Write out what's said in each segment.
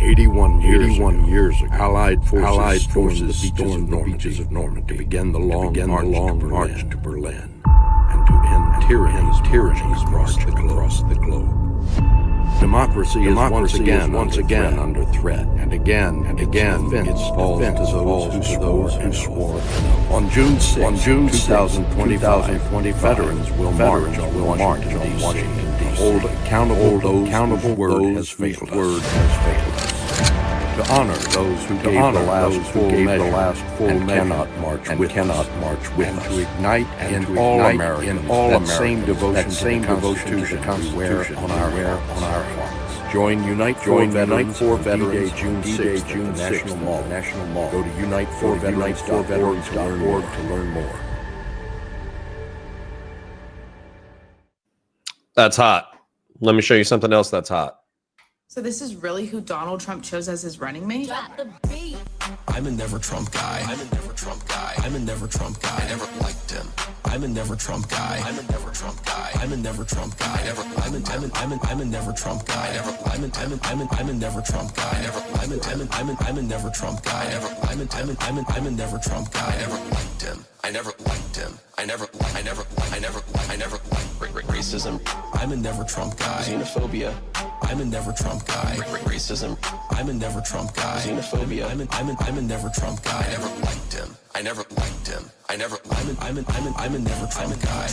81 years ago, Allied forces stormed the beaches of Normandy to begin the long march to Berlin and to end tyrannies across the globe. Democracy is once again under threat, and again its falls to those who swore. On June 6, 2025, veterans will march on Washington, D.C. Hold accountable those word has failed us. To honor those who gave the last full measure cannot march with us. To ignite in all Americans that same devotion to the Constitution on our hearts. Join Unite for Veterans June 6th, National Mall. Go to uniteforveterans.org to learn more. That's hot. Let me show you something else that's hot. So this is really who Donald Trump chose as his running mate? I'm a never Trump guy. I'm a never Trump guy. I'm a never Trump guy. I never liked him. I'm a never Trump guy. I'm a never Trump guy. I'm a never Trump guy. I'm a never Trump guy. I'm a never Trump guy. I'm a never Trump guy. I'm a never Trump guy. I never liked him. I never liked him. I never racism. I'm a never Trump guy. Xenophobia. I'm a never Trump guy. Racism. I'm a never Trump guy. Xenophobia. I'm a never Trump guy. I never liked him. I never liked him. I'm a never Trump guy.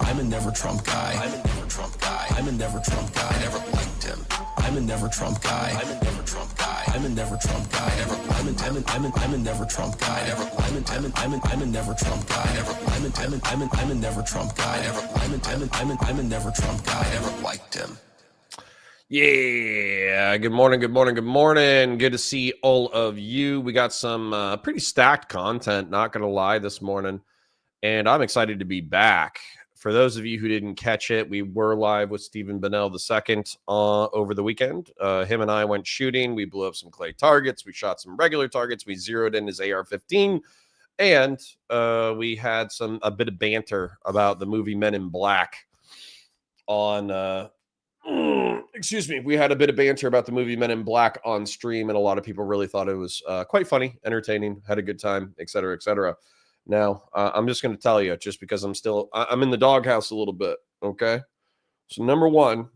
I'm a never Trump guy. I'm a never Trump guy. I'm a never Trump guy. I never liked him. I'm a never Trump guy. I'm a never Trump guy. I'm a never Trump guy. I'm a never Trump guy. I'm a never Trump guy. I'm a never Trump guy. I'm a never Trump guy. I never liked him. Yeah, good morning. Good to see all of you. We got some pretty stacked content, not going to lie, this morning, and I'm excited to be back. For those of you who didn't catch it, we were live with Stephen Bennell II over the weekend. Him and I went shooting. We blew up some clay targets. We shot some regular targets. We zeroed in his AR-15, and we had a bit of banter about the movie Men in Black on... excuse me. We had a bit of banter about the movie Men in Black on stream, and a lot of people really thought it was quite funny, entertaining, had a good time, etc., etc. Now, I'm just going to tell you, just because I'm in the doghouse a little bit, okay? So, number one,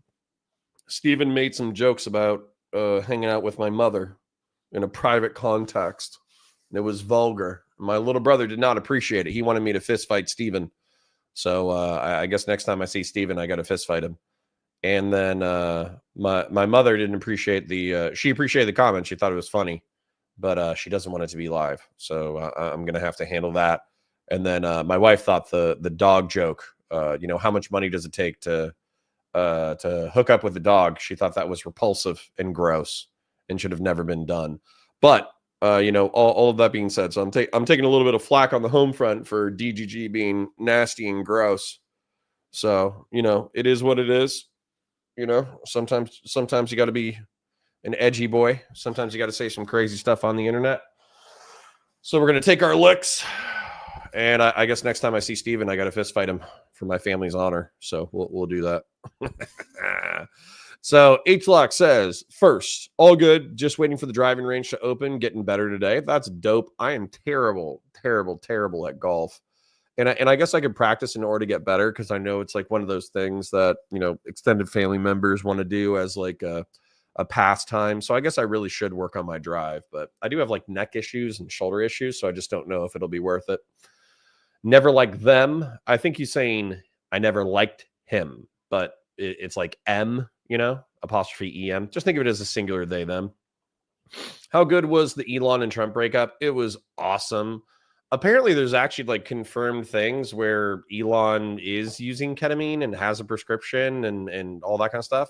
Stephen made some jokes about hanging out with my mother in a private context. It was vulgar. My little brother did not appreciate it. He wanted me to fist fight Stephen. So, I guess next time I see Stephen, I got to fist fight him. And then my mother didn't appreciate she appreciated the comment. She thought it was funny, but she doesn't want it to be live. So I'm going to have to handle that. And then my wife thought the dog joke, how much money does it take to hook up with the dog? She thought that was repulsive and gross and should have never been done. But, all of that being said, so I'm taking a little bit of flack on the home front for DGG being nasty and gross. So, it is what it is. Sometimes you got to be an edgy boy. Sometimes you got to say some crazy stuff on the internet. So we're going to take our licks. And I guess next time I see Steven, I got to fist fight him for my family's honor. So we'll do that. So H-Lock says, first, all good. Just waiting for the driving range to open. Getting better today. That's dope. I am terrible at golf. And I guess I could practice in order to get better, because I know it's like one of those things that, extended family members want to do as like a pastime. So I guess I really should work on my drive. But I do have like neck issues and shoulder issues, so I just don't know if it'll be worth it. Never like them. I think he's saying I never liked him, but it's like M, apostrophe EM. Just think of it as a singular they, them. How good was the Elon and Trump breakup? It was awesome. Apparently, there's actually like confirmed things where Elon is using ketamine and has a prescription and all that kind of stuff.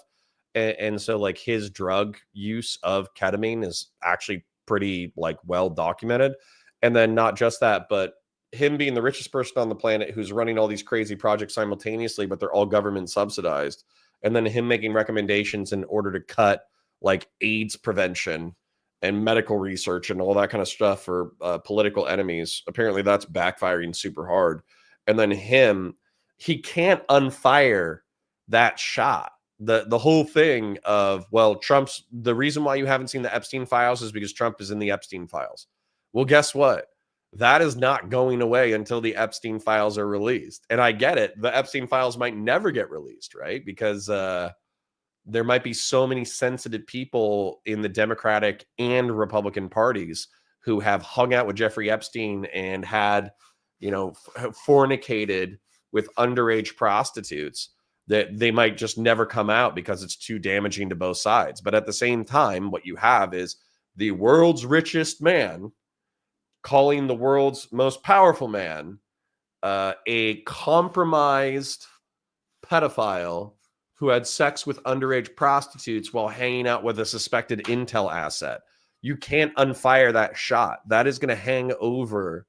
And so like his drug use of ketamine is actually pretty like well documented. And then not just that, but him being the richest person on the planet who's running all these crazy projects simultaneously, but they're all government subsidized. And then him making recommendations in order to cut like AIDS prevention and medical research and all that kind of stuff for political enemies. Apparently that's backfiring super hard. And then he can't unfire that shot. The whole thing of, well, Trump's, the reason why you haven't seen the Epstein files is because Trump is in the Epstein files. Well, guess what? That is not going away until the Epstein files are released. And I get it. The Epstein files might never get released, right? Because there might be so many sensitive people in the Democratic and Republican parties who have hung out with Jeffrey Epstein and had, fornicated with underage prostitutes, that they might just never come out because it's too damaging to both sides. But at the same time, what you have is the world's richest man calling the world's most powerful man a compromised pedophile who had sex with underage prostitutes while hanging out with a suspected intel asset. You can't unfire that shot. That is going to hang over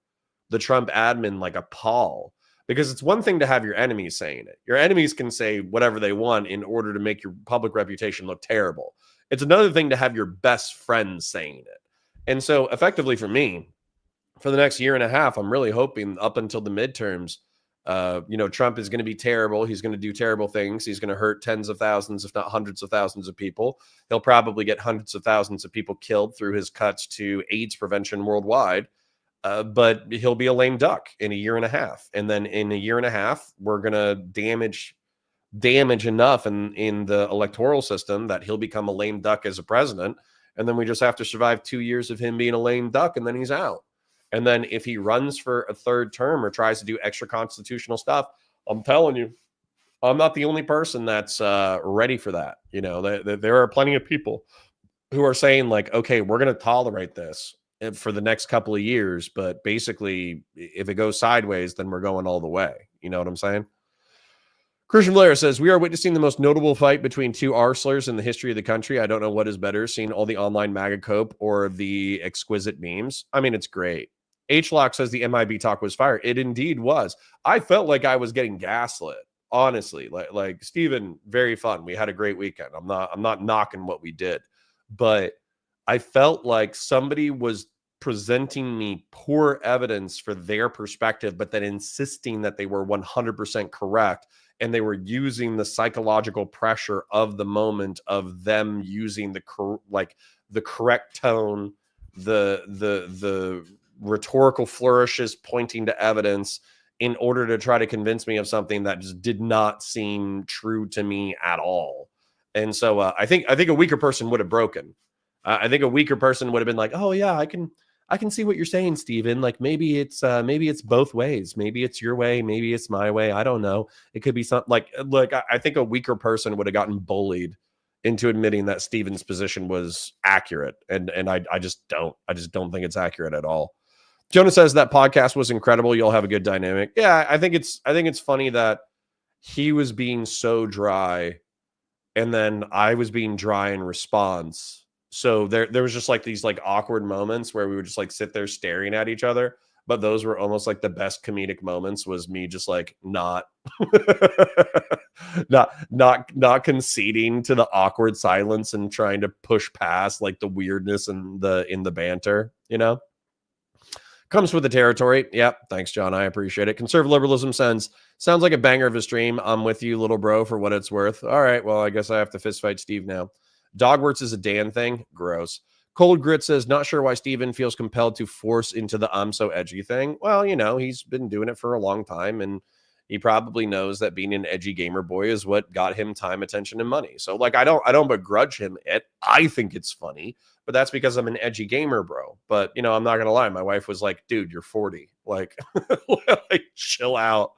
the Trump admin like a pall. Because it's one thing to have your enemies saying it. Your enemies can say whatever they want in order to make your public reputation look terrible. It's another thing to have your best friends saying it. And so effectively for me, for the next year and a half, I'm really hoping up until the midterms, Trump is going to be terrible. He's going to do terrible things. He's going to hurt tens of thousands, if not hundreds of thousands of people. He'll probably get hundreds of thousands of people killed through his cuts to AIDS prevention worldwide. But he'll be a lame duck in a year and a half. And then in a year and a half, we're going to damage enough in the electoral system that he'll become a lame duck as a president. And then we just have to survive 2 years of him being a lame duck, and then he's out. And then if he runs for a third term or tries to do extra constitutional stuff, I'm telling you, I'm not the only person that's ready for that. There are plenty of people who are saying like, okay, we're going to tolerate this for the next couple of years, but basically if it goes sideways, then we're going all the way. You know what I'm saying? Christian Blair says, we are witnessing the most notable fight between two arslers in the history of the country. I don't know what is better, seeing all the online MAGA cope or the exquisite memes. I mean, it's great. H-Lock says the MIB talk was fire. It indeed was. I felt like I was getting gaslit, honestly. Like Stephen, very fun. We had a great weekend. I'm not knocking what we did, but I felt like somebody was presenting me poor evidence for their perspective, but then insisting that they were 100% correct. And they were using the psychological pressure of the moment of them using the correct tone, the rhetorical flourishes pointing to evidence in order to try to convince me of something that just did not seem true to me at all. And so I think a weaker person would have broken. I think a weaker person would have been like, oh yeah, I can see what you're saying, Steven. Like maybe it's both ways. Maybe it's your way. Maybe it's my way. I don't know. It could be something like I think a weaker person would have gotten bullied into admitting that Steven's position was accurate. And I just don't think it's accurate at all. Jonah says that podcast was incredible. You'll have a good dynamic. Yeah, I think it's funny that he was being so dry and then I was being dry in response. So there was just like these like awkward moments where we would just like sit there staring at each other. But those were almost like the best comedic moments, was me just like not conceding to the awkward silence and trying to push past like the weirdness and in the banter, Comes with the territory. Yep. Thanks, John. I appreciate it. Conservative liberalism sounds like a banger of a stream. I'm with you, little bro, for what it's worth. All right. Well, I guess I have to fist fight Steve now. Dogwarts is a Dan thing. Gross. Cold Grit says, not sure why Steven feels compelled to force into the I'm so edgy thing. Well, he's been doing it for a long time, and he probably knows that being an edgy gamer boy is what got him time, attention, and money. So like, I don't begrudge him it. I think it's funny, but that's because I'm an edgy gamer, bro. But I'm not gonna lie. My wife was like, dude, you're 40. Like, like chill out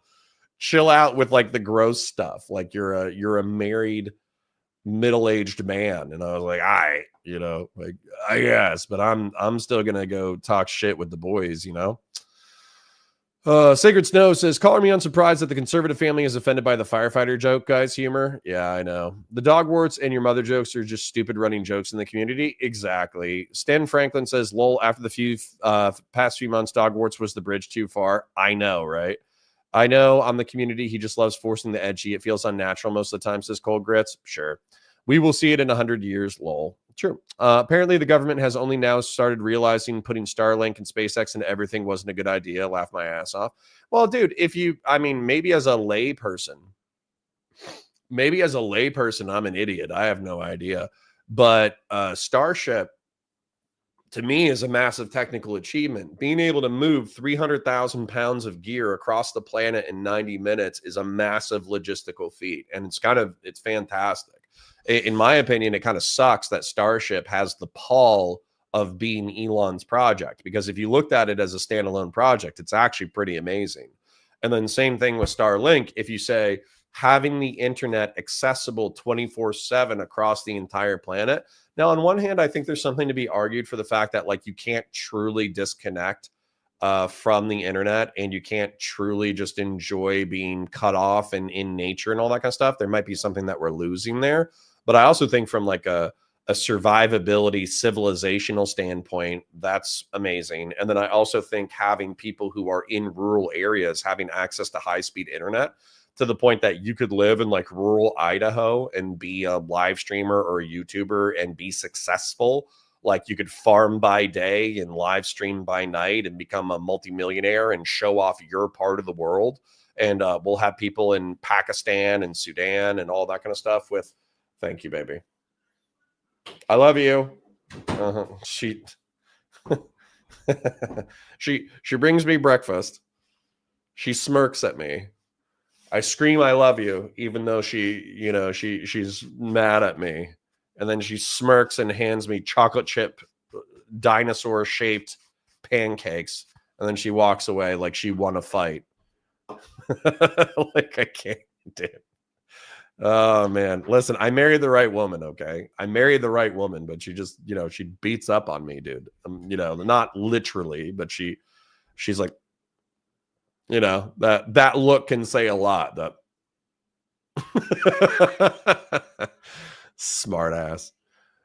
with like the gross stuff. Like you're a married middle-aged man. And I was like, I guess, but I'm still gonna go talk shit with the boys, Sacred Snow says, color me unsurprised that the conservative family is offended by the firefighter joke, guys. Humor. Yeah, I know. The dog warts and your mother jokes are just stupid running jokes in the community. Exactly. Stan Franklin says, lol, after the past few months, dog warts was the bridge too far. I know, right? I know I'm the community. He just loves forcing the edgy. It feels unnatural most of the time, says Cold Grits. Sure. We will see it in 100 years, lol. True. Apparently, the government has only now started realizing putting Starlink and SpaceX into everything wasn't a good idea. Laugh my ass off. Well, dude, maybe as a lay person, maybe as a layperson, I'm an idiot. I have no idea. But Starship, to me, is a massive technical achievement. Being able to move 300,000 pounds of gear across the planet in 90 minutes is a massive logistical feat. And it's fantastic. In my opinion, it kind of sucks that Starship has the pall of being Elon's project, because if you looked at it as a standalone project, it's actually pretty amazing. And then same thing with Starlink. If you say having the internet accessible 24/7 across the entire planet. Now, on one hand, I think there's something to be argued for the fact that like you can't truly disconnect from the internet, and you can't truly just enjoy being cut off and in nature and all that kind of stuff. There might be something that we're losing there. But I also think from like a survivability, civilizational standpoint, that's amazing. And then I also think having people who are in rural areas having access to high-speed internet, to the point that you could live in like rural Idaho and be a live streamer or a YouTuber and be successful. Like you could farm by day and live stream by night and become a multimillionaire and show off your part of the world. And we'll have people in Pakistan and Sudan and all that kind of stuff with, thank you, baby. I love you. She brings me breakfast. She smirks at me. I scream, I love you, even though she's mad at me. And then she smirks and hands me chocolate chip, dinosaur shaped pancakes. And then she walks away like she won a fight. Like I can't, dude. Oh man. Listen, I married the right woman. Okay. I married the right woman, but she just, she beats up on me, dude. Not literally, but she's like, that look can say a lot. That smart ass.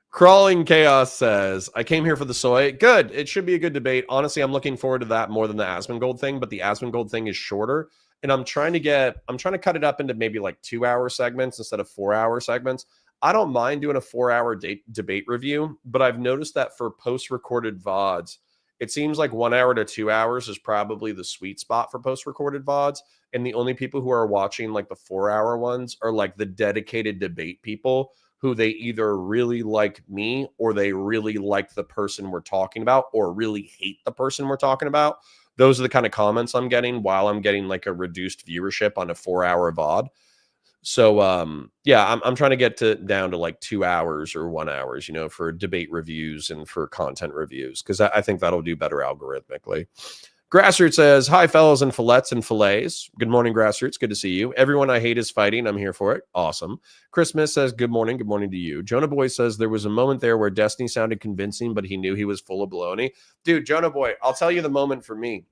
Crawling Chaos says, I came here for the soy. Good. It should be a good debate. Honestly, I'm looking forward to that more than the Asmongold thing, but the Asmongold thing is shorter. And I'm trying to cut it up into maybe like 2-hour segments instead of 4-hour segments. I don't mind doing a 4-hour debate review, but I've noticed that for post-recorded VODs, it seems like 1 hour to 2 hours is probably the sweet spot for post-recorded VODs. And the only people who are watching like the 4-hour ones are like the dedicated debate people who they either really like me or they really like the person we're talking about or really hate the person we're talking about. Those are the kind of comments I'm getting while I'm getting like a reduced viewership on a 4-hour VOD. So, I'm trying to get down to like 2 hours or 1 hour, for debate reviews and for content reviews, because I think that'll do better algorithmically. Grassroots says, hi, fellows and fillets and fillets. Good morning, Grassroots. Good to see you. Everyone I hate is fighting. I'm here for it. Awesome. Christmas says, good morning. Good morning to you. Jonah Boy says, there was a moment there where Destiny sounded convincing, but he knew he was full of baloney. Dude, Jonah Boy, I'll tell you the moment for me.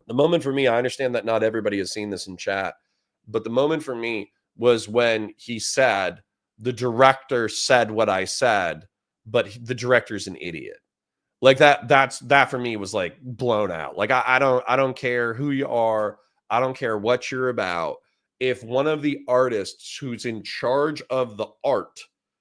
The moment for me, I understand that not everybody has seen this in chat, but the moment for me was when he said, the director said what I said, but the director's an idiot. Like that for me was like blown out. Like I don't care who you are. I don't care what you're about. If one of the artists who's in charge of the art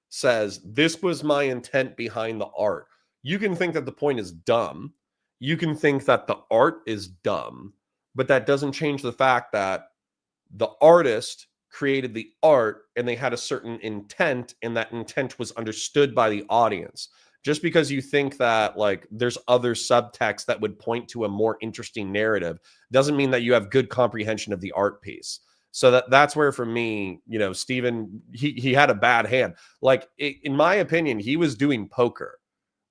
says, this was my intent behind the art, you can think that the point is dumb. You can think that the art is dumb, but that doesn't change the fact that the artist created the art and they had a certain intent, and that intent was understood by the audience. Just because you think that like there's other subtext that would point to a more interesting narrative doesn't mean that you have good comprehension of the art piece. So that's where, for me, Steven, he had a bad hand. Like, in my opinion, he was doing poker.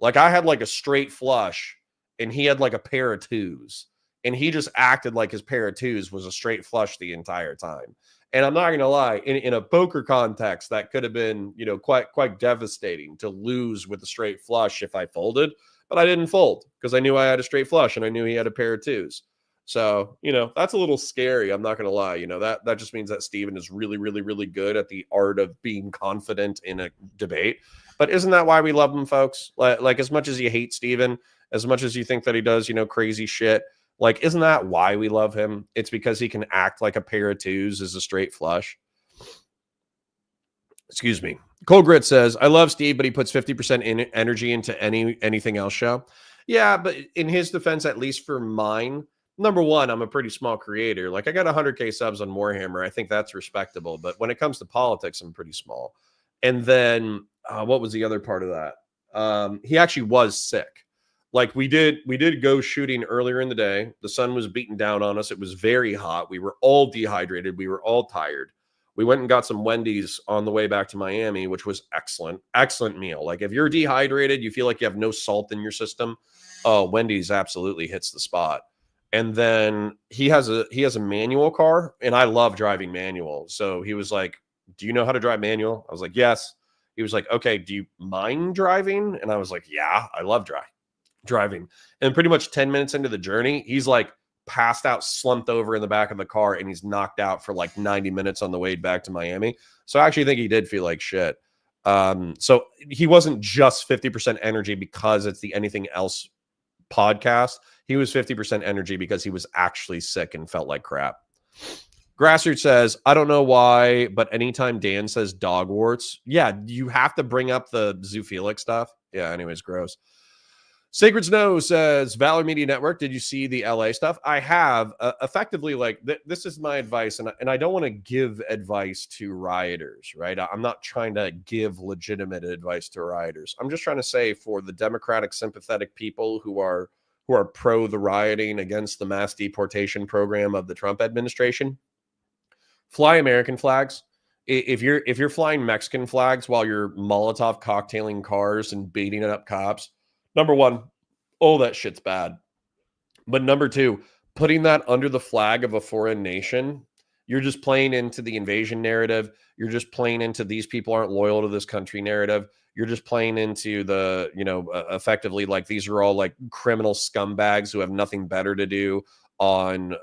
Like, I had like a straight flush and he had like a pair of twos, and he just acted like his pair of twos was a straight flush the entire time. And I'm not going to lie, in a poker context, that could have been, quite devastating to lose with a straight flush if I folded. But I didn't fold because I knew I had a straight flush and I knew he had a pair of twos. So, that's a little scary. I'm not going to lie. That just means that Steven is really, really, really good at the art of being confident in a debate. But isn't that why we love him, folks? Like as much as you hate Steven, as much as you think that he does, crazy shit, like, isn't that why we love him? It's because he can act like a pair of twos as a straight flush. Excuse me. Cold Grit says, I love Steve, but he puts 50% energy into anything else show. Yeah, but in his defense, at least for mine, number one, I'm a pretty small creator. Like I got 100K subs on Warhammer. I think that's respectable. But when it comes to politics, I'm pretty small. And then what was the other part of that? He actually was sick. Like we did go shooting earlier in the day. The sun was beating down on us. It was very hot. We were all dehydrated. We were all tired. We went and got some Wendy's on the way back to Miami, which was excellent. Excellent meal. Like if you're dehydrated, you feel like you have no salt in your system. Oh, Wendy's absolutely hits the spot. And then he has a manual car, and I love driving manual. So he was like, "Do you know how to drive manual?" I was like, "Yes." He was like, "Okay, do you mind driving?" And I was like, "Yeah, I love driving." And pretty much 10 minutes into the journey, he's like passed out, slumped over in the back of the car, and he's knocked out for like 90 minutes on the way back to Miami. So I actually think he did feel like shit. So he wasn't just 50% energy because it's the Anything Else podcast. He was 50% energy because he was actually sick and felt like crap. Grassroots says, I don't know why, but anytime Dan says dog warts, yeah, you have to bring up the zoophilic stuff. Yeah, anyways, gross. Sacred Snow says, Valor Media Network, did you see the LA stuff? I have. Effectively, like, this is my advice, and I don't want to give advice to rioters, right? I'm not trying to give legitimate advice to rioters. I'm just trying to say for the Democratic sympathetic people who are pro the rioting against the mass deportation program of the Trump administration, fly American flags. If you're flying Mexican flags while you're Molotov cocktailing cars and beating up cops, number one, oh, that shit's bad. But number two, putting that under the flag of a foreign nation, you're just playing into the invasion narrative. You're just playing into these people aren't loyal to this country narrative. You're just playing into the, effectively like these are all like criminal scumbags who have nothing better to do on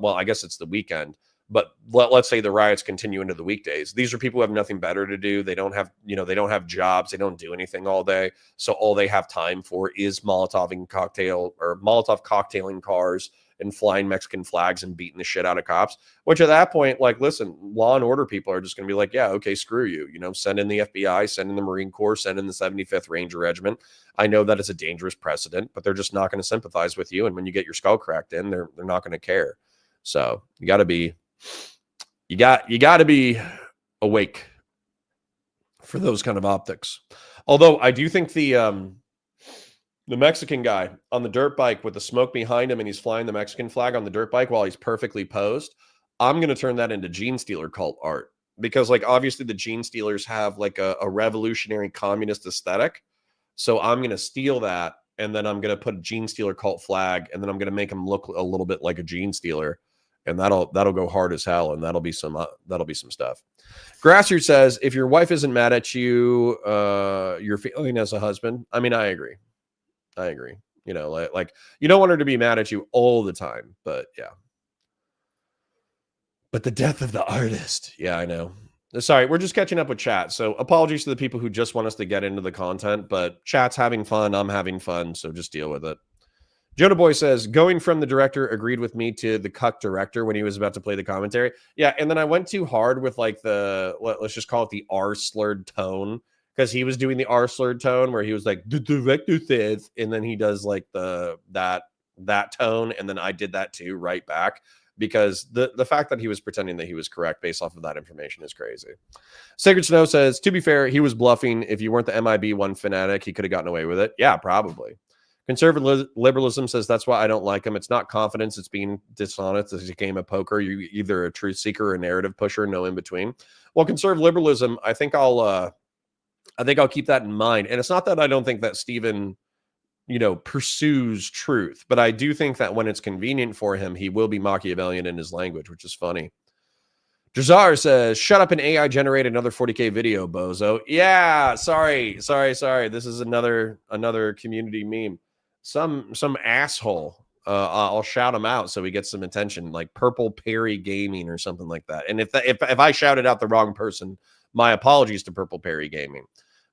well, I guess it's the weekend. But let's say the riots continue into the weekdays. These are people who have nothing better to do. They don't have, they don't have jobs. They don't do anything all day. So all they have time for is Molotov cocktailing cars and flying Mexican flags and beating the shit out of cops, which at that point, like, listen, law and order people are just going to be like, yeah, okay, screw you. Send in the FBI, send in the Marine Corps, send in the 75th Ranger Regiment. I know that it's a dangerous precedent, but they're just not going to sympathize with you. And when you get your skull cracked in, they're not going to care. So you got to be awake for those kind of optics. Although I do think the Mexican guy on the dirt bike with the smoke behind him and he's flying the Mexican flag on the dirt bike while he's perfectly posed, I'm going to turn that into gene stealer cult art, because like obviously the gene stealers have like a revolutionary communist aesthetic. So I'm going to steal that, and then I'm going to put a gene stealer cult flag, and then I'm going to make him look a little bit like a gene stealer. And that'll go hard as hell, and that'll be some stuff. Grassroots says, if your wife isn't mad at you, you're feeling as a husband. I mean, I agree. Like you don't want her to be mad at you all the time, but yeah. But the death of the artist. Yeah, I know. Sorry, we're just catching up with chat. So apologies to the people who just want us to get into the content, but chat's having fun. I'm having fun, so just deal with it. Jonah Boy says, going from the director agreed with me to the cuck director when he was about to play the commentary. Yeah, and then I went too hard with like let's just call it the R slurred tone, because he was doing the R slurred tone where he was like, the director says, and then he does like that tone, and then I did that too right back, because the fact that he was pretending that he was correct based off of that information is crazy. Sacred Snow says, to be fair, he was bluffing. If you weren't the MIB1 fanatic, he could have gotten away with it. Yeah, probably. Conservative liberalism says that's why I don't like him. It's not confidence. It's being dishonest. It's a game of poker. You're either a truth seeker or a narrative pusher, no in between. Well, conservative liberalism, I think I'll keep that in mind. And it's not that I don't think that Stephen, pursues truth, but I do think that when it's convenient for him, he will be Machiavellian in his language, which is funny. Drazar says, shut up and AI generate another 40K video, bozo. Yeah, sorry. This is another community meme. Some asshole. I'll shout him out so he gets some attention, like Purple Perry Gaming or something like that. And if I shouted out the wrong person, my apologies to Purple Perry Gaming.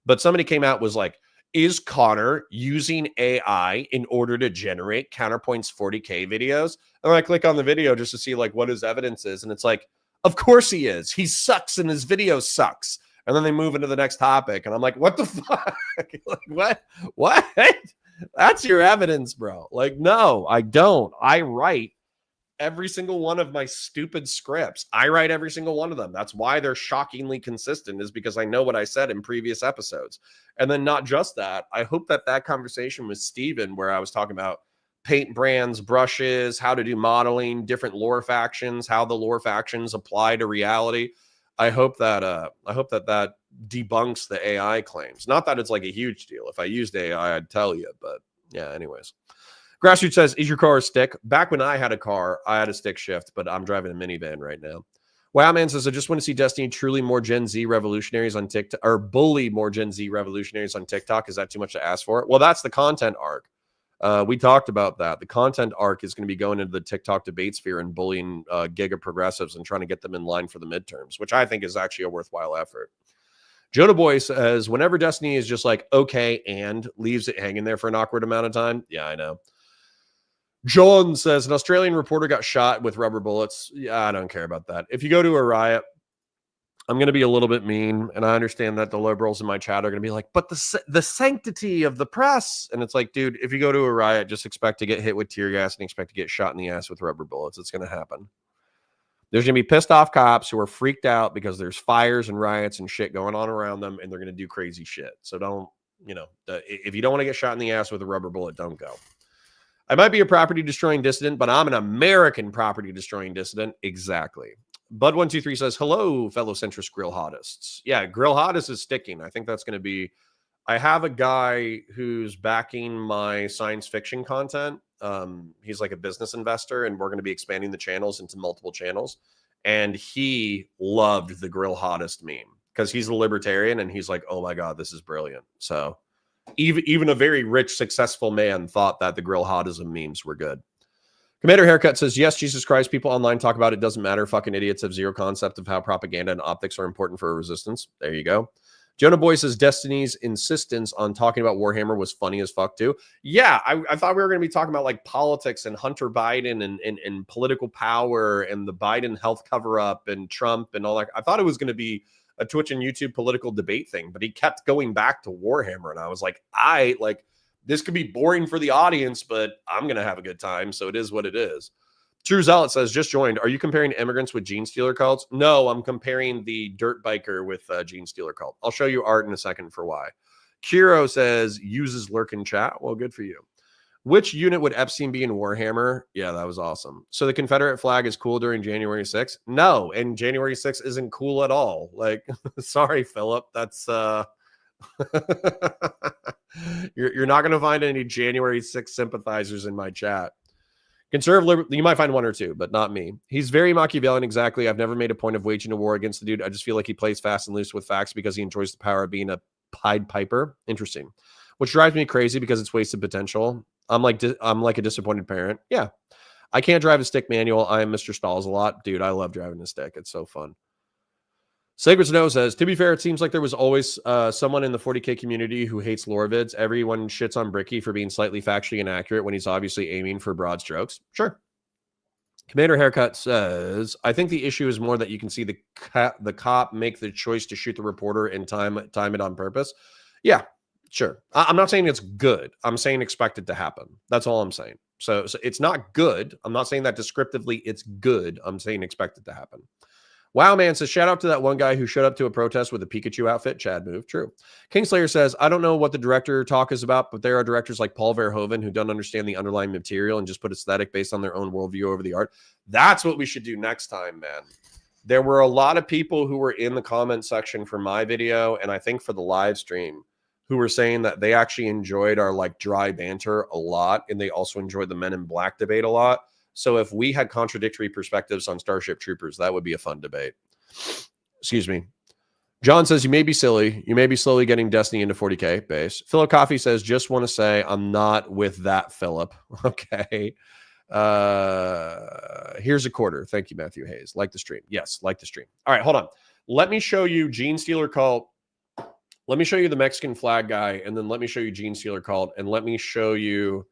But somebody came out was like, is Connor using AI in order to generate Counterpoint's 40K videos? And I click on the video just to see like what his evidence is, and it's like, of course he is. He sucks and his video sucks. And then they move into the next topic. And I'm like, what the fuck? Like, what? That's your evidence, bro. Like, no, I don't. I write every single one of my stupid scripts. I write every single one of them. That's why they're shockingly consistent, is because I know what I said in previous episodes. And then not just that, I hope that conversation with Steven, where I was talking about paint brands, brushes, how to do modeling, different lore factions, how the lore factions apply to reality. I hope that that debunks the AI claims. Not that it's like a huge deal. If I used AI, I'd tell you. But yeah, anyways. Grassroots says, is your car a stick? Back when I had a car, I had a stick shift, but I'm driving a minivan right now. Wowman says, I just want to see Destiny truly more Gen Z revolutionaries on TikTok, or bully more Gen Z revolutionaries on TikTok. Is that too much to ask for? Well, that's the content arc. We talked about that. The content arc is going to be going into the TikTok debate sphere and bullying giga progressives and trying to get them in line for the midterms, which I think is actually a worthwhile effort. Jonah Boy says, whenever Destiny is just like, okay, and leaves it hanging there for an awkward amount of time. Yeah, I know. John says, an Australian reporter got shot with rubber bullets. Yeah, I don't care about that. If you go to a riot, I'm going to be a little bit mean, and I understand that the liberals in my chat are going to be like, but the sanctity of the press. And it's like, dude, if you go to a riot, just expect to get hit with tear gas and expect to get shot in the ass with rubber bullets. It's going to happen. There's going to be pissed off cops who are freaked out because there's fires and riots and shit going on around them, and they're going to do crazy shit. So don't, if you don't want to get shot in the ass with a rubber bullet, don't go. I might be a property destroying dissident, but I'm an American property destroying dissident. Exactly. Bud123 says, hello, fellow centrist grill hottists. Yeah, grill hottest is sticking. I think that's going to be, I have a guy who's backing my science fiction content. He's like a business investor, and we're going to be expanding the channels into multiple channels. And he loved the grill hottest meme because he's a libertarian, and he's like, oh my God, this is brilliant. So even a very rich, successful man thought that the grill hotism memes were good. Commander Haircut says, yes, Jesus Christ, people online talk about it. Doesn't matter. Fucking idiots have zero concept of how propaganda and optics are important for a resistance. There you go. Jonah Boy says, Destiny's insistence on talking about Warhammer was funny as fuck too. Yeah, I thought we were going to be talking about like politics and Hunter Biden and political power and the Biden health cover-up and Trump and all that. I thought it was going to be a Twitch and YouTube political debate thing, but he kept going back to Warhammer. And I was like, this could be boring for the audience, but I'm going to have a good time. So it is what it is. True Zealot says, just joined. Are you comparing immigrants with gene stealer cults? No, I'm comparing the dirt biker with gene stealer cult. I'll show you art in a second for why. Kiro says, uses lurk in chat. Well, good for you. Which unit would Epstein be in Warhammer? Yeah, that was awesome. So the Confederate flag is cool during January 6th? No, and January 6th isn't cool at all. Like, sorry, Philip. That's you're not going to find any January 6th sympathizers in my chat. Conservative, you might find one or two, but not me. He's very Machiavellian, exactly. I've never made a point of waging a war against the dude. I just feel like he plays fast and loose with facts because he enjoys the power of being a Pied Piper. Interesting. Which drives me crazy because it's wasted potential. I'm like a disappointed parent. Yeah. I can't drive a stick manual. I am Mr. Stalls a lot. Dude, I love driving a stick. It's so fun. Sacred Snow says, to be fair, it seems like there was always someone in the 40K community who hates lore vids. Everyone shits on Bricky for being slightly factually inaccurate when he's obviously aiming for broad strokes. Sure. Commander Haircut says, I think the issue is more that you can see the cop make the choice to shoot the reporter and time it on purpose. Yeah, sure. I'm not saying it's good. I'm saying expect it to happen. That's all I'm saying. So it's not good. I'm not saying that descriptively it's good. I'm saying expect it to happen. Wow, man says, shout out to that one guy who showed up to a protest with a Pikachu outfit. Chad move. True. Kingslayer says, I don't know what the director talk is about, but there are directors like Paul Verhoeven who don't understand the underlying material and just put aesthetic based on their own worldview over the art. That's what we should do next time, man. There were a lot of people who were in the comment section for my video, and I think for the live stream, who were saying that they actually enjoyed our like dry banter a lot, and they also enjoyed the Men in Black debate a lot. So if we had contradictory perspectives on Starship Troopers, that would be a fun debate. Excuse me. John says, you may be silly. You may be slowly getting Destiny into 40K base. Philip Coffee says, just want to say I'm not with that, Philip. Okay. Here's a quarter. Thank you, Matthew Hayes. Like the stream. Yes, like the stream. All right, hold on. Let me show you Gene Stealer Cult. Let me show you the Mexican flag guy, and then let me show you Gene Stealer Cult, and let me show you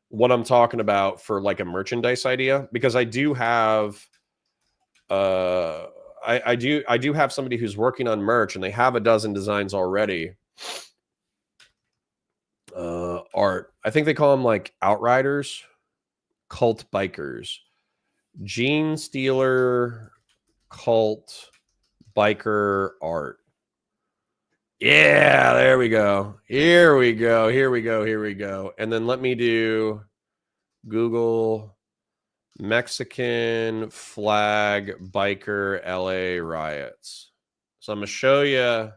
what I'm talking about for like a merchandise idea, because I do have I do have somebody who's working on merch, and they have a dozen designs already. Art. I think they call them like Outriders, cult bikers. Gene Stealer cult biker art. Yeah, there we go. Here we go. Here we go. Here we go. And then let me do Google Mexican flag biker LA riots. So I'm going to show you.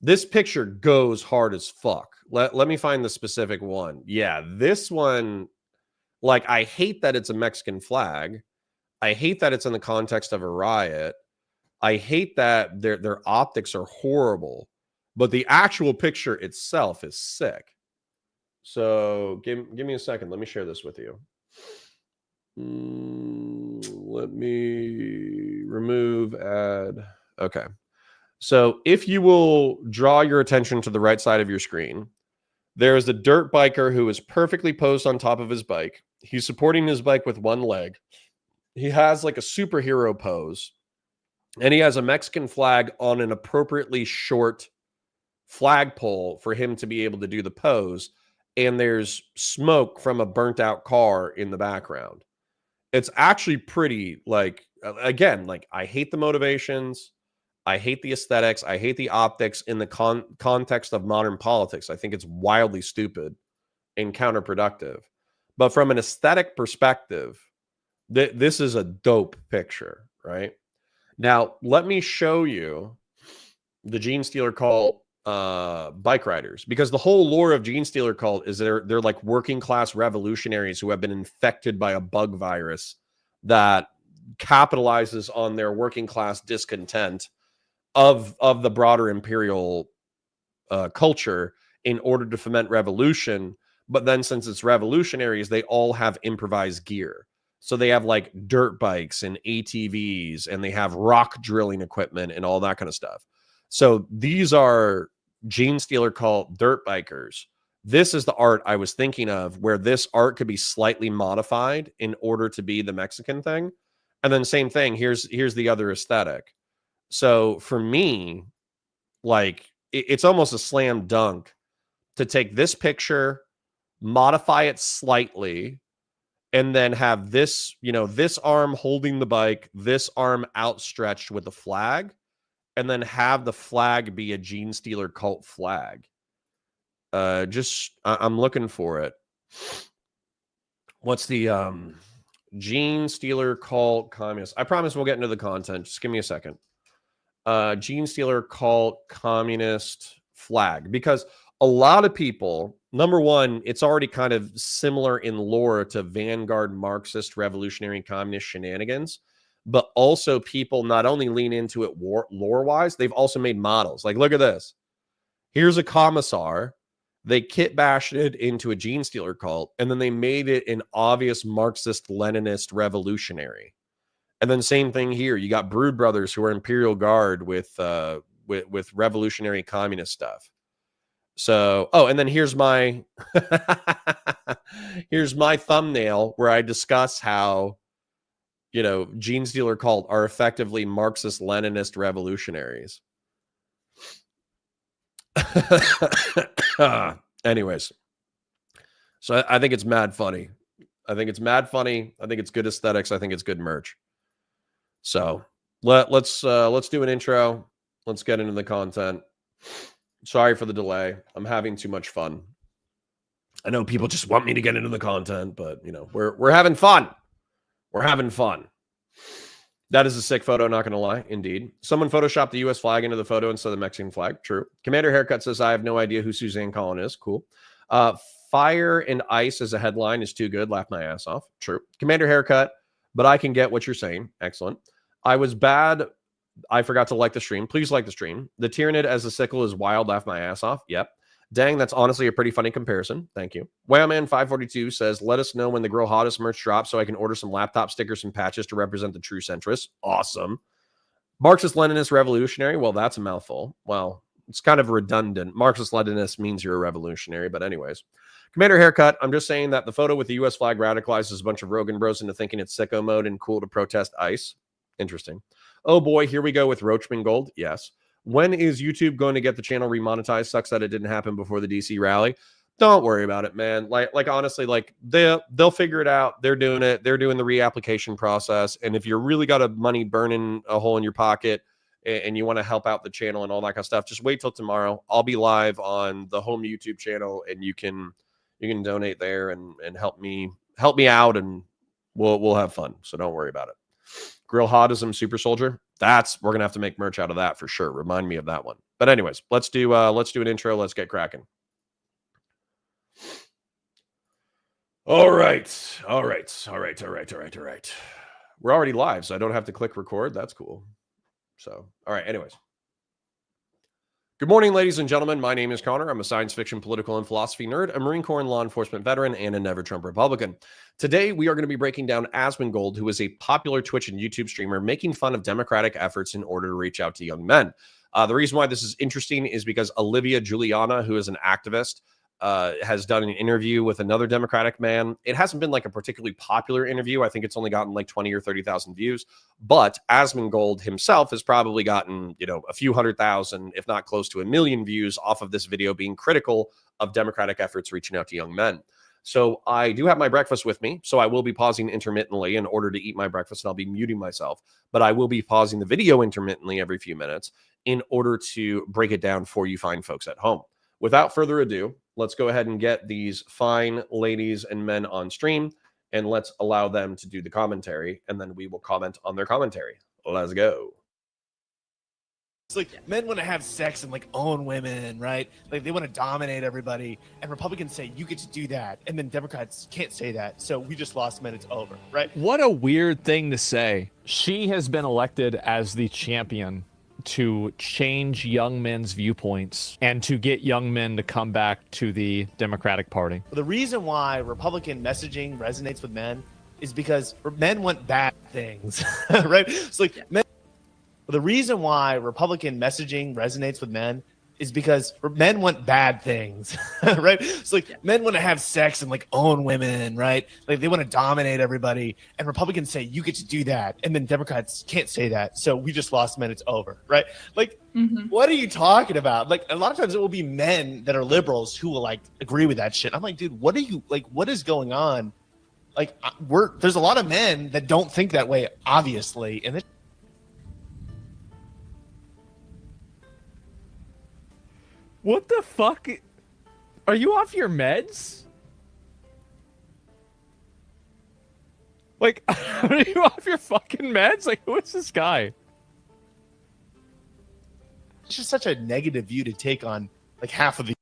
This picture goes hard as fuck. Let me find the specific one. Yeah, this one, like, I hate that it's a Mexican flag. I hate that it's in the context of a riot. I hate that their optics are horrible, but the actual picture itself is sick. So give me a second. Let me share this with you. Let me remove ad. Okay. So if you will draw your attention to the right side of your screen, there is a dirt biker who is perfectly posed on top of his bike. He's supporting his bike with one leg. He has like a superhero pose, and he has a Mexican flag on an appropriately short flagpole for him to be able to do the pose. And there's smoke from a burnt out car in the background. It's actually pretty, like, again, like, I hate the motivations. I hate the aesthetics. I hate the optics in the context of modern politics. I think it's wildly stupid and counterproductive. But from an aesthetic perspective, this is a dope picture, right? Now, let me show you the Gene Stealer cult bike riders, because the whole lore of Gene Stealer cult is they're like working class revolutionaries who have been infected by a bug virus that capitalizes on their working class discontent of the broader imperial culture in order to foment revolution. But then, since it's revolutionaries, they all have improvised gear. So they have like dirt bikes and ATVs, and they have rock drilling equipment and all that kind of stuff. So these are Gene Stealer cult dirt bikers. This is the art I was thinking of, where this art could be slightly modified in order to be the Mexican thing. And then same thing, here's the other aesthetic. So for me, like, it's almost a slam dunk to take this picture, modify it slightly, and then have this, this arm holding the bike, this arm outstretched with the flag, and then have the flag be a Gene Stealer cult flag. I'm looking for it. What's the Gene Stealer cult communist? I promise we'll get into the content. Just give me a second. Gene Stealer cult communist flag, because a lot of people, number one, it's already kind of similar in lore to Vanguard Marxist revolutionary communist shenanigans, but also people not only lean into it lore wise, they've also made models. Like, look at this. Here's a commissar. They kit bashed it into a Gene Stealer cult, and then they made it an obvious Marxist Leninist revolutionary. And then same thing here. You got Brood Brothers who are Imperial Guard with revolutionary communist stuff. So, and then here's my here's my thumbnail where I discuss how, Gene Stealer cult are effectively Marxist Leninist revolutionaries. Anyways, so I think it's mad funny. I think it's good aesthetics. I think it's good merch. So let's do an intro. Let's get into the content. Sorry for the delay. I'm having too much fun. I know people just want me to get into the content, but we're having fun. We're having fun. That is a sick photo, not going to lie. Indeed. Someone photoshopped the U.S. flag into the photo instead of the Mexican flag. True. Commander Haircut says, I have no idea who Suzanne Collin is. Cool. Fire and Ice as a headline is too good. Laugh my ass off. True. Commander Haircut, but I can get what you're saying. Excellent. I was bad. I forgot to like the stream. Please like the stream. The Tyrannid as a sickle is wild. Laugh my ass off. Yep. Dang, that's honestly a pretty funny comparison. Thank you. Wowman542 says, let us know when the Girl Hottest merch drops so I can order some laptop stickers and patches to represent the true centrists. Awesome. Marxist-Leninist revolutionary. Well, that's a mouthful. Well, it's kind of redundant. Marxist-Leninist means you're a revolutionary, but anyways. Commander Haircut, I'm just saying that the photo with the U.S. flag radicalizes a bunch of Rogan bros into thinking it's sicko mode and cool to protest ICE. Interesting. Oh boy, here we go with Asmongold. Yes. When is YouTube going to get the channel remonetized? Sucks that it didn't happen before the DC rally. Don't worry about it, man. Like honestly, like they'll figure it out. They're doing it. They're doing the reapplication process. And if you're really got a money burning a hole in your pocket and you want to help out the channel and all that kind of stuff, just wait till tomorrow. I'll be live on the home YouTube channel, and you can donate there and help me out, and we'll have fun. So don't worry about it. Grill Hodism Super Soldier. We're gonna have to make merch out of that for sure. Remind me of that one. But anyways, let's do an intro. Let's get cracking. All right. We're already live, so I don't have to click record. That's cool. So, all right. Anyways. Good morning, ladies and gentlemen. My name is Connor. I'm a science fiction, political, and philosophy nerd, a Marine Corps and law enforcement veteran, and a Never Trump Republican. Today, we are going to be breaking down Asmongold, who is a popular Twitch and YouTube streamer making fun of Democratic efforts in order to reach out to young men. The reason why this is interesting is because Olivia Juliana, who is an activist, has done an interview with another Democratic man. It hasn't been like a particularly popular interview. I think it's only gotten like 20 or 30,000 views, but Asmongold himself has probably gotten, a few 100,000, if not close to 1 million views off of this video being critical of Democratic efforts reaching out to young men. So I do have my breakfast with me, so I will be pausing intermittently in order to eat my breakfast, and I'll be muting myself, but I will be pausing the video intermittently every few minutes in order to break it down for you fine folks at home. Without further ado, let's go ahead and get these fine ladies and men on stream, and let's allow them to do the commentary, and then we will comment on their commentary. Let's go. It's like men want to have sex and like own women, right? Like they want to dominate everybody, and Republicans say you get to do that, and then Democrats can't say that. So we just lost men. It's over, right? What a weird thing to say. She has been elected as the champion to change young men's viewpoints and to get young men to come back to the Democratic Party. The reason why Republican messaging resonates with men is because men want bad things, right? It's like men. The reason why Republican messaging resonates with men is because men want bad things, right? It's like men want to have sex and like own women, right? Like they want to dominate everybody, and Republicans say you get to do that, and then Democrats can't say that. So we just lost men. It's over, right? Like, What are you talking about? Like a lot of times it will be men that are liberals who will like agree with that shit. I'm like, dude, what are you like? What is going on? Like, there's a lot of men that don't think that way, obviously, and What the fuck? Are you off your meds? Like, are you off your fucking meds? Like, who is this guy? it's just such a negative view to take on like half of the.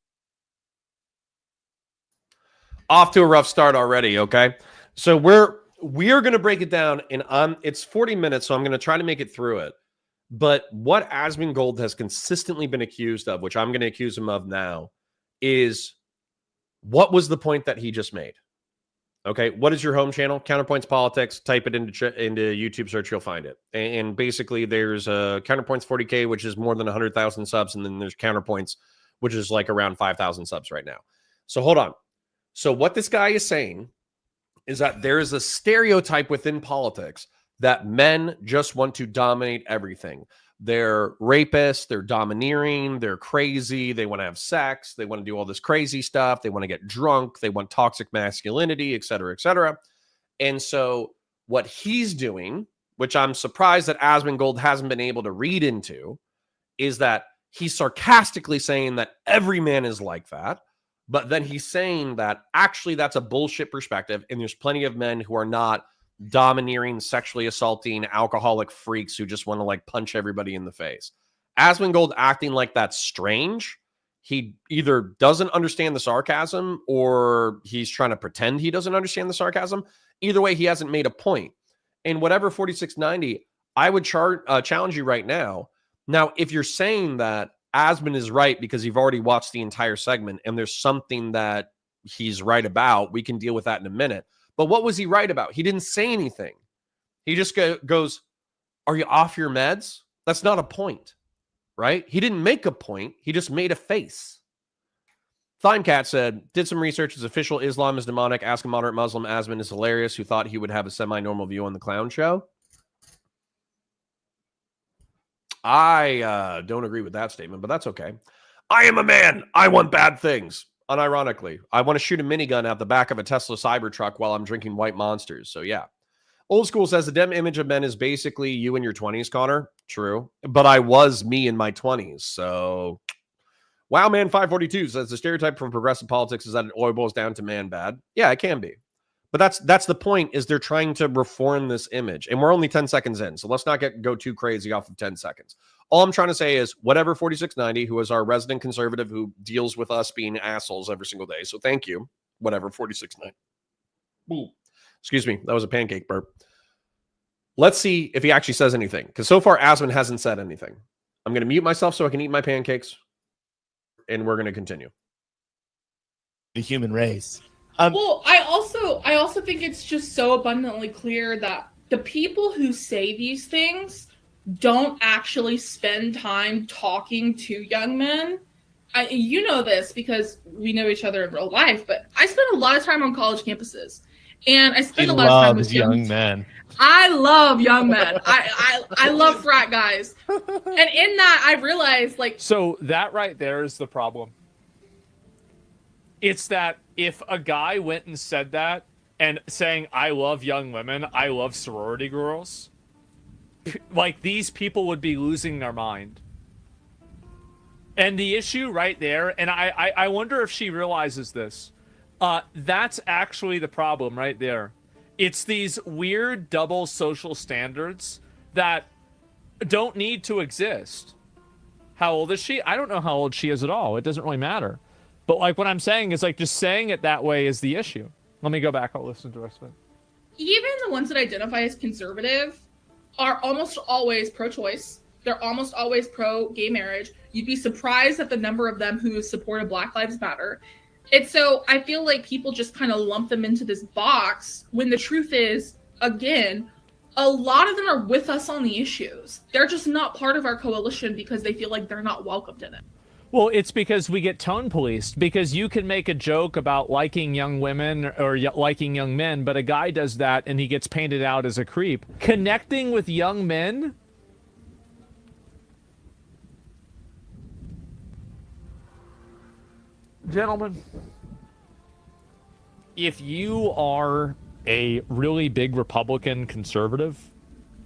Off to a rough start already, okay? So we are going to break it down, and it's 40 minutes, so I'm going to try to make it through it. But what Asmongold has consistently been accused of, which I'm going to accuse him of now, is what was the point that he just made? Okay, what is your home channel? Counterpoints Politics. Type it into YouTube search, you'll find it. And basically, there's Counterpoints 40K, which is more than 100,000 subs, and then there's Counterpoints, which is like around 5,000 subs right now. So hold on. So what this guy is saying is that there is a stereotype within politics that men just want to dominate everything. They're rapists, they're domineering, they're crazy, they want to have sex, they want to do all this crazy stuff, they want to get drunk, they want toxic masculinity, et cetera, et cetera. And so what he's doing, which I'm surprised that Asmongold hasn't been able to read into, is that he's sarcastically saying that every man is like that, but then he's saying that actually that's a bullshit perspective, and there's plenty of men who are not domineering, sexually assaulting, alcoholic freaks who just want to like punch everybody in the face. Asmongold acting like that's strange. He either doesn't understand the sarcasm or he's trying to pretend he doesn't understand the sarcasm. Either way, he hasn't made a point. And whatever 4690, I would challenge you right now. Now, if you're saying that Asmon is right because you've already watched the entire segment and there's something that he's right about, we can deal with that in a minute. But what was he right about? He didn't say anything. He just goes, are you off your meds? That's not a point, right? He didn't make a point. He just made a face. Thimecat said, did some research. His official Islam is demonic. Ask a moderate Muslim. Asmon is hilarious, who thought he would have a semi-normal view on the clown show. I don't agree with that statement, but that's okay. I am a man. I want bad things. Unironically, I want to shoot a minigun out the back of a Tesla Cybertruck while I'm drinking White Monsters. So yeah. Old School says the Dem image of men is basically you in your 20s, Connor. True. But I was me in my 20s. So Wow Man 542 says the stereotype from progressive politics is that it all boils down to man bad. Yeah, it can be. But that's the point, is they're trying to reform this image. And we're only 10 seconds in. So let's not go too crazy off of 10 seconds. All I'm trying to say is whatever 4690, who is our resident conservative who deals with us being assholes every single day. So thank you. Whatever 4690. Ooh. Excuse me. That was a pancake burp. Let's see if he actually says anything. Because so far, Asmon hasn't said anything. I'm going to mute myself so I can eat my pancakes. And we're going to continue. The human race. Well, I also think it's just so abundantly clear that the people who say these things don't actually spend time talking to young men. You know this because we know each other in real life, but I spend a lot of time on college campuses. And I spend a lot of time with young men. I love young men. I love frat guys. And in that, I realized, like... So that right there is the problem. It's that if a guy went and said that and saying, I love young women, I love sorority girls, like, these people would be losing their mind. And the issue right there, and I wonder if she realizes this, that's actually the problem right there. It's these weird double social standards that don't need to exist. How old is she? I don't know how old she is at all. It doesn't really matter. But like what I'm saying is like just saying it that way is the issue. Let me go back. I'll listen to the rest of it. Even the ones that identify as conservative are almost always pro-choice. They're almost always pro-gay marriage. You'd be surprised at the number of them who supported Black Lives Matter. And so I feel like people just kind of lump them into this box when the truth is, again, a lot of them are with us on the issues. They're just not part of our coalition because they feel like they're not welcomed in it. Well, it's because we get tone policed, because you can make a joke about liking young women or liking young men, but a guy does that and he gets painted out as a creep. Connecting with young men? Gentlemen, if you are a really big Republican conservative,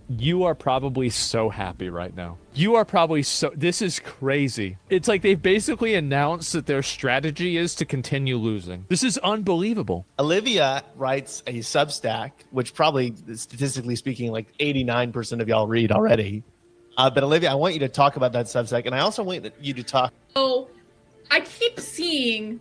you are probably so happy right now. You are probably so... This is crazy. It's like they've basically announced that their strategy is to continue losing. This is unbelievable. Olivia writes a Substack, which probably, statistically speaking, like 89% of y'all read already. But Olivia, I want you to talk about that Substack, and I also want you to talk... So I keep seeing...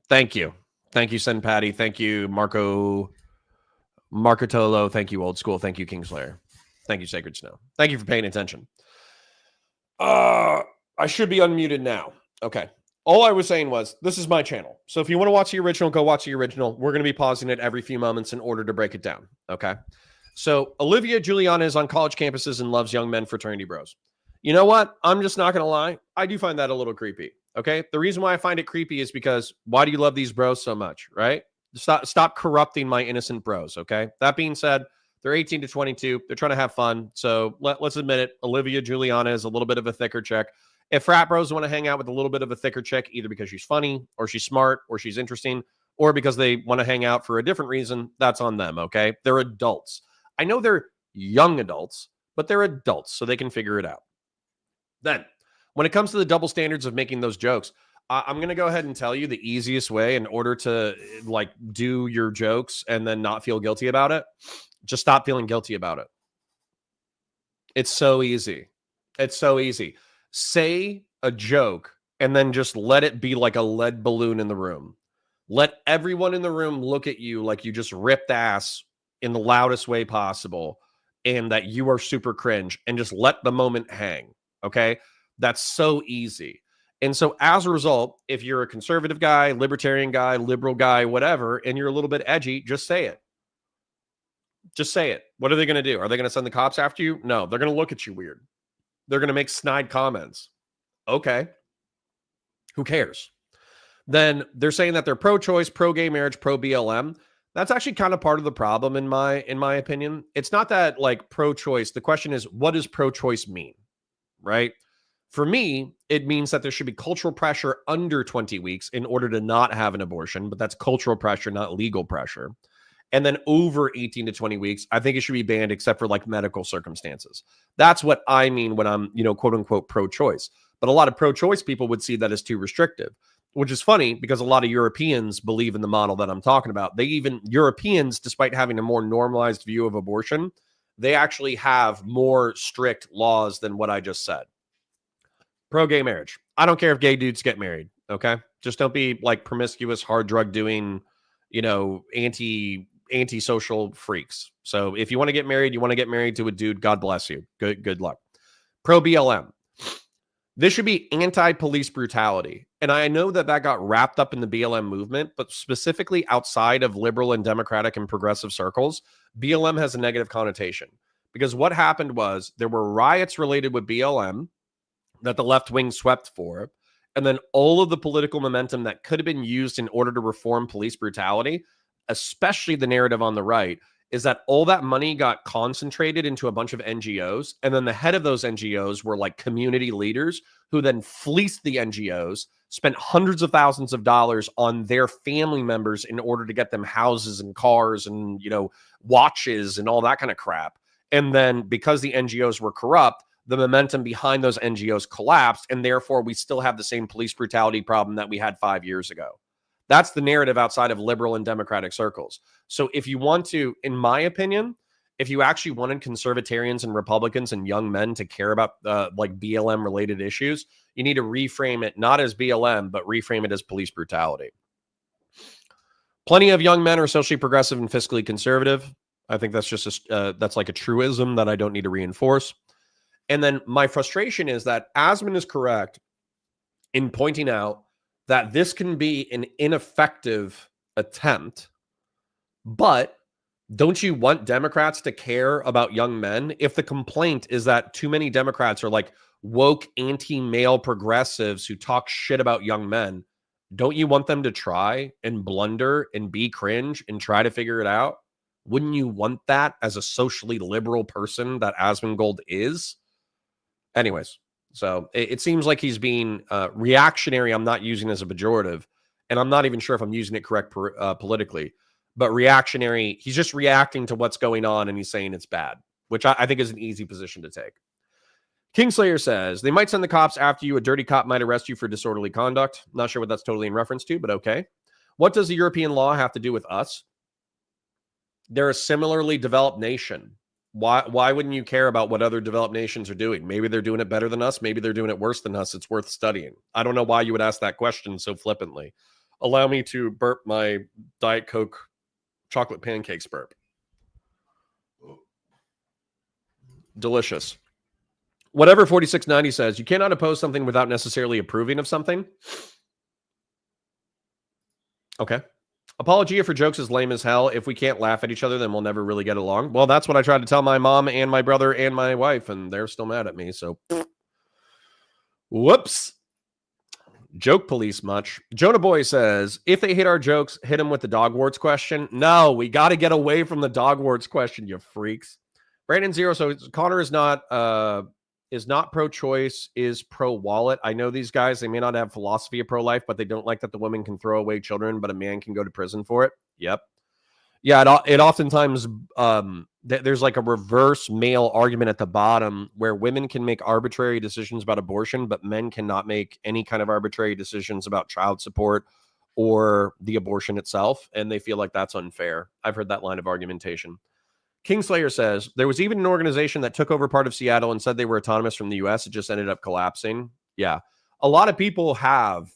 Thank you. Thank you, Sen Patty. Thank you, Marcotolo. Thank you, Old School. Thank you, Kingslayer. Thank you, Sacred Snow. Thank you for paying attention. I should be unmuted now. Okay. All I was saying was, this is my channel. So if you want to watch the original, go watch the original. We're going to be pausing it every few moments in order to break it down. Okay. So Olivia Juliana is on college campuses and loves young men fraternity bros. You know what? I'm just not going to lie. I do find that a little creepy. Okay. The reason why I find it creepy is because why do you love these bros so much? Right? Stop corrupting my innocent bros. Okay. That being said, they're 18 to 22. They're trying to have fun. So let's admit it. Olivia Juliana is a little bit of a thicker chick. If frat bros want to hang out with a little bit of a thicker chick, either because she's funny or she's smart or she's interesting, or because they want to hang out for a different reason, that's on them. Okay. They're adults. I know they're young adults, but they're adults, so they can figure it out. Then, when it comes to the double standards of making those jokes, I'm going to go ahead and tell you the easiest way in order to like do your jokes and then not feel guilty about it. Just stop feeling guilty about it. It's so easy. It's so easy. Say a joke and then just let it be like a lead balloon in the room. Let everyone in the room look at you like you just ripped ass in the loudest way possible and that you are super cringe, and just let the moment hang. Okay? That's so easy. And so as a result, if you're a conservative guy, libertarian guy, liberal guy, whatever, and you're a little bit edgy, just say it. Just say it. What are they going to do? Are they going to send the cops after you? No, they're going to look at you weird. They're going to make snide comments. Okay. Who cares? Then they're saying that they're pro-choice, pro-gay marriage, pro-BLM. That's actually kind of part of the problem in my opinion. It's not that like pro-choice. The question is, what does pro-choice mean? Right? For me, it means that there should be cultural pressure under 20 weeks in order to not have an abortion, but that's cultural pressure, not legal pressure. And then over 18 to 20 weeks, I think it should be banned except for like medical circumstances. That's what I mean when I'm, quote unquote, pro-choice. But a lot of pro-choice people would see that as too restrictive, which is funny because a lot of Europeans believe in the model that I'm talking about. Europeans, despite having a more normalized view of abortion, they actually have more strict laws than what I just said. Pro-gay marriage. I don't care if gay dudes get married, okay? Just don't be like promiscuous, hard drug doing, anti-social freaks. So if you want to get married, you want to get married to a dude, God bless you. Good luck. Pro-BLM. This should be anti-police brutality. And I know that got wrapped up in the BLM movement, but specifically outside of liberal and democratic and progressive circles, BLM has a negative connotation. Because what happened was there were riots related with BLM that the left wing swept for. And then all of the political momentum that could have been used in order to reform police brutality, especially the narrative on the right, is that all that money got concentrated into a bunch of NGOs. And then the head of those NGOs were like community leaders who then fleeced the NGOs, spent hundreds of thousands of dollars on their family members in order to get them houses and cars and, watches and all that kind of crap. And then because the NGOs were corrupt, the momentum behind those NGOs collapsed. And therefore, we still have the same police brutality problem that we had 5 years ago. That's the narrative outside of liberal and democratic circles. So if you want to, in my opinion, if you actually wanted conservatarians and Republicans and young men to care about like BLM related issues, you need to reframe it not as BLM, but reframe it as police brutality. Plenty of young men are socially progressive and fiscally conservative. I think that's just that's like a truism that I don't need to reinforce. And then my frustration is that Asmon is correct in pointing out that this can be an ineffective attempt, but don't you want Democrats to care about young men? If the complaint is that too many Democrats are like woke anti-male progressives who talk shit about young men, don't you want them to try and blunder and be cringe and try to figure it out? Wouldn't you want that as a socially liberal person that Asmongold is? Anyways, so it seems like he's being reactionary. I'm not using as a pejorative, and I'm not even sure if I'm using it correct politically, but reactionary. He's just reacting to what's going on, and he's saying it's bad, which I think is an easy position to take. Kingslayer says, they might send the cops after you. A dirty cop might arrest you for disorderly conduct. Not sure what that's totally in reference to, but okay. What does the European law have to do with us? They're a similarly developed nation. Why wouldn't you care about what other developed nations are doing? Maybe they're doing it better than us. Maybe they're doing it worse than us. It's worth studying. I don't know why you would ask that question so flippantly. Allow me to burp my Diet Coke chocolate pancakes burp. Delicious. Whatever 4690 says, you cannot oppose something without necessarily approving of something. Okay. Apologia for jokes is lame as hell. If we can't laugh at each other, then we'll never really get along. Well, that's what I tried to tell my mom and my brother and my wife, and they're still mad at me. So, whoops. Joke police much. Jonah Boy says, if they hit our jokes, hit them with the dog warts question. No, we got to get away from the dog warts question, you freaks. Brandon Zero. So Connor is not pro-choice, is pro-wallet. I know these guys, they may not have philosophy of pro-life, but they don't like that the women can throw away children, but a man can go to prison for it. Yep. Yeah, it oftentimes, there's like a reverse male argument at the bottom where women can make arbitrary decisions about abortion, but men cannot make any kind of arbitrary decisions about child support or the abortion itself, and they feel like that's unfair. I've heard that line of argumentation. Kingslayer says, there was even an organization that took over part of Seattle and said they were autonomous from the U.S. It just ended up collapsing. Yeah. A lot of people have.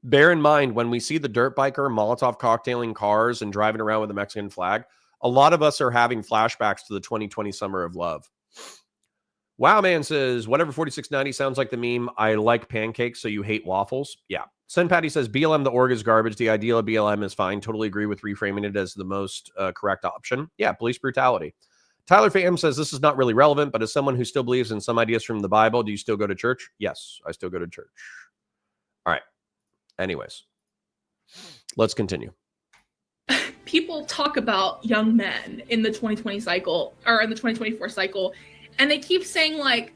Bear in mind, when we see the dirt biker Molotov cocktailing cars and driving around with a Mexican flag, a lot of us are having flashbacks to the 2020 Summer of Love. Wow Man says, whatever 4690 sounds like the meme, I like pancakes, so you hate waffles. Yeah. Sen Patty says, BLM, the org is garbage. The ideal of BLM is fine. Totally agree with reframing it as the most correct option. Yeah, police brutality. Tyler Pham says this is not really relevant, but as someone who still believes in some ideas from the Bible, do you still go to church? Yes, I still go to church. All right. Anyways, let's continue. People talk about young men in the 2020 cycle or in the 2024 cycle, and they keep saying like,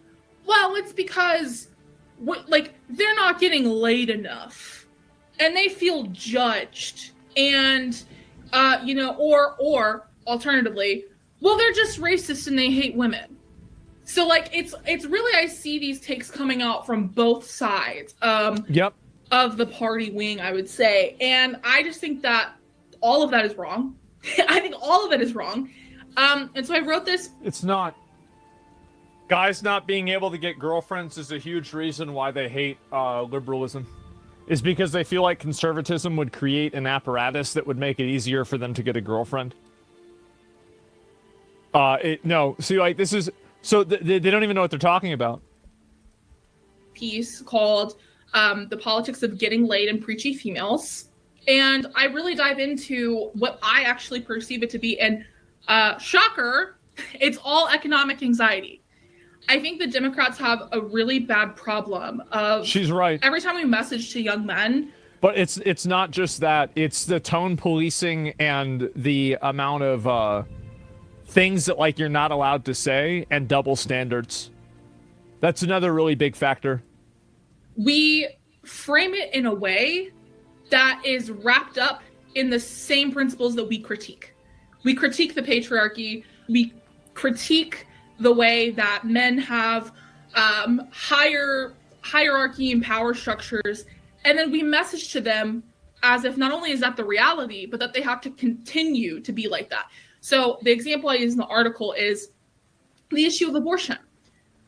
well, it's because like they're not getting laid enough and they feel judged, and or alternatively, well, they're just racist and they hate women. So like it's really, I see these takes coming out from both sides of the party wing, I would say, and I just think that all of that is wrong. I think all of it is wrong. And so I wrote this. It's not. Guys not being able to get girlfriends is a huge reason why they hate liberalism. Is because they feel like conservatism would create an apparatus that would make it easier for them to get a girlfriend. No. See, like, this is... So they don't even know what they're talking about. Piece called The Politics of Getting Laid and Preachy Females. And I really dive into what I actually perceive it to be. And shocker, it's all economic anxiety. I think the Democrats have a really bad problem of... She's right. Every time we message to young men... But it's not just that. It's the tone policing and the amount of things that, like, you're not allowed to say, and double standards. That's another really big factor. We frame it in a way that is wrapped up in the same principles that we critique. We critique the patriarchy. We critique the way that men have hierarchy and power structures, and then we message to them as if not only is that the reality, but that they have to continue to be like that. So the example I use in the article is the issue of abortion.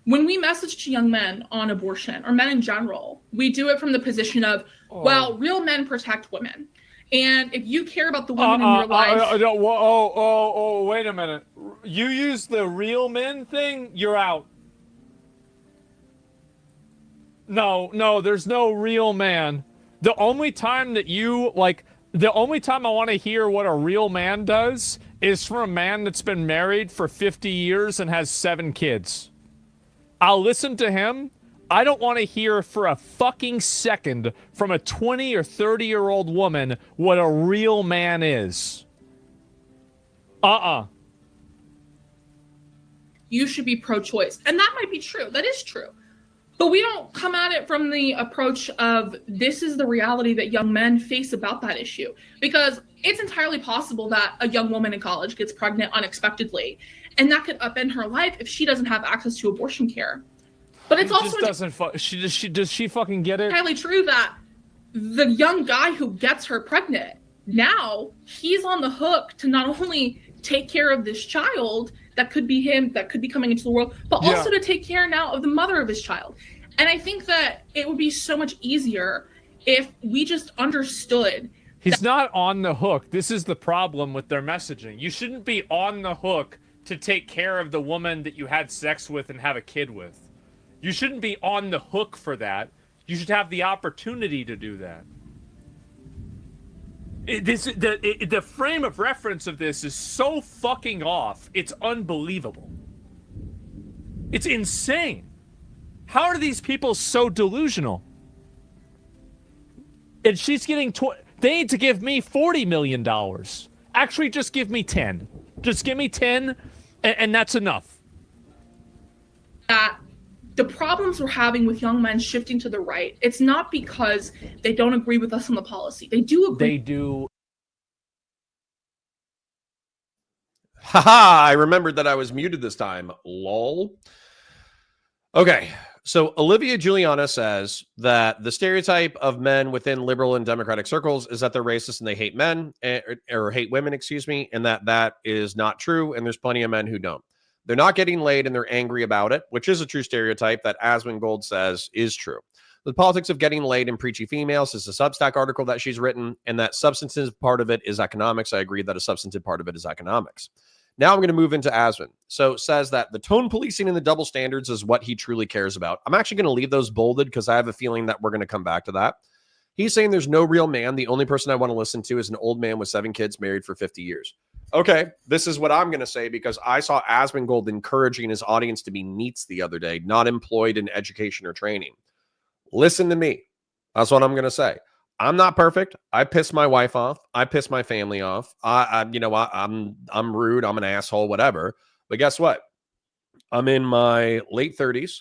When we message to young men on abortion, or men in general, we do it from the position of, well, real men protect women. And if you care about the women in your life... Wait a minute. You use the real men thing, you're out. No, there's no real man. The only time that the only time I want to hear what a real man does is from a man that's been married for 50 years and has 7 kids. I'll listen to him. I don't want to hear for a fucking second from a 20 or 30-year-old woman what a real man is. You should be pro-choice. And that might be true. That is true. But we don't come at it from the approach of this is the reality that young men face about that issue. Because it's entirely possible that a young woman in college gets pregnant unexpectedly, and that could upend her life if she doesn't have access to abortion care. But it's also does she fucking get it? Entirely true that the young guy who gets her pregnant, now he's on the hook to not only take care of this child that could be him, that could be coming into the world, but also to take care now of the mother of his child. And I think that it would be so much easier if we just understood. He's not on the hook. This is the problem with their messaging. You shouldn't be on the hook to take care of the woman that you had sex with and have a kid with. You shouldn't be on the hook for that. You should have the opportunity to do that. The frame of reference of this is so fucking off. It's unbelievable. It's insane. How are these people so delusional? And she's getting... They need to give me $40 million. Actually, just give me 10. Just give me 10, and that's enough. The problems we're having with young men shifting to the right, it's not because they don't agree with us on the policy. They do agree. They do. Haha, I remembered that I was muted this time. Lol. Okay, so Olivia Juliana says that the stereotype of men within liberal and democratic circles is that they're racist and they hate men, or hate women, excuse me, and that is not true, and there's plenty of men who don't. They're not getting laid and they're angry about it, which is a true stereotype that Asmongold says is true. The politics of getting laid and preachy females is a Substack article that she's written, and that substantive part of it is economics. I agree that a substantive part of it is economics. Now I'm going to move into Asmon. So says that the tone policing and the double standards is what he truly cares about. I'm actually going to leave those bolded because I have a feeling that we're going to come back to that. He's saying there's no real man. The only person I want to listen to is an old man with 7 kids married for 50 years. Okay, this is what I'm going to say because I saw Asmongold encouraging his audience to be NEETs the other day, not employed in education or training. Listen to me. That's what I'm going to say. I'm not perfect. I piss my wife off. I piss my family off. I'm rude. I'm an asshole, whatever. But guess what? I'm in my late 30s.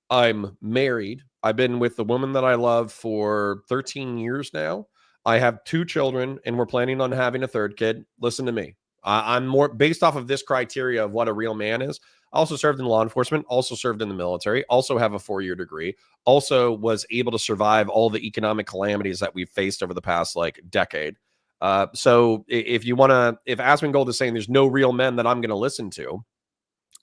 I'm married. I've been with the woman that I love for 13 years now. I have 2 children, and we're planning on having a 3rd kid. Listen to me. I'm more based off of this criteria of what a real man is. Also served in law enforcement, also served in the military, also have a 4-year degree, also was able to survive all the economic calamities that we've faced over the past decade. So if Asmongold is saying there's no real men that I'm going to listen to,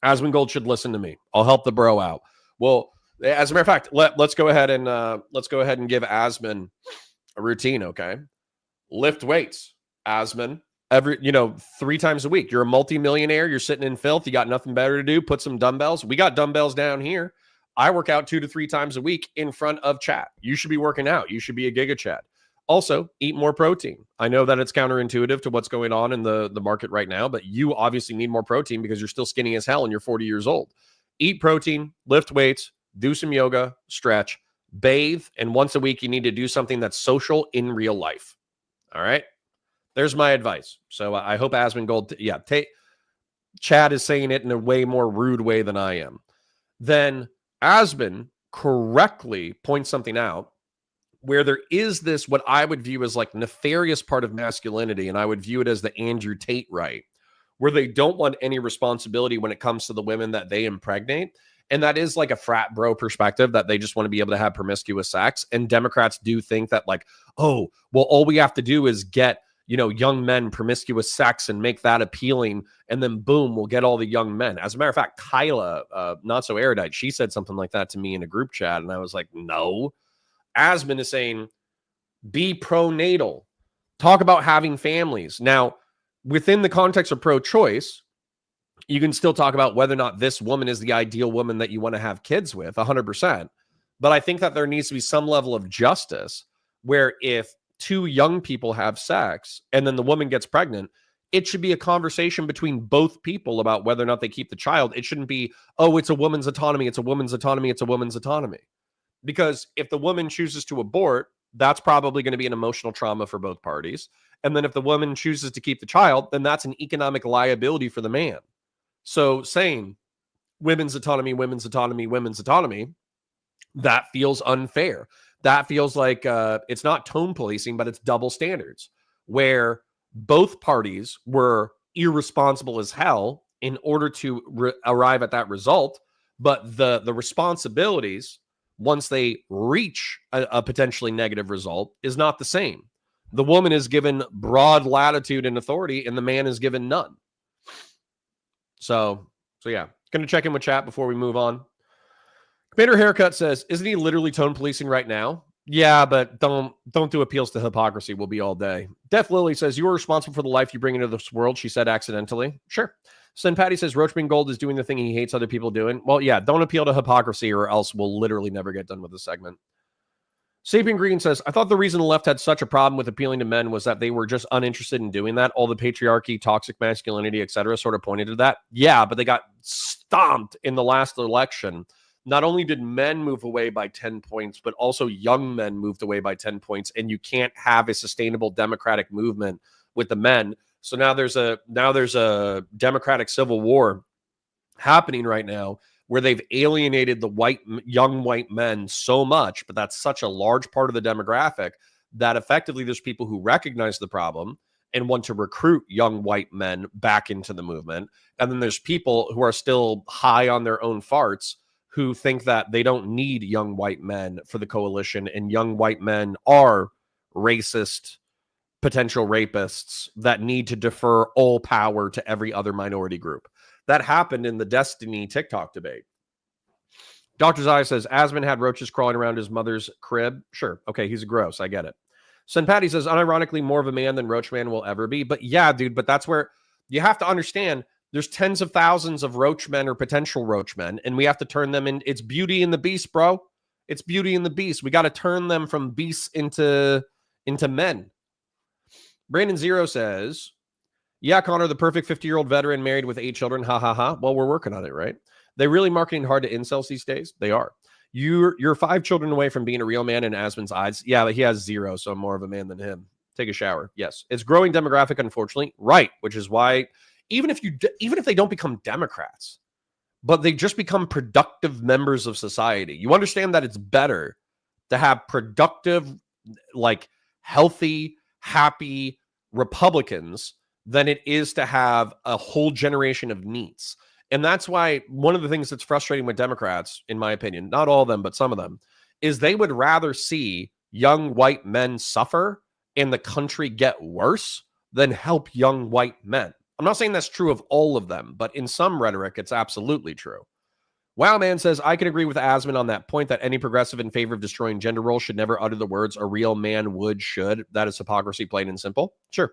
Asmongold should listen to me. I'll help the bro out. Well, as a matter of fact, let's go ahead and give Asmon a routine. Okay, lift weights, Asmon. 3 times a week. You're a multimillionaire. You're sitting in filth. You got nothing better to do. Put some dumbbells. We got dumbbells down here. I work out 2 to 3 times a week in front of chat. You should be working out. You should be a giga chat. Also, eat more protein. I know that it's counterintuitive to what's going on in the market right now, but you obviously need more protein because you're still skinny as hell and you're 40 years old. Eat protein, lift weights, do some yoga, stretch, bathe, and once a week you need to do something that's social in real life. All right? There's my advice. So I hope Asmongold, Chad is saying it in a way more rude way than I am. Then Asmon correctly points something out where there is this, what I would view as nefarious part of masculinity, and I would view it as the Andrew Tate right, where they don't want any responsibility when it comes to the women that they impregnate. And that is a frat bro perspective that they just want to be able to have promiscuous sex. And Democrats do think that all we have to do is get young men promiscuous sex and make that appealing. And then boom, we'll get all the young men. As a matter of fact, Kyla, not so erudite, she said something like that to me in a group chat. And I was like, no. Asmon is saying, be pronatal. Talk about having families. Now, within the context of pro-choice, you can still talk about whether or not this woman is the ideal woman that you want to have kids with, 100%. But I think that there needs to be some level of justice where if 2 young people have sex and then the woman gets pregnant, it should be a conversation between both people about whether or not they keep the child. It shouldn't be, it's a woman's autonomy. It's a woman's autonomy. It's a woman's autonomy. Because if the woman chooses to abort, that's probably going to be an emotional trauma for both parties. And then if the woman chooses to keep the child, then that's an economic liability for the man. So saying women's autonomy, women's autonomy, women's autonomy, that feels unfair. That feels like it's not tone policing, but it's double standards where both parties were irresponsible as hell in order to arrive at that result. But the responsibilities, once they reach a potentially negative result, is not the same. The woman is given broad latitude and authority, and the man is given none. So yeah, going to check in with chat before we move on. Commander Haircut says, isn't he literally tone policing right now? Yeah, but don't do appeals to hypocrisy. We'll be all day. Death Lily says, you are responsible for the life you bring into this world, she said accidentally. Sure. Sin Patty says, Roachman Gold is doing the thing he hates other people doing. Well, yeah, don't appeal to hypocrisy or else we'll literally never get done with this segment. Sapien Green says, I thought the reason the left had such a problem with appealing to men was that they were just uninterested in doing that. All the patriarchy, toxic masculinity, etc. sort of pointed to that. Yeah, but they got stomped in the last election. Not only did men move away by 10 points, but also young men moved away by 10 points. And you can't have a sustainable democratic movement with the men. So now there's a democratic civil war happening right now where they've alienated the young white men so much, but that's such a large part of the demographic that effectively there's people who recognize the problem and want to recruit young white men back into the movement. And then there's people who are still high on their own farts who think that they don't need young white men for the coalition, and young white men are racist, potential rapists that need to defer all power to every other minority group. That happened in the Destiny TikTok debate. Dr. Zai says, Asmon had roaches crawling around his mother's crib. Sure. Okay, he's gross. I get it. Sen Patty says, unironically, more of a man than Roachman will ever be. But yeah, dude, but that's where you have to understand there's tens of thousands of Roachmen or potential Roachmen, and we have to turn them in. It's Beauty and the Beast, bro. It's Beauty and the Beast. We got to turn them from beasts into men. Brandon Zero says, yeah, Connor, the perfect 50-year-old veteran married with 8 children. Ha, ha, ha. Well, we're working on it, right? They're really marketing hard to incels these days. They are. You're 5 children away from being a real man in Asmon's eyes. Yeah, but he has 0, so I'm more of a man than him. Take a shower. Yes. It's growing demographic, unfortunately. Right. Which is why even if they don't become Democrats, but they just become productive members of society, you understand that it's better to have productive, like healthy, happy Republicans than it is to have a whole generation of NEETs. And that's why one of the things that's frustrating with Democrats, in my opinion, not all of them, but some of them, is they would rather see young white men suffer and the country get worse than help young white men. I'm not saying that's true of all of them, but in some rhetoric, it's absolutely true. Wow Man says, I can agree with Asmon on that point that any progressive in favor of destroying gender roles should never utter the words a real man would, should. That is hypocrisy, plain and simple. Sure.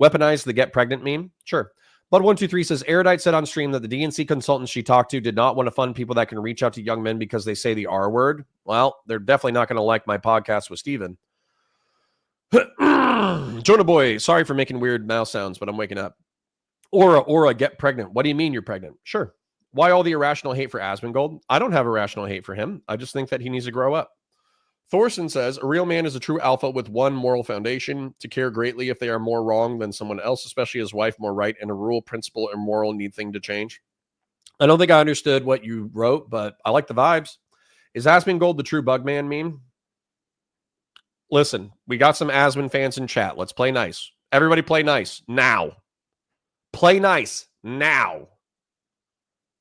Weaponize the get pregnant meme? Sure. Bud123 says, Erudite said on stream that the DNC consultants she talked to did not want to fund people that can reach out to young men because they say the R word. Well, they're definitely not going to like my podcast with Steven. Jonah Boy, sorry for making weird mouth sounds, but I'm waking up. Aura, get pregnant. What do you mean you're pregnant? Sure. Why all the irrational hate for Asmongold? I don't have irrational hate for him. I just think that he needs to grow up. Thorson says, a real man is a true alpha with one moral foundation, to care greatly if they are more wrong than someone else, especially his wife more right, and a rule, principle, or moral need thing to change. I don't think I understood what you wrote, but I like the vibes. Is Asmongold the true Bugman meme? Listen, we got some Asmon fans in chat. Let's play nice. Everybody play nice now. Play nice now.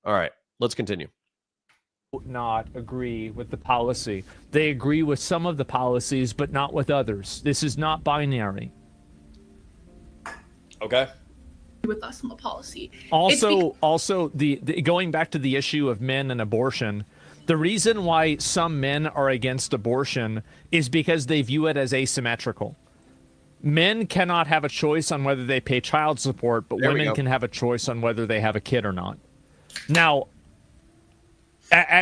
All right, let's continue. Not agree with the policy. They agree with some of the policies, but not with others. This is not binary. Okay. With us on the policy. Also, the going back to the issue of men and abortion, the reason why some men are against abortion is because they view it as asymmetrical. Men cannot have a choice on whether they pay child support, but women can have a choice on whether they have a kid or not. Now,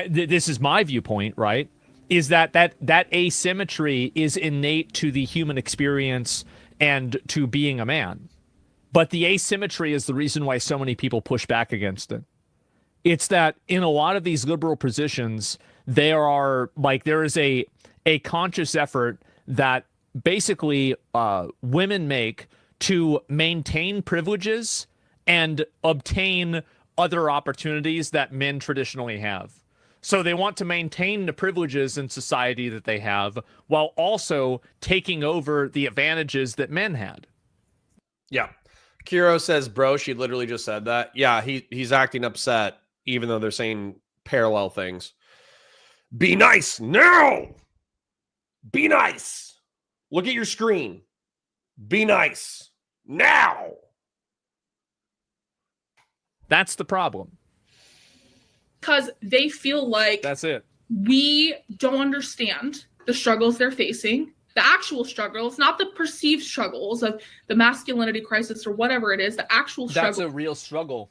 this is my viewpoint, right? Is that asymmetry is innate to the human experience and to being a man. But the asymmetry is the reason why so many people push back against it. It's that in a lot of these liberal positions, there is a conscious effort that basically women make to maintain privileges and obtain other opportunities that men traditionally have. So they want to maintain the privileges in society that they have while also taking over the advantages that men had. Yeah. Kiro says, bro, she literally just said that. Yeah, he's acting upset, even though they're saying parallel things. Be nice now. Be nice. Look at your screen. Be nice now. That's the problem. Because they feel like that's it. We don't understand the struggles they're facing, the actual struggles, not the perceived struggles of the masculinity crisis or whatever it is, the actual struggle. That's a real struggle.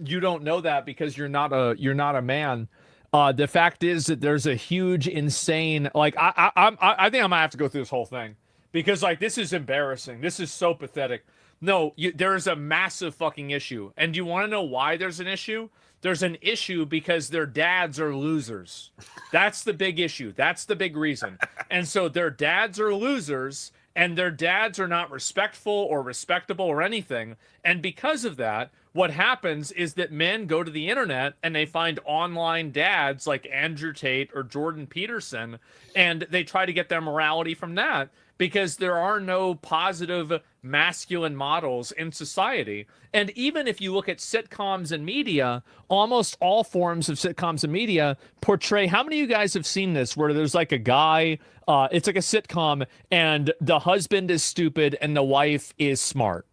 You don't know that because you're not a man. The fact is that there's a huge, insane, like, I think I'm gonna have to go through this whole thing because, like, this is embarrassing. This is so pathetic. No, there is a massive fucking issue. And do you want to know why there's an issue? There's an issue because their dads are losers. That's the big issue. That's the big reason. And so their dads are losers, and their dads are not respectful or respectable or anything. And because of that, what happens is that men go to the internet and they find online dads like Andrew Tate or Jordan Peterson, and they try to get their morality from that because there are no positive masculine models in society. And even if you look at sitcoms and media, almost all forms of sitcoms and media portray, how many of you guys have seen this, where there's like a guy, it's like a sitcom, and the husband is stupid and the wife is smart?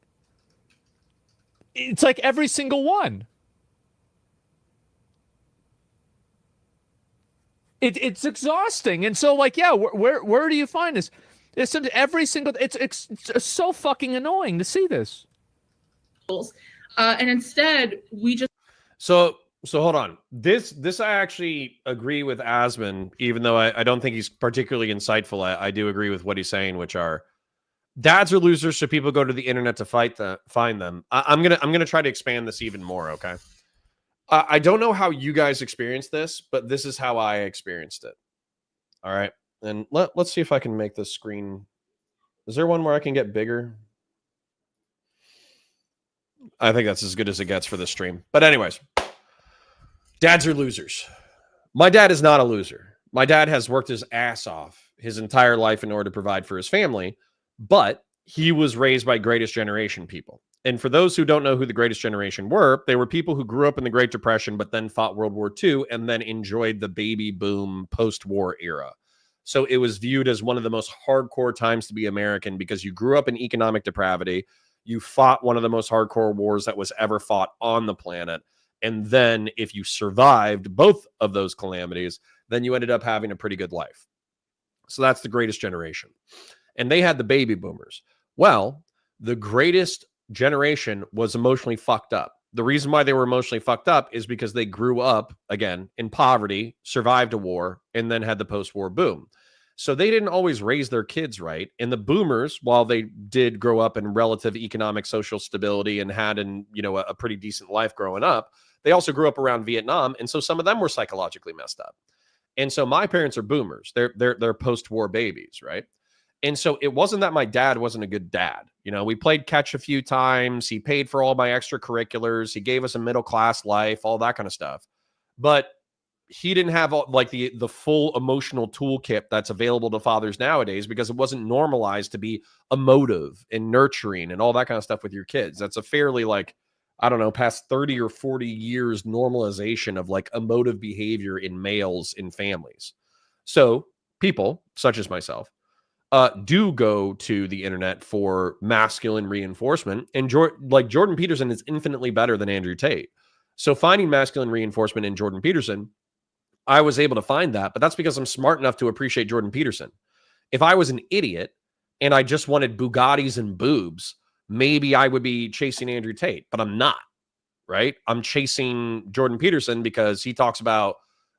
It's like every single one. It's exhausting. And so, like, yeah, where do you find this? It's every single. It's so fucking annoying to see this. And instead, we just. So So hold on. This I actually agree with Asmon, even though I don't think he's particularly insightful. I do agree with what he's saying, which are dads are losers, so people go to the internet to find them. I'm gonna try to expand this even more. Okay. I don't know how you guys experienced this, but this is how I experienced it. All right, and let's see if I can make this screen. Is there one where I can get bigger? I think that's as good as it gets for this stream. But anyways, dads are losers. My dad is not a loser. My dad has worked his ass off his entire life in order to provide for his family, but he was raised by greatest generation people. And for those who don't know who the greatest generation were, they were people who grew up in the Great Depression, but then fought World War II and then enjoyed the baby boom post-war era. So it was viewed as one of the most hardcore times to be American because you grew up in economic depravity. You fought one of the most hardcore wars that was ever fought on the planet. And then if you survived both of those calamities, then you ended up having a pretty good life. So that's the greatest generation. And they had the baby boomers. Well, the greatest generation was emotionally fucked up. The reason why they were emotionally fucked up is because they grew up, again, in poverty, survived a war, and then had the post-war boom. So they didn't always raise their kids right. And the boomers, while they did grow up in relative economic social stability and had a pretty decent life growing up, they also grew up around Vietnam. And so some of them were psychologically messed up. And so my parents are boomers. They're post-war babies, right? And so it wasn't that my dad wasn't a good dad. We played catch a few times. He paid for all my extracurriculars. He gave us a middle-class life, all that kind of stuff. But he didn't have the full emotional toolkit that's available to fathers nowadays because it wasn't normalized to be emotive and nurturing and all that kind of stuff with your kids. That's a fairly past 30 or 40 years normalization of emotive behavior in males in families. So people such as myself do go to the internet for masculine reinforcement. And Jordan Peterson is infinitely better than Andrew Tate. So finding masculine reinforcement in Jordan Peterson, I was able to find that, but that's because I'm smart enough to appreciate Jordan Peterson. If I was an idiot and I just wanted Bugattis and boobs, maybe I would be chasing Andrew Tate, but I'm not, right? I'm chasing Jordan Peterson because he talks about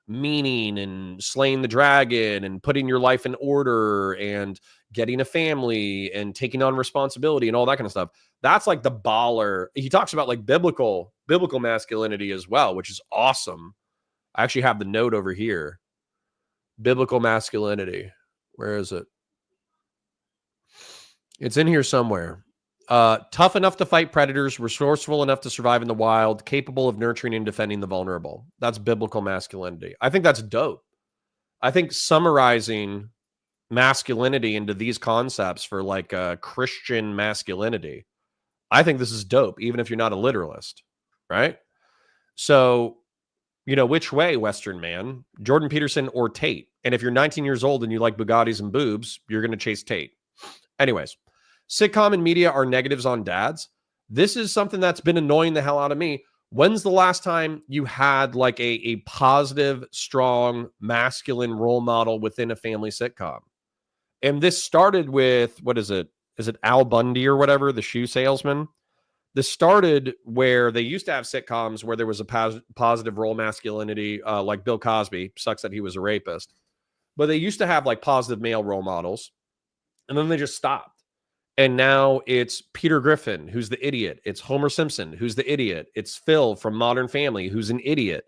meaning and slaying the dragon and putting your life in order and getting a family and taking on responsibility and all that kind of stuff. That's like the baller. He talks about biblical masculinity as well, which is awesome. I actually have the note over here. Biblical masculinity. Where is it? It's in here somewhere. Tough enough to fight predators, resourceful enough to survive in the wild, capable of nurturing and defending the vulnerable. That's biblical masculinity. I think that's dope. I think summarizing masculinity into these concepts for Christian masculinity, I think this is dope, even if you're not a literalist, right? So, which way, Western man, Jordan Peterson or Tate? And if you're 19 years old and you like Bugattis and boobs, you're going to chase Tate. Anyways, sitcom and media are negatives on dads. This is something that's been annoying the hell out of me. When's the last time you had a positive, strong, masculine role model within a family sitcom? And this started with, what is it? Is it Al Bundy or whatever, the shoe salesman? This started where they used to have sitcoms where there was a positive role masculinity, like Bill Cosby. Sucks that he was a rapist. But they used to have positive male role models. And then they just stopped. And now it's Peter Griffin, who's the idiot. It's Homer Simpson, who's the idiot. It's Phil from Modern Family, who's an idiot.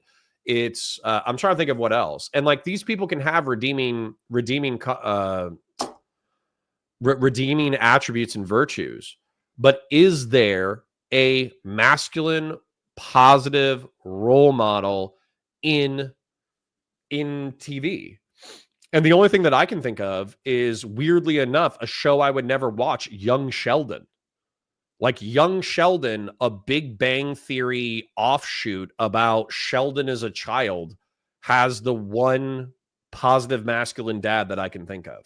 It's I'm trying to think of what else. And these people can have redeeming attributes and virtues. But is there a masculine, positive role model in TV? And the only thing that I can think of is, weirdly enough, a show I would never watch, Young Sheldon. Young Sheldon, a Big Bang Theory offshoot about Sheldon as a child, has the one positive masculine dad that I can think of.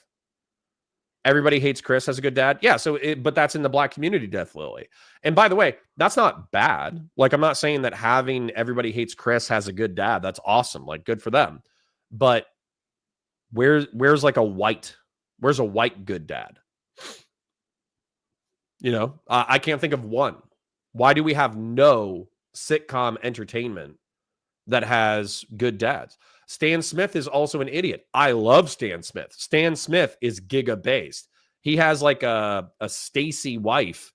Everybody Hates Chris has a good dad. Yeah, but that's in the Black community, Death Lily. And by the way, that's not bad. I'm not saying that having Everybody Hates Chris has a good dad. That's awesome. Good for them. But where's a white good dad? I can't think of one. Why do we have no sitcom entertainment that has good dads. Stan Smith is also an idiot. I love Stan Smith. Stan Smith is giga based. He has like a Stacy wife,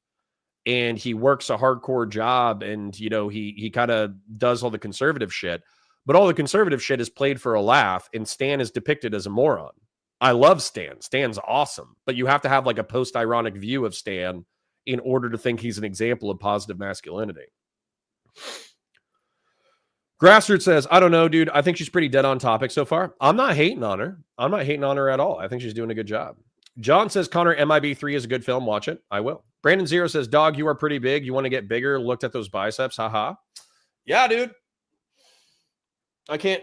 and he works a hardcore job, and you know, he kind of does all the conservative shit, but all the conservative shit is played for a laugh, and Stan is depicted as a moron. I love Stan. Stan's awesome, but you have to have like a post-ironic view of Stan in order to think he's an example of positive masculinity. Grassroots says, I don't know, dude. I think she's pretty dead on topic so far. I'm not hating on her. I'm not hating on her at all. I think she's doing a good job. John says, Connor, MIB3 is a good film. Watch it. I will. Brandon Zero says, dog, you are pretty big. You want to get bigger? Looked at those biceps. Haha. Yeah, dude. I can't,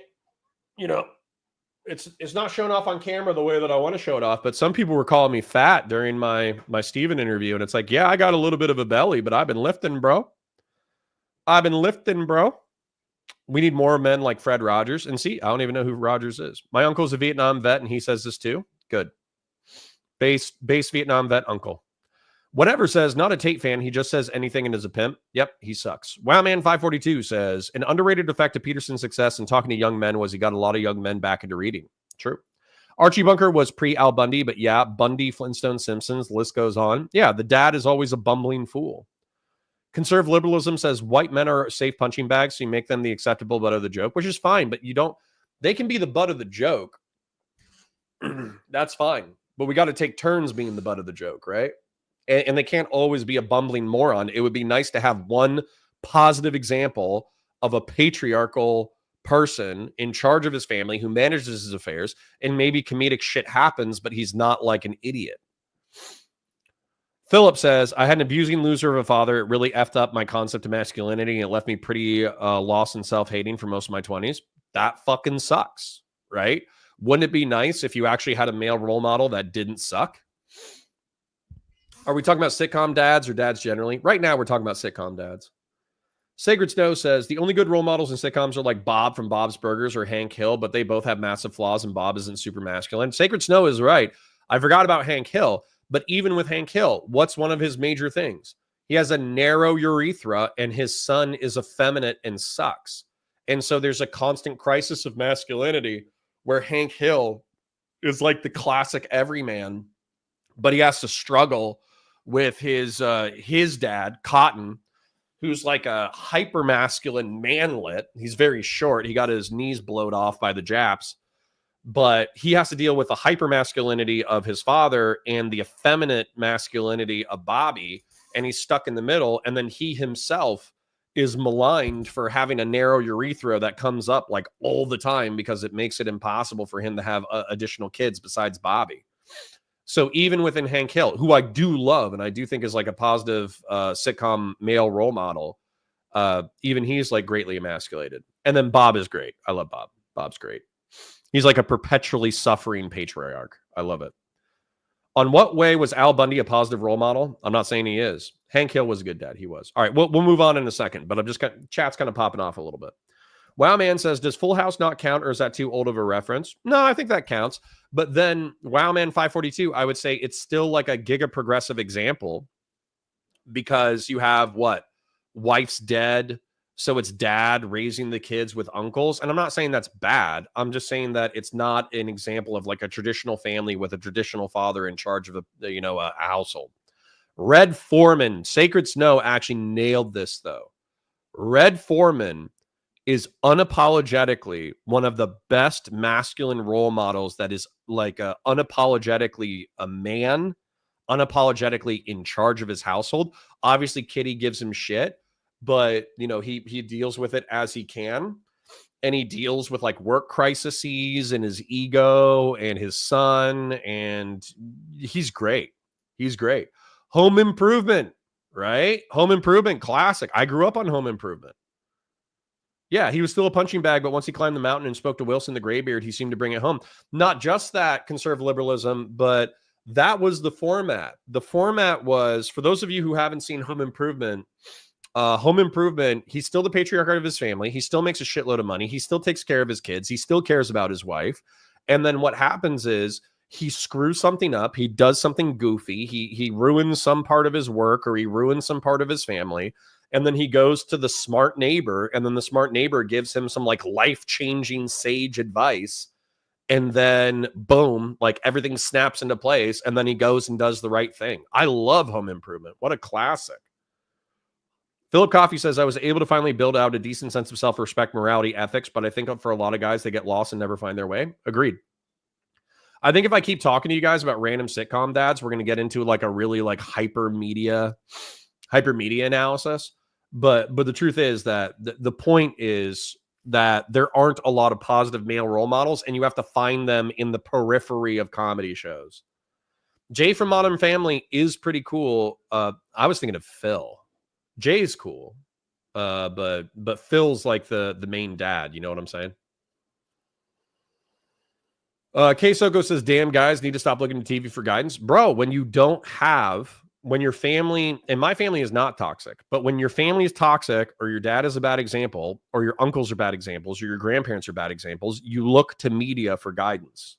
you know, it's not shown off on camera the way that I want to show it off, but some people were calling me fat during my Steven interview, and it's like, yeah, I got a little bit of a belly, but I've been lifting, bro. We need more men like Fred Rogers. And see, I don't even know who Rogers is. My uncle's a Vietnam vet, and he says this too. Good. Base Vietnam vet uncle. Whatever says, not a Tate fan. He just says anything and is a pimp. Yep, he sucks. Wowman542 says, an underrated effect of Peterson's success in talking to young men was he got a lot of young men back into reading. True. Archie Bunker was pre-Al Bundy, but yeah, Bundy, Flintstone, Simpsons, the list goes on. Yeah, the dad is always a bumbling fool. Conservative liberalism says white men are safe punching bags, so you make them the acceptable butt of the joke, which is fine, but you don't, they can be the butt of the joke. That's fine. But we got to take turns being the butt of the joke, right? And they can't always be a bumbling moron. It would be nice to have one positive example of a patriarchal person in charge of his family who manages his affairs, and maybe comedic shit happens, but he's not like an idiot. Philip says, I had an abusing loser of a father. It really effed up my concept of masculinity, and it left me pretty lost and self-hating for most of my 20s. That fucking sucks, right? Wouldn't it be nice if you actually had a male role model that didn't suck? Are we talking about sitcom dads or dads generally? Right now, we're talking about sitcom dads. Sacred Snow says, the only good role models in sitcoms are like Bob from Bob's Burgers or Hank Hill, but they both have massive flaws and Bob isn't super masculine. Sacred Snow is right. I forgot about Hank Hill, but even with Hank Hill, what's one of his major things? He has a narrow urethra and his son is effeminate and sucks. And so there's a constant crisis of masculinity where Hank Hill is like the classic everyman, but he has to struggle with his dad, Cotton, who's like a hyper masculine manlet. He's very short. He got his knees blowed off by the Japs, but he has to deal with the hyper masculinity of his father and the effeminate masculinity of Bobby. And he's stuck in the middle. And then he himself is maligned for having a narrow urethra that comes up like all the time because it makes it impossible for him to have additional kids besides Bobby. So even within Hank Hill, who I do love and I do think is like a positive sitcom male role model, even he's like greatly emasculated. And then Bob is great. I love Bob. Bob's great. He's like a perpetually suffering patriarch. I love it. On what way was Al Bundy a positive role model? I'm not saying he is. Hank Hill was a good dad. He was. All right, we'll move on in a second, but I'm just chat's kind of popping off a little bit. Wowman says, does Full House not count, or is that too old of a reference? No, I think that counts. But then Wowman542, I would say it's still like a giga progressive example because you have what? Wife's dead. So it's dad raising the kids with uncles. And I'm not saying that's bad. I'm just saying that it's not an example of like a traditional family with a traditional father in charge of a household. Red Foreman, Sacred Snow actually nailed this though. Red Foreman is unapologetically one of the best masculine role models that is like unapologetically a man, unapologetically in charge of his household. Obviously, Kitty gives him shit, but he deals with it as he can, and he deals with like work crises and his ego and his son, and he's great. He's great. Home Improvement, right? Home Improvement, classic. I grew up on Home Improvement. Yeah, he was still a punching bag, but once he climbed the mountain and spoke to Wilson the Graybeard, he seemed to bring it home. Not just that conservative liberalism, but that was the format. The format was, for those of you who haven't seen Home Improvement, he's still the patriarch of his family. He still makes a shitload of money. He still takes care of his kids. He still cares about his wife. And then what happens is he screws something up. He does something goofy. He ruins some part of his work, or he ruins some part of his family. And then he goes to the smart neighbor, and then the smart neighbor gives him some like life-changing sage advice. And then boom, like everything snaps into place. And then he goes and does the right thing. I love Home Improvement. What a classic. Philip Coffey says, I was able to finally build out a decent sense of self-respect, morality, ethics, but I think for a lot of guys, they get lost and never find their way. Agreed. I think if I keep talking to you guys about random sitcom dads, we're going to get into like a really like hyper media analysis. But the truth is that the point is that there aren't a lot of positive male role models, and you have to find them in the periphery of comedy shows. Jay from Modern Family is pretty cool. I was thinking of Phil. Jay's cool, but Phil's like the main dad. You know what I'm saying? K-Soko says, damn, guys need to stop looking at TV for guidance. Bro, when your family, and my family is not toxic, but when your family is toxic, or your dad is a bad example, or your uncles are bad examples, or your grandparents are bad examples, you look to media for guidance.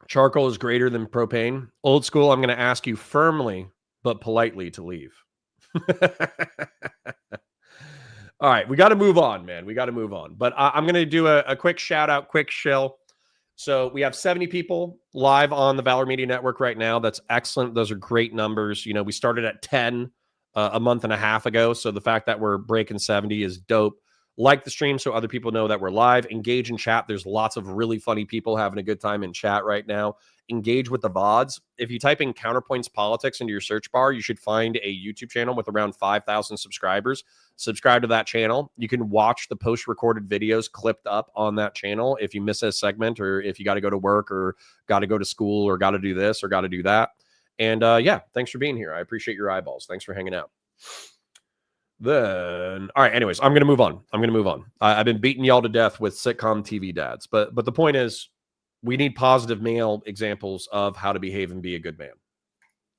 Charcoal is greater than propane. Old school, I'm going to ask you firmly but politely to leave. All right, we got to move on, man. We got to move on. But I'm going to do a quick shout out, quick shill. So we have 70 people live on the Valor Media Network right now. That's excellent. Those are great numbers. You know, we started at 10 a month and a half ago. So the fact that we're breaking 70 is dope. Like the stream so other people know that we're live. Engage in chat. There's lots of really funny people having a good time in chat right now. Engage with the VODs. If you type in Counterpoints Politics into your search bar, you should find a YouTube channel with around 5,000 subscribers. Subscribe to that channel. You can watch the post-recorded videos clipped up on that channel if you miss a segment, or if you got to go to work, or got to go to school, or got to do this, or got to do that. And yeah, thanks for being here. I appreciate your eyeballs. Thanks for hanging out. Then, all right, anyways, I'm going to move on. I've been beating y'all to death with sitcom TV dads. But the point is, we need positive male examples of how to behave and be a good man.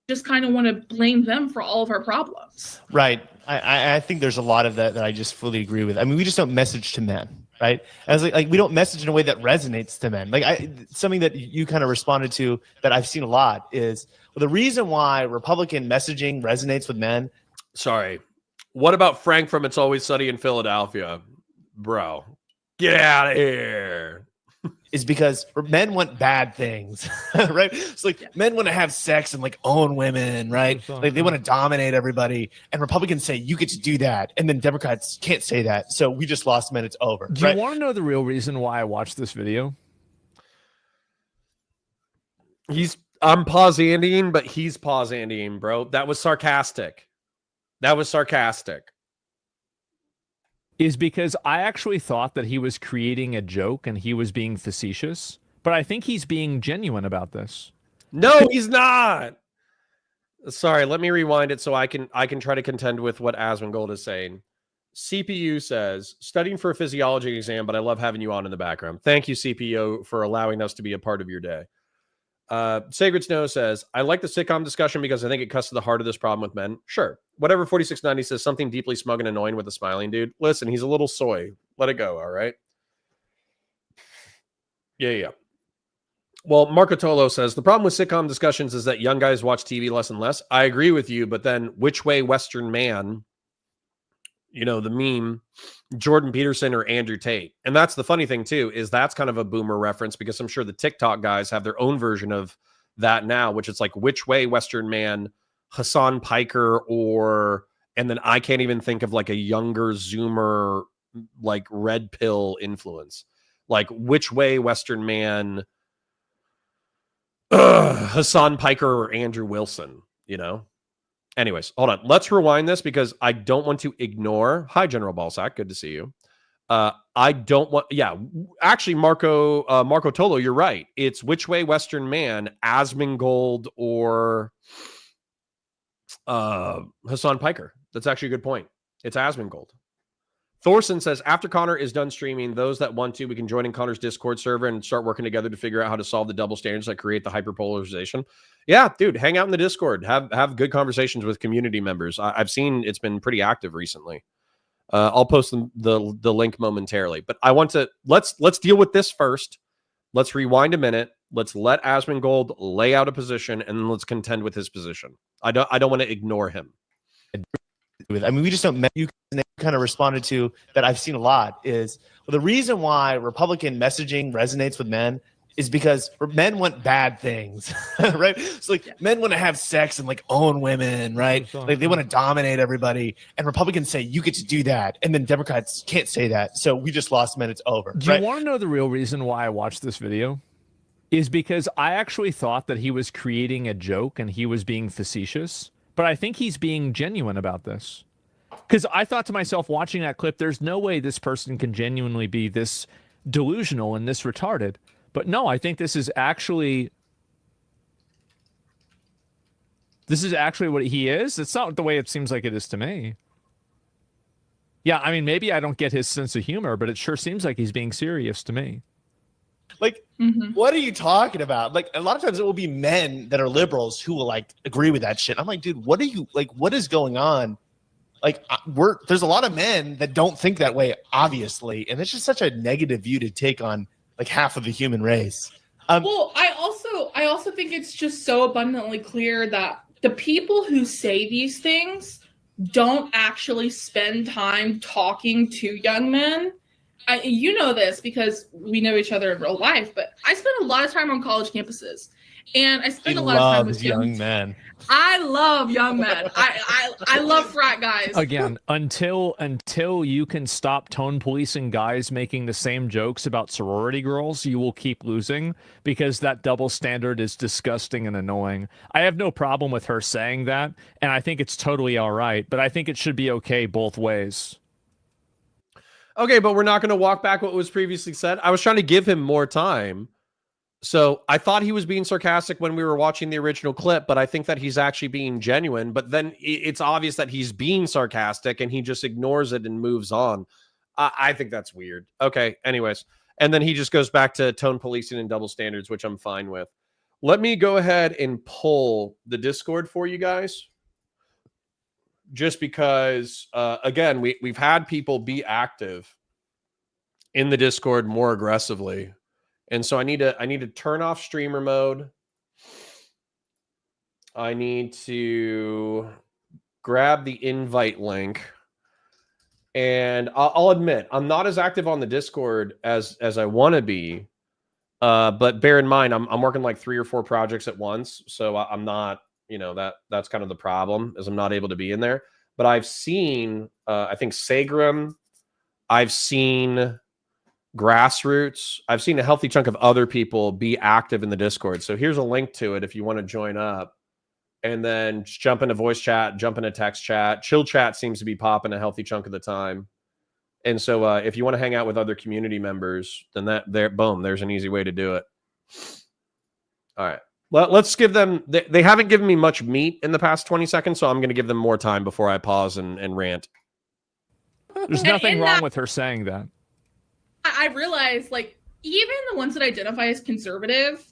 Just kind of want to blame them for all of our problems. Right. I think there's a lot of that I just fully agree with. I mean, we just don't message to men, right? As like we don't message in a way that resonates to men. Like something that you kind of responded to that I've seen a lot is, well, the reason why Republican messaging resonates with men. Sorry. What about Frank from It's Always Sunny in Philadelphia? Bro, get out of here. Is because men want bad things, right? It's like men want to have sex and like own women, right? Like they want to dominate everybody. And Republicans say you get to do that, and then Democrats can't say that. So we just lost men. It's over. Do you want to know the real reason why I watched this video? I'm pause-andying, but he's pause-andying, bro. That was sarcastic. Is because I actually thought that he was creating a joke and he was being facetious, but I think he's being genuine about this. No, he's not. Sorry, let me rewind it so I can try to contend with what Asmongold is saying. CPU says, studying for a physiology exam, but I love having you on in the background. Thank you, CPU, for allowing us to be a part of your day. Sacred Snow says, I like the sitcom discussion because I think it cuts to the heart of this problem with men. Sure. Whatever 4690 says, something deeply smug and annoying with a smiling dude. Listen, he's a little soy. Let it go, all right? Yeah. Well, Marco Tolo says, the problem with sitcom discussions is that young guys watch TV less and less. I agree with you, but then which way Western man, you know, the meme, Jordan Peterson or Andrew Tate. And that's the funny thing too, is that's kind of a boomer reference, because I'm sure the TikTok guys have their own version of that now, which is like which way Western man, Hassan Piker, or, and then I can't even think of like a younger Zoomer, like red pill influence, like which way Western man, Hassan Piker or Andrew Wilson, you know? Anyways, hold on. Let's rewind this because I don't want to ignore. Hi, General Balsack. Good to see you. I don't want. Yeah, actually, Marco Tolo, you're right. It's which way Western man, Asmongold or Hassan Piker. That's actually a good point. It's Asmongold. Thorson says, after Connor is done streaming, those that want to, we can join in Connor's Discord server and start working together to figure out how to solve the double standards that create the hyperpolarization. Yeah, dude, hang out in the Discord. Have good conversations with community members. I've seen it's been pretty active recently. I'll post the link momentarily. But I want to, let's deal with this first. Let's rewind a minute. Let's let Asmongold lay out a position, and then let's contend with his position. I don't want to ignore him. with. I mean, we just don't. You kind of responded to that. I've seen a lot is the reason why Republican messaging resonates with men is because men want bad things, right? So like men want to have sex and like own women, right? Like they want to dominate everybody, and Republicans say you get to do that, and then Democrats can't say that. So we just lost men. It's over. Do you want to know the real reason why I watched this video? Is because I actually thought that he was creating a joke and he was being facetious, but I think he's being genuine about this. Because I thought to myself watching that clip, there's no way this person can genuinely be this delusional and this retarded. But no, I think this is actually what he is. It's not the way it seems like it is to me. Yeah, I mean, maybe I don't get his sense of humor, but it sure seems like he's being serious to me. Like, what are you talking about? Like, a lot of times it will be men that are liberals who will like agree with that shit. I'm like, dude, what are you like? What is going on? Like, there's a lot of men that don't think that way, obviously, and it's just such a negative view to take on like half of the human race. Well, I also think it's just so abundantly clear that the people who say these things don't actually spend time talking to young men. You know this because we know each other in real life, but I spend a lot of time on college campuses, and I spend a lot of time with young men. I love young men. I love frat guys. Again, until you can stop tone policing guys making the same jokes about sorority girls, you will keep losing because that double standard is disgusting and annoying. I have no problem with her saying that, and I think it's totally all right, but I think it should be okay both ways. Okay, but we're not going to walk back what was previously said. I was trying to give him more time. So I thought he was being sarcastic when we were watching the original clip, but I think that he's actually being genuine. But then it's obvious that he's being sarcastic and he just ignores it and moves on. I think that's weird. Okay, anyways. And then he just goes back to tone policing and double standards, which I'm fine with. Let me go ahead and pull the Discord for you guys. Just because, again, we've had people be active in the Discord more aggressively. And so I need to turn off streamer mode. I need to grab the invite link. And I'll admit, I'm not as active on the Discord as I want to be. But bear in mind, I'm working like 3 or 4 projects at once. So I'm not, that's kind of the problem, is I'm not able to be in there. But I've seen, I think Sagrim, I've seen Grassroots, I've seen a healthy chunk of other people be active in the Discord. So here's a link to it if you want to join up. And then just jump into voice chat, jump into text chat. Chill chat seems to be popping a healthy chunk of the time. And so if you want to hang out with other community members, then boom, there's an easy way to do it. All right. Let's give them, they haven't given me much meat in the past 20 seconds, so I'm going to give them more time before I pause and rant. There's nothing wrong with her saying that. I realize, like, even the ones that identify as conservative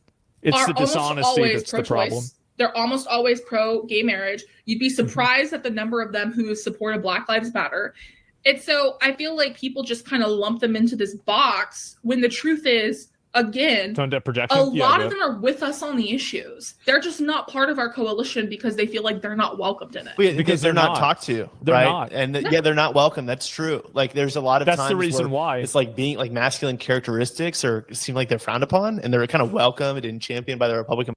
it's the dishonesty that's the problem. They're almost always pro-gay marriage. You'd be surprised at the number of them who support Black Lives Matter. And so I feel like people just kind of lump them into this box when the truth is, again, a lot of them are with us on the issues. They're just not part of our coalition because they feel like they're not welcomed in it. Because they're not talked to, they're right? not. And they're not welcome. That's true. Like there's a lot of times the reason why it's like being like masculine characteristics or seem like they're frowned upon, and they're kind of welcomed and championed by the Republican.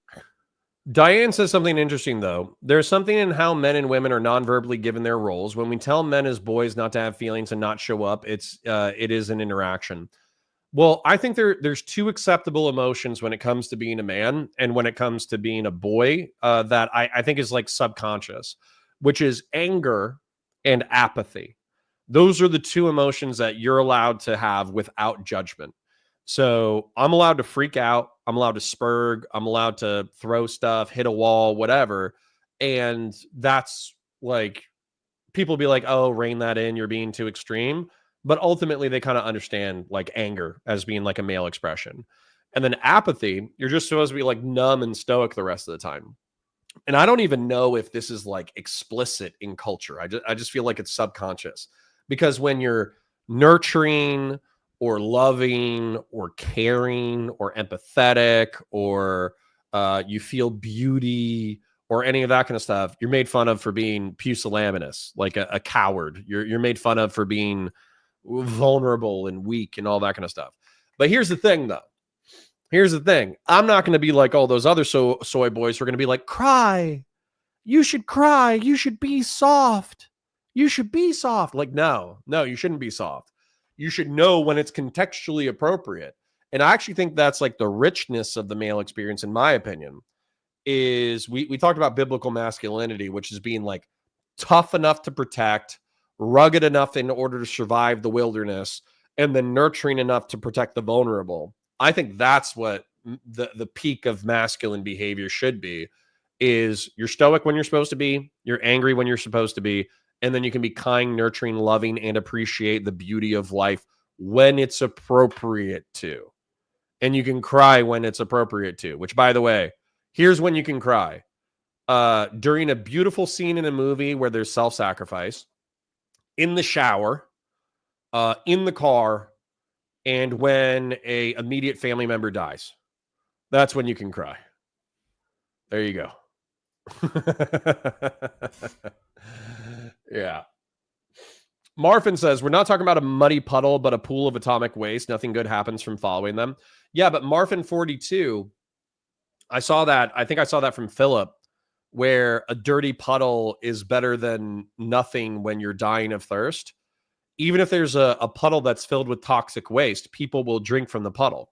Diane says something interesting, though. There's something in how men and women are non-verbally given their roles. When we tell men as boys not to have feelings and not show up, it is an interaction. Well, I think there's 2 acceptable emotions when it comes to being a man and when it comes to being a boy that I think is like subconscious, which is anger and apathy. Those are the 2 emotions that you're allowed to have without judgment. So I'm allowed to freak out. I'm allowed to spurg. I'm allowed to throw stuff, hit a wall, whatever. And that's like, people be like, oh, rein that in. You're being too extreme. But ultimately, they kind of understand like anger as being like a male expression. And then apathy, you're just supposed to be like numb and stoic the rest of the time. And I don't even know if this is like explicit in culture. I just feel like it's subconscious. Because when you're nurturing or loving or caring or empathetic or you feel beauty or any of that kind of stuff, you're made fun of for being pusillanimous, like a coward. You're made fun of for being vulnerable and weak and all that kind of stuff. But here's the thing, though. Here's the thing. I'm not going to be like all those other soy boys who are going to be like, cry. You should cry. You should be soft. You should be soft. Like, no, you shouldn't be soft. You should know when it's contextually appropriate. And I actually think that's like the richness of the male experience, in my opinion, is we talked about biblical masculinity, which is being like tough enough to protect, rugged enough in order to survive the wilderness, and then nurturing enough to protect the vulnerable. I think that's what the peak of masculine behavior should be, is you're stoic when you're supposed to be, you're angry when you're supposed to be, and then you can be kind, nurturing, loving, and appreciate the beauty of life when it's appropriate to. And you can cry when it's appropriate to, which, by the way, here's when you can cry. During a beautiful scene in a movie where there's self-sacrifice, in the shower, in the car, and when a immediate family member dies. That's when you can cry. There you go. Yeah. Marfin says, we're not talking about a muddy puddle, but a pool of atomic waste. Nothing good happens from following them. Yeah, but Marfin 42, I saw that. I think I saw that from Philip, where a dirty puddle is better than nothing when you're dying of thirst. Even if there's a puddle that's filled with toxic waste, people will drink from the puddle,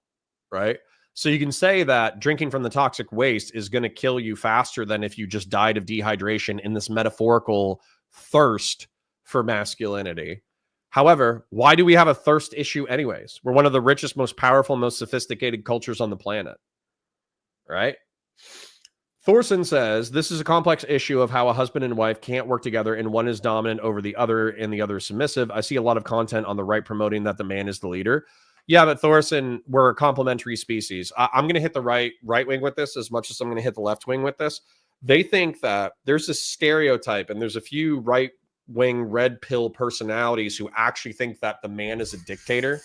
right? So you can say that drinking from the toxic waste is going to kill you faster than if you just died of dehydration in this metaphorical thirst for masculinity. However, why do we have a thirst issue anyways? We're one of the richest, most powerful, most sophisticated cultures on the planet, right? Thorson says, this is a complex issue of how a husband and wife can't work together and one is dominant over the other and the other is submissive. I see a lot of content on the right promoting that the man is the leader. Yeah, but Thorson, we're a complementary species. I'm going to hit the right wing with this as much as I'm going to hit the left wing with this. They think that there's a stereotype, and there's a few right-wing red pill personalities who actually think that the man is a dictator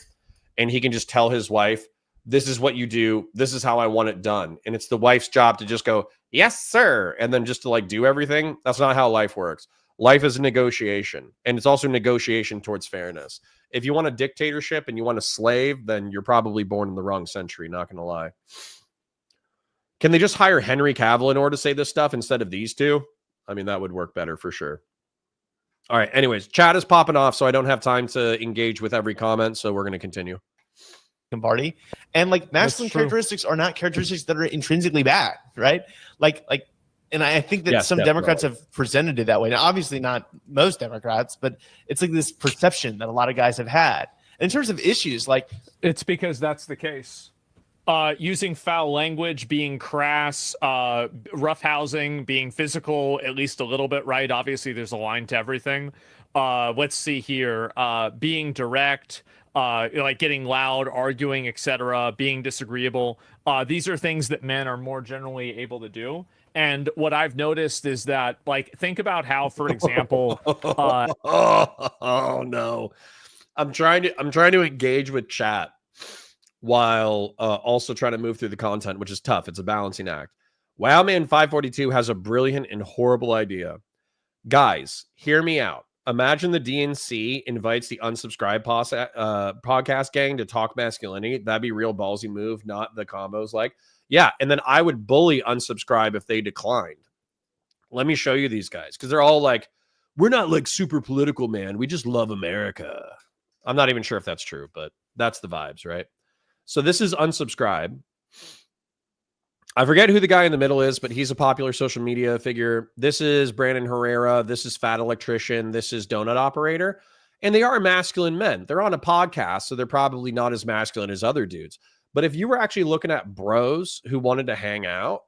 and he can just tell his wife, this is what you do. This is how I want it done. And it's the wife's job to just go, yes, sir. And then just to like do everything. That's not how life works. Life is a negotiation. And it's also negotiation towards fairness. If you want a dictatorship and you want a slave, then you're probably born in the wrong century. Not going to lie. Can they just hire Henry Cavill in order to say this stuff instead of these two? I mean, that would work better for sure. All right. Anyways, chat is popping off, so I don't have time to engage with every comment. So we're going to continue. Party, and like masculine characteristics are not characteristics that are intrinsically bad, right? Like, and I think that some definitely. Democrats have presented it that way. Now, obviously not most Democrats, but it's like this perception that a lot of guys have had. In terms of issues, like it's because that's the case. Using foul language, being crass, roughhousing, being physical, at least a little bit, right? Obviously, there's a line to everything. Let's see here. Being direct, like getting loud, arguing, etc., being disagreeable. These are things that men are more generally able to do. And what I've noticed is that, like, think about how, for example, oh no, I'm trying to engage with chat while also trying to move through the content, which is tough. It's a balancing act. Wowman 542 has a brilliant and horrible idea. Guys, hear me out. Imagine the DNC invites the unsubscribed podcast gang to talk masculinity. That'd be a real ballsy move, not the combos like. Yeah, and then I would bully unsubscribe if they declined. Let me show you these guys, because they're all like, we're not like super political, man. We just love America. I'm not even sure if that's true, but that's the vibes, right? So this is unsubscribe. I forget who the guy in the middle is, but he's a popular social media figure. This is Brandon Herrera. This is Fat Electrician. This is Donut Operator. And they are masculine men. They're on a podcast, so they're probably not as masculine as other dudes. But if you were actually looking at bros who wanted to hang out,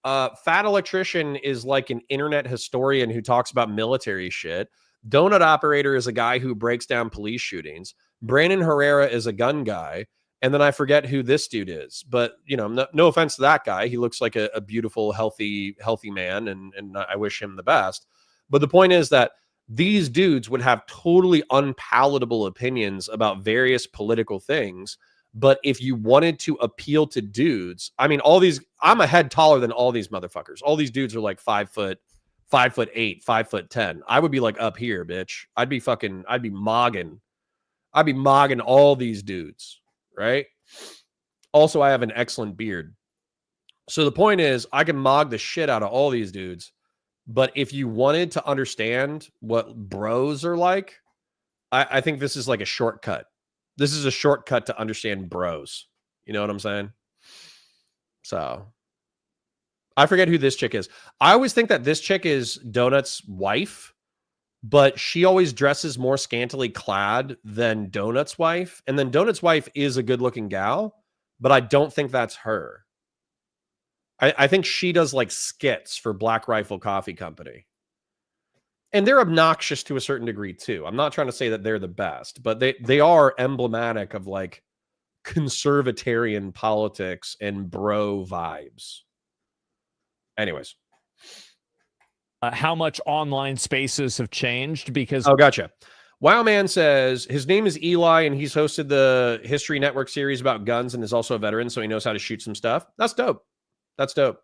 Fat Electrician is like an internet historian who talks about military shit. Donut Operator is a guy who breaks down police shootings. Brandon Herrera is a gun guy. And then I forget who this dude is, but you know, no offense to that guy. He looks like a beautiful, healthy man. And I wish him the best. But the point is that these dudes would have totally unpalatable opinions about various political things, But if you wanted to appeal to dudes, I mean, all these, I'm a head taller than all these motherfuckers. All these dudes are like 5'8", 5'10". I would be like up here, bitch. I'd be mogging all these dudes, right? Also, I have an excellent beard. So the point is, I can mog the shit out of all these dudes. But if you wanted to understand what bros are like, I think this is like a shortcut. This is a shortcut to understand bros. You know what I'm saying? So I forget who this chick is. I always think that this chick is Donut's wife, but she always dresses more scantily clad than Donut's wife. And then Donut's wife is a good looking gal, but I don't think that's her. I think she does like skits for Black Rifle Coffee Company. And they're obnoxious to a certain degree too. I'm not trying to say that they're the best, but they are emblematic of like conservatarian politics and bro vibes. Anyways. How much online spaces have changed because... Oh, gotcha. Wowman says his name is Eli and he's hosted the History Network series about guns and is also a veteran, so he knows how to shoot some stuff. That's dope. That's dope.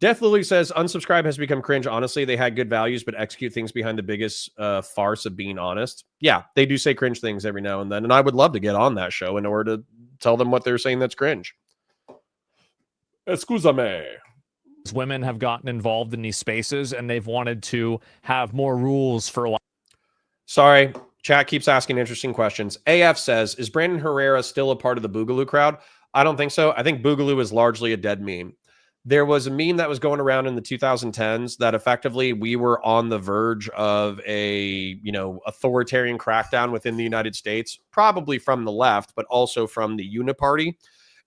Death Lily says unsubscribe has become cringe. Honestly, they had good values, but execute things behind the biggest farce of being honest. Yeah, they do say cringe things every now and then, and I would love to get on that show in order to tell them what they're saying that's cringe. Excusame. Women have gotten involved in these spaces, and they've wanted to have more rules for... Sorry, chat keeps asking interesting questions. AF says, is Brandon Herrera still a part of the Boogaloo crowd? I don't think so. I think Boogaloo is largely a dead meme. There was a meme that was going around in the 2010s that effectively we were on the verge of a, authoritarian crackdown within the United States, probably from the left, but also from the Uniparty.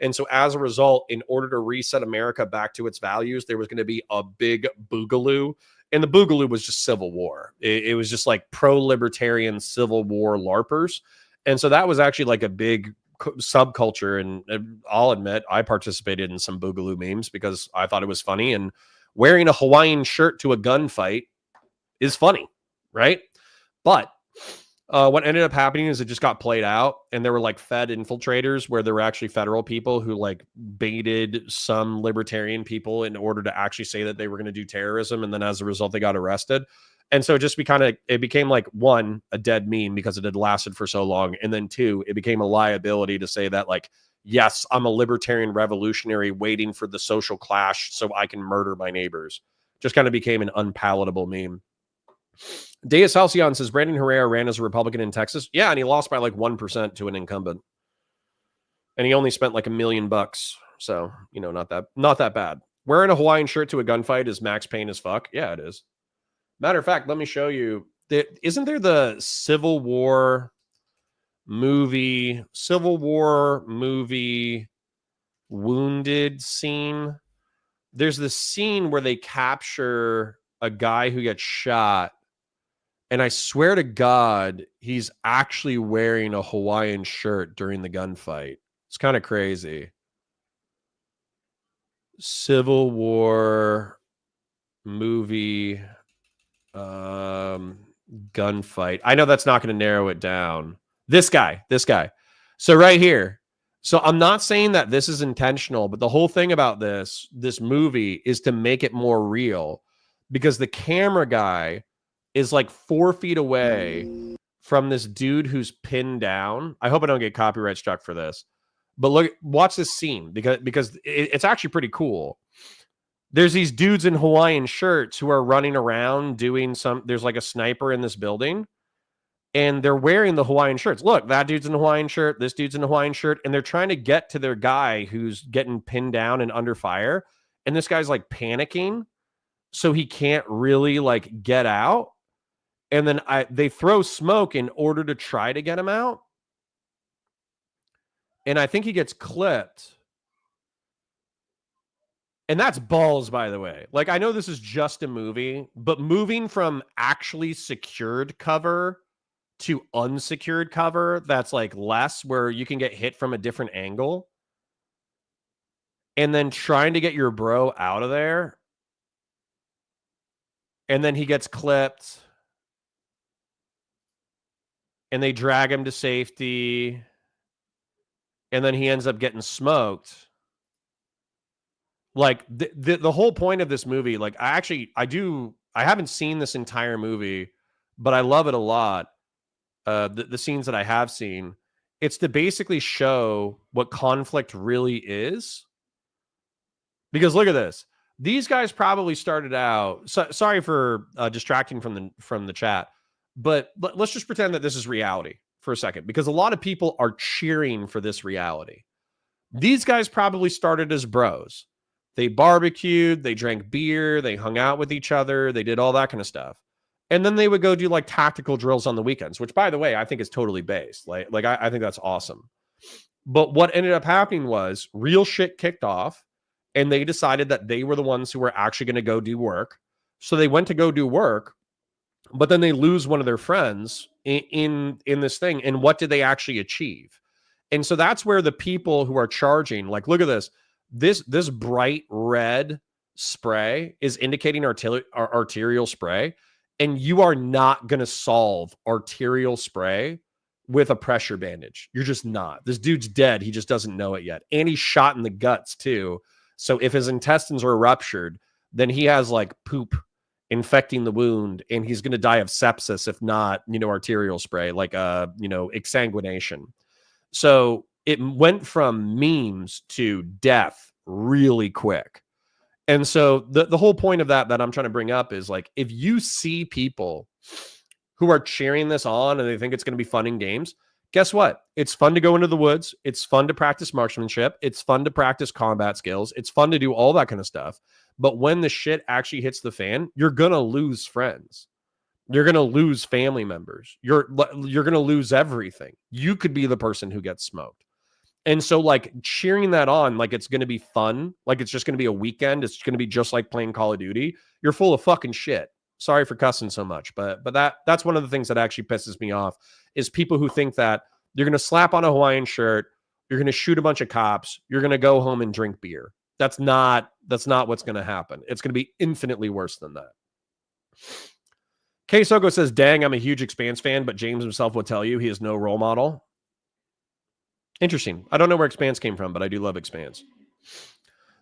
And so as a result, in order to reset America back to its values, there was going to be a big Boogaloo. And the Boogaloo was just civil war. It was just like pro-libertarian civil war LARPers. And so that was actually like a big subculture, and I'll admit I participated in some Boogaloo memes because I thought it was funny, and wearing a Hawaiian shirt to a gunfight is funny, right? But what ended up happening is it just got played out, and there were like Fed infiltrators where there were actually federal people who like baited some libertarian people in order to actually say that they were going to do terrorism, and then as a result they got arrested. And so it became like, one, a dead meme because it had lasted for so long. And then two, it became a liability to say that like, yes, I'm a libertarian revolutionary waiting for the social clash so I can murder my neighbors. Just kind of became an unpalatable meme. Deus Halcyon says Brandon Herrera ran as a Republican in Texas. Yeah, and he lost by like 1% to an incumbent. And he only spent like $1 million. So, not that bad. Wearing a Hawaiian shirt to a gunfight is Max Payne as fuck. Yeah, it is. Matter of fact, let me show you. Isn't there the Civil War movie Wounded scene? There's this scene where they capture a guy who gets shot, and I swear to God, he's actually wearing a Hawaiian shirt during the gunfight. It's kind of crazy. Civil War movie gunfight. I know that's not going to narrow it down. This guy. So right here. So I'm not saying that this is intentional, but the whole thing about this movie is to make it more real, because the camera guy is like 4 feet away from this dude who's pinned down. I hope I don't get copyright struck for this, but watch this scene because it's actually pretty cool. There's these dudes in Hawaiian shirts who are running around doing there's like a sniper in this building, and they're wearing the Hawaiian shirts. Look, that dude's in a Hawaiian shirt. This dude's in a Hawaiian shirt, and they're trying to get to their guy who's getting pinned down and under fire. And this guy's like panicking, so he can't really like get out. And then they throw smoke in order to try to get him out. And I think he gets clipped. And that's balls, by the way. Like, I know this is just a movie, but moving from actually secured cover to unsecured cover, that's like less, where you can get hit from a different angle. And then trying to get your bro out of there. And then he gets clipped. And they drag him to safety. and then he ends up getting smoked. Like the whole point of this movie, like I haven't seen this entire movie, but I love it a lot. The scenes that I have seen, it's to basically show what conflict really is. Because look at this. These guys probably started out. Sorry for distracting from the chat, but let's just pretend that this is reality for a second, because a lot of people are cheering for this reality. These guys probably started as bros. They barbecued, they drank beer, they hung out with each other, they did all that kind of stuff. And then they would go do like tactical drills on the weekends, which, by the way, I think is totally based. Like I think that's awesome. But what ended up happening was real shit kicked off, and they decided that they were the ones who were actually going to go do work. So they went to go do work, but then they lose one of their friends in this thing. And what did they actually achieve? And so that's where the people who are charging, like, look at this. This bright red spray is indicating arterial spray, and you are not going to solve arterial spray with a pressure bandage. You're just not. This dude's dead. He just doesn't know it yet. And he's shot in the guts too. So if his intestines are ruptured, then he has like poop infecting the wound, and he's going to die of sepsis if not, arterial spray, like exsanguination. So it went from memes to death really quick. And so the whole point of that I'm trying to bring up is, like, if you see people who are cheering this on and they think it's going to be fun in games, guess what? It's fun to go into the woods. It's fun to practice marksmanship. It's fun to practice combat skills. It's fun to do all that kind of stuff. But when the shit actually hits the fan, you're going to lose friends. You're going to lose family members. You're going to lose everything. You could be the person who gets smoked. And so, like, cheering that on, like it's going to be fun, like it's just going to be a weekend, it's going to be just like playing Call of Duty, you're full of fucking shit. Sorry for cussing so much, but that's one of the things that actually pisses me off, is people who think that you're going to slap on a Hawaiian shirt, you're going to shoot a bunch of cops, you're going to go home and drink beer. That's not what's going to happen. It's going to be infinitely worse than that. K Soko says, dang, I'm a huge Expanse fan, but James himself will tell you he has no role model. Interesting. I don't know where Expanse came from, but I do love Expanse.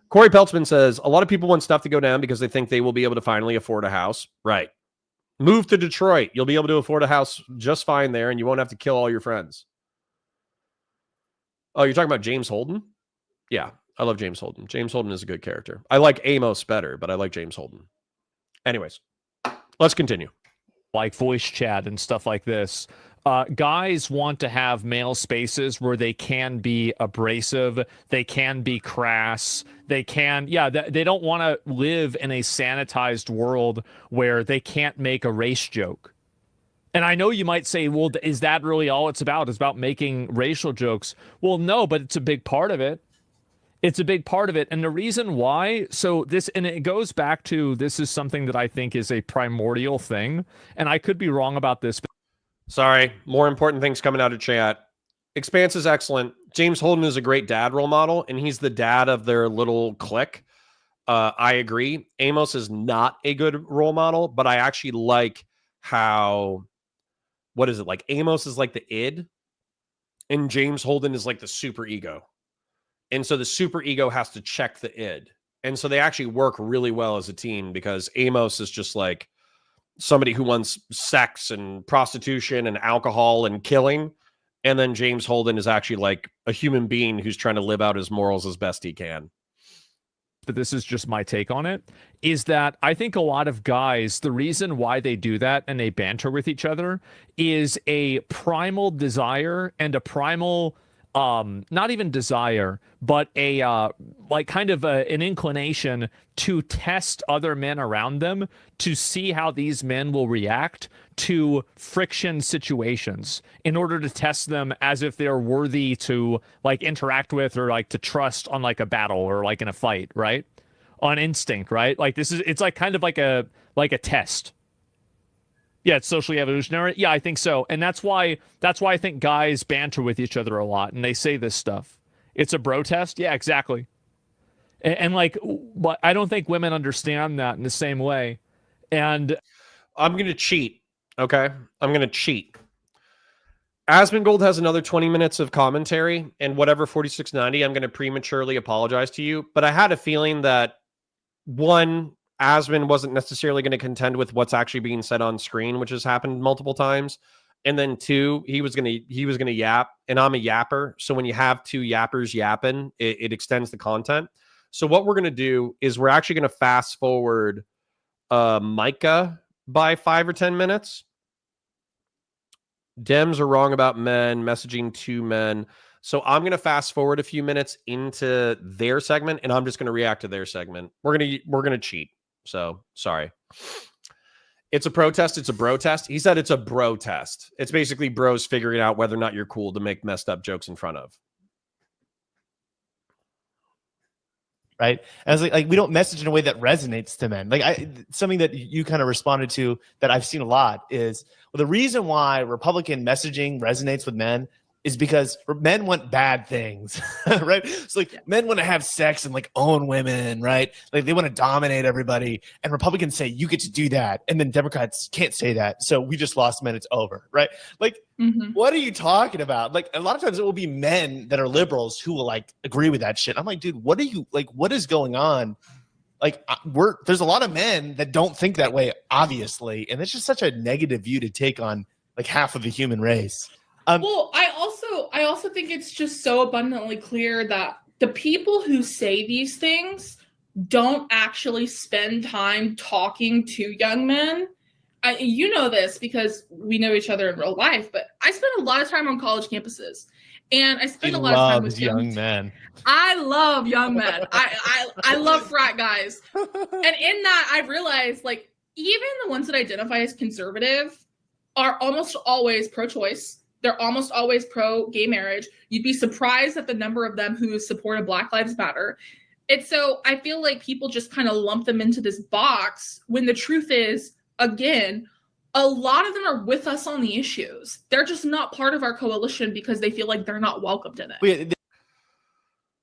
Corey Peltzman says, a lot of people want stuff to go down because they think they will be able to finally afford a house. Right. Move to Detroit. You'll be able to afford a house just fine there, and you won't have to kill all your friends. Oh, you're talking about James Holden? Yeah, I love James Holden. James Holden is a good character. I like Amos better, but I like James Holden. Anyways, let's continue. Like voice chat and stuff like this. Guys want to have male spaces where they can be abrasive, they can be crass, they don't want to live in a sanitized world where they can't make a race joke. And I know you might say, well, is that really all it's about? It's about making racial jokes. Well, no, but it's a big part of it. It's a big part of it. And the reason why, and it goes back to, this is something that I think is a primordial thing, and I could be wrong about this. Sorry, more important things coming out of chat. Expanse is excellent. James Holden is a great dad role model, and he's the dad of their little clique. I agree. Amos is not a good role model, but I actually like how, what is it? Like Amos is like the id, and James Holden is like the super ego. And so the super ego has to check the id. And so they actually work really well as a team, because Amos is just like somebody who wants sex and prostitution and alcohol and killing. And then James Holden is actually like a human being who's trying to live out his morals as best he can. But this is just my take on it, is that I think a lot of guys, the reason why they do that and they banter with each other is a primal desire and a primal, not even desire, but a like kind of an inclination to test other men around them to see how these men will react to friction situations in order to test them as if they're worthy to like interact with or like to trust on like a battle or like in a fight, right? On instinct, right? Like it's like kind of like a test. Yeah, it's socially evolutionary. Yeah, I think so. And that's why I think guys banter with each other a lot and they say this stuff. It's a bro test. Yeah, exactly. And like, but I don't think women understand that in the same way. And I'm going to cheat. Okay. I'm going to cheat. Asmongold has another 20 minutes of commentary, and whatever 4690, I'm going to prematurely apologize to you. But I had a feeling that, one, Asmon wasn't necessarily going to contend with what's actually being said on screen, which has happened multiple times. And then two, he was gonna yap, and I'm a yapper. So when you have two yappers yapping, it extends the content. So what we're gonna do is we're actually gonna fast forward Micah by 5 or 10 minutes. Dems are wrong about men, messaging to men. So I'm going to fast forward a few minutes into their segment, and I'm just going to react to their segment. We're going to cheat. So sorry. It's a protest. It's a bro test. He said it's a bro test. It's basically bros figuring out whether or not you're cool to make messed up jokes in front of. Right. And I was like we don't message in a way that resonates to men. Like something that you kind of responded to that I've seen a lot is, well, the reason why Republican messaging resonates with men is because men want bad things, right? So like men want to have sex and like own women, right? Like they want to dominate everybody. And Republicans say, you get to do that. And then Democrats can't say that. So we just lost men. It's over, right? Like, what are you talking about? Like a lot of times it will be men that are liberals who will like agree with that shit. I'm like, dude, what are you like? What is going on? Like there's a lot of men that don't think that way, obviously. And it's just such a negative view to take on like half of the human race. Well, I also think it's just so abundantly clear that the people who say these things don't actually spend time talking to young men. You know this because we know each other in real life, but I spend a lot of time on college campuses, and I spend a lot of time with young men. I love young men. I love frat guys, and in that I realized like even the ones that identify as conservative are almost always pro-choice. They're almost always pro-gay marriage. You'd be surprised at the number of them who support Black Lives Matter. And so I feel like people just kind of lump them into this box when the truth is, again, a lot of them are with us on the issues. They're just not part of our coalition because they feel like they're not welcomed in it.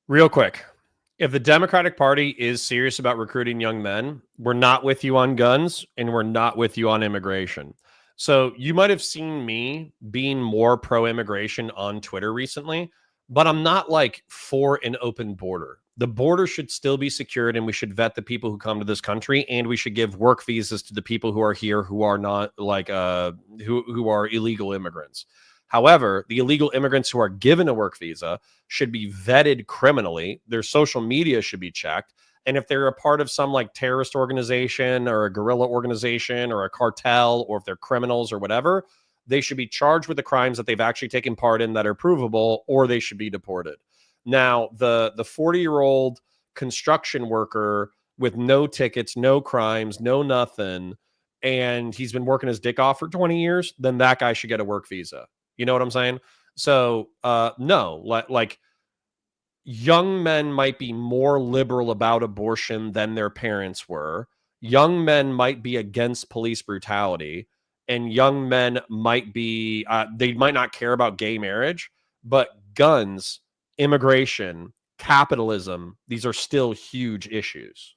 Real quick. If the Democratic Party is serious about recruiting young men, we're not with you on guns and we're not with you on immigration. So you might have seen me being more pro-immigration on Twitter recently, but I'm not like for an open border. The border should still be secured, and we should vet the people who come to this country, and we should give work visas to the people who are here who are not like who are illegal immigrants. However, the illegal immigrants who are given a work visa should be vetted criminally. Their social media should be checked. And if they're a part of some like terrorist organization or a guerrilla organization or a cartel, or if they're criminals or whatever, they should be charged with the crimes that they've actually taken part in that are provable, or they should be deported. Now, the 40-year-old construction worker with no tickets, no crimes, no nothing, and he's been working his dick off for 20 years, then that guy should get a work visa. You know what I'm saying? So, no, like young men might be more liberal about abortion than their parents were. Young men might be against police brutality, and young men might be, they might not care about gay marriage, but guns, immigration, capitalism, these are still huge issues.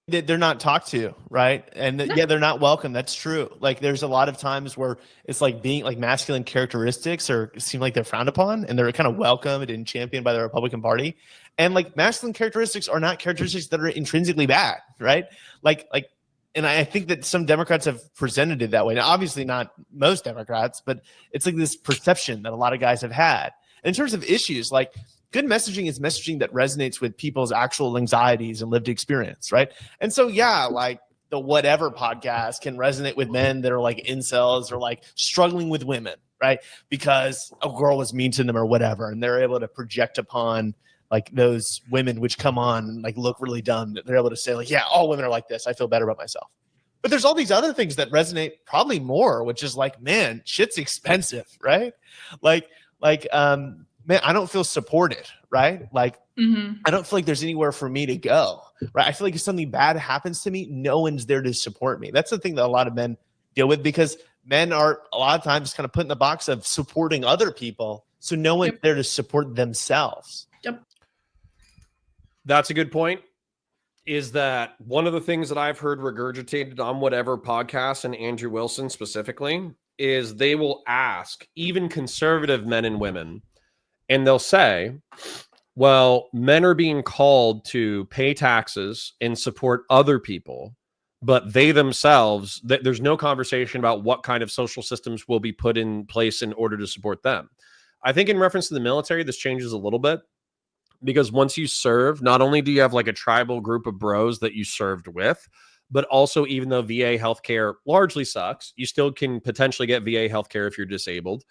They're not talked to, right? And yeah, they're not welcome. That's true. Like there's a lot of times where it's like being like masculine characteristics or seem like they're frowned upon, and they're kind of welcomed and championed by the Republican Party. And like masculine characteristics are not characteristics that are intrinsically bad, right? And I think that some Democrats have presented it that way. Now, obviously not most Democrats, but it's like this perception that a lot of guys have had. And in terms of issues, like good messaging is messaging that resonates with people's actual anxieties and lived experience, right? And so, yeah, like the Whatever podcast can resonate with men that are like incels or like struggling with women, right? Because a girl was mean to them or whatever, and they're able to project upon like those women which come on and like look really dumb. They're able to say like, yeah, all women are like this. I feel better about myself. But there's all these other things that resonate probably more, which is like, man, shit's expensive, right? Man, I don't feel supported, right? Like, I don't feel like there's anywhere for me to go, right? I feel like if something bad happens to me, no one's there to support me. That's the thing that a lot of men deal with, because men are a lot of times kind of put in the box of supporting other people. So no one's there to support themselves. Yep. That's a good point. Is that one of the things that I've heard regurgitated on Whatever podcast, and Andrew Wilson specifically, is they will ask even conservative men and women, and they'll say, well, men are being called to pay taxes and support other people, but they themselves, there's no conversation about what kind of social systems will be put in place in order to support them. I think in reference to the military, this changes a little bit, because once you serve, not only do you have like a tribal group of bros that you served with, but also, even though VA healthcare largely sucks, you still can potentially get VA healthcare if you're disabled.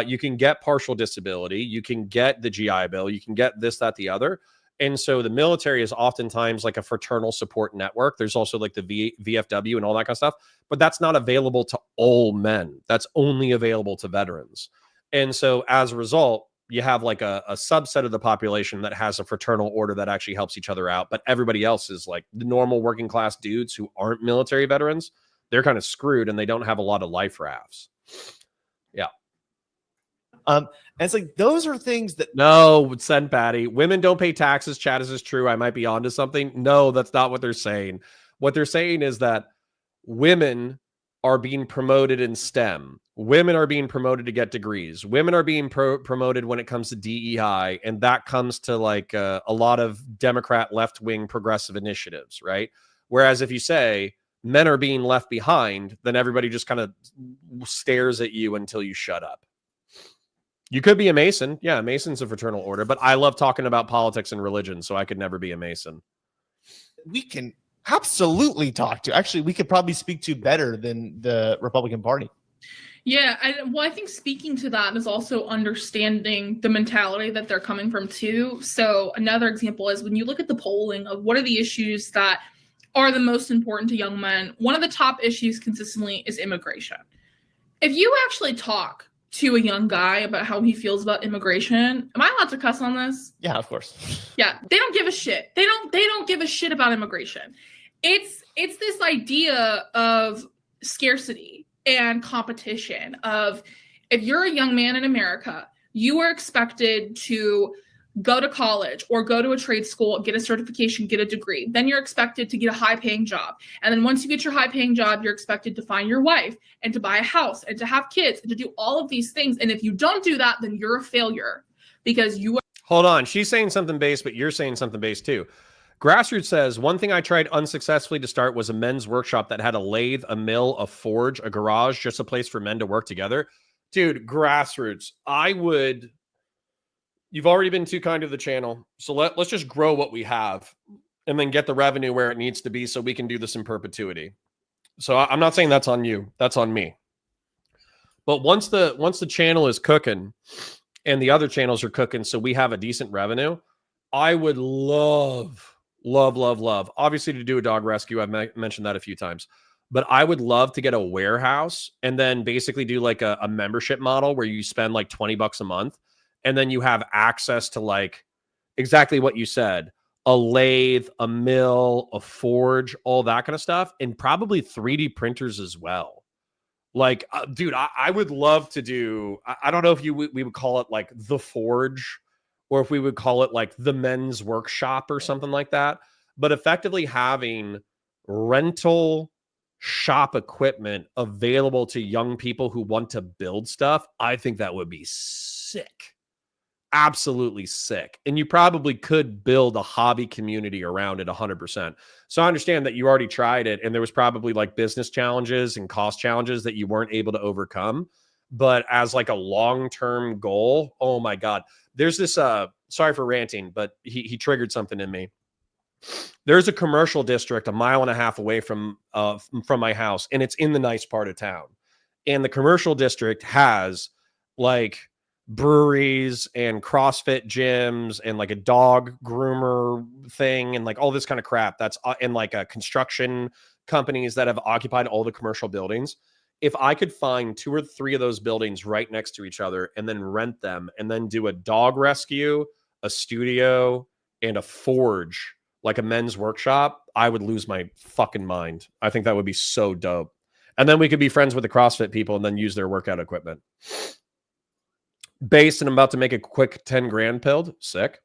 You can get partial disability. You can get the GI Bill. You can get this, that, the other. And so the military is oftentimes like a fraternal support network. There's also like the VFW and all that kind of stuff, but that's not available to all men. That's only available to veterans. And so as a result, you have like a subset of the population that has a fraternal order that actually helps each other out. But everybody else is like the normal working class dudes who aren't military veterans. They're kind of screwed and they don't have a lot of life rafts. Yeah. And it's like, those are things that... No, send Patty. Women don't pay taxes. Chad, is this true? I might be onto something. No, that's not what they're saying. What they're saying is that women are being promoted in STEM. Women are being promoted to get degrees. Women are being promoted when it comes to DEI. And that comes to like a lot of Democrat left-wing progressive initiatives, right? Whereas if you say men are being left behind, then everybody just kind of stares at you until you shut up. You could be a Mason. Yeah, Mason's a fraternal order, but I love talking about politics and religion, so I could never be a Mason. We can absolutely talk to. Actually, we could probably speak to better than the Republican Party. Yeah, I think speaking to that is also understanding the mentality that they're coming from too. So another example is when you look at the polling of what are the issues that are the most important to young men, one of the top issues consistently is immigration. If you actually talk to a young guy about how he feels about immigration, am I allowed to cuss on this? Yeah, of course. Yeah, they don't give a shit. They don't give a shit about immigration. It's this idea of scarcity and competition of, if you're a young man in America, you are expected to go to college or go to a trade school, get a certification, get a degree. Then you're expected to get a high-paying job. And then once you get your high-paying job, you're expected to find your wife and to buy a house and to have kids and to do all of these things. And if you don't do that, then you're a failure because you are... Hold on. She's saying something base, but you're saying something base too. Grassroots says, one thing I tried unsuccessfully to start was a men's workshop that had a lathe, a mill, a forge, a garage, just a place for men to work together. Dude, Grassroots, you've already been too kind to the channel. So let's just grow what we have and then get the revenue where it needs to be so we can do this in perpetuity. So I'm not saying that's on you. That's on me. But once the channel is cooking and the other channels are cooking so we have a decent revenue, I would love, obviously, to do a dog rescue. I've mentioned that a few times. But I would love to get a warehouse and then basically do like a membership model where you spend like $20 a month. And then you have access to like exactly what you said, a lathe, a mill, a forge, all that kind of stuff, and probably 3D printers as well. Like, dude, I would love to do, I don't know if we would call it like the forge or if we would call it like the men's workshop or something like that. But effectively having rental shop equipment available to young people who want to build stuff, I think that would be sick. Absolutely sick. And you probably could build a hobby community around it 100%. So I understand that you already tried it and there was probably like business challenges and cost challenges that you weren't able to overcome. But as like a long-term goal, oh my God, there's this, sorry for ranting, but he triggered something in me. There's a commercial district 1.5 miles away from my house, and it's in the nice part of town. And the commercial district has like breweries and CrossFit gyms and like a dog groomer thing and like all this kind of crap that's and like construction companies that have occupied all the commercial buildings. If I could find 2 or 3 of those buildings right next to each other and then rent them and then do a dog rescue, a studio, and a forge, like a men's workshop, I would lose my fucking mind. I think that would be so dope. And then we could be friends with the CrossFit people and then use their workout equipment. Base, and I'm about to make a quick 10 grand build. Sick.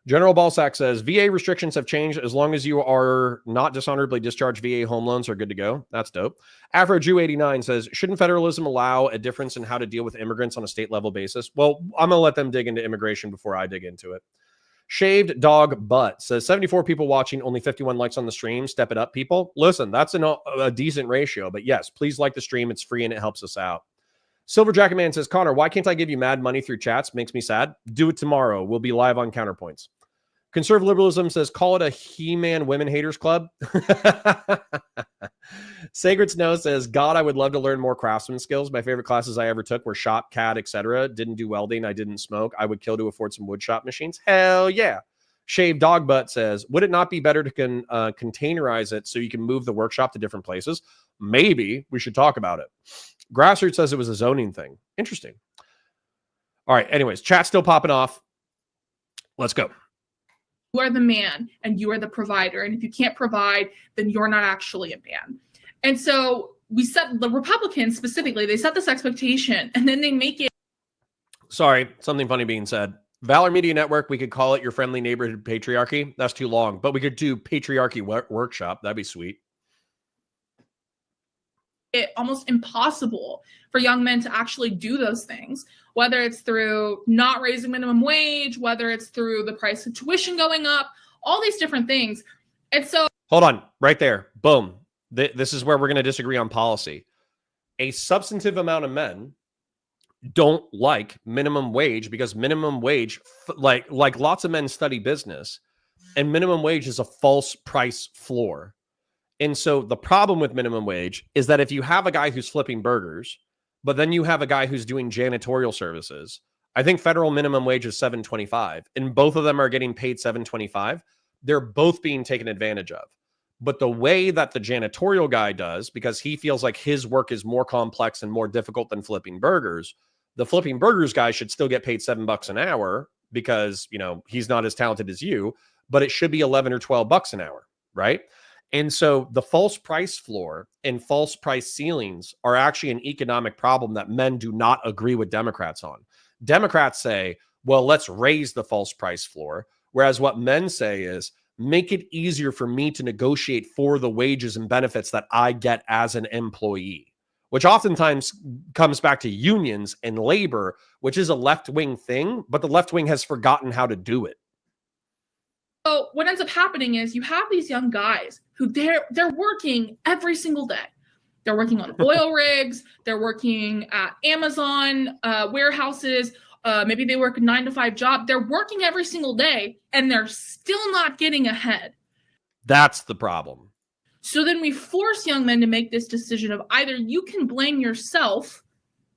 General Balsack says, VA restrictions have changed. As long as you are not dishonorably discharged, VA home loans are good to go. That's dope. Afro Jew 89 says, shouldn't federalism allow a difference in how to deal with immigrants on a state level basis? Well, I'm going to let them dig into immigration before I dig into it. Shaved Dog Butt says, 74 people watching, only 51 likes on the stream. Step it up, people. Listen, that's a decent ratio. But yes, please like the stream. It's free and it helps us out. Silver Jacket Man says, Connor, why can't I give you mad money through chats? Makes me sad. Do it tomorrow. We'll be live on Counterpoints. Conservative Liberalism says, call it a He-Man Women Haters Club. Sacred Snow says, God, I would love to learn more craftsman skills. My favorite classes I ever took were shop, CAD, etc. Didn't do welding. I didn't smoke. I would kill to afford some wood shop machines. Hell yeah. Shaved Dog Butt says, would it not be better to containerize it so you can move the workshop to different places? Maybe. We should talk about it. Grassroots says it was a zoning thing. Interesting. All right. Anyways, chat's still popping off. Let's go. You are the man and you are the provider. And if you can't provide, then you're not actually a man. And so we set the Republicans specifically, they set this expectation and then they make it. Sorry, something funny being said. Valor Media Network, we could call it your friendly neighborhood patriarchy. That's too long, but we could do patriarchy workshop. That'd be sweet. It almost impossible for young men to actually do those things, whether it's through not raising minimum wage, whether it's through the price of tuition going up, all these different things. And so hold on right there. Boom. This is where we're going to disagree on policy. A substantive amount of men don't like minimum wage because minimum wage, like lots of men study business, and minimum wage is a false price floor. And so the problem with minimum wage is that if you have a guy who's flipping burgers, but then you have a guy who's doing janitorial services, I think federal minimum wage is $7.25, and both of them are getting paid $7.25. They're both being taken advantage of. But the way that the janitorial guy does, because he feels like his work is more complex and more difficult than flipping burgers, the flipping burgers guy should still get paid $7 an hour because, you know, he's not as talented as you, but it should be 11 or 12 bucks an hour, right? And so the false price floor and false price ceilings are actually an economic problem that men do not agree with Democrats on. Democrats say, well, let's raise the false price floor. Whereas what men say is, make it easier for me to negotiate for the wages and benefits that I get as an employee, which oftentimes comes back to unions and labor, which is a left-wing thing, but the left wing has forgotten how to do it. So what ends up happening is you have these young guys who they're working every single day. They're working on oil rigs. They're working at Amazon warehouses. Maybe they work a 9-to-5 job. They're working every single day, and they're still not getting ahead. That's the problem. So then we force young men to make this decision of either you can blame yourself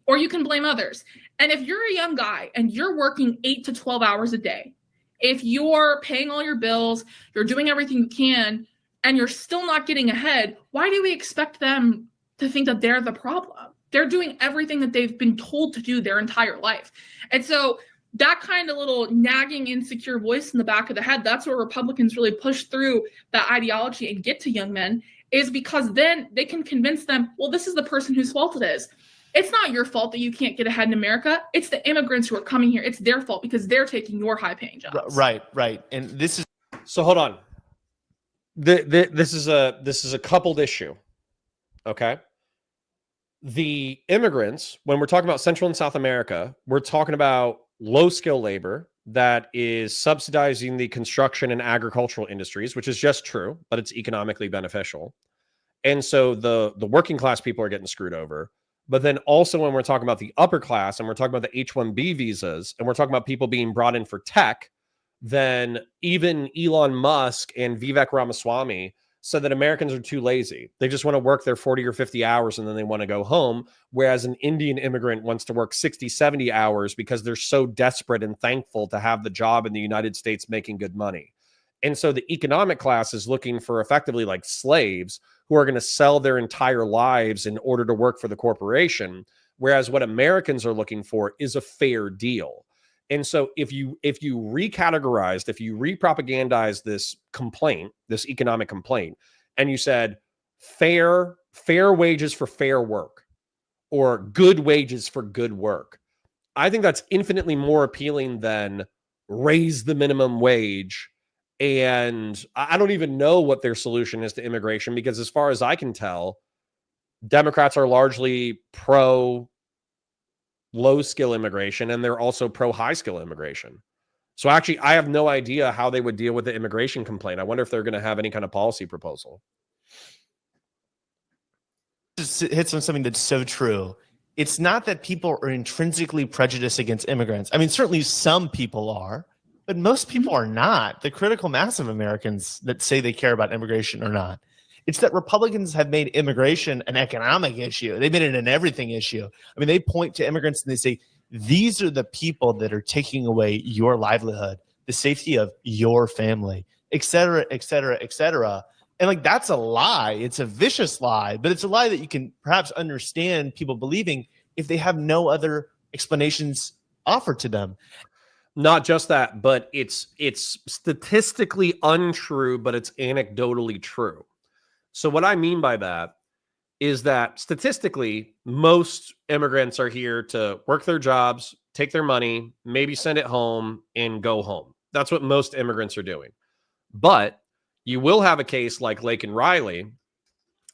or you can blame others. And if you're a young guy and you're working 8 to 12 hours a day, if you're paying all your bills, you're doing everything you can, and you're still not getting ahead, why do we expect them to think that they're the problem? They're doing everything that they've been told to do their entire life. And so that kind of little nagging, insecure voice in the back of the head, that's where Republicans really push through that ideology and get to young men, is because then they can convince them, well, this is the person whose fault it is. It's not your fault that you can't get ahead in America. It's the immigrants who are coming here. It's their fault because they're taking your high-paying jobs. Right. And this is so. Hold on. This is a coupled issue. Okay. The immigrants, when we're talking about Central and South America, we're talking about low-skill labor that is subsidizing the construction and agricultural industries, which is just true, but it's economically beneficial. And so the working class people are getting screwed over. But then also when we're talking about the upper class and we're talking about the H-1B visas and we're talking about people being brought in for tech, then even Elon Musk and Vivek Ramaswamy said that Americans are too lazy. They just want to work their 40 or 50 hours and then they want to go home. Whereas an Indian immigrant wants to work 60, 70 hours because they're so desperate and thankful to have the job in the United States making good money. And so the economic class is looking for effectively like slaves who are going to sell their entire lives in order to work for the corporation. Whereas what Americans are looking for is a fair deal. And so if you recategorized, if you repropagandize this complaint, this economic complaint, and you said fair wages for fair work or good wages for good work, I think that's infinitely more appealing than raise the minimum wage. And I don't even know what their solution is to immigration, because as far as I can tell, Democrats are largely pro low skill immigration, and they're also pro high skill immigration. So actually, I have no idea how they would deal with the immigration complaint. I wonder if they're going to have any kind of policy proposal. Just hits on something that's so true. It's not that people are intrinsically prejudiced against immigrants. I mean, certainly some people are, but most people are not. The critical mass of Americans that say they care about immigration are not. It's that Republicans have made immigration an economic issue. They've made it an everything issue. I mean, they point to immigrants and they say, these are the people that are taking away your livelihood, the safety of your family, et cetera, et cetera, et cetera. And like, that's a lie. It's a vicious lie, but it's a lie that you can perhaps understand people believing if they have no other explanations offered to them. Not just that, but it's statistically untrue, but it's anecdotally true. So what I mean by that is that statistically, most immigrants are here to work their jobs, take their money, maybe send it home, and go home. That's what most immigrants are doing. But you will have a case like Laken Riley.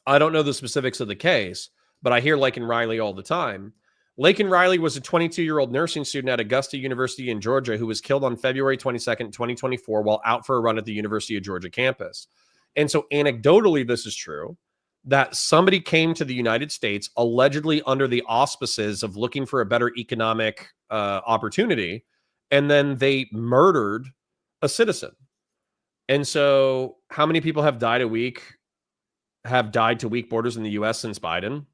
I don't know the specifics of the case, but I hear Laken Riley all the time. Laken Riley was a 22-year-old nursing student at Augusta University in Georgia who was killed on February 22nd, 2024, while out for a run at the University of Georgia campus. And so anecdotally, this is true, that somebody came to the United States allegedly under the auspices of looking for a better economic opportunity, and then they murdered a citizen. And so how many people have died to weak borders in the U.S. since Biden?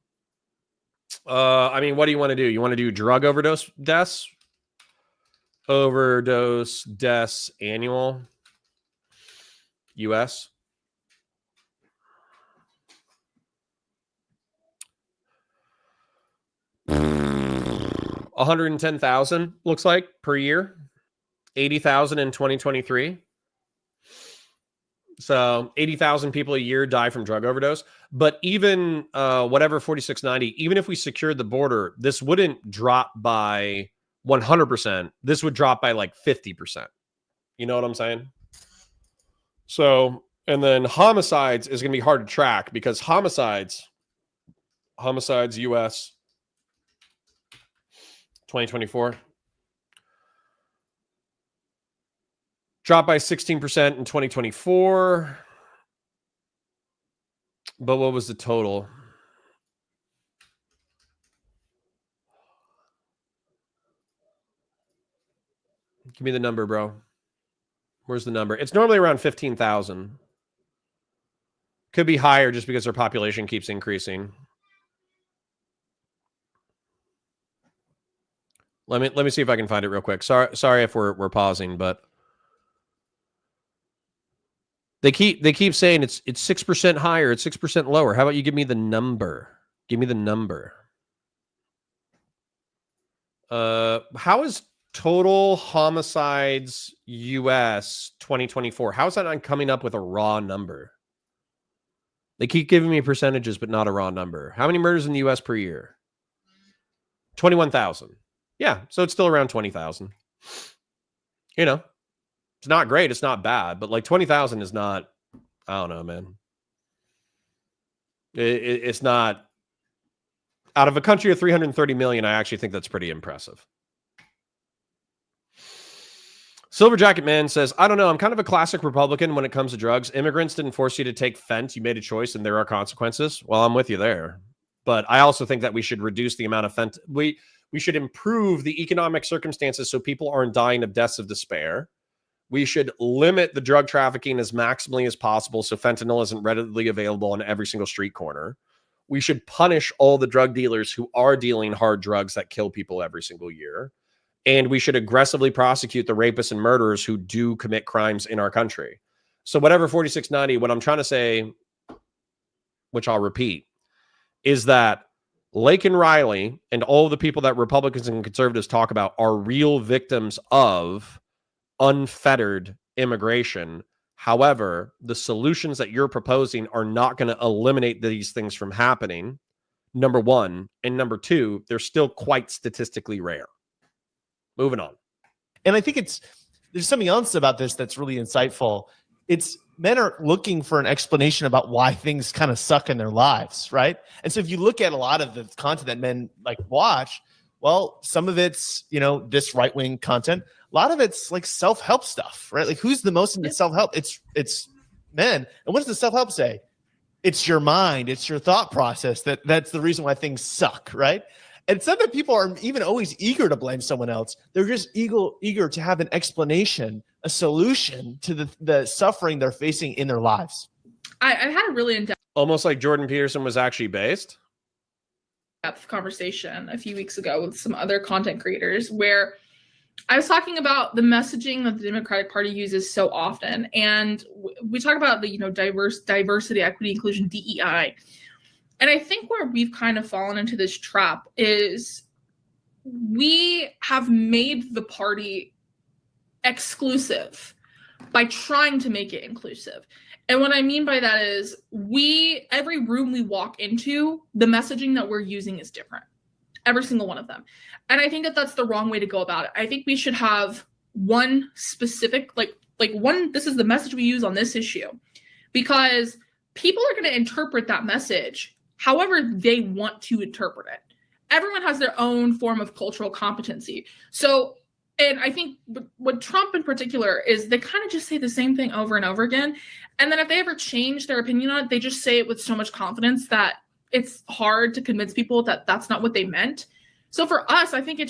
I mean, what do you want to do? You want to do drug overdose deaths? Overdose deaths annual U.S.? 110,000 looks like per year. 80,000 in 2023. So 80,000 people a year die from drug overdose. But even whatever 4690, even if we secured the border, this wouldn't drop by 100%. This would drop by like 50%. You know what I'm saying? So, and then homicides is going to be hard to track, because homicides US 2024 dropped by 16% in 2024. But what was the total? Give me the number, bro. Where's the number? It's normally around 15,000. Could be higher just because our population keeps increasing. Let me see if I can find it real quick. Sorry if we're pausing, but they keep saying it's 6% higher, it's 6% lower. How about you give me the number? Give me the number. How is total homicides US 2024? How is that not coming up with a raw number? They keep giving me percentages, but not a raw number. How many murders in the US per year? 21,000. Yeah, so it's still around 20,000. You know, it's not great. It's not bad, but like 20,000 is not, I don't know, man. It's not, out of a country of 330 million, I actually think that's pretty impressive. Silver Jacket Man says, I don't know. I'm kind of a classic Republican when it comes to drugs. Immigrants didn't force you to take fent. You made a choice and there are consequences. Well, I'm with you there. But I also think that we should reduce the amount of fent. We should improve the economic circumstances so people aren't dying of deaths of despair. We should limit the drug trafficking as maximally as possible so fentanyl isn't readily available on every single street corner. We should punish all the drug dealers who are dealing hard drugs that kill people every single year. And we should aggressively prosecute the rapists and murderers who do commit crimes in our country. So whatever 4690, what I'm trying to say, which I'll repeat, is that Laken Riley and all of the people that Republicans and conservatives talk about are real victims of unfettered immigration. However, the solutions that you're proposing are not going to eliminate these things from happening, number one. And number two, they're still quite statistically rare. Moving on. And I think it's there's something else about this that's really insightful. It's men are looking for an explanation about why things kind of suck in their lives, right? And so if you look at a lot of the content that men like watch, well, some of it's, this right-wing content. A lot of it's like self-help stuff, right? Like who's the most into self-help? It's men. And what does the self-help say? It's your mind. It's your thought process. That's the reason why things suck, right? And some of the people are even always eager to blame someone else. They're just eager to have an explanation, a solution to the suffering they're facing in their lives. I had a really in-depth Almost like Jordan Peterson was actually based. conversation a few weeks ago with some other content creators where I was talking about the messaging that the Democratic Party uses so often. And we talk about the, diversity, equity, inclusion, DEI. And I think where we've kind of fallen into this trap is we have made the party exclusive by trying to make it inclusive. And what I mean by that is every room we walk into, the messaging that we're using is different. Every single one of them. And I think that that's the wrong way to go about it. I think we should have one specific, this is the message we use on this issue, because people are going to interpret that message however they want to interpret it. Everyone has their own form of cultural competency. So, and I think what Trump in particular is they kind of just say the same thing over and over again. And then if they ever change their opinion on it, they just say it with so much confidence that it's hard to convince people that that's not what they meant. So for us, I think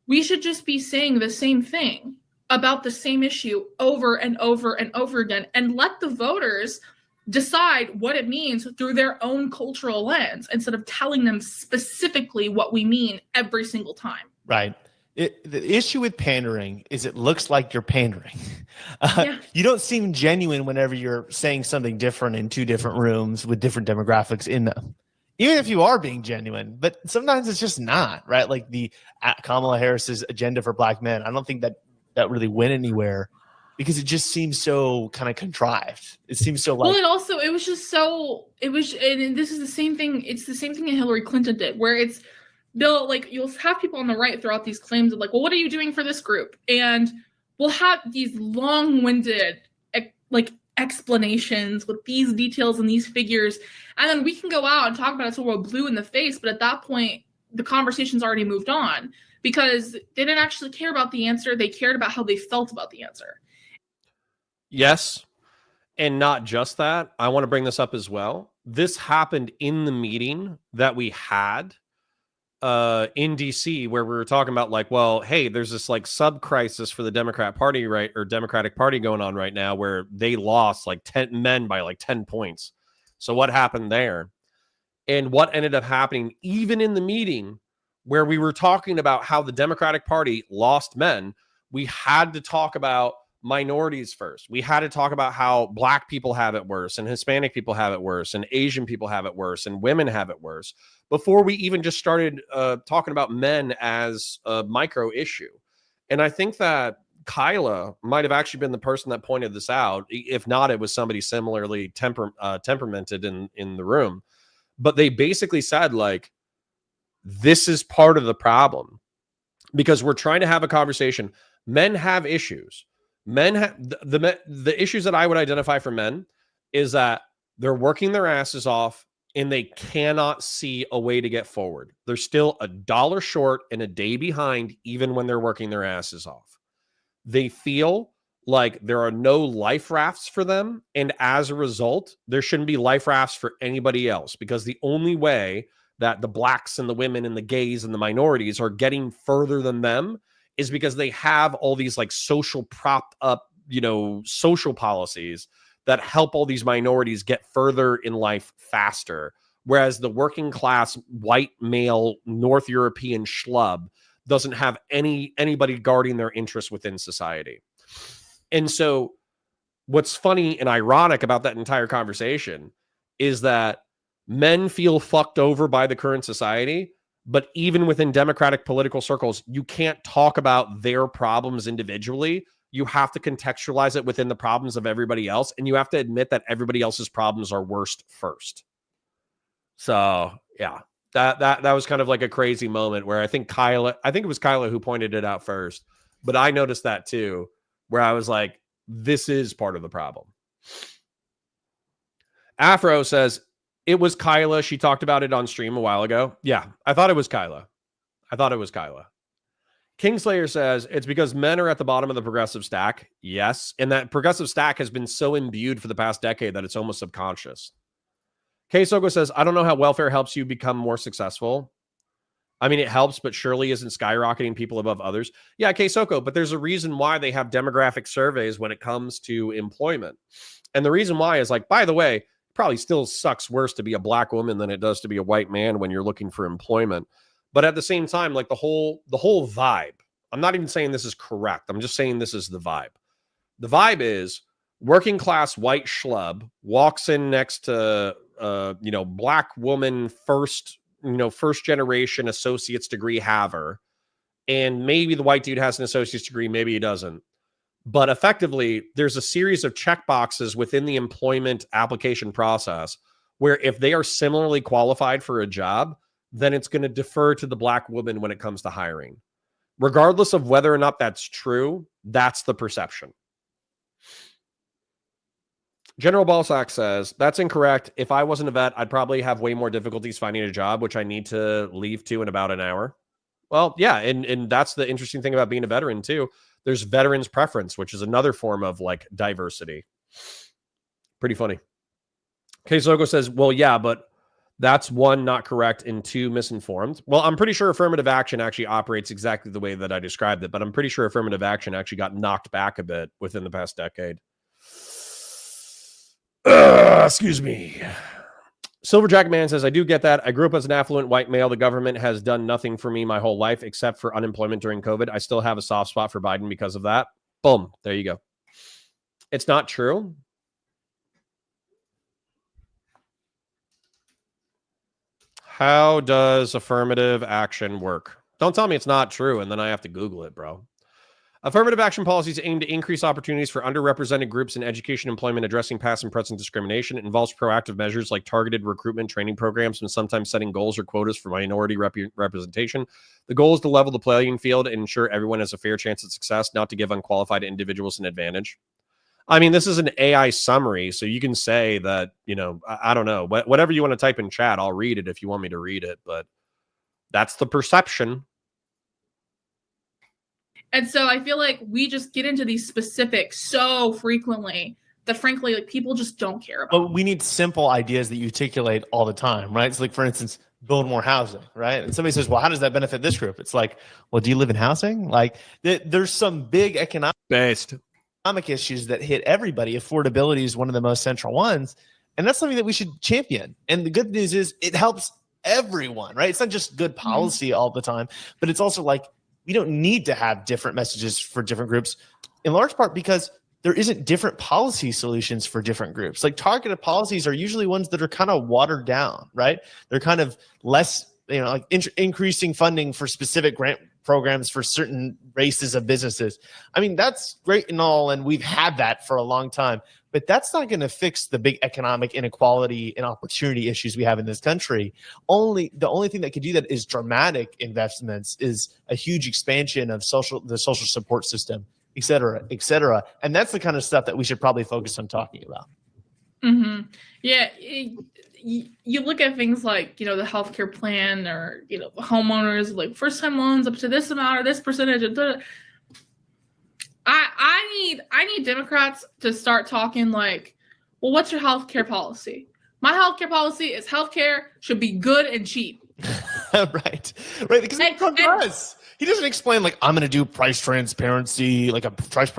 we should just be saying the same thing about the same issue over and over and over again, and let the voters decide what it means through their own cultural lens instead of telling them specifically what we mean every single time. Right. The issue with pandering is it looks like you're pandering. You don't seem genuine whenever you're saying something different in two different rooms with different demographics in them. Even if you are being genuine, but sometimes it's just not, right? Like the Kamala Harris's agenda for black men. I don't think that really went anywhere because it just seems so kind of contrived. It seems so like. Well, and this is the same thing. It's the same thing that Hillary Clinton did, where you'll have people on the right throw out these claims of like, well, what are you doing for this group? And we'll have these long-winded explanations with these details and these figures, and then we can go out and talk about it till we're blue in the face, but at that point the conversation's already moved on because they didn't actually care about the answer. They cared about how they felt about the answer. Yes, and not just that, I want to bring this up as well. This happened in the meeting that we had in DC, where we were talking about like, well, hey, there's this like sub crisis for the Democratic Party going on right now, where they lost like 10 men by like 10 points. So what happened there? And what ended up happening even in the meeting where we were talking about how the Democratic Party lost men, we had to talk about minorities first. We had to talk about how black people have it worse and Hispanic people have it worse and Asian people have it worse and women have it worse before we even just started talking about men as a micro issue. And I think that Kyla might have actually been the person that pointed this out. If not, it was somebody similarly temperamented in the room. But they basically said, like, this is part of the problem because we're trying to have a conversation. Men have issues. Men have the issues that I would identify for men is that they're working their asses off and they cannot see a way to get forward. They're still $1 short and a day behind, even when they're working their asses off. They feel like there are no life rafts for them. And as a result, there shouldn't be life rafts for anybody else, because the only way that the blacks and the women and the gays and the minorities are getting further than them is because they have all these like social propped up, social policies that help all these minorities get further in life faster. Whereas the working class, white male, North European schlub doesn't have anybody guarding their interests within society. And so what's funny and ironic about that entire conversation is that men feel fucked over by the current society. But even within Democratic political circles, you can't talk about their problems individually. You have to contextualize it within the problems of everybody else. And you have to admit that everybody else's problems are worst first. So, yeah, that was kind of like a crazy moment where I think it was Kyla who pointed it out first. But I noticed that too, where I was like, this is part of the problem. Afro says, it was Kyla. She talked about it on stream a while ago. Yeah, I thought it was Kyla. Kingslayer says, it's because men are at the bottom of the progressive stack. Yes. And that progressive stack has been so imbued for the past decade that it's almost subconscious. K Soko says, I don't know how welfare helps you become more successful. I mean, it helps, but surely isn't skyrocketing people above others. Yeah, K Soko, but there's a reason why they have demographic surveys when it comes to employment. And the reason why is like, by the way, it probably still sucks worse to be a black woman than it does to be a white man when you're looking for employment. But at the same time, like the whole vibe, I'm not even saying this is correct. I'm just saying this is the vibe. The vibe is working class white schlub walks in next to, black woman first generation associate's degree haver. And maybe the white dude has an associate's degree. Maybe he doesn't. But effectively, there's a series of checkboxes within the employment application process where if they are similarly qualified for a job, then it's going to defer to the black woman when it comes to hiring. Regardless of whether or not that's true, that's the perception. General Balsack says, that's incorrect. If I wasn't a vet, I'd probably have way more difficulties finding a job, which I need to leave to in about an hour. Well, yeah, and that's the interesting thing about being a veteran, too. There's veterans preference, which is another form of, like, diversity. Pretty funny. Keizoko says, well, yeah, but that's one, not correct, and two, misinformed. Well, I'm pretty sure affirmative action actually operates exactly the way that I described it, but I'm pretty sure affirmative action actually got knocked back a bit within the past decade. Excuse me. Silverjack Man says, I do get that. I grew up as an affluent white male. The government has done nothing for me my whole life except for unemployment during COVID. I still have a soft spot for Biden because of that. Boom. There you go. It's not true. How does affirmative action work? Don't tell me it's not true, and then I have to Google it, bro. Affirmative action policies aim to increase opportunities for underrepresented groups in education, employment, addressing past and present discrimination. It involves proactive measures like targeted recruitment, training programs, and sometimes setting goals or quotas for minority representation. The goal is to level the playing field and ensure everyone has a fair chance at success, not to give unqualified individuals an advantage. I mean, this is an AI summary, so you can say that, I don't know. Whatever you want to type in chat, I'll read it if you want me to read it, but that's the perception. And so I feel like we just get into these specifics so frequently that, frankly, like people just don't care about. But we need simple ideas that you articulate all the time, right? So, like, for instance, build more housing, right? And somebody says, well, how does that benefit this group? It's like, well, do you live in housing? Like, there's some big economic issues that hit everybody. Affordability is one of the most central ones. And that's something that we should champion. And the good news is it helps everyone, right? It's not just good policy all the time, but it's also like, we don't need to have different messages for different groups, in large part because there isn't different policy solutions for different groups. Like, targeted policies are usually ones that are kind of watered down, right? They're kind of less, like increasing funding for specific grant programs for certain races of businesses. I mean, that's great and all, and we've had that for a long time, but that's not going to fix the big economic inequality and opportunity issues we have in this country. The only thing that could do that is dramatic investments, is a huge expansion of the social support system, et cetera, et cetera. And that's the kind of stuff that we should probably focus on talking about. Mm-hmm. Yeah. You look at things like, the healthcare plan, or, the homeowners, like first-time loans up to this amount or this percentage. I need Democrats to start talking like, well, what's your healthcare policy? My healthcare policy is healthcare should be good and cheap. Right. Because Trump does. He doesn't explain, like, I'm going to do price transparency, like a price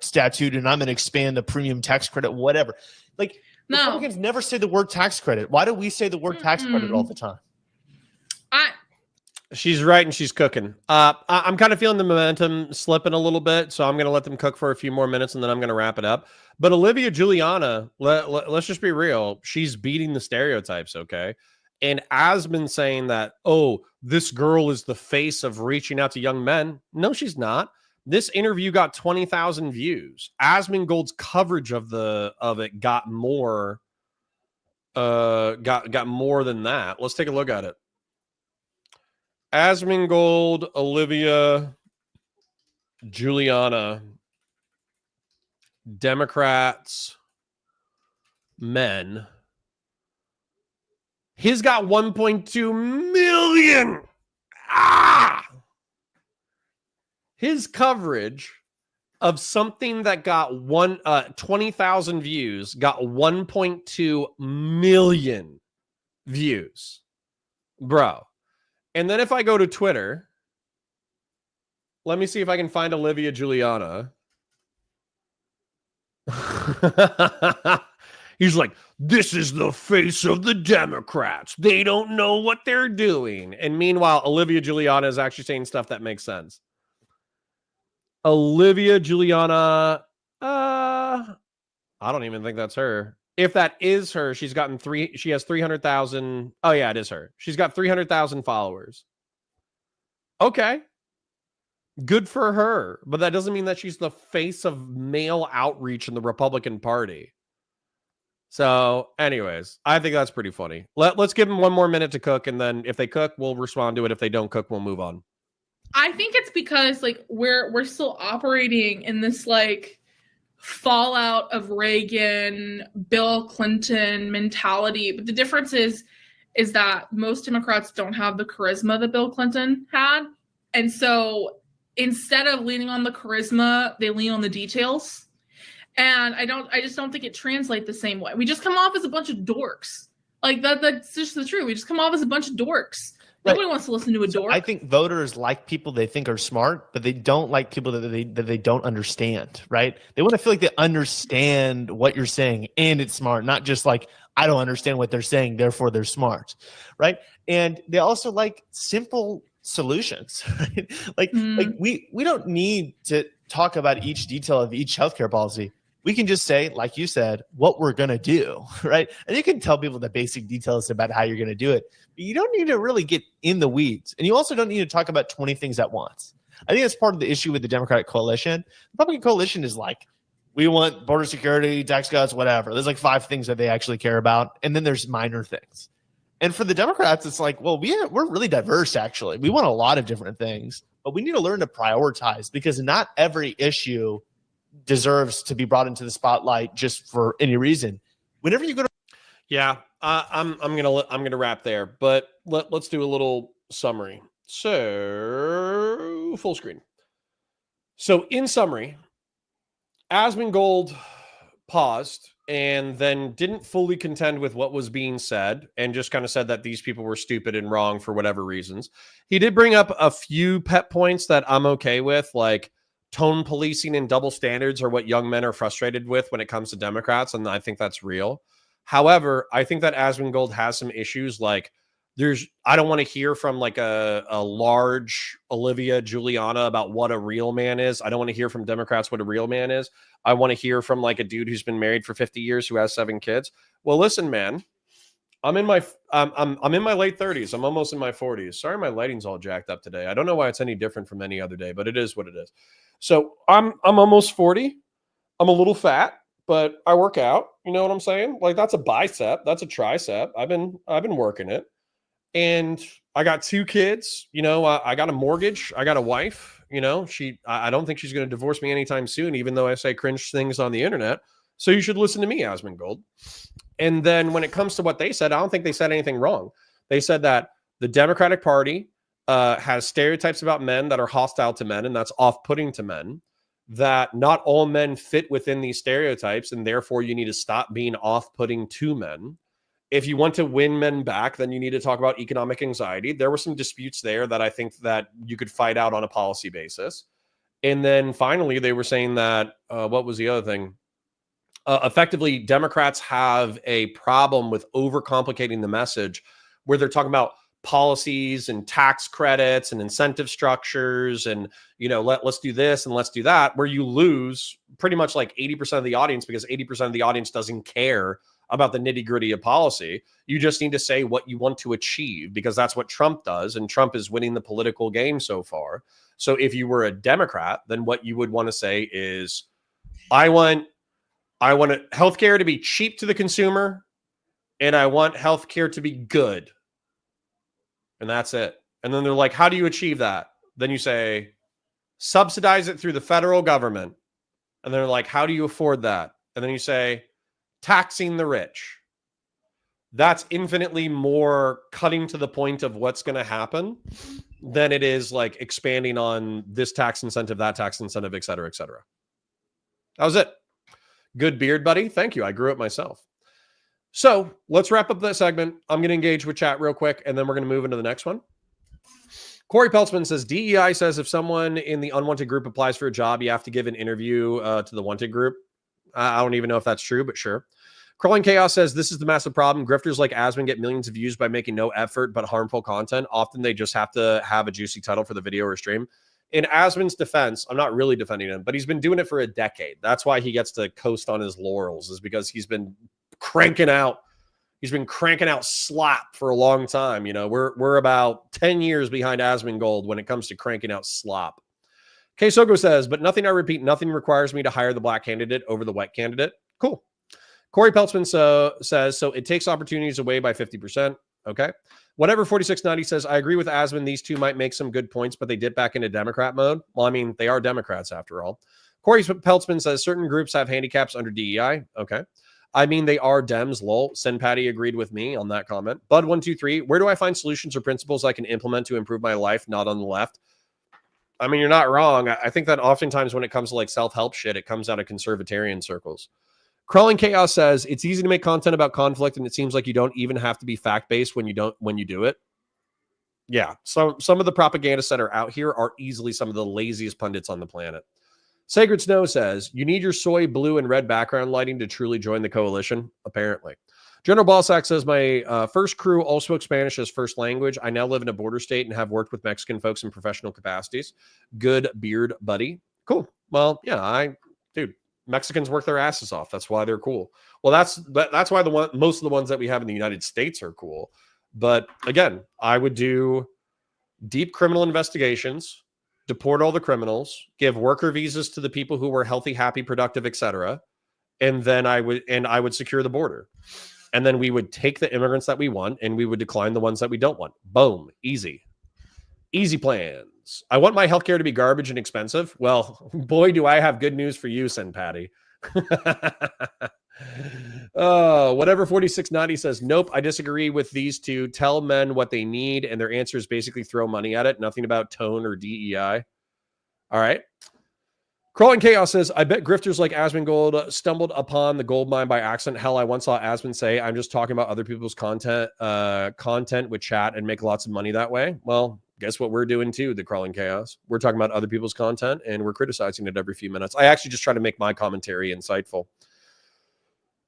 statute, and I'm going to expand the premium tax credit, whatever. Like, no. Republicans never say the word tax credit. Why do we say the word tax credit all the time? She's right, and she's cooking. I'm kind of feeling the momentum slipping a little bit, so I'm going to let them cook for a few more minutes, and then I'm going to wrap it up. But Olivia Giuliana, let's just be real. She's beating the stereotypes, okay? And Asmongold saying that, oh, this girl is the face of reaching out to young men. No, she's not. This interview got 20,000 views. Asmongold's coverage of it got more got more than that. Let's take a look at it. Asmongold, Olivia Giuliana Democrats, men. He's got 1.2 million. His coverage of something that got 20,000 views got 1.2 million views. Bro. And then if I go to Twitter, let me see if I can find Olivia Juliana. He's like, this is the face of the Democrats. They don't know what they're doing. And meanwhile, Olivia Juliana is actually saying stuff that makes sense. Olivia Juliana, I don't even think that's her. If that is her, she has 300,000. Oh yeah, it is her. She's got 300,000 followers. Okay. Good for her. But that doesn't mean that she's the face of male outreach in the Republican Party. So anyways, I think that's pretty funny. Let's give them one more minute to cook. And then if they cook, we'll respond to it. If they don't cook, we'll move on. I think it's because like we're still operating in this like fallout of Reagan, Bill Clinton mentality. But the difference is that most Democrats don't have the charisma that Bill Clinton had. And so instead of leaning on the charisma, they lean on the details. And I just don't think it translates the same way. We just come off as a bunch of dorks. Like that's just the truth. We just come off as a bunch of dorks. Nobody wants to listen to a dork. I think voters like people they think are smart, but they don't like people that they don't understand, right? They want to feel like they understand what you're saying and it's smart, not just like, I don't understand what they're saying, therefore they're smart, right? And they also like simple solutions, right? Like we don't need to talk about each detail of each healthcare policy. We can just say, like you said, what we're going to do, right? And you can tell people the basic details about how you're going to do it. But you don't need to really get in the weeds. And you also don't need to talk about 20 things at once. I think that's part of the issue with the Democratic coalition. The Republican coalition is like, we want border security, tax cuts, whatever. There's like 5 things that they actually care about. And then there's minor things. And for the Democrats, it's like, well, we're really diverse, actually. We want a lot of different things. But we need to learn to prioritize because not every issue deserves to be brought into the spotlight just for any reason. Whenever you go to I'm gonna wrap there, but let's do a little summary. So full screen. So in summary, Asmongold paused and then didn't fully contend with what was being said and just kind of said that these people were stupid and wrong for whatever reasons. He did bring up a few pet points that I'm okay with, like tone policing and double standards are what young men are frustrated with when it comes to Democrats, and I think that's real. However, I think that Asmongold has some issues, like I don't want to hear from like a large Olivia Juliana about what a real man is. I don't want to hear from Democrats what a real man is. I want to hear from like a dude who's been married for 50 years who has 7 kids. Well, listen, man, I'm in my late 30s. I'm almost in my 40s. Sorry, my lighting's all jacked up today. I don't know why it's any different from any other day, but it is what it is. So I'm almost 40. I'm a little fat, but I work out. You know what I'm saying? Like that's a bicep, that's a tricep. I've been working it. And I got 2 kids, you know, I got a mortgage. I got a wife, you know, I don't think she's going to divorce me anytime soon, even though I say cringe things on the internet. So you should listen to me, Asmongold. And then when it comes to what they said, I don't think they said anything wrong. They said that the Democratic Party has stereotypes about men that are hostile to men, and that's off-putting to men, that not all men fit within these stereotypes, and therefore you need to stop being off-putting to men. If you want to win men back, then you need to talk about economic anxiety. There were some disputes there that I think that you could fight out on a policy basis. And then finally, they were saying that, what was the other thing? Effectively, Democrats have a problem with overcomplicating the message where they're talking about policies and tax credits and incentive structures and, you know, let's do this and let's do that, where you lose pretty much like 80% of the audience because 80% of the audience doesn't care about the nitty gritty of policy. You just need to say what you want to achieve because that's what Trump does. And Trump is winning the political game so far. So if you were a Democrat, then what you would want to say is, I want healthcare to be cheap to the consumer, and I want healthcare to be good. And that's it. And then they're like, how do you achieve that? Then you say, subsidize it through the federal government. And they're like, how do you afford that? And then you say, taxing the rich. That's infinitely more cutting to the point of what's going to happen than it is like expanding on this tax incentive, that tax incentive, et cetera, et cetera. That was it. Good beard, buddy. Thank you. I grew it myself. So let's wrap up this segment. I'm going to engage with chat real quick, and then we're going to move into the next one. Corey Peltzman says, DEI says if someone in the unwanted group applies for a job, you have to give an interview to the wanted group. I don't even know if that's true, but sure. Crawling Chaos says, this is the massive problem. Grifters like Asmon get millions of views by making no effort but harmful content. Often they just have to have a juicy title for the video or stream. In Asmon's defense, I'm not really defending him, but he's been doing it for a decade. That's why he gets to coast on his laurels, is because he's been cranking out slop for a long time. You know, we're about 10 years behind Asmongold when it comes to cranking out slop. K Soko says, but nothing nothing requires me to hire the black candidate over the white candidate. Cool. Corey Peltzman says, so it takes opportunities away by 50%. Okay. Whatever 4690 says, I agree with Asmon. These two might make some good points, but they dip back into Democrat mode. Well, I mean, they are Democrats after all. Corey Peltzman says certain groups have handicaps under DEI. Okay. I mean, they are Dems, lol. Sen Patty agreed with me on that comment. Bud123, where do I find solutions or principles I can implement to improve my life? Not on the left. I mean, you're not wrong. I think that oftentimes when it comes to like self-help shit, it comes out of conservatarian circles. Crawling Chaos says it's easy to make content about conflict, and it seems like you don't even have to be fact-based when you do it. Yeah, so some of the propagandists that are out here are easily some of the laziest pundits on the planet. Sacred Snow says you need your soy, blue, and red background lighting to truly join the coalition. Apparently, General Ballsack says my first crew all spoke Spanish as first language. I now live in a border state and have worked with Mexican folks in professional capacities. Good beard, buddy. Cool. Well, yeah, dude. Mexicans work their asses off. That's why they're cool. Well, that's why most of the ones that we have in the United States are cool. But again, I would do deep criminal investigations, deport all the criminals, give worker visas to the people who were healthy, happy, productive, etc. And then I would secure the border. And then we would take the immigrants that we want and we would decline the ones that we don't want. Boom. Easy. Easy plans. I want my healthcare to be garbage and expensive. Well, boy, do I have good news for you, Sen Patty. Whatever 4690 says, nope, I disagree with these two. Tell men what they need, and their answer is basically throw money at it. Nothing about tone or DEI. All right. Crawling Chaos says, I bet grifters like Asmongold stumbled upon the gold mine by accident. Hell, I once saw Asmon say, I'm just talking about other people's content with chat and make lots of money that way. Well, guess what we're doing too, the Crawling Chaos. We're talking about other people's content and we're criticizing it every few minutes. I actually just try to make my commentary insightful.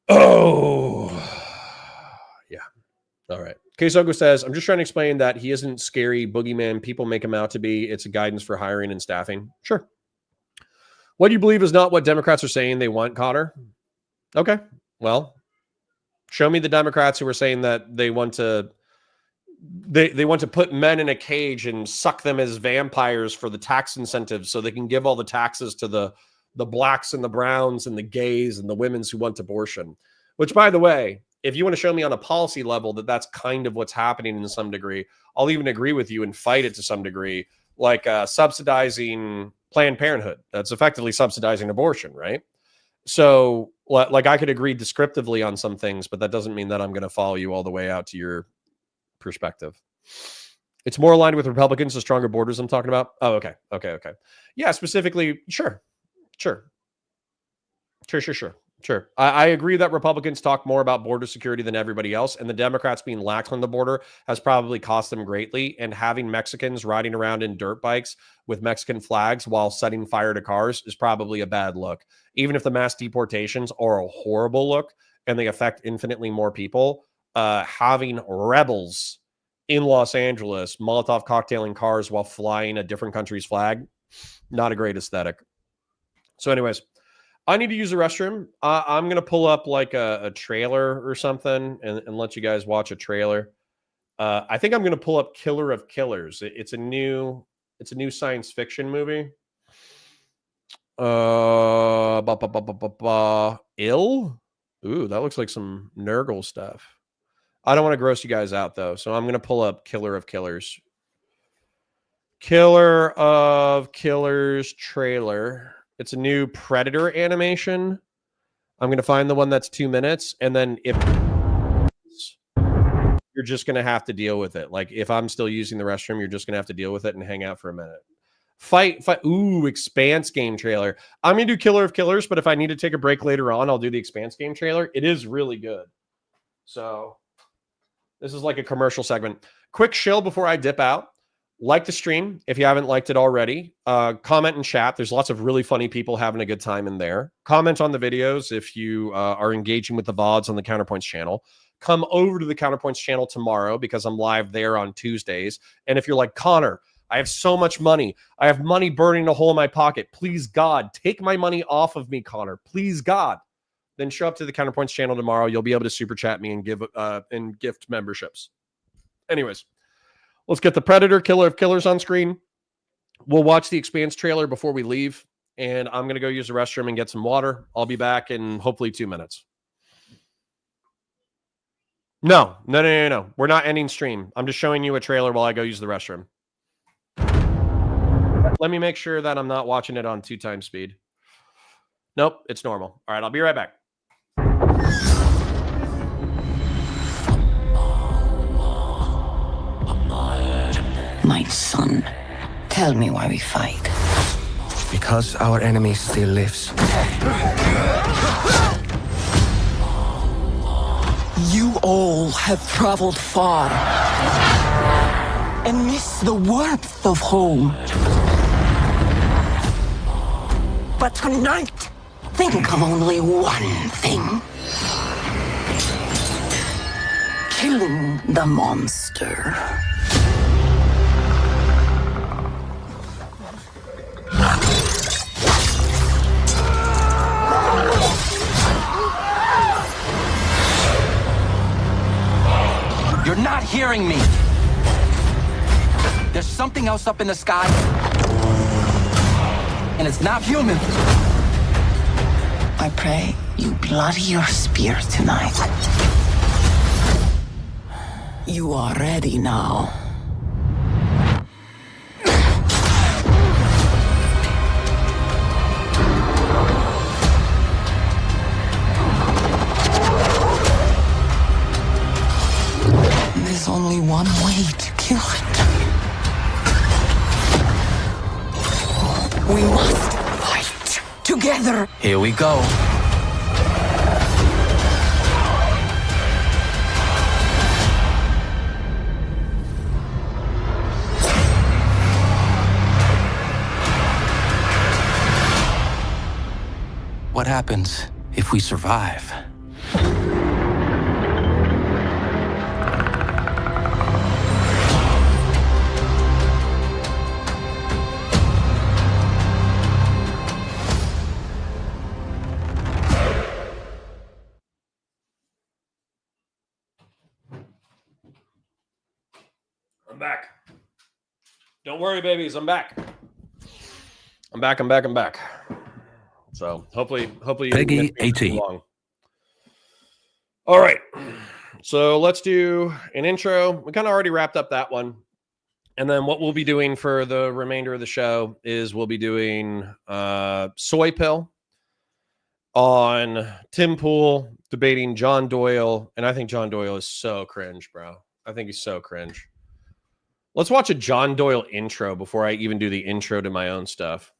Oh, yeah. All right. Keisoko says, I'm just trying to explain that he isn't scary boogeyman. People make him out to be. It's a guidance for hiring and staffing. Sure. What you believe is not what Democrats are saying they want, Cotter. Okay. Well, show me the Democrats who are saying that they want to they want to put men in a cage and suck them as vampires for the tax incentives so they can give all the taxes to the blacks and the browns and the gays and the women's who want abortion. Which, by the way, if you want to show me on a policy level that that's kind of what's happening in some degree, I'll even agree with you and fight it to some degree, like subsidizing Planned Parenthood. That's effectively subsidizing abortion, right? So, like, I could agree descriptively on some things, but that doesn't mean that I'm going to follow you all the way out to your perspective. It's more aligned with Republicans, the stronger borders I'm talking about. Oh, okay. Yeah, specifically, sure. I agree that Republicans talk more about border security than everybody else, and the Democrats being lax on the border has probably cost them greatly, and having Mexicans riding around in dirt bikes with Mexican flags while setting fire to cars is probably a bad look. Even if the mass deportations are a horrible look and they affect infinitely more people, having rebels in Los Angeles Molotov cocktailing cars while flying a different country's flag, not a great aesthetic. So anyways, I need to use the restroom. I'm going to pull up like a trailer or something and let you guys watch a trailer. I think I'm going to pull up Killer of Killers. It's a new science fiction movie. Ill? Ooh, that looks like some Nurgle stuff. I don't want to gross you guys out though, so I'm going to pull up Killer of Killers. Killer of Killers trailer. It's a new Predator animation. I'm going to find the one that's 2 minutes. And then if you're just going to have to deal with it. Like if I'm still using the restroom, you're just going to have to deal with it and hang out for a minute. Fight. Ooh, Expanse game trailer. I'm going to do Killer of Killers, but if I need to take a break later on, I'll do the Expanse game trailer. It is really good. So this is like a commercial segment. Quick shill before I dip out. Like the stream if you haven't liked it already. Comment and chat. There's lots of really funny people having a good time in there. Comment on the videos if you are engaging with the VODs on the Counterpoints channel. Come over to the Counterpoints channel tomorrow because I'm live there on Tuesdays. And if you're like, Connor, I have so much money. I have money burning a hole in my pocket. Please, God, take my money off of me, Connor. Please, God. Then show up to the Counterpoints channel tomorrow. You'll be able to super chat me and give and gift memberships. Anyways. Let's get the Predator, Killer of Killers on screen. We'll watch the Expanse trailer before we leave. And I'm going to go use the restroom and get some water. I'll be back in hopefully 2 minutes. No. We're not ending stream. I'm just showing you a trailer while I go use the restroom. Let me make sure that I'm not watching it on 2x speed. Nope, it's normal. All right, I'll be right back. My son, tell me why we fight. Because our enemy still lives. You all have traveled far and miss the warmth of home. But tonight, think of only one thing. Killing the monster. You're not hearing me. There's something else up in the sky. And it's not human. I pray you bloody your spear tonight. You are ready now. There's only one way to kill it. We must fight together. Here we go. What happens if we survive? I'm back. Don't worry, babies. I'm back. I'm back. So hopefully you Peggy didn't miss me too 18. long. All right. So let's do an intro. We kind of already wrapped up that one. And then what we'll be doing for the remainder of the show is we'll be doing Soy Pill on Tim Pool debating John Doyle. And I think John Doyle is so cringe, bro. I think he's so cringe. Let's watch a John Doyle intro before I even do the intro to my own stuff.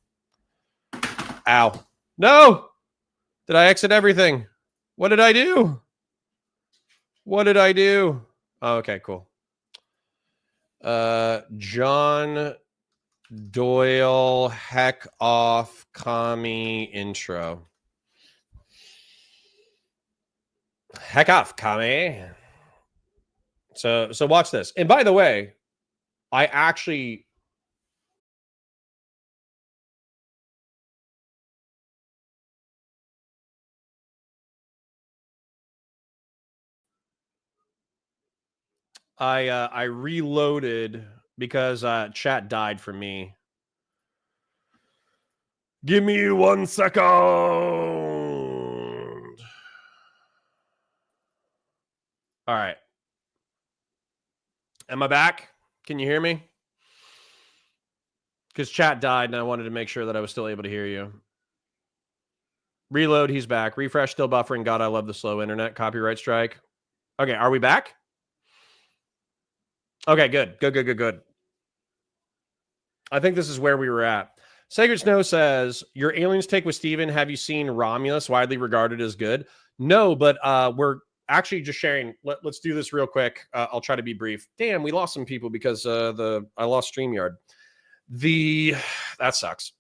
Ow. No! Did I exit everything? What did I do? Oh, okay, cool. John Doyle heck off commie intro. Heck off, commie. So watch this. And by the way, I actually I reloaded because chat died for me. Give me 1 second. All right. Am I back? Can you hear me? Because chat died and I wanted to make sure that I was still able to hear you. Reload, he's back. Refresh, still buffering. God, I love the slow internet. Copyright strike. Okay, are we back? Okay, good. I think this is where we were at. Sacred Snow says, your aliens take with Steven. Have you seen Romulus, widely regarded as good? No, but we're actually just sharing. Let's do this real quick. I'll try to be brief. Damn, we lost some people because I lost StreamYard. That sucks.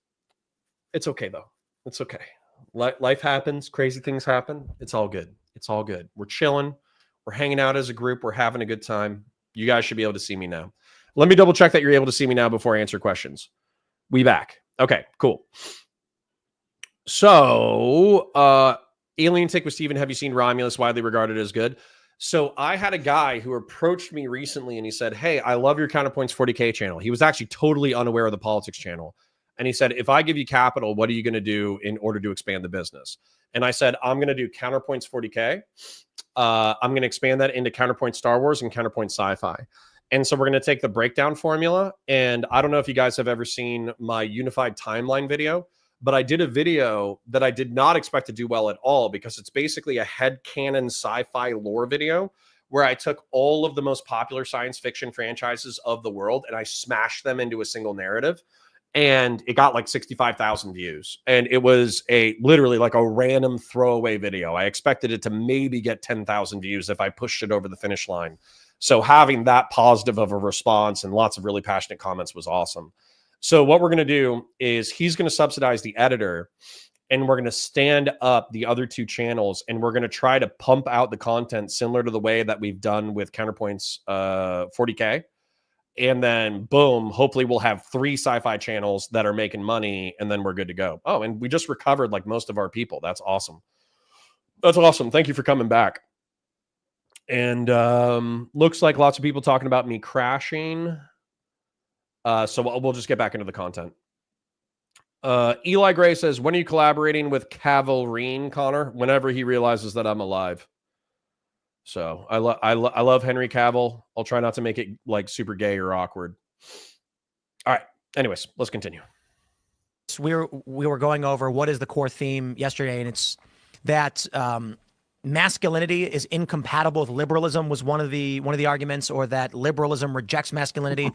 It's okay, though. It's okay. Life happens. Crazy things happen. It's all good. It's all good. We're chilling. We're hanging out as a group. We're having a good time. You guys should be able to see me now. Let me double check that you're able to see me now before I answer questions. We back. Okay, cool. So, Alien Take with Steven, have you seen Romulus, widely regarded as good? So I had a guy who approached me recently and he said, hey, I love your Counterpoints 40K channel. He was actually totally unaware of the politics channel. And he said, if I give you capital, what are you going to do in order to expand the business? And I said, I'm going to do Counterpoints 40K. I'm going to expand that into Counterpoint Star Wars and Counterpoint Sci-Fi. And so we're going to take the breakdown formula. And I don't know if you guys have ever seen my unified timeline video, but I did a video that I did not expect to do well at all because it's basically a headcanon sci-fi lore video where I took all of the most popular science fiction franchises of the world and I smashed them into a single narrative. And it got like 65,000 views. And it was literally like a random throwaway video. I expected it to maybe get 10,000 views if I pushed it over the finish line. So having that positive of a response and lots of really passionate comments was awesome. So what we're going to do is he's going to subsidize the editor and we're going to stand up the other two channels and we're going to try to pump out the content similar to the way that we've done with Counterpoints 40K. And then boom, hopefully we'll have 3 sci-fi channels that are making money and then we're good to go. Oh, and we just recovered like most of our people. That's awesome. That's awesome. Thank you for coming back. And looks like lots of people talking about me crashing. So we'll just get back into the content. Eli Gray says, when are you collaborating with Cavalrine, Connor? Whenever he realizes that I'm alive. So I love Henry Cavill. I'll try not to make it like super gay or awkward. All right. Anyways, let's continue. We were going over what is the core theme yesterday, and it's that masculinity is incompatible with liberalism was one of the arguments, or that liberalism rejects masculinity.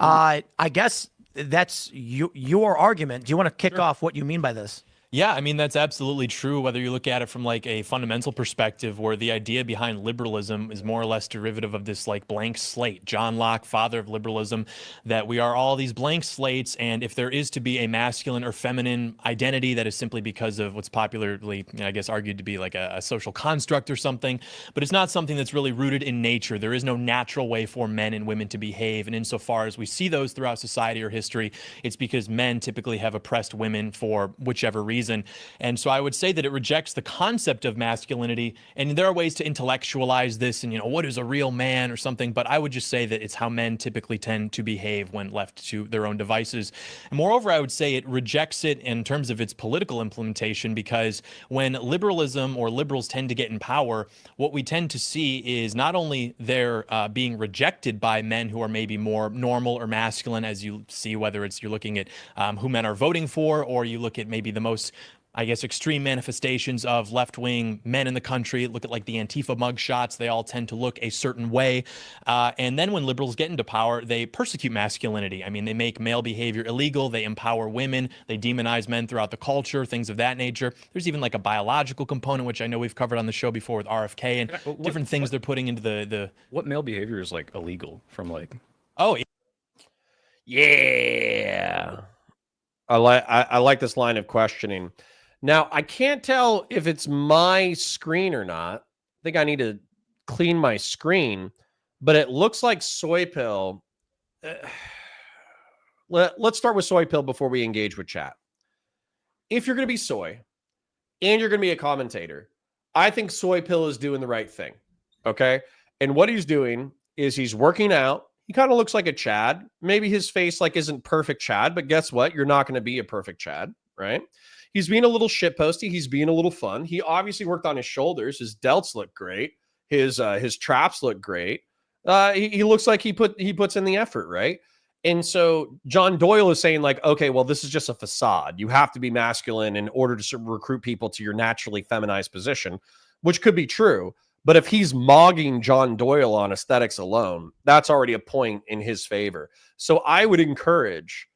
I guess that's your argument. Do you want to kick off what you mean by this? Yeah, I mean, that's absolutely true, whether you look at it from like a fundamental perspective where the idea behind liberalism is more or less derivative of this like blank slate. John Locke, father of liberalism, that we are all these blank slates, and if there is to be a masculine or feminine identity, that is simply because of what's popularly, I guess, argued to be like a social construct or something, but it's not something that's really rooted in nature. There is no natural way for men and women to behave, and insofar as we see those throughout society or history, it's because men typically have oppressed women for whichever reason. And so I would say that it rejects the concept of masculinity, and there are ways to intellectualize this and, what is a real man or something, but I would just say that it's how men typically tend to behave when left to their own devices. And moreover, I would say it rejects it in terms of its political implementation, because when liberalism or liberals tend to get in power, what we tend to see is not only they're being rejected by men who are maybe more normal or masculine, as you see, whether it's you're looking at who men are voting for, or you look at maybe the most, I guess, extreme manifestations of left-wing men in the country. Look at like the Antifa mugshots. They all tend to look a certain way. And then when liberals get into power, they persecute masculinity. I mean, they make male behavior illegal. They empower women. They demonize men throughout the culture, things of that nature. There's even like a biological component, which I know we've covered on the show before with RFK and different things they're putting into the... What male behavior is like illegal from like... Oh, yeah. I like this line of questioning. Now, I can't tell if it's my screen or not. I think I need to clean my screen, but it looks like Soy Pill. Let's start with Soy Pill before we engage with chat. If you're going to be Soy and you're going to be a commentator, I think Soy Pill is doing the right thing. Okay. And what he's doing is he's working out. He kind of looks like a Chad. Maybe his face like isn't perfect Chad, but guess what? You're not going to be a perfect Chad, right? He's being a little shitposty. He's being a little fun. He obviously worked on his shoulders. His delts look great. His traps look great. He looks like he puts in the effort, right? And so John Doyle is saying like, okay, well, this is just a facade. You have to be masculine in order to recruit people to your naturally feminized position, which could be true. But if he's mogging John Doyle on aesthetics alone, that's already a point in his favor. So I would encourage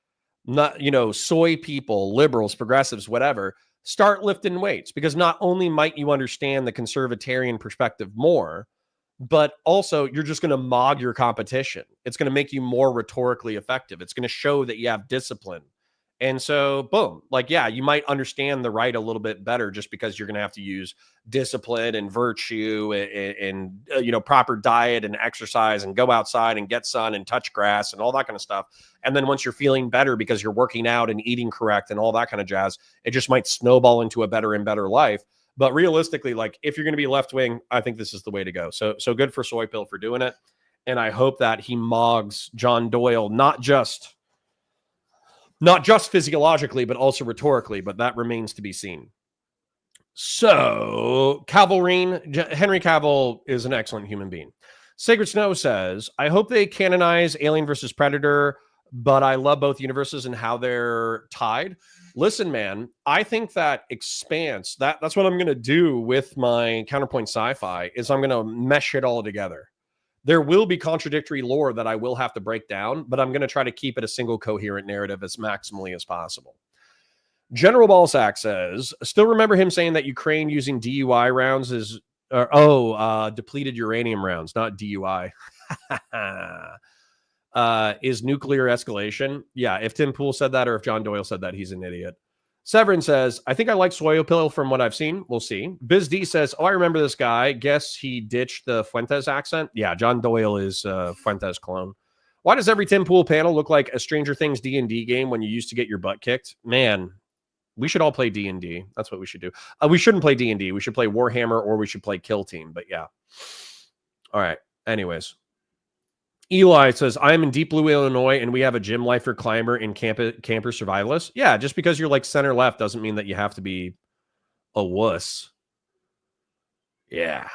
soy people, liberals, progressives, whatever, start lifting weights, because not only might you understand the conservatarian perspective more, but also you're just going to mog your competition. It's going to make you more rhetorically effective. It's going to show that you have discipline. And so, boom, like, yeah, you might understand the right a little bit better just because you're going to have to use discipline and virtue and proper diet and exercise and go outside and get sun and touch grass and all that kind of stuff. And then once you're feeling better because you're working out and eating correct and all that kind of jazz, it just might snowball into a better and better life. But realistically, like, if you're going to be left wing, I think this is the way to go. So good for Soy Pill for doing it. And I hope that he mogs John Doyle, not just physiologically, but also rhetorically, but that remains to be seen. So, Henry Cavill is an excellent human being. Sacred Snow says, I hope they canonize Alien versus Predator, but I love both universes and how they're tied. Listen, man, I think that expanse, that's what I'm going to do with my Counterpoint Sci-Fi, is I'm going to mesh it all together. There will be contradictory lore that I will have to break down, but I'm going to try to keep it a single coherent narrative as maximally as possible. General Ballsack says, still remember him saying that Ukraine using DUI rounds is, depleted uranium rounds, not DUI. Is nuclear escalation. Yeah, if Tim Pool said that or if John Doyle said that, he's an idiot. Severin says, I think I like Soy Pill from what I've seen. We'll see. Biz D says, I remember this guy. Guess he ditched the Fuentes accent. Yeah, John Doyle is Fuentes clone. Why does every Tim Pool panel look like a Stranger Things D&D game when you used to get your butt kicked? Man, we should all play D&D. That's what we should do. We shouldn't play D&D. We should play Warhammer or we should play Kill Team. But yeah. All right. Anyways. Eli says, I'm in Deep Blue, Illinois, and we have a gym lifer climber in camper survivalist. Yeah, just because you're like center left doesn't mean that you have to be a wuss. Yeah.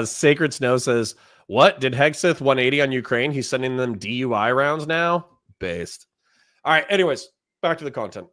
Sacred Snow says, what? Did Hegseth 180 on Ukraine? He's sending them DUI rounds now? Based. All right, anyways, back to the content.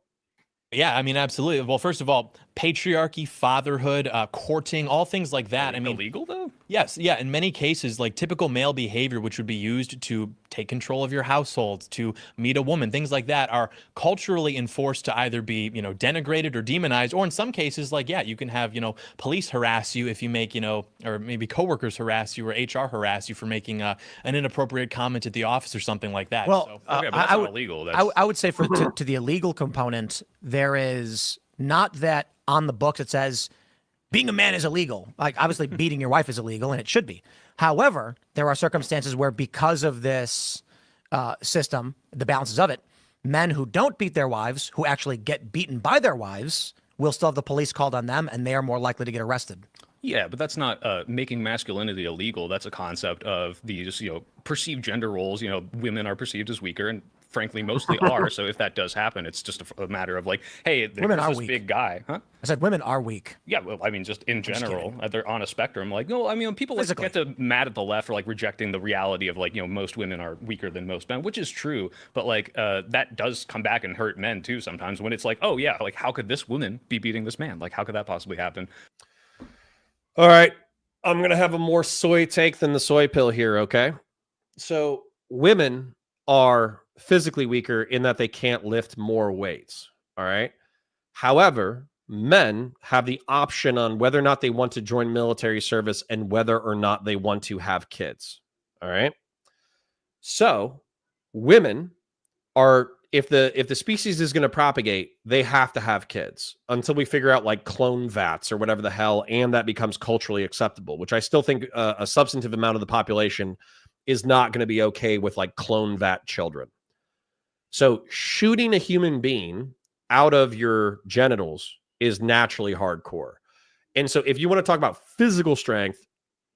Yeah, I mean, absolutely. Well, first of all, patriarchy, fatherhood, courting, all things like that. I mean, illegal though? Yes. Yeah. In many cases, like typical male behavior, which would be used to take control of your household, to meet a woman, things like that are culturally enforced to either be, denigrated or demonized, or in some cases, like, yeah, you can have, police harass you if you make, or maybe coworkers harass you or HR harass you for making an inappropriate comment at the office or something like that. Well, so, okay, but that's not illegal. That's... I would say to the illegal component, there is not that on the books it says being a man is illegal. Like, obviously beating your wife is illegal, and it should be. However, there are circumstances where, because of this system, the balances of it, men who don't beat their wives, who actually get beaten by their wives, will still have the police called on them, and they are more likely to get arrested. Yeah, but that's not making masculinity illegal. That's a concept of these, perceived gender roles. Women are perceived as weaker, and frankly, mostly are. So if that does happen, it's just a matter of like, hey, women are this weak. Big guy, huh? I said women are weak. Yeah, well, I mean, just in general, they're on a spectrum. Like, no, I mean, people like get to mad at the left for like rejecting the reality of like, most women are weaker than most men, which is true. But like, that does come back and hurt men too sometimes when it's like, oh yeah, like how could this woman be beating this man? Like, how could that possibly happen? All right, I'm going to have a more soy take than the Soy Pill here, okay? So women are physically weaker in that they can't lift more weights, all right? However, men have the option on whether or not they want to join military service and whether or not they want to have kids, all right? So women are, if the species is going to propagate, they have to have kids until we figure out like clone vats or whatever the hell, and that becomes culturally acceptable, which I still think a substantive amount of the population is not going to be okay with like clone vat children. So shooting a human being out of your genitals is naturally hardcore. And so if you want to talk about physical strength,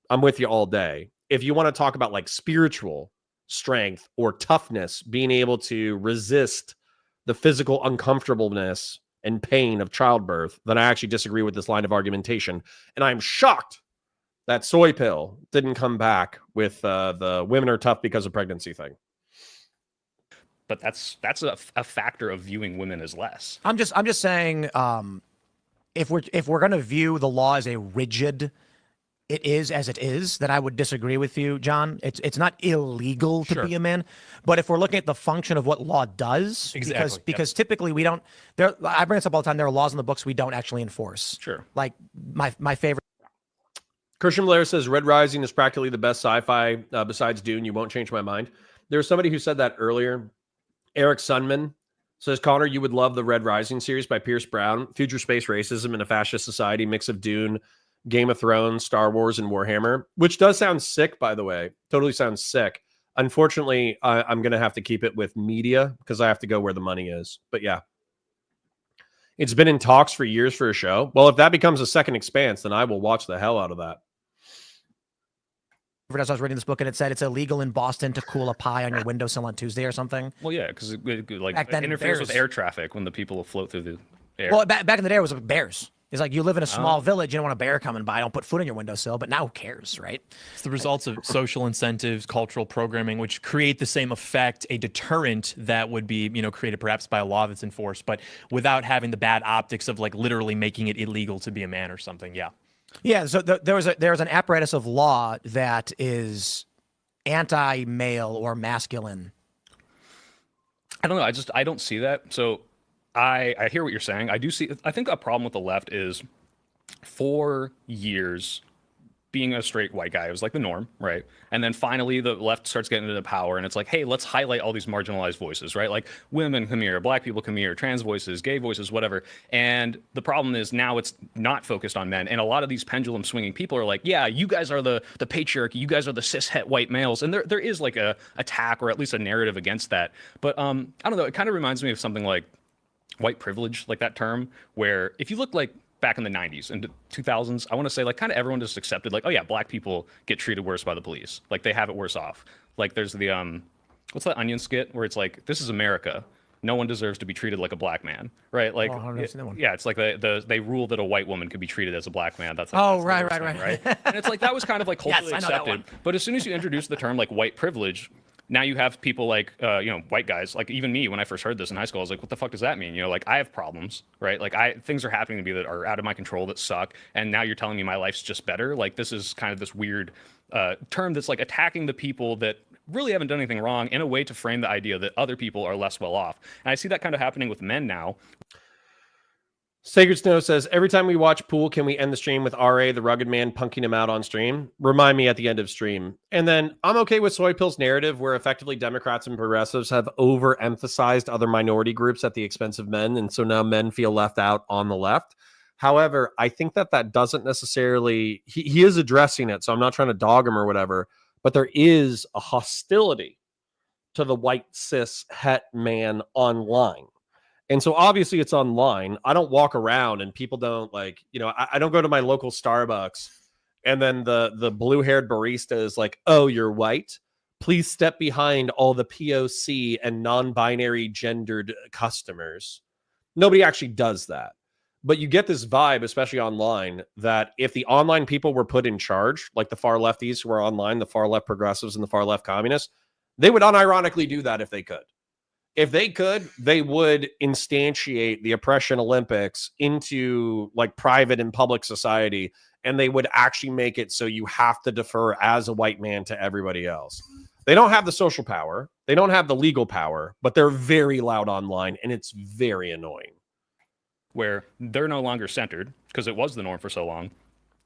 I'm with you all day. If you want to talk about like spiritual strength or toughness, being able to resist the physical uncomfortableness and pain of childbirth, then I actually disagree with this line of argumentation. And I'm shocked That soy pill didn't come back with the women are tough because of pregnancy thing. But that's a factor of viewing women as less. I'm just saying, if we're gonna view the law as a rigid, it is as it is, then I would disagree with you, John. It's not illegal to be a man, but if we're looking at the function of what law does, because typically we don't. I bring this up all the time. There are laws in the books we don't actually enforce. Sure. Like my favorite. Christian Blair says Red Rising is practically the best sci-fi besides Dune. You won't change my mind. There was somebody who said that earlier. Eric Sunman says, Connor, you would love the Red Rising series by Pierce Brown. Future space racism in a fascist society, mix of Dune, Game of Thrones, Star Wars, and Warhammer, which does sound sick, by the way. Totally sounds sick. Unfortunately, I'm going to have to keep it with media because I have to go where the money is. But yeah, it's been in talks for years for a show. Well, if that becomes a second Expanse, then I will watch the hell out of that. As I was reading this book and it said it's illegal in Boston to cool a pie on your windowsill on Tuesday or something. Well, yeah, because it Back then, interferes bears. with air traffic when the people float through the air. Well, back in the day, it was like bears. It's like you live in a small village, you don't want a bear coming by. Don't put food on your windowsill, but now who cares, right? It's the results of social incentives, cultural programming, which create the same effect, a deterrent that would be, created perhaps by a law that's enforced, but without having the bad optics of like literally making it illegal to be a man or something. Yeah. Yeah. So there's an apparatus of law that is anti-male or masculine. I don't know. I don't see that. So I hear what you're saying. I think a problem with the left is for years being a straight white guy was like the norm, right? And then finally the left starts getting into power and it's like, hey, let's highlight all these marginalized voices, right? Like women come here, black people come here, trans voices, gay voices, whatever. And the problem is now it's not focused on men. And a lot of these pendulum swinging people are like, yeah, you guys are the patriarchy, you guys are the cishet white males. And there is like a attack or at least a narrative against that. But I don't know, it kind of reminds me of something like white privilege, like that term, where if you look like back in the 90s and 2000s, I want to say like kind of everyone just accepted like, oh yeah, black people get treated worse by the police. Like they have it worse off. Like there's the, what's that Onion skit where it's like, this is America. No one deserves to be treated like a black man, right? Like, yeah, it's like they rule that a white woman could be treated as a black man. That's like, right. And it's like, that was kind of like culturally accepted. But as soon as you introduce the term like white privilege, now you have people like, white guys, like even me, when I first heard this in high school, I was like, what the fuck does that mean? Like I have problems, right? Like things are happening to me that are out of my control that suck. And now you're telling me my life's just better. Like this is kind of this weird term that's like attacking the people that really haven't done anything wrong in a way to frame the idea that other people are less well off. And I see that kind of happening with men now. Sacred Snow says, every time we watch Pool, can we end the stream with RA, the rugged man, punking him out on stream? Remind me at the end of stream. And then I'm okay with Soy Pill's narrative where effectively Democrats and progressives have overemphasized other minority groups at the expense of men. And so now men feel left out on the left. However, I think that doesn't necessarily, he is addressing it. So I'm not trying to dog him or whatever, but there is a hostility to the white cis het man online. And so obviously it's online. I don't walk around and people don't like, I don't go to my local Starbucks and then the blue-haired barista is like, oh, you're white? Please step behind all the POC and non-binary gendered customers. Nobody actually does that. But you get this vibe, especially online, that if the online people were put in charge, like the far lefties who are online, the far left progressives and the far left communists, they would unironically do that if they could. If they could, they would instantiate the oppression Olympics into like private and public society, and they would actually make it so you have to defer as a white man to everybody else. They don't have the social power. They don't have the legal power, but they're very loud online, and it's very annoying. Where they're no longer centered because it was the norm for so long.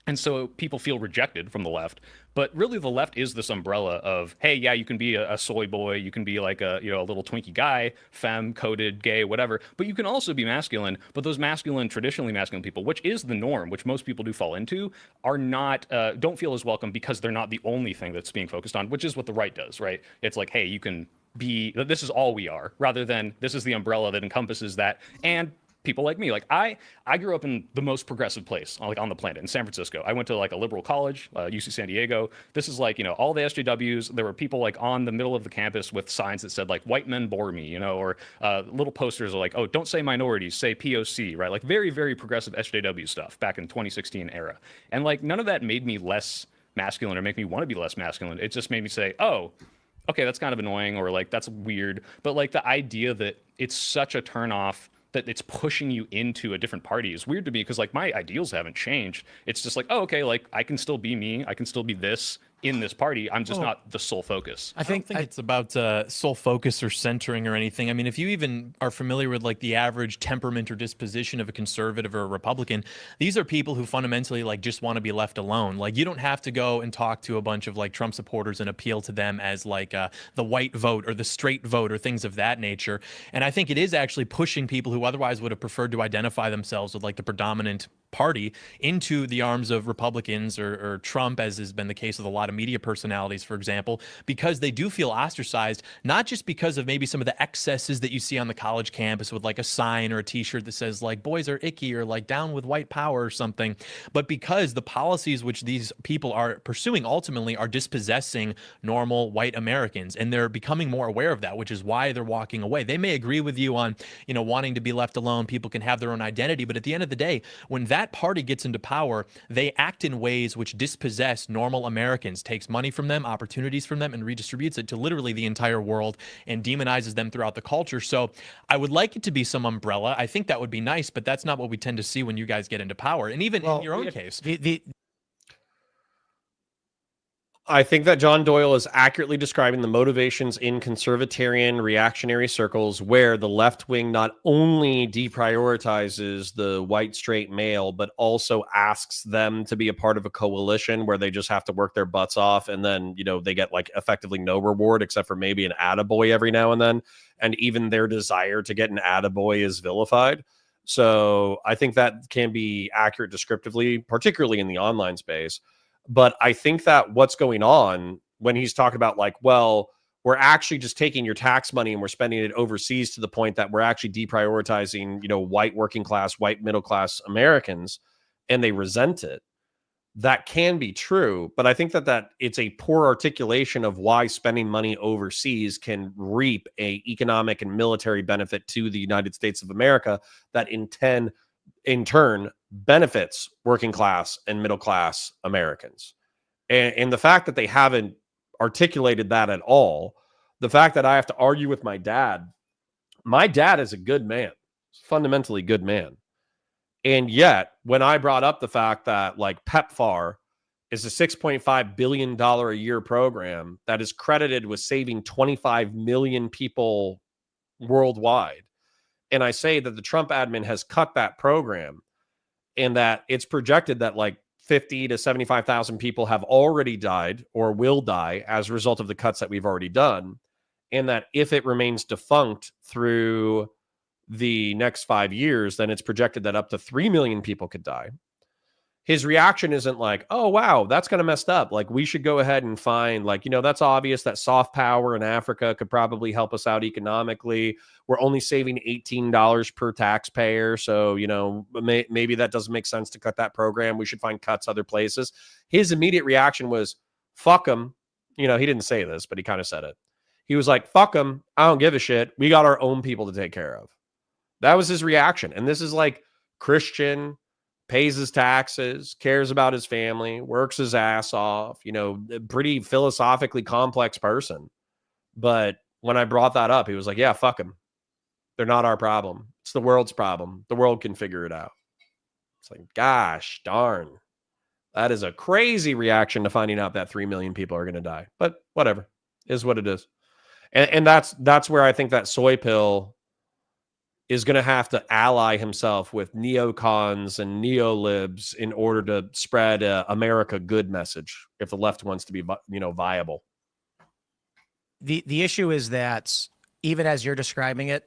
And so people feel rejected from the left, but really the left is this umbrella of, hey, yeah, you can be a soy boy, you can be like a little Twinkie guy, femme, coded, gay, whatever, but you can also be masculine. But those traditionally masculine people, which is the norm, which most people do fall into, are not, don't feel as welcome because they're not the only thing that's being focused on, which is what the right does, right? It's like, hey, you can be, this is all we are, rather than this is the umbrella that encompasses that. And people like me, like I grew up in the most progressive place like on the planet in San Francisco. I went to like a liberal college, UC San Diego. This is like, all the SJWs. There were people like on the middle of the campus with signs that said like white men bore me, or little posters are like, oh, don't say minorities, say POC, right? Like very, very progressive SJW stuff back in 2016 era. And like none of that made me less masculine or make me want to be less masculine. It just made me say, oh, okay, that's kind of annoying, or like that's weird. But like the idea that it's such a turnoff that it's pushing you into a different party is weird to me, because like my ideals haven't changed. It's just like, oh, okay, like I can still be me. I can still be this in this party. I'm just not the sole focus. I don't think it's about sole focus or centering or anything. I mean, if you even are familiar with like the average temperament or disposition of a conservative or a Republican, these are people who fundamentally like just want to be left alone. Like you don't have to go and talk to a bunch of like Trump supporters and appeal to them as like the white vote or the straight vote or things of that nature. And I think it is actually pushing people who otherwise would have preferred to identify themselves with like the predominant party into the arms of Republicans or Trump, as has been the case with a lot of media personalities, for example, because they do feel ostracized, not just because of maybe some of the excesses that you see on the college campus with like a sign or a t-shirt that says like boys are icky or like down with white power or something, but because the policies which these people are pursuing ultimately are dispossessing normal white Americans, and they're becoming more aware of that, which is why they're walking away. They may agree with you on, you know, wanting to be left alone. People can have their own identity, but at the end of the day, when that party gets into power, they act in ways which dispossess normal Americans, takes money from them, opportunities from them, and redistributes it to literally the entire world and demonizes them throughout the culture. So I would like it to be some umbrella. I think that would be nice, but that's not what we tend to see when you guys get into power. And even in your own case. I think that John Doyle is accurately describing the motivations in conservatarian reactionary circles, where the left wing not only deprioritizes the white straight male, but also asks them to be a part of a coalition where they just have to work their butts off. And then, you know, they get like effectively no reward except for maybe an attaboy every now and then. And even their desire to get an attaboy is vilified. So I think that can be accurate descriptively, particularly in the online space. But I think that what's going on when he's talking about like, well, we're actually just taking your tax money and we're spending it overseas to the point that we're actually deprioritizing, you know, white working class, white middle class Americans, and they resent it. That can be true, but I think that it's a poor articulation of why spending money overseas can reap a economic and military benefit to the United States of America that in turn benefits working class and middle class Americans. And the fact that they haven't articulated that at all, the fact that I have to argue with my dad is a good man, fundamentally good man. And yet when I brought up the fact that like PEPFAR is a $6.5 billion a year program that is credited with saving 25 million people worldwide, and I say that the Trump admin has cut that program, and that it's projected that like 50 to 75,000 people have already died or will die as a result of the cuts that we've already done. And that if it remains defunct through the next 5 years, then it's projected that up to 3 million people could die. His reaction isn't like, oh, wow, that's kind of messed up. Like, we should go ahead and find, like, you know, that's obvious that soft power in Africa could probably help us out economically. We're only saving $18 per taxpayer. So, you know, maybe that doesn't make sense to cut that program. We should find cuts other places. His immediate reaction was, fuck them. You know, he didn't say this, but he kind of said it. He was like, fuck them. I don't give a shit. We got our own people to take care of. That was his reaction. And this is like Christian, pays his taxes, cares about his family, works his ass off, you know, pretty philosophically complex person. But when I brought that up, he was like, yeah, fuck them. They're not our problem. It's the world's problem. The world can figure it out. It's like, gosh darn. That is a crazy reaction to finding out that 3 million people are going to die. But whatever, is what it is. And that's where I think that soy pill is going to have to ally himself with neocons and neolibs in order to spread a America good message if the left wants to be, you know, viable. The issue is that even as you're describing it,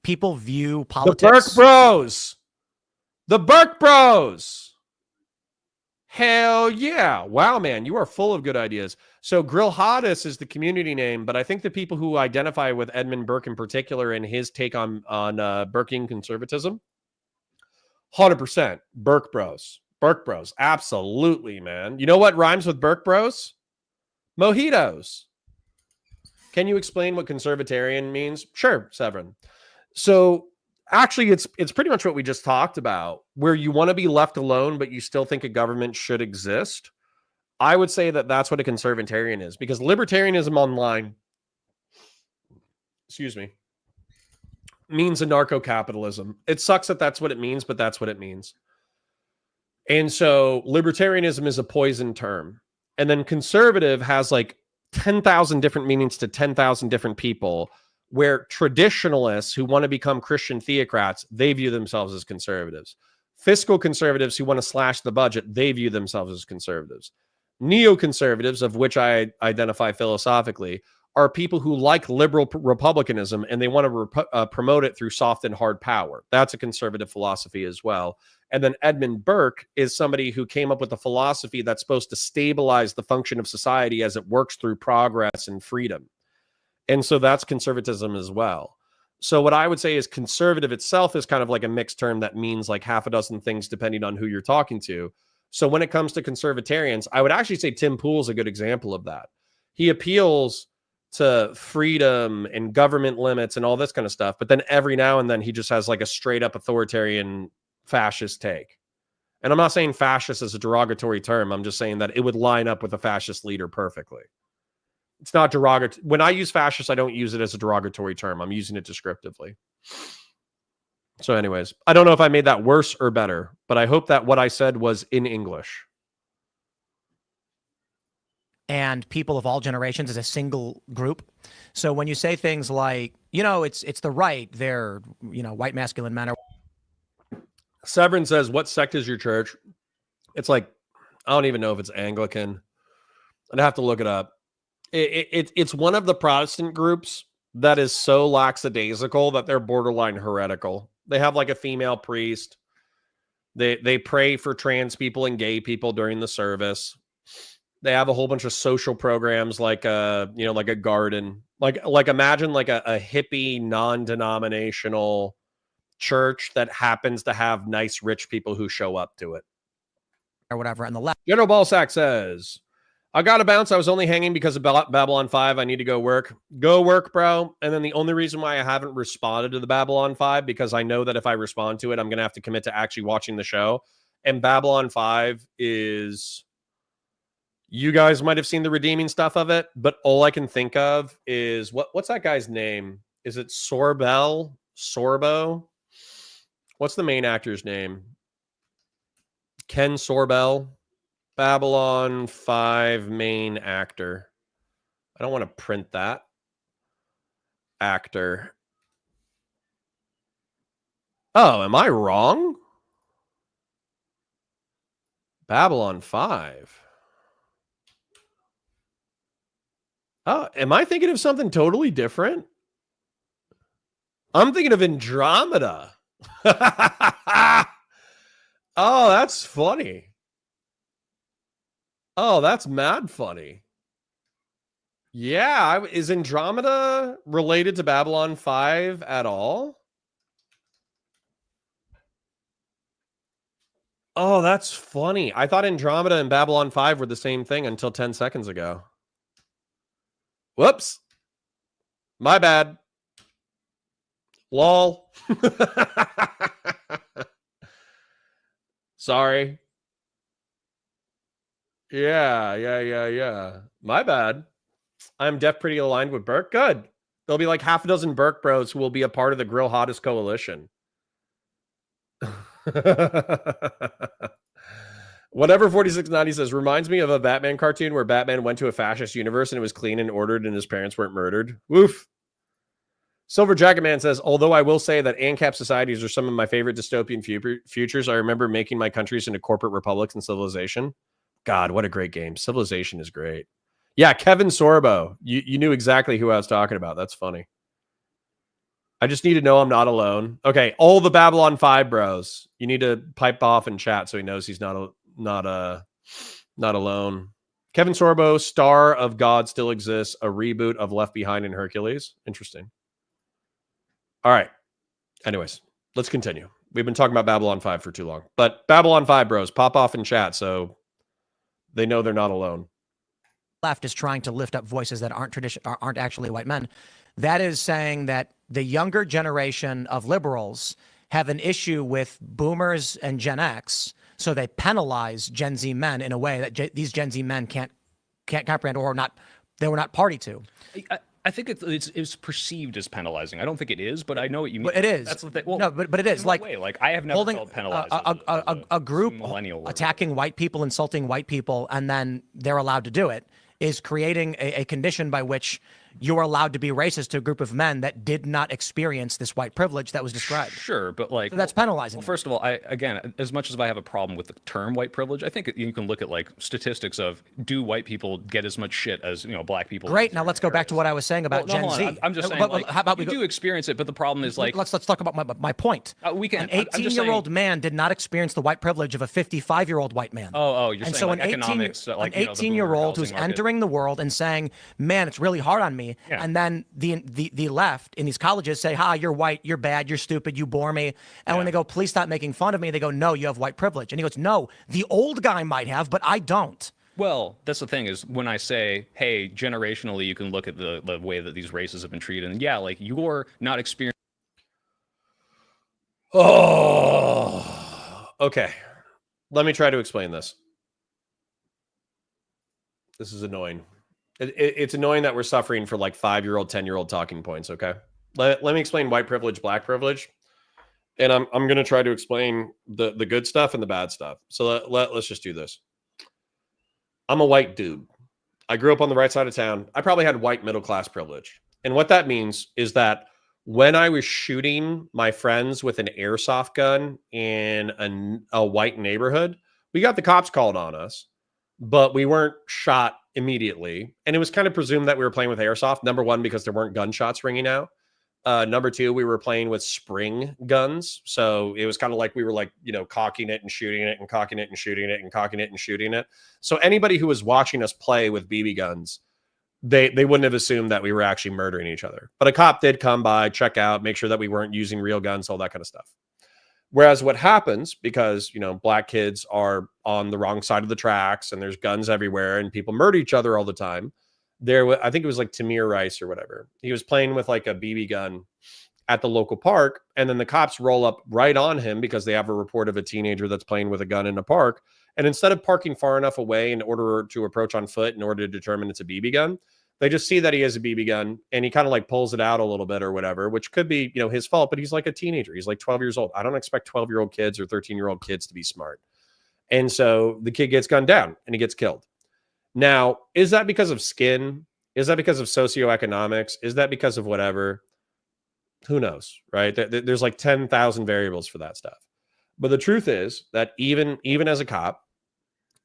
people view politics. The Burke Bros. Hell yeah. Wow, man, you are full of good ideas. So Grill Hottest is the community name, but I think the people who identify with Edmund Burke in particular and his take on Burkean conservatism, 100% Burke Bros. Burke Bros. Absolutely, man. You know what rhymes with Burke Bros? Mojitos. Can you explain what conservatarian means? Sure, Severin. So actually, it's pretty much what we just talked about, where you want to be left alone, but you still think a government should exist. I would say that that's what a conservatarian is, because libertarianism online, excuse me, means anarcho-capitalism. It sucks that that's what it means, but that's what it means. And so libertarianism is a poison term. And then conservative has like 10,000 different meanings to 10,000 different people, where traditionalists who want to become Christian theocrats, they view themselves as conservatives. Fiscal conservatives who want to slash the budget, they view themselves as conservatives. Neoconservatives, of which I identify philosophically, are people who like liberal republicanism and they want to promote it through soft and hard power. That's a conservative philosophy as well. And then Edmund Burke is somebody who came up with a philosophy that's supposed to stabilize the function of society as it works through progress and freedom. And so that's conservatism as well. So what I would say is conservative itself is kind of like a mixed term that means like half a dozen things depending on who you're talking to. So when it comes to conservatarians, I would actually say Tim Pool's a good example of that. He appeals to freedom and government limits and all this kind of stuff, but then every now and then he just has like a straight up authoritarian fascist take. And I'm not saying fascist is a derogatory term. I'm just saying that it would line up with a fascist leader perfectly. It's not derogatory. When I use fascist, I don't use it as a derogatory term. I'm using it descriptively. So anyways, I don't know if I made that worse or better, but I hope that what I said was in English. And people of all generations as a single group. So when you say things like, you know, it's the right, they're, you know, white masculine men. Severin says, what sect is your church? It's like, I don't even know if it's Anglican. I'd have to look it up. It's one of the Protestant groups that is so lackadaisical that they're borderline heretical. They have like a female priest. They pray for trans people and gay people during the service. They have a whole bunch of social programs like like a garden. Like imagine like a hippie non-denominational church that happens to have nice rich people who show up to it. Or whatever on the left. General Ballsack says, I got to bounce. I was only hanging because of Babylon 5. I need to go work. Go work, bro. And then the only reason why I haven't responded to the Babylon 5, because I know that if I respond to it, I'm going to have to commit to actually watching the show. And Babylon 5 is... You guys might have seen the redeeming stuff of it, but all I can think of is... What's that guy's name? Is it Sorbo? What's the main actor's name? Ken Sorbell. Babylon 5 main actor. I don't want to print that. Actor. Oh, am I wrong? Babylon 5. Oh, am I thinking of something totally different? I'm thinking of Andromeda. Oh, that's funny. Oh, that's mad funny. Yeah, is Andromeda related to Babylon 5 at all? Oh, that's funny. I thought Andromeda and Babylon 5 were the same thing until 10 seconds ago. Whoops. My bad. Lol. Sorry. Yeah. My bad. I'm deaf pretty aligned with Burke. Good. There'll be like half a dozen Burke bros who will be a part of the Grill Hottest Coalition. Whatever 4690 says reminds me of a Batman cartoon where Batman went to a fascist universe and it was clean and ordered and his parents weren't murdered. Woof. Silver Jacket Man says, although I will say that ANCAP societies are some of my favorite dystopian futures, I remember making my countries into corporate republics and Civilization. God, what a great game. Civilization is great. Yeah, Kevin Sorbo. You knew exactly who I was talking about. That's funny. I just need to know I'm not alone. Okay, all the Babylon 5 bros. You need to pipe off and chat so he knows he's not alone. Kevin Sorbo, Star of God still exists. A reboot of Left Behind and Hercules. Interesting. All right. Anyways, let's continue. We've been talking about Babylon 5 for too long. But Babylon 5 bros, pop off and chat so they know they're not alone. Left is trying to lift up voices that aren't actually white men. That is saying that the younger generation of liberals have an issue with boomers and Gen X So they penalize Gen Z men in a way that these Gen Z men can't comprehend or they were not party to. I think it's perceived as penalizing. I don't think it is, but I know what you mean. But it is. That's the thing. Well, no, but it is. Like I have never holding felt penalized. a group millennial attacking white people, insulting white people, and then they're allowed to do it, is creating a condition by which you are allowed to be racist to a group of men that did not experience this white privilege that was described. Sure, but like so that's penalizing. Well, first of all, again, as much as I have a problem with the term white privilege, I think you can look at like statistics of do white people get as much shit as black people. Great. Now let's go back to what I was saying about Gen Z. I'm just saying, how about we do experience it, but the problem is like let's talk about my point. We can. An 18-year-old man did not experience the white privilege of a 55-year-old white man. You're and saying so like economics, like an 18-year-old who's entering the world and saying, "Man, it's really hard on me," and then the left in these colleges say, you're white, you're bad, you're stupid, you bore me. And when they go, please stop making fun of me, they go, no, you have white privilege. And he goes, no, the old guy might have, but I don't. Well, that's the thing is when I say, hey, generationally, you can look at the way that these races have been treated. And yeah, like you're not experiencing. Oh, okay. Let me try to explain this. This is annoying. It's annoying that we're suffering for like 5-year-old, 10-year-old talking points. Okay. Let me explain white privilege, black privilege. And I'm going to try to explain the good stuff and the bad stuff. So let's just do this. I'm a white dude. I grew up on the right side of town. I probably had white middle class privilege. And what that means is that when I was shooting my friends with an airsoft gun in a white neighborhood, we got the cops called on us, but we weren't shot immediately. And it was kind of presumed that we were playing with airsoft. Number one, because there weren't gunshots ringing out. Number two, we were playing with spring guns. So it was kind of like we were like, cocking it and shooting it and cocking it and shooting it and cocking it and shooting it. So anybody who was watching us play with BB guns, they wouldn't have assumed that we were actually murdering each other. But a cop did come by, check out, make sure that we weren't using real guns, all that kind of stuff. Whereas what happens, because, black kids are on the wrong side of the tracks and there's guns everywhere and people murder each other all the time. I think it was like Tamir Rice or whatever. He was playing with like a BB gun at the local park. And then the cops roll up right on him because they have a report of a teenager that's playing with a gun in a park. And instead of parking far enough away in order to approach on foot in order to determine it's a BB gun, they just see that he has a BB gun and he kind of like pulls it out a little bit or whatever, which could be, his fault, but he's like a teenager. He's like 12 years old. I don't expect 12-year-old kids or 13-year-old kids to be smart. And so the kid gets gunned down and he gets killed. Now, is that because of skin? Is that because of socioeconomics? Is that because of whatever? Who knows, right? There's like 10,000 variables for that stuff. But the truth is that even as a cop,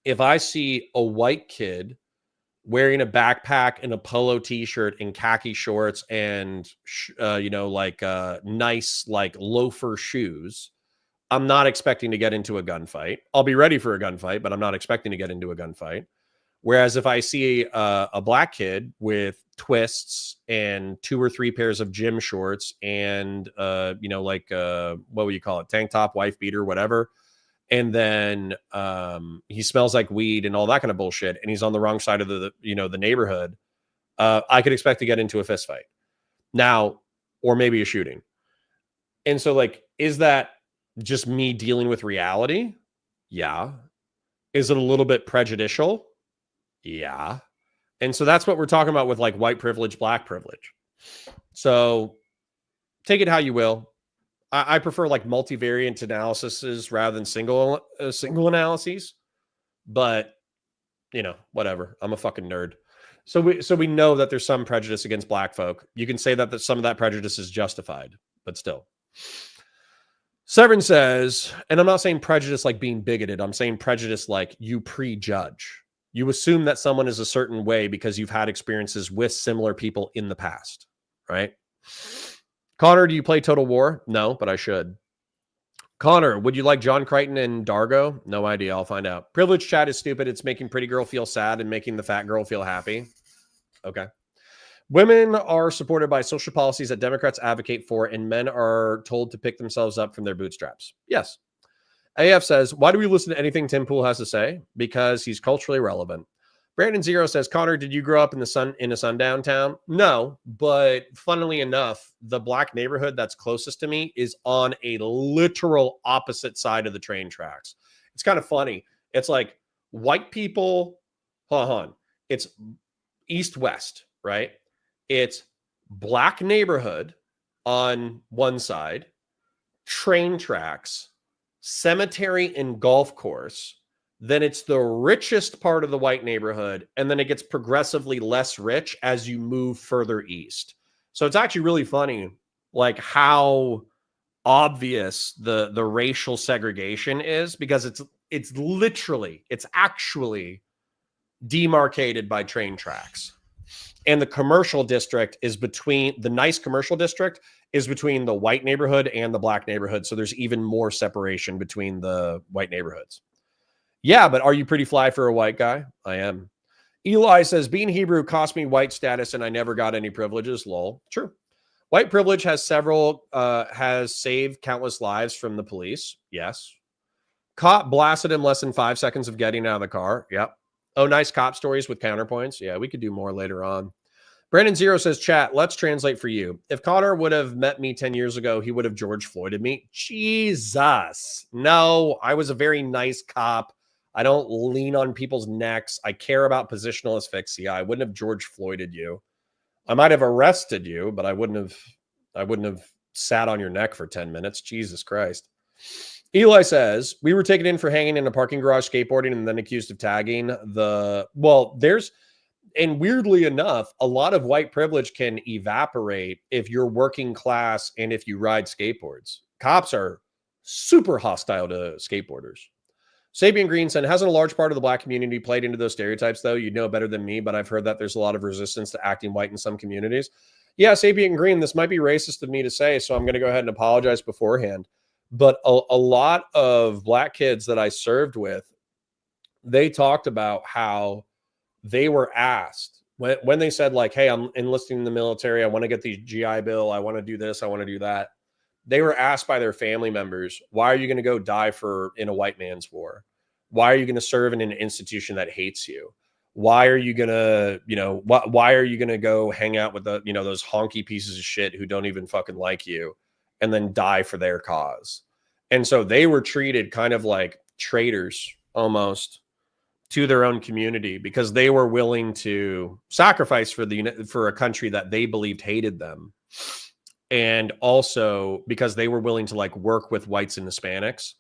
if I see a white kid wearing a backpack and a polo t-shirt and khaki shorts and, nice, like loafer shoes, I'm not expecting to get into a gunfight. I'll be ready for a gunfight, but I'm not expecting to get into a gunfight. Whereas if I see a black kid with twists and 2 or 3 pairs of gym shorts and, what would you call it? Tank top, wife beater, whatever. And then he smells like weed and all that kind of bullshit. And he's on the wrong side of the neighborhood. I could expect to get into a fist fight now, or maybe a shooting. And so like, is that just me dealing with reality? Yeah. Is it a little bit prejudicial? Yeah. And so that's what we're talking about with like white privilege, black privilege. So take it how you will. I prefer like multivariant analyses rather than single analyses, but whatever. I'm a fucking nerd. So we know that there's some prejudice against black folk. You can say that some of that prejudice is justified, but still. Severn says, and I'm not saying prejudice like being bigoted. I'm saying prejudice like you prejudge. You assume that someone is a certain way because you've had experiences with similar people in the past, right? Connor, do you play Total War? No, but I should. Connor, would you like John Crichton and Dargo? No idea. I'll find out. Privilege chat is stupid. It's making pretty girl feel sad and making the fat girl feel happy. Okay. Women are supported by social policies that Democrats advocate for, and men are told to pick themselves up from their bootstraps. Yes. AF says, why do we listen to anything Tim Pool has to say? Because he's culturally relevant. Brandon Zero says, Connor, did you grow up in a sundown town? No, but funnily enough, the black neighborhood that's closest to me is on a literal opposite side of the train tracks. It's kind of funny. It's like white people, hold on. It's east-west, right? It's black neighborhood on one side, train tracks, cemetery and golf course. Then it's the richest part of the white neighborhood, and then it gets progressively less rich as you move further east. So it's actually really funny, like how obvious the racial segregation is, because it's actually demarcated by train tracks. And the commercial district is between the nice commercial district is between the white neighborhood and the black neighborhood. So there's even more separation between the white neighborhoods. Yeah, but are you pretty fly for a white guy? I am. Eli says, being Hebrew cost me white status and I never got any privileges. Lol. True. White privilege has saved countless lives from the police. Yes. Cop blasted him less than 5 seconds of getting out of the car. Yep. Oh, nice cop stories with counterpoints. Yeah, we could do more later on. Brandon Zero says, chat, let's translate for you. If Connor would have met me 10 years ago, he would have George Floyded me. Jesus. No, I was a very nice cop. I don't lean on people's necks. I care about positional asphyxia. I wouldn't have George Floyded you. I might have arrested you, but I wouldn't have sat on your neck for 10 minutes. Jesus Christ. Eli says, we were taken in for hanging in a parking garage skateboarding and then accused of tagging and weirdly enough, a lot of white privilege can evaporate if you're working class and if you ride skateboards. Cops are super hostile to skateboarders. Sabian Green said, hasn't a large part of the black community played into those stereotypes, though? You'd know better than me, but I've heard that there's a lot of resistance to acting white in some communities. Yeah, Sabian Green, this might be racist of me to say, so I'm going to go ahead and apologize beforehand. But a lot of black kids that I served with, they talked about how they were asked when they said, like, hey, I'm enlisting in the military. I want to get the GI Bill. I want to do this. I want to do that. They were asked by their family members, why are you going to go die in a white man's war? Why are you going to serve in an institution that hates you? Why are you going to, why are you going to go hang out with those honky pieces of shit who don't even fucking like you and then die for their cause? And so they were treated kind of like traitors almost to their own community because they were willing to sacrifice for a country that they believed hated them. And also because they were willing to like work with whites and Hispanics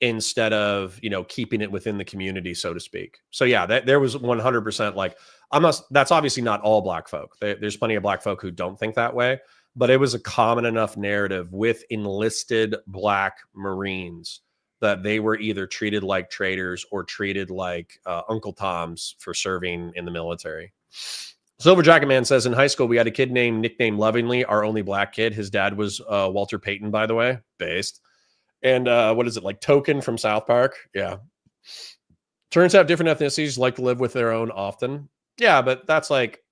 instead of, keeping it within the community, so to speak. So yeah, there was 100% like, that's obviously not all black folk. There's plenty of black folk who don't think that way, but it was a common enough narrative with enlisted black Marines that they were either treated like traitors or treated like Uncle Toms for serving in the military. Silver Jacket Man says, in high school, we had a kid nicknamed lovingly, our only black kid. His dad was Walter Payton, by the way, based. And what is it, like Token from South Park? Yeah. Turns out different ethnicities like to live with their own often. Yeah, but that's like,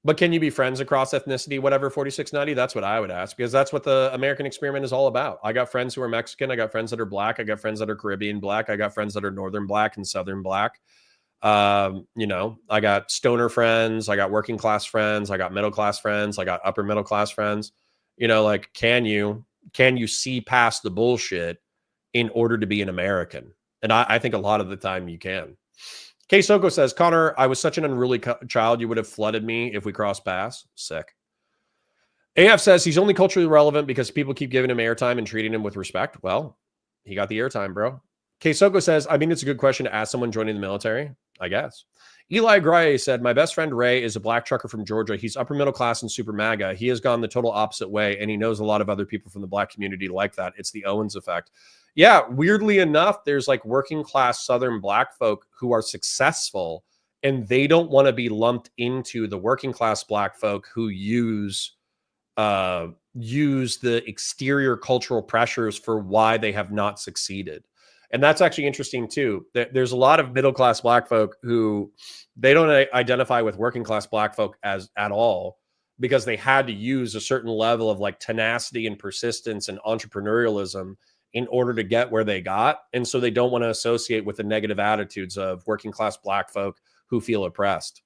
but can you be friends across ethnicity, whatever, 4690? That's what I would ask, because that's what the American experiment is all about. I got friends who are Mexican. I got friends that are black. I got friends that are Caribbean black. I got friends that are Northern black and Southern black. I got stoner friends. I got working class friends. I got middle class friends. I got upper middle class friends. Like, can you see past the bullshit in order to be an American? And I think a lot of the time you can. K Soko says, Connor, I was such an unruly child. You would have flooded me if we crossed paths. Sick. AF says he's only culturally relevant because people keep giving him airtime and treating him with respect. Well, he got the airtime, bro. K Soko says, I mean, it's a good question to ask someone joining the military, I guess. Eli Gray said, my best friend Ray is a black trucker from Georgia. He's upper middle class and super MAGA. He has gone the total opposite way, and he knows a lot of other people from the black community like that. It's the Owens effect. Yeah, weirdly enough, there's like working class Southern black folk who are successful, and they don't want to be lumped into the working class black folk who use the exterior cultural pressures for why they have not succeeded. And that's actually interesting too. There's a lot of middle class black folk who they don't identify with working class black folk at all, because they had to use a certain level of like tenacity and persistence and entrepreneurialism in order to get where they got. And so they don't want to associate with the negative attitudes of working class black folk who feel oppressed.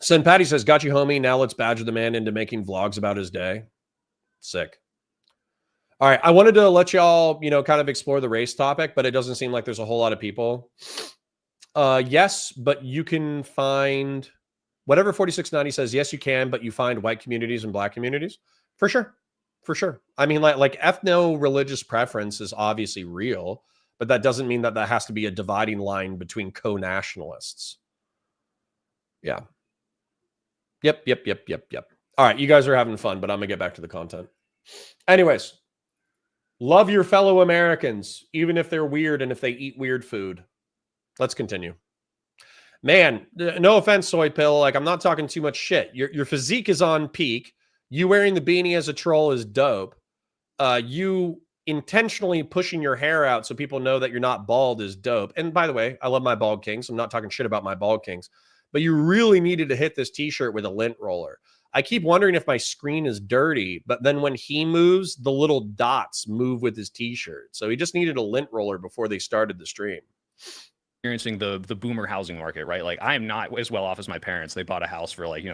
Sen Patty says, got you, homie. Now let's badger the man into making vlogs about his day. Sick. All right, I wanted to let y'all, kind of explore the race topic, but it doesn't seem like there's a whole lot of people. Yes, but you can find whatever 4690 says. Yes, you can, but you find white communities and black communities for sure. For sure. I mean, like ethno-religious preference is obviously real, but that doesn't mean that has to be a dividing line between co-nationalists. Yeah. Yep. All right, you guys are having fun, but I'm gonna get back to the content. Anyways, love your fellow Americans, even if they're weird and if they eat weird food. Let's continue. Man, no offense, Soy Pill. Like, I'm not talking too much shit. Your physique is on peak. You wearing the beanie as a troll is dope. You intentionally pushing your hair out so people know that you're not bald is dope. And by the way, I love my bald kings. I'm not talking shit about my bald kings. But you really needed to hit this t-shirt with a lint roller. I keep wondering if my screen is dirty, but then when he moves, the little dots move with his t-shirt. So he just needed a lint roller before they started the stream. Experiencing the boomer housing market, right? Like, I am not as well off as my parents. They bought a house for like,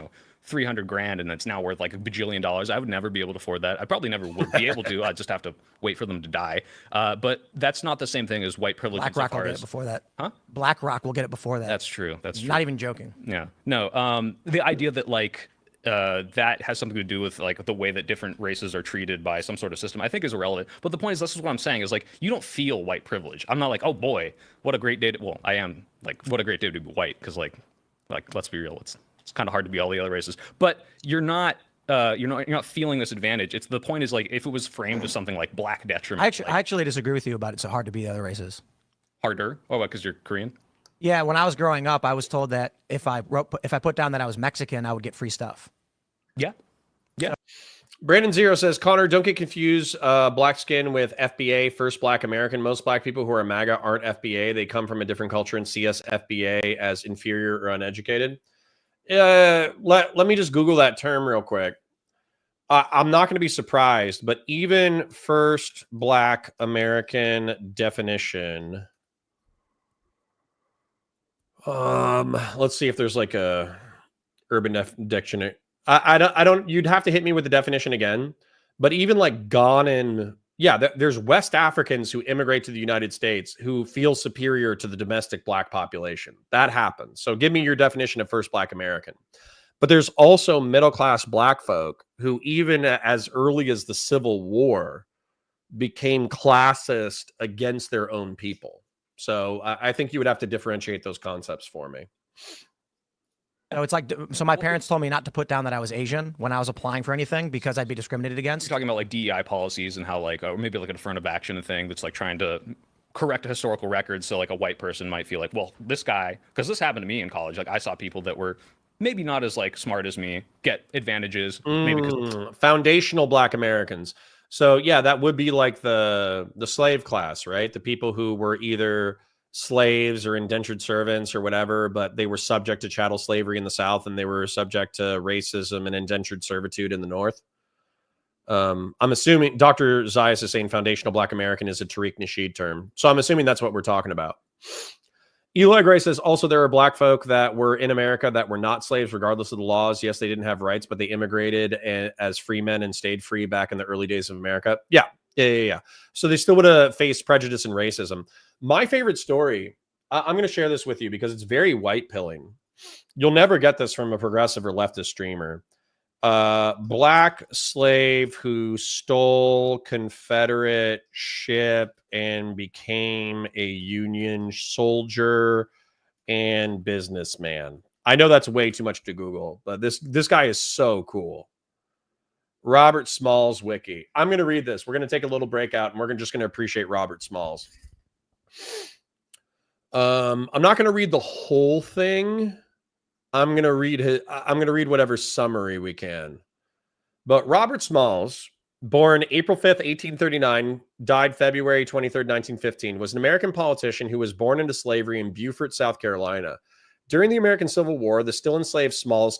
$300,000 and that's now worth like $1 bajillion. I would never be able to afford that. I probably never would be able to. I'd just have to wait for them to die. But that's not the same thing as white privilege. BlackRock will get it before that. Huh? BlackRock will get it before that. That's true. That's true. Not even joking. Yeah. No. The idea that like that has something to do with like the way that different races are treated by some sort of system, I think is irrelevant. But the point is, this is what I'm saying is like, you don't feel white privilege. I'm not like, oh boy, what a great day to, well, I am like, what a great day to be white. Cause like, let's be real. It's kind of hard to be all the other races, but you're not feeling this advantage. It's the point is like, if it was framed as something like black detriment. I actually disagree with you about it's so hard to be the other races. Harder? Oh, what, cause you're Korean? Yeah. When I was growing up, I was told that if I put down that I was Mexican, I would get free stuff. Yeah. Brandon Zero says, Connor, don't get confused black skin with FBA, first black American. Most black people who are MAGA aren't FBA. They come from a different culture and see us FBA as inferior or uneducated. Let me just Google that term real quick. I'm not going to be surprised, but even first black American definition. Let's see if there's like a urban dictionary. I don't, you'd have to hit me with the definition again, but even like Ghanan, there's West Africans who immigrate to the United States who feel superior to the domestic black population. That happens. So give me your definition of first black American. But there's also middle-class black folk who even as early as the Civil War became classist against their own people. So I think you would have to differentiate those concepts for me. It's like, so my parents told me not to put down that I was Asian when I was applying for anything because I'd be discriminated against. You're talking about like DEI policies and how like, or maybe like an affirmative action thing that's like trying to correct a historical record. So like a white person might feel like, well, this guy, because this happened to me in college. Like I saw people that were maybe not as like smart as me get advantages. Maybe foundational black Americans. So yeah, that would be like the slave class, right? The people who were either slaves or indentured servants or whatever, but they were subject to chattel slavery in the South and they were subject to racism and indentured servitude in the North. I'm assuming Dr. Zayas is saying foundational black American is a Tariq Nasheed term. So I'm assuming that's what we're talking about. Eli Gray says, also, there are black folk that were in America that were not slaves, regardless of the laws. Yes, they didn't have rights, but they immigrated as free men and stayed free back in the early days of America. Yeah. So they still would have faced prejudice and racism. My favorite story, I'm going to share this with you because it's very white pilling. You'll never get this from a progressive or leftist streamer. Black slave who stole Confederate ship and became a Union soldier and businessman. I know that's way too much to Google, but this guy is so cool. Robert Smalls wiki. I'm going to read this. We're going to take a little breakout and we're just going to appreciate Robert Smalls. I'm not going to read the whole thing. I'm going to read whatever summary we can. But Robert Smalls, born April 5th, 1839, died February 23rd, 1915, was an American politician who was born into slavery in Beaufort, South Carolina. During the American Civil War, the still enslaved Smalls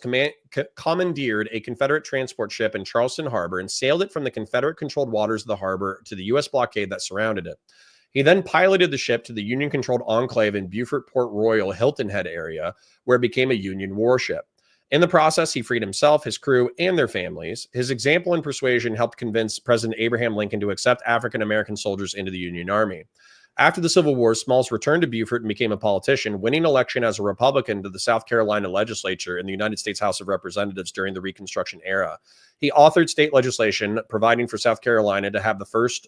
commandeered a Confederate transport ship in Charleston Harbor and sailed it from the Confederate-controlled waters of the harbor to the U.S. blockade that surrounded it. He then piloted the ship to the Union-controlled enclave in Beaufort, Port Royal, Hilton Head area, where it became a Union warship. In the process, he freed himself, his crew, and their families. His example and persuasion helped convince President Abraham Lincoln to accept African-American soldiers into the Union Army. After the Civil War, Smalls returned to Beaufort and became a politician, winning election as a Republican to the South Carolina legislature in the United States House of Representatives during the Reconstruction era. He authored state legislation providing for South Carolina to have the first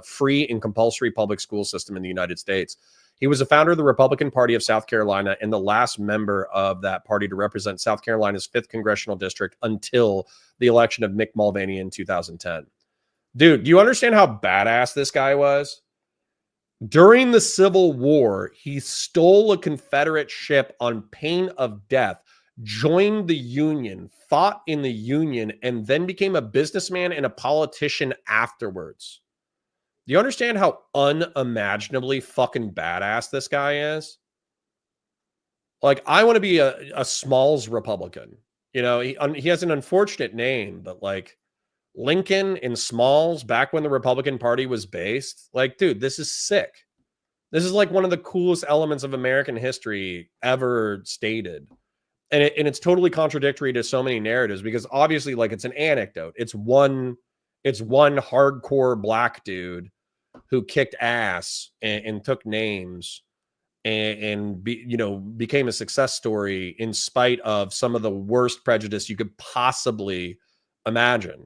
free and compulsory public school system in the United States. He was a founder of the Republican Party of South Carolina and the last member of that party to represent South Carolina's 5th congressional district until the election of Mick Mulvaney in 2010. Dude, do you understand how badass this guy was? During the Civil War, he stole a Confederate ship on pain of death, joined the Union, fought in the Union, and then became a businessman and a politician afterwards. Do you understand how unimaginably fucking badass this guy is? Like, I want to be a Smalls Republican. You know, he has an unfortunate name, but like Lincoln and Smalls back when the Republican Party was based, like, dude, this is sick. This is like one of the coolest elements of American history ever stated. And it's totally contradictory to so many narratives because obviously, like, it's an anecdote. It's one hardcore black dude who kicked ass and took names and became a success story in spite of some of the worst prejudice you could possibly imagine.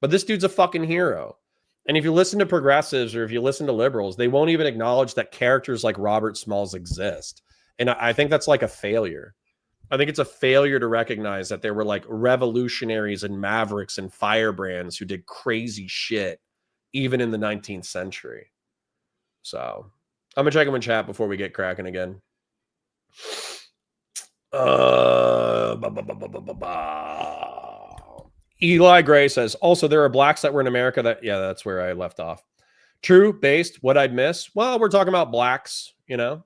But this dude's a fucking hero. And if you listen to progressives or if you listen to liberals, they won't even acknowledge that characters like Robert Smalls exist. And I think that's like a failure. I think it's a failure to recognize that there were like revolutionaries and mavericks and firebrands who did crazy shit even in the 19th century. So I'm gonna check them in chat before we get cracking again. Eli Gray says, also, there are blacks that were in America that, yeah, that's where I left off. True, based, what I'd miss? Well, we're talking about blacks, you know.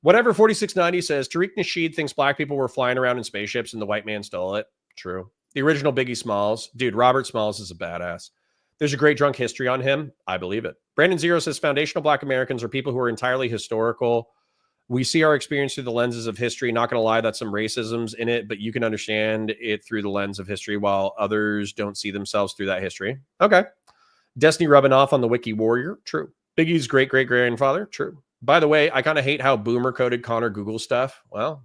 Whatever 4690 says, Tariq Nasheed thinks black people were flying around in spaceships and the white man stole it. True. The original Biggie Smalls. Dude, Robert Smalls is a badass. There's a great drunk history on him. I believe it. Brandon Zero says, foundational black Americans are people who are entirely historical. We see our experience through the lenses of history. Not going to lie, that's some racisms in it, but you can understand it through the lens of history while others don't see themselves through that history. Okay. Destiny rubbing off on the Wiki Warrior. True. Biggie's great-great-grandfather. True. By the way, I kind of hate how boomer coded Connor Google stuff. Well,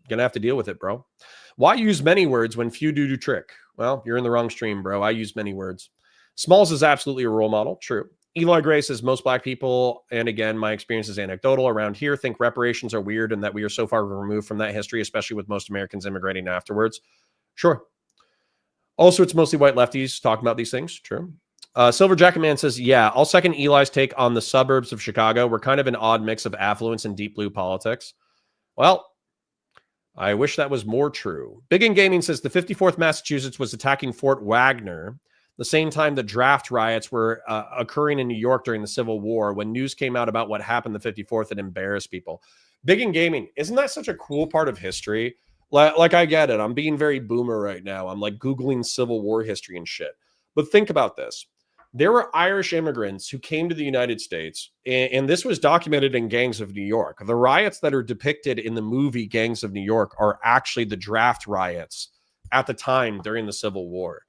gonna have to deal with it, bro. Why use many words when few do trick? Well, you're in the wrong stream, bro. I use many words. Smalls is absolutely a role model. True. Eli Gray says most black people, and again, my experience is anecdotal around here, think reparations are weird and that we are so far removed from that history, especially with most Americans immigrating afterwards. Sure. Also, it's mostly white lefties talking about these things. True. Silver Jacket Man says, yeah, I'll second Eli's take on the suburbs of Chicago. We're kind of an odd mix of affluence and deep blue politics. Well, I wish that was more true. Big in Gaming says the 54th Massachusetts was attacking Fort Wagner the same time the draft riots were occurring in New York during the Civil War. When news came out about what happened the 54th, it embarrassed people. Big in Gaming, isn't that such a cool part of history? Like, I get it. I'm being very boomer right now. I'm like Googling Civil War history and shit. But think about this. There were Irish immigrants who came to the United States, and this was documented in Gangs of New York. The riots that are depicted in the movie Gangs of New York are actually the draft riots at the time during the Civil War.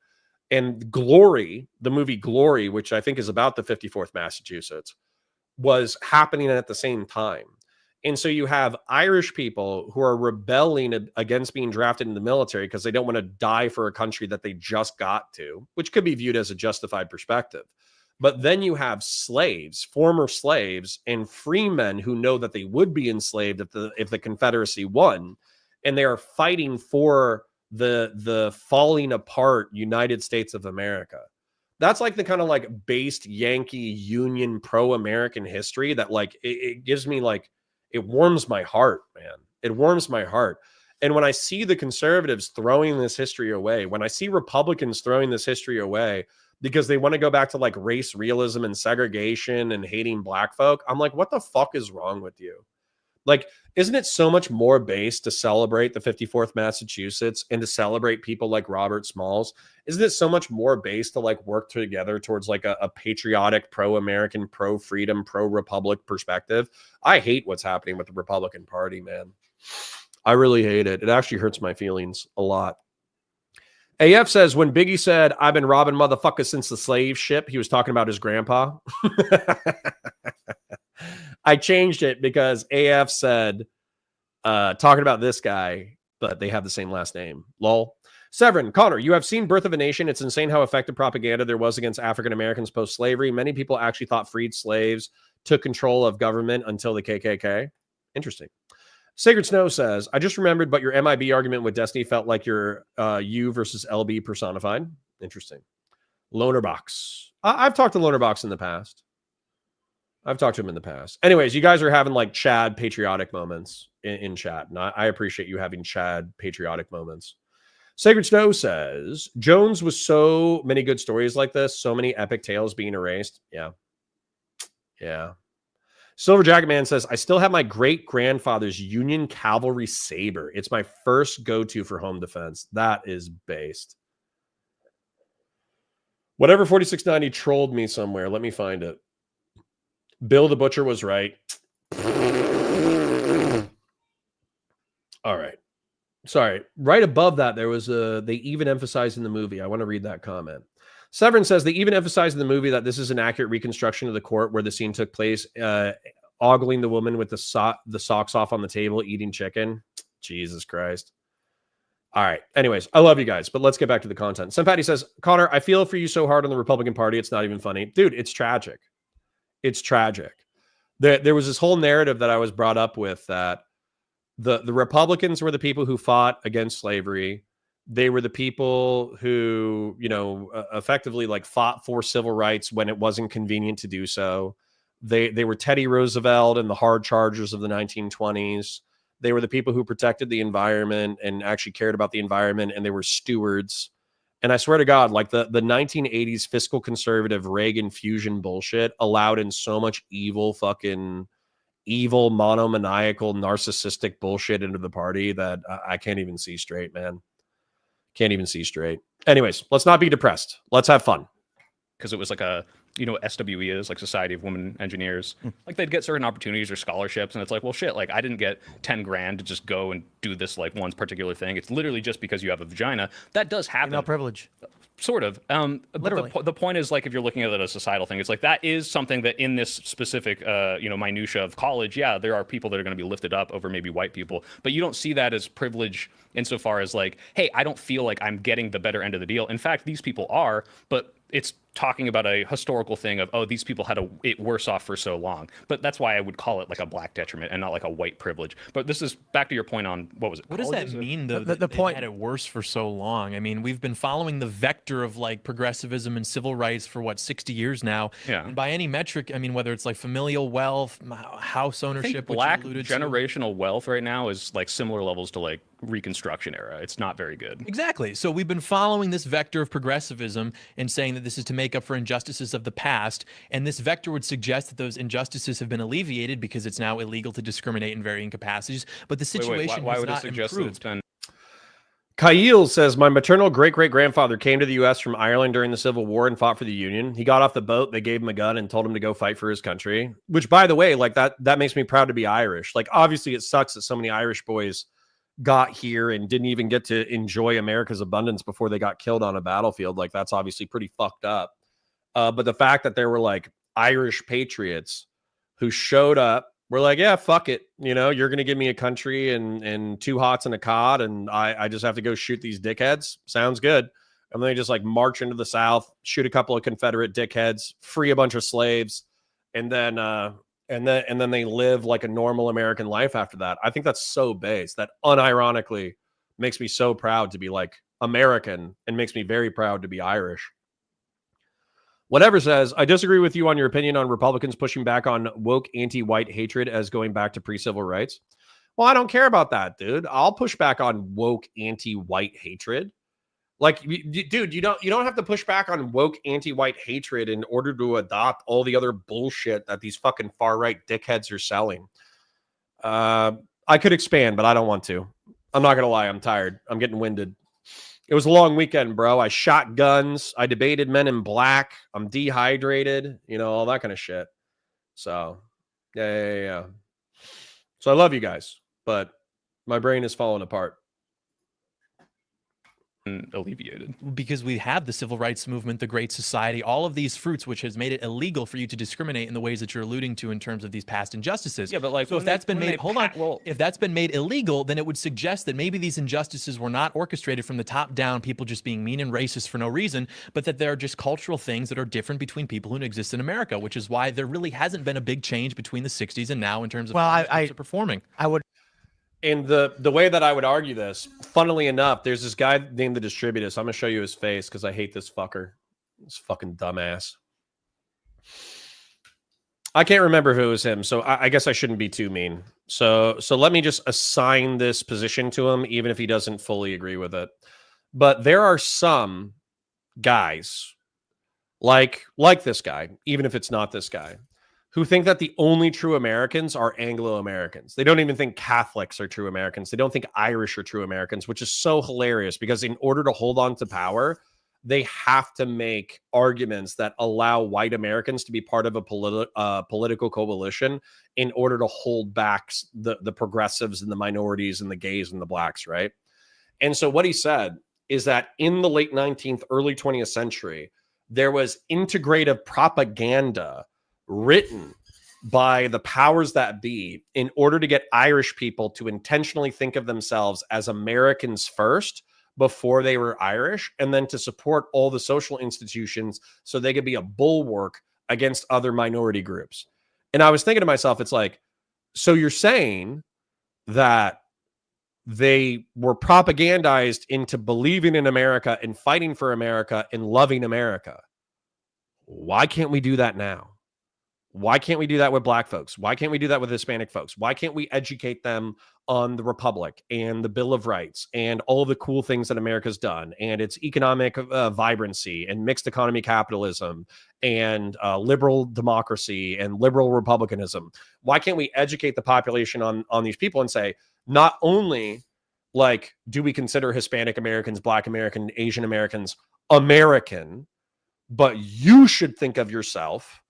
And Glory, the movie Glory, which I think is about the 54th Massachusetts, was happening at the same time. And so you have Irish people who are rebelling against being drafted in the military because they don't want to die for a country that they just got to, which could be viewed as a justified perspective. But then you have slaves, former slaves, and free men who know that they would be enslaved if the Confederacy won, and they are fighting for the falling apart United States of America. That's like the kind of like based Yankee Union pro-American history that like it gives me like, it warms my heart, man. It warms my heart. And when I see the conservatives throwing this history away, when I see Republicans throwing this history away because they want to go back to like race realism and segregation and hating black folk, I'm like, what the fuck is wrong with you? Like, isn't it so much more based to celebrate the 54th Massachusetts and to celebrate people like Robert Smalls? Isn't it so much more based to like work together towards like a patriotic, pro-American, pro-freedom, pro-republic perspective? I hate what's happening with the Republican Party, man. I really hate it. It actually hurts my feelings a lot. AF says, when Biggie said, I've been robbing motherfuckers since the slave ship, he was talking about his grandpa. I changed it because AF said, talking about this guy, but they have the same last name. Lol. Severin, Connor, you have seen Birth of a Nation. It's insane how effective propaganda there was against African Americans post-slavery. Many people actually thought freed slaves took control of government until the KKK. Interesting. Sacred Snow says, I just remembered, but your MIB argument with Destiny felt like your you versus LB personified. Interesting. Lonerbox. I've talked to Lonerbox in the past. I've talked to him in the past. Anyways, you guys are having like Chad patriotic moments in chat. And I appreciate you having Chad patriotic moments. Sacred Snow says, Jones was so many good stories like this. So many epic tales being erased. Yeah. Yeah. Silver Jacket Man says, I still have my great-grandfather's Union Cavalry saber. It's my first go-to for home defense. That is based. Whatever 4690 trolled me somewhere. Let me find it. Bill the Butcher was right. All right. Sorry. Right above that, there was they even emphasized in the movie. I want to read that comment. Severin says they even emphasized in the movie that this is an accurate reconstruction of the court where the scene took place, ogling the woman with the socks off on the table, eating chicken. Jesus Christ. All right. Anyways, I love you guys, but let's get back to the content. Patty says, Connor, I feel for you so hard on the Republican Party. It's not even funny. Dude, it's tragic. It's tragic. There was this whole narrative that I was brought up with that the Republicans were the people who fought against slavery. They were the people who, effectively like fought for civil rights when it wasn't convenient to do so. They were Teddy Roosevelt and the hard chargers of the 1920s. They were the people who protected the environment and actually cared about the environment, and they were stewards. And I swear to God, like the 1980s fiscal conservative Reagan fusion bullshit allowed in so much evil, monomaniacal, narcissistic bullshit into the party that I can't even see straight, man. Can't even see straight. Anyways, let's not be depressed. Let's have fun. Because it was like a, SWE is like Society of Women Engineers. Like they'd get certain opportunities or scholarships, and it's like, well, shit, like I didn't get 10 grand to just go and do this like one particular thing. It's literally just because you have a vagina. That does happen. Female privilege. Sort of. Literally. The point is, like, if you're looking at it as a societal thing, it's like that is something that in this specific, minutia of college, yeah, there are people that are going to be lifted up over maybe white people, but you don't see that as privilege insofar as like, hey, I don't feel like I'm getting the better end of the deal. In fact, these people are, but it's talking about a historical thing of, oh, these people had it worse off for so long. But that's why I would call it like a black detriment and not like a white privilege. But this is back to your point on, what was it? What does that mean, though? The point had it worse for so long. I mean, we've been following the vector of like progressivism and civil rights for 60 years now. Yeah. And by any metric, I mean, whether it's like familial wealth, house ownership, black which generational wealth right now is like similar levels to like Reconstruction era. It's not very good. Exactly. So we've been following this vector of progressivism and saying that this is to make up for injustices of the past. And this vector would suggest that those injustices have been alleviated because it's now illegal to discriminate in varying capacities. But the situation why has would not it suggest improved. that it's been? Kyle says, my maternal great-great-grandfather came to the U.S. from Ireland during the Civil War and fought for the Union. He got off the boat, they gave him a gun and told him to go fight for his country, which, by the way, like that makes me proud to be Irish. Like, obviously, it sucks that so many Irish boys got here and didn't even get to enjoy America's abundance before they got killed on a battlefield. Like, that's obviously pretty fucked up. But the fact that there were, like, Irish patriots who showed up, we're like, yeah, fuck it. You're going to give me a country and 2 hots and a cod, and I just have to go shoot these dickheads. Sounds good. And then they just like march into the South, shoot a couple of Confederate dickheads, free a bunch of slaves, and then they live like a normal American life after that. I think that's so base. That unironically makes me so proud to be like American and makes me very proud to be Irish. Whatever says, I disagree with you on your opinion on Republicans pushing back on woke anti-white hatred as going back to pre-civil rights. Well, I don't care about that, dude. I'll push back on woke anti-white hatred. Like, dude, you don't have to push back on woke anti-white hatred in order to adopt all the other bullshit that these fucking far-right dickheads are selling. I could expand, but I don't want to. I'm not going to lie. I'm tired. I'm getting winded. It was a long weekend, bro. I shot guns. I debated Men in Black. I'm dehydrated, all that kind of shit. So, yeah. So I love you guys, but My brain is falling apart. Alleviated because we have the civil rights movement, the Great Society, all of these fruits, which has made it illegal for you to discriminate in the ways that you're alluding to in terms of these past injustices. Yeah, but like, so if that's been made, if that's been made illegal, then it would suggest that maybe these injustices were not orchestrated from the top down, people just being mean and racist for no reason, but that there are just cultural things that are different between people who exist in America, which is why there really hasn't been a big change between the 60s and now in terms of performing. I would. And the way that I would argue this, funnily enough, there's this guy named the Distributus. I'm going to show you his face because I hate this fucker. This fucking dumbass. I can't remember if it was him, so I guess I shouldn't be too mean. So let me just assign this position to him, even if he doesn't fully agree with it. But there are some guys, like this guy, even if it's not this guy, who think that the only true Americans are Anglo-Americans. They don't even think Catholics are true Americans. They don't think Irish are true Americans, which is so hilarious because in order to hold on to power, they have to make arguments that allow white Americans to be part of a political coalition in order to hold back the progressives and the minorities and the gays and the blacks, right? And so what he said is that in the late 19th, early 20th century, there was integrative propaganda written by the powers that be in order to get Irish people to intentionally think of themselves as Americans first before they were Irish, and then to support all the social institutions so they could be a bulwark against other minority groups. And I was thinking to myself, it's like, so you're saying that they were propagandized into believing in America and fighting for America and loving America. Why can't we do that now? Why can't we do that with black folks? Why can't we do that with Hispanic folks? Why can't we educate them on the Republic and the Bill of Rights and all the cool things that America's done and its economic vibrancy and mixed economy capitalism and liberal democracy and liberal republicanism? Why can't we educate the population on these people and say, not only like do we consider Hispanic Americans, Black American, Asian Americans American, but you should think of yourself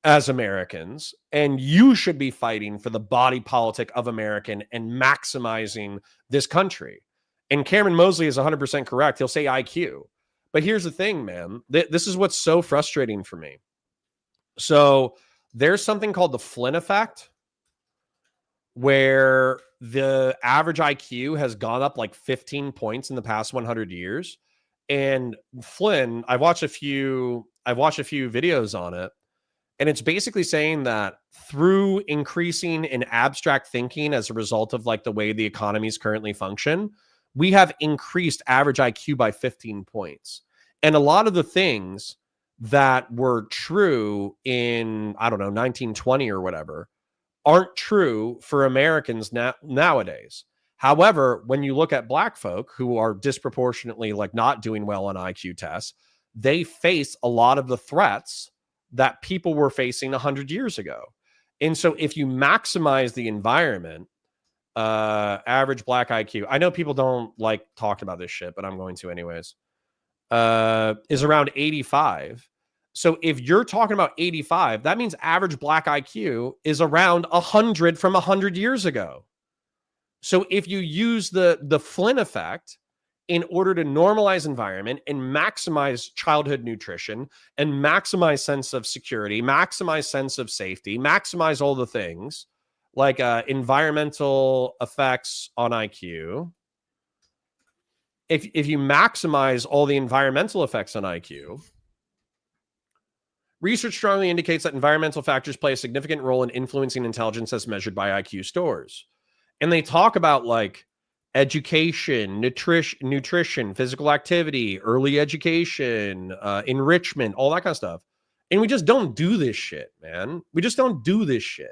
as Americans, and you should be fighting for the body politic of American and maximizing this country. And Cameron Mosley is 100% correct. He'll say IQ. But here's the thing, man. This is what's so frustrating for me. So there's something called the Flynn effect, where the average IQ has gone up like 15 points in the past 100 years. And Flynn, I've watched a few videos on it. And it's basically saying that through increasing in abstract thinking as a result of like the way the economies currently function, we have increased average IQ by 15 points. And a lot of the things that were true in, I don't know, 1920 or whatever, aren't true for Americans nowadays. However, when you look at black folk who are disproportionately like not doing well on IQ tests, they face a lot of the threats that people were facing 100 years ago. And so if you maximize the environment, average black IQ, I know people don't like talking about this shit, but I'm going to anyways, is around 85. So if you're talking about 85, that means average black IQ is around 100 from 100 years ago. So if you use the Flynn effect in order to normalize environment and maximize childhood nutrition and maximize sense of security, maximize sense of safety, maximize all the things like environmental effects on IQ. If you maximize all the environmental effects on IQ, research strongly indicates that environmental factors play a significant role in influencing intelligence as measured by IQ scores. And they talk about like education, nutrition, physical activity, early education, enrichment, all that kind of stuff. And we just don't do this shit, man. We just don't do this shit.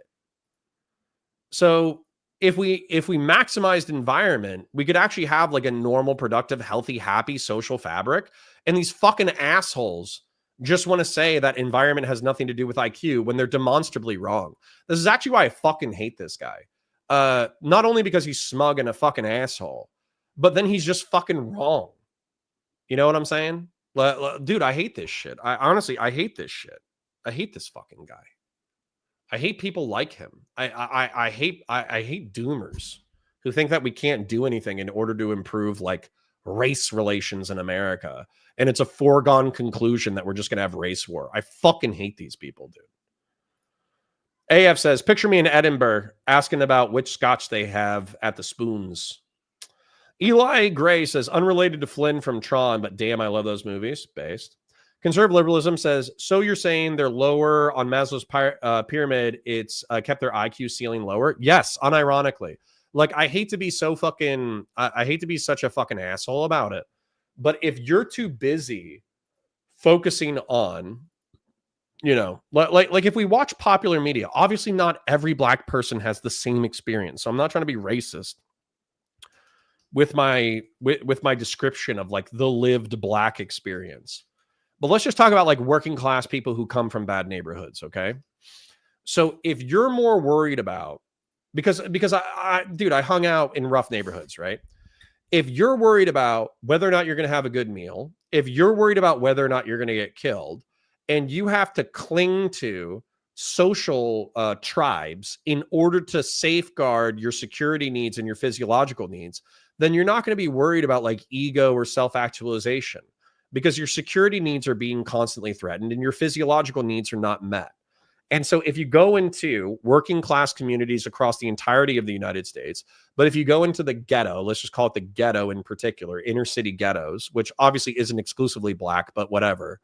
So if we maximized environment, we could actually have like a normal, productive, healthy, happy social fabric. And these fucking assholes just want to say that environment has nothing to do with IQ when they're demonstrably wrong. This is actually why I fucking hate this guy. Not only because he's smug and a fucking asshole, but then he's just fucking wrong. You know what I'm saying? Dude, I hate this shit. I hate this shit. I hate this fucking guy. I hate people like him. I hate doomers. who think that we can't do anything in order to improve like race relations in America. And it's a foregone conclusion that we're just going to have race war. I fucking hate these people, dude. AF says, picture me in Edinburgh asking about which scotch they have at the Spoons. Eli Gray says, unrelated to Flynn from Tron, but damn, I love those movies. Based. Conservative liberalism says, so you're saying they're lower on Maslow's pyramid, it's kept their IQ ceiling lower? Yes, unironically. Like, I hate to be so fucking, I hate to be such a fucking asshole about it. But if you're too busy focusing on, you know, like if we watch popular media, obviously not every black person has the same experience. So I'm not trying to be racist with my description of like the lived black experience. But let's just talk about like working class people who come from bad neighborhoods, okay? So if you're more worried about, because I hung out in rough neighborhoods, right? If you're worried about whether or not you're going to have a good meal, if you're worried about whether or not you're going to get killed, and you have to cling to social tribes in order to safeguard your security needs and your physiological needs, then you're not going to be worried about like ego or self-actualization, because your security needs are being constantly threatened and your physiological needs are not met. And so if you go into working class communities across the entirety of the United States, but if you go into the ghetto, let's just call it the ghetto in particular, inner city ghettos, which obviously isn't exclusively black, but whatever,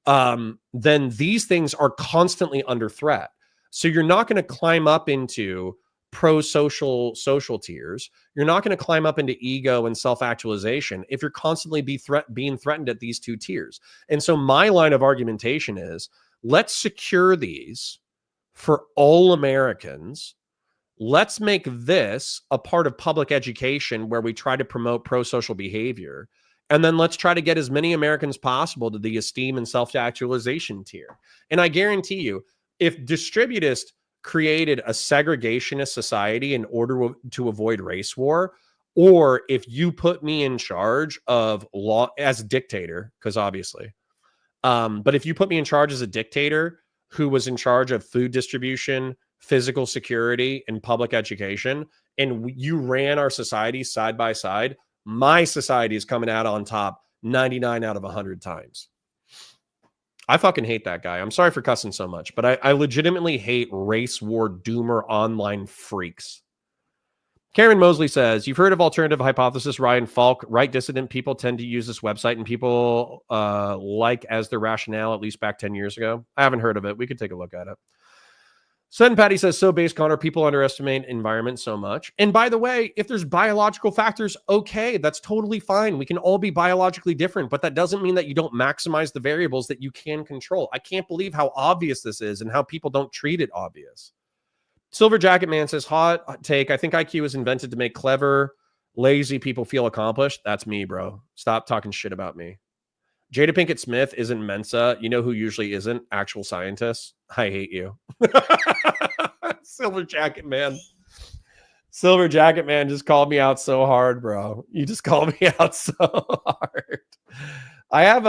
then these things are constantly under threat. So you're not going to climb up into pro-social social tiers. You're not going to climb up into ego and self-actualization if you're constantly being threatened at these two tiers. And so my line of argumentation is, let's secure these for all Americans. Let's make this a part of public education where we try to promote pro-social behavior. And then let's try to get as many Americans possible to the esteem and self-actualization tier. And I guarantee you, if distributists created a segregationist society in order to avoid race war, or if you put me in charge of law as a dictator, because obviously, but if you put me in charge as a dictator who was in charge of food distribution, physical security, and public education, and you ran our society side by side, my society is coming out on top 99 out of 100 times. I fucking hate that guy. I'm sorry for cussing so much, but I legitimately hate race war doomer online freaks. Karen Mosley says, you've heard of alternative hypothesis, Ryan Falk. Right dissident people tend to use this website and people like as their rationale, at least back 10 years ago. I haven't heard of it. We could take a look at it. Sutton Patty says, so base, Connor, people underestimate environment so much. And by the way, if there's biological factors, okay, that's totally fine. We can all be biologically different, but that doesn't mean that you don't maximize the variables that you can control. I can't believe how obvious this is and how people don't treat it obvious. Silver Jacket Man says, hot take. I think IQ was invented to make clever, lazy people feel accomplished. That's me, bro. Stop talking shit about me. Jada Pinkett Smith isn't Mensa. You know who usually isn't? Actual scientists. I hate you. Silver Jacket Man. Silver Jacket Man just called me out so hard, bro. You just called me out so hard. I have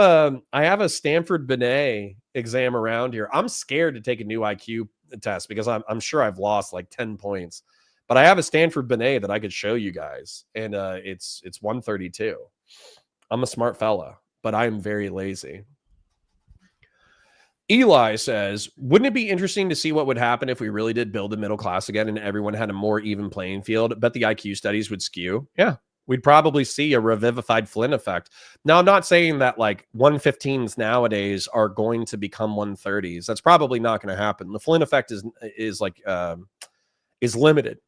a Stanford Binet exam around here. I'm scared to take a new IQ test because I'm sure I've lost like 10 points. But I have a Stanford Binet that I could show you guys, and it's 132. I'm a smart fella, but I am very lazy. Eli says, wouldn't it be interesting to see what would happen if we really did build a middle class again and everyone had a more even playing field? Bet the IQ studies would skew. Yeah, we'd probably see a revivified Flynn effect. Now, I'm not saying that like 115s nowadays are going to become 130s. That's probably not going to happen. The Flynn effect is limited.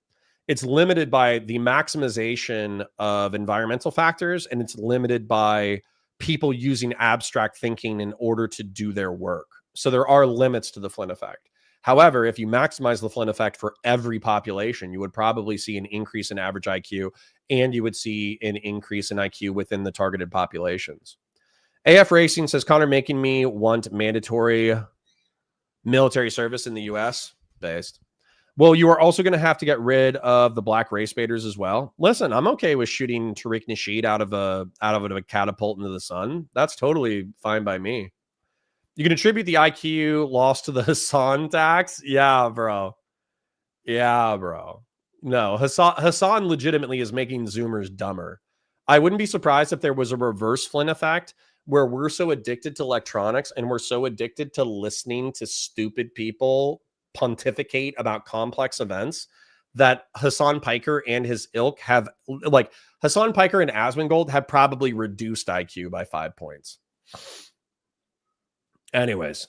It's limited by the maximization of environmental factors, and it's limited by people using abstract thinking in order to do their work. So there are limits to the Flynn effect. However, if you maximize the Flynn effect for every population, you would probably see an increase in average IQ, and you would see an increase in IQ within the targeted populations. AF Racing says, Connor, making me want mandatory military service in the U.S. based. Well, you are also going to have to get rid of the black race baiters as well. Listen, I'm okay with shooting Tariq Nasheed out of a catapult into the sun. That's totally fine by me. You can attribute the IQ loss to the Hassan tax? Yeah, bro. Yeah, bro. No, Hassan legitimately is making Zoomers dumber. I wouldn't be surprised if there was a reverse Flynn effect where we're so addicted to electronics and we're so addicted to listening to stupid people pontificate about complex events that Hassan Piker and his ilk have, like, Hassan Piker and Asmongold have probably reduced IQ by 5 points. Anyways,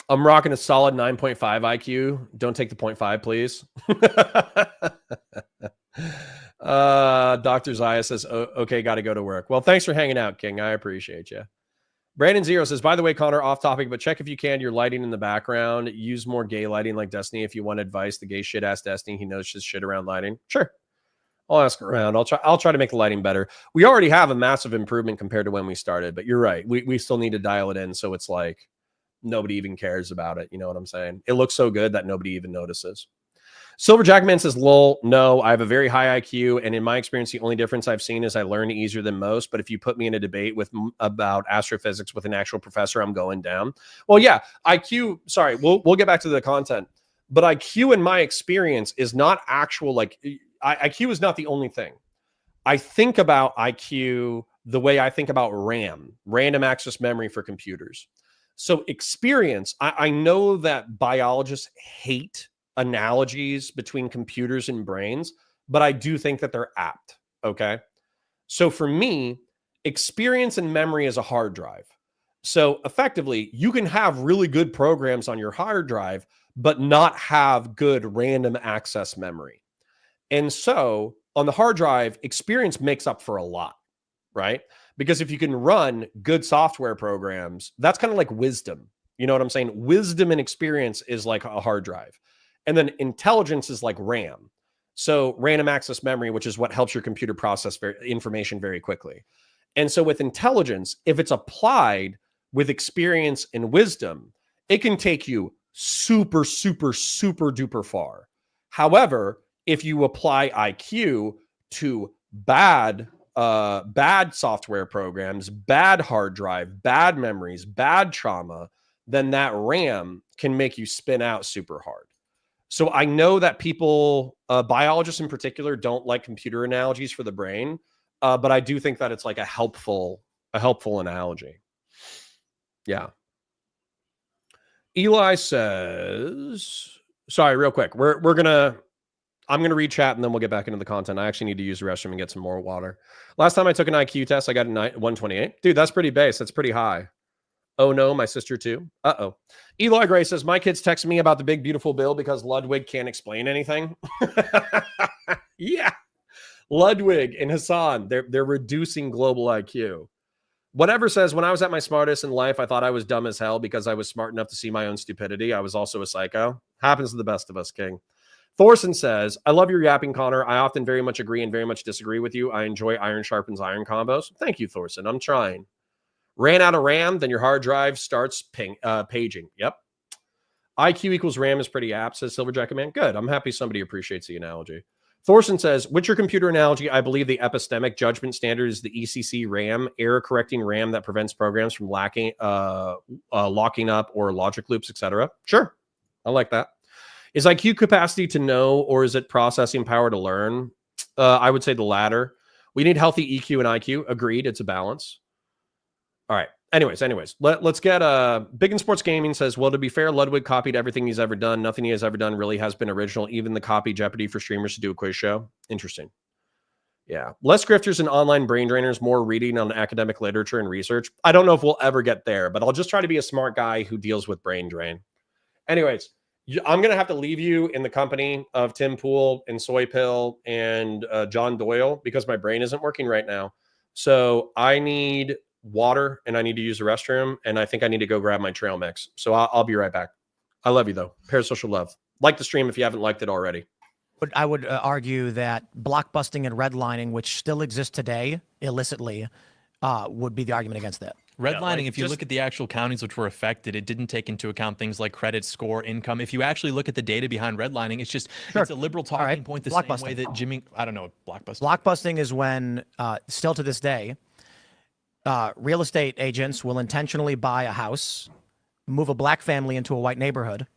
I'm rocking a solid 9.5 IQ. Don't take the 0.5, please. Dr. Zaya says, okay, got to go to work. Well, thanks for hanging out, King. I appreciate you. Brandon Zero says, by the way, Connor, off topic, but check if you can your lighting in the background. Use more gay lighting like Destiny if you want advice. The gay shit ass Destiny. He knows his shit around lighting. Sure. I'll ask around. I'll try to make the lighting better. We already have a massive improvement compared to when we started, but you're right. We still need to dial it in so it's like nobody even cares about it. You know what I'm saying? It looks so good that nobody even notices. Silver Jackman says, lol, no, I have a very high IQ, and in my experience, the only difference I've seen is I learn easier than most, but if you put me in a debate about astrophysics with an actual professor, I'm going down. Well, yeah, IQ, sorry, we'll get back to the content, but IQ in my experience is not actual, like, IQ is not the only thing. I think about IQ the way I think about RAM, random access memory for computers. So experience, I know that biologists hate analogies between computers and brains, but I do think that they're apt. Okay. So for me, experience and memory is a hard drive. So effectively, you can have really good programs on your hard drive, but not have good random access memory. And so on the hard drive, experience makes up for a lot, right? Because if you can run good software programs, that's kind of like wisdom. You know what I'm saying? Wisdom and experience is like a hard drive. And then intelligence is like RAM. So random access memory, which is what helps your computer process information very quickly. And so with intelligence, if it's applied with experience and wisdom, it can take you super, super, super duper far. However, if you apply IQ to bad software programs, bad hard drive, bad memories, bad trauma, then that RAM can make you spin out super hard. So I know that people, biologists in particular, don't like computer analogies for the brain, but I do think that it's like a helpful analogy. Yeah. Eli says, sorry, real quick. I'm gonna read chat and then we'll get back into the content. I actually need to use the restroom and get some more water. Last time I took an IQ test, I got a 128. Dude, that's pretty base. That's pretty high. Oh no, my sister too. Uh-oh. Eli Gray says, my kids text me about the big, beautiful bill because Ludwig can't explain anything. Yeah. Ludwig and Hassan, they're reducing global IQ. Whatever says, when I was at my smartest in life, I thought I was dumb as hell because I was smart enough to see my own stupidity. I was also a psycho. Happens to the best of us, King. Thorson says, I love your yapping, Connor. I often very much agree and very much disagree with you. I enjoy iron sharpens iron combos. Thank you, Thorson. I'm trying. Ran out of RAM, then your hard drive starts paging. Yep. IQ equals RAM is pretty apt, says Silverjacket Man. Good. I'm happy somebody appreciates the analogy. Thorson says, with your computer analogy, I believe the epistemic judgment standard is the ECC RAM, error-correcting RAM that prevents programs from locking up or logic loops, etc. Sure. I like that. Is IQ capacity to know, or is it processing power to learn? I would say the latter. We need healthy EQ and IQ. Agreed. It's a balance. All right. Anyways, let's get Big in Sports Gaming says, well, to be fair, Ludwig copied everything he's ever done. Nothing he has ever done really has been original. Even the copy Jeopardy for streamers to do a quiz show. Interesting. Yeah. Less grifters and online brain drainers, more reading on academic literature and research. I don't know if we'll ever get there, but I'll just try to be a smart guy who deals with brain drain. Anyways, I'm going to have to leave you in the company of Tim Pool and Soy Pill and John Doyle because my brain isn't working right now. So I need water and I need to use the restroom, and I think I need to go grab my trail mix. So I'll be right back. I love you though. Parasocial love. Like the stream if you haven't liked it already. But I would argue that blockbusting and redlining, which still exists today illicitly, would be the argument against that. Redlining, if you look at the actual counties which were affected, it didn't take into account things like credit score, income. If you actually look at the data behind redlining, it's just it's a liberal talking point the same way that Jimmy, I don't know, blockbusting. Blockbusting is when, still to this day, real estate agents will intentionally buy a house, move a black family into a white neighborhood,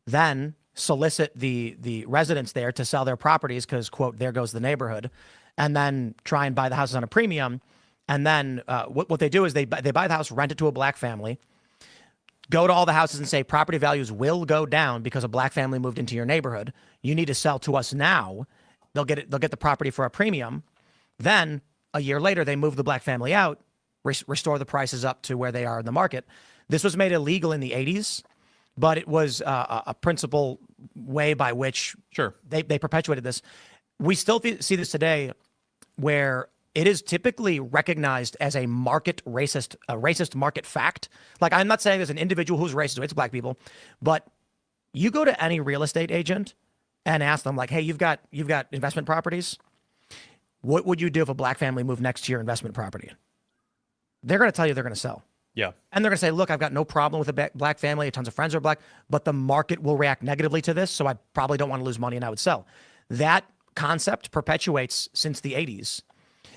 then solicit the residents there to sell their properties because, quote, there goes the neighborhood, and then try and buy the houses on a premium. And then what they do is they buy the house, rent it to a black family, go to all the houses and say property values will go down because a black family moved into your neighborhood. You need to sell to us now. They'll get the property for a premium. Then a year later, they move the black family out, restore the prices up to where they are in the market. This was made illegal in the 80s, but it was a principal way by which they perpetuated this. We still see this today, where it is typically recognized as a racist market fact. Like, I'm not saying there's an individual who's racist, it's black people, but you go to any real estate agent and ask them, like, hey, you've got investment properties. What would you do if a black family moved next to your investment property? They're going to tell you they're going to sell. Yeah. And they're going to say, look, I've got no problem with a black family. Tons of friends are black, but the market will react negatively to this. So I probably don't want to lose money and I would sell. That concept perpetuates since the 80s.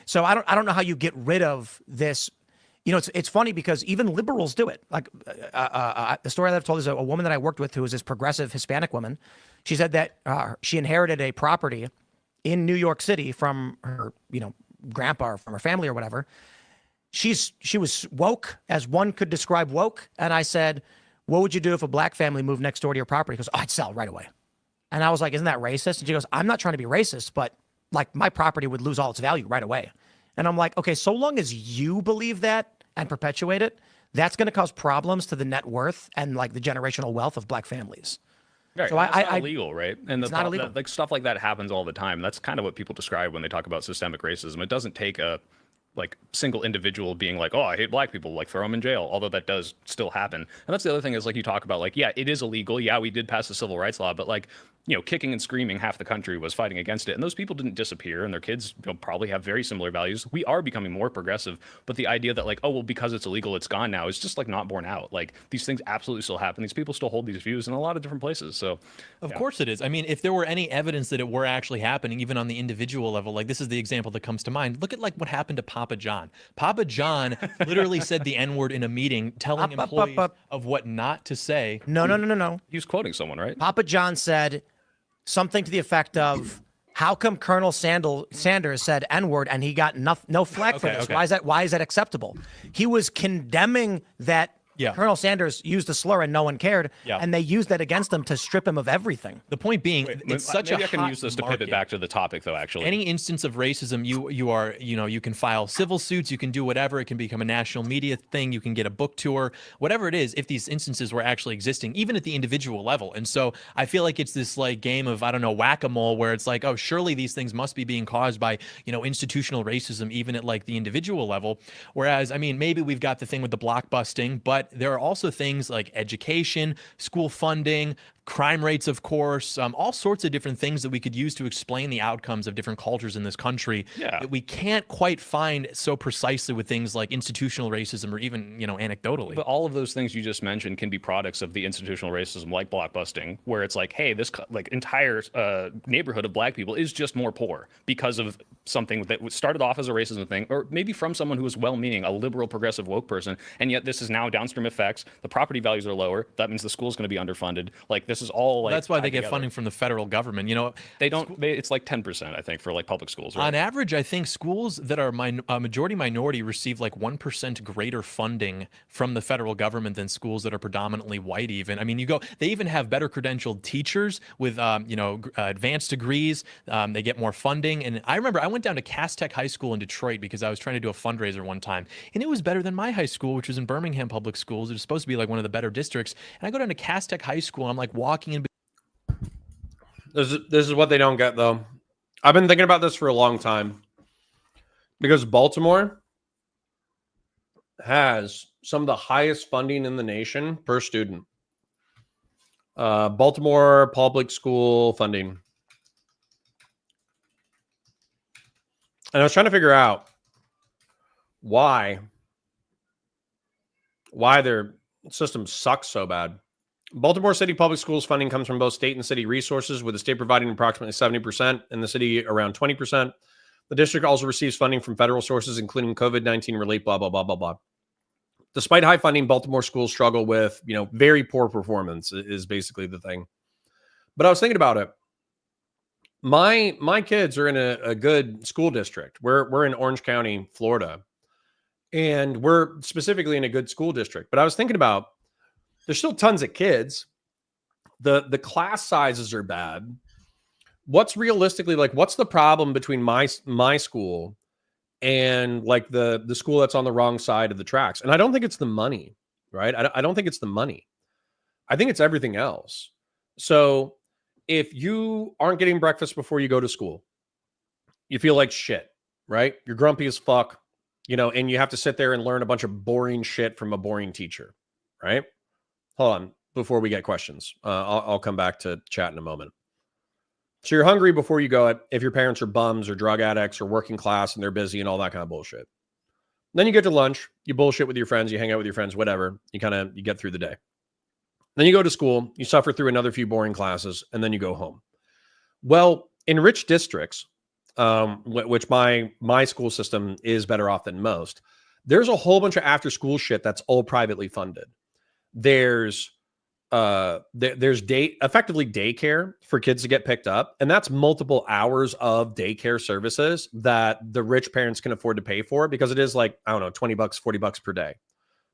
So I don't know how you get rid of this. You know, it's funny because even liberals do it. Like the story that I've told is a woman that I worked with who was this progressive Hispanic woman. She said that she inherited a property in New York City from her, grandpa or from her family or whatever. She was woke, as one could describe woke. And I said, what would you do if a black family moved next door to your property? She goes, oh, I'd sell right away. And I was like, isn't that racist? And she goes, I'm not trying to be racist, but like my property would lose all its value right away. And I'm like, okay, so long as you believe that and perpetuate it, that's going to cause problems to the net worth and like the generational wealth of black families. Right. So it's not illegal, right? And it's not illegal. Like stuff like that happens all the time. That's kind of what people describe when they talk about systemic racism. It doesn't take a single individual being like, oh, I hate black people, like throw them in jail, although that does still happen. And that's the other thing is, like, you talk about, like, yeah, it is illegal. Yeah, we did pass the civil rights law, but like, kicking and screaming, half the country was fighting against it. And those people didn't disappear, and their kids probably have very similar values. We are becoming more progressive, but the idea that, like, oh, well, because it's illegal, it's gone now, is just like not borne out. Like, these things absolutely still happen. These people still hold these views in a lot of different places. So of course it is. I mean, if there were any evidence that it were actually happening, even on the individual level, like this is the example that comes to mind. Look at like what happened to Papa John. Papa John literally said the N-word in a meeting, telling employees of what not to say. No. He was quoting someone, right? Papa John said something to the effect of, how come Colonel Sanders said N-word and he got no flack for this? Okay. Why is that acceptable? He was condemning that Colonel Sanders used a slur and no one cared, and they used that against him to strip him of everything. The point being, it's such maybe a I can use this to pivot back to the topic, though. Actually, any instance of racism, you can file civil suits, you can do whatever. It can become a national media thing. You can get a book tour, whatever it is. If these instances were actually existing, even at the individual level, and so I feel like it's this like game of whack-a-mole, where it's like, oh, surely these things must be being caused by institutional racism, even at like the individual level. Whereas, I mean, maybe we've got the thing with the blockbusting, but there are also things like education, school funding, crime rates, of course, all sorts of different things that we could use to explain the outcomes of different cultures in this country that we can't quite find so precisely with things like institutional racism or even, anecdotally. But all of those things you just mentioned can be products of the institutional racism, like blockbusting, where it's like, hey, this like entire neighborhood of black people is just more poor because of something that started off as a racism thing, or maybe from someone who was well-meaning, a liberal, progressive, woke person, and yet this is now downstream effects. The property values are lower. That means the school's going to be underfunded. Like, this is all like, that's why they get funding from the federal government. They don't. It's like 10%, I think, for like public schools. Right? On average, I think schools that are majority minority receive like 1% greater funding from the federal government than schools that are predominantly white. Even, I mean, they even have better credentialed teachers with advanced degrees. They get more funding. And I remember I went down to Cass Tech High School in Detroit because I was trying to do a fundraiser one time, and it was better than my high school, which was in Birmingham Public Schools. It was supposed to be like one of the better districts. And I go down to Cass Tech High School, and I'm like walking in. This is what they don't get, though. I've been thinking about this for a long time, because Baltimore has some of the highest funding in the nation per student. Baltimore public school funding. And I was trying to figure out why their system sucks so bad. Baltimore City Public Schools funding comes from both state and city resources, with the state providing approximately 70% and the city around 20%. The district also receives funding from federal sources, including COVID-19 relief, blah, blah, blah, blah, blah. Despite high funding, Baltimore schools struggle with, very poor performance is basically the thing. But I was thinking about it. My kids are in a good school district. We're in Orange County, Florida, and we're specifically in a good school district. But I was thinking about, there's still tons of kids. The class sizes are bad. What's realistically, like, what's the problem between my school and like the school that's on the wrong side of the tracks? And I don't think it's the money, right? I don't think it's the money. I think it's everything else. So if you aren't getting breakfast before you go to school, you feel like shit, right? You're grumpy as fuck, and you have to sit there and learn a bunch of boring shit from a boring teacher, right? Hold on, before we get questions. I'll come back to chat in a moment. So you're hungry before you go, if your parents are bums or drug addicts or working class and they're busy and all that kind of bullshit. Then you get to lunch, you bullshit with your friends, you hang out with your friends, whatever. You get through the day. Then you go to school, you suffer through another few boring classes, and then you go home. Well, in rich districts, which my school system is better off than most, there's a whole bunch of after school shit that's all privately funded. There's effectively daycare for kids to get picked up, and that's multiple hours of daycare services that the rich parents can afford to pay for, because it is like, I don't know, $20, $40 per day.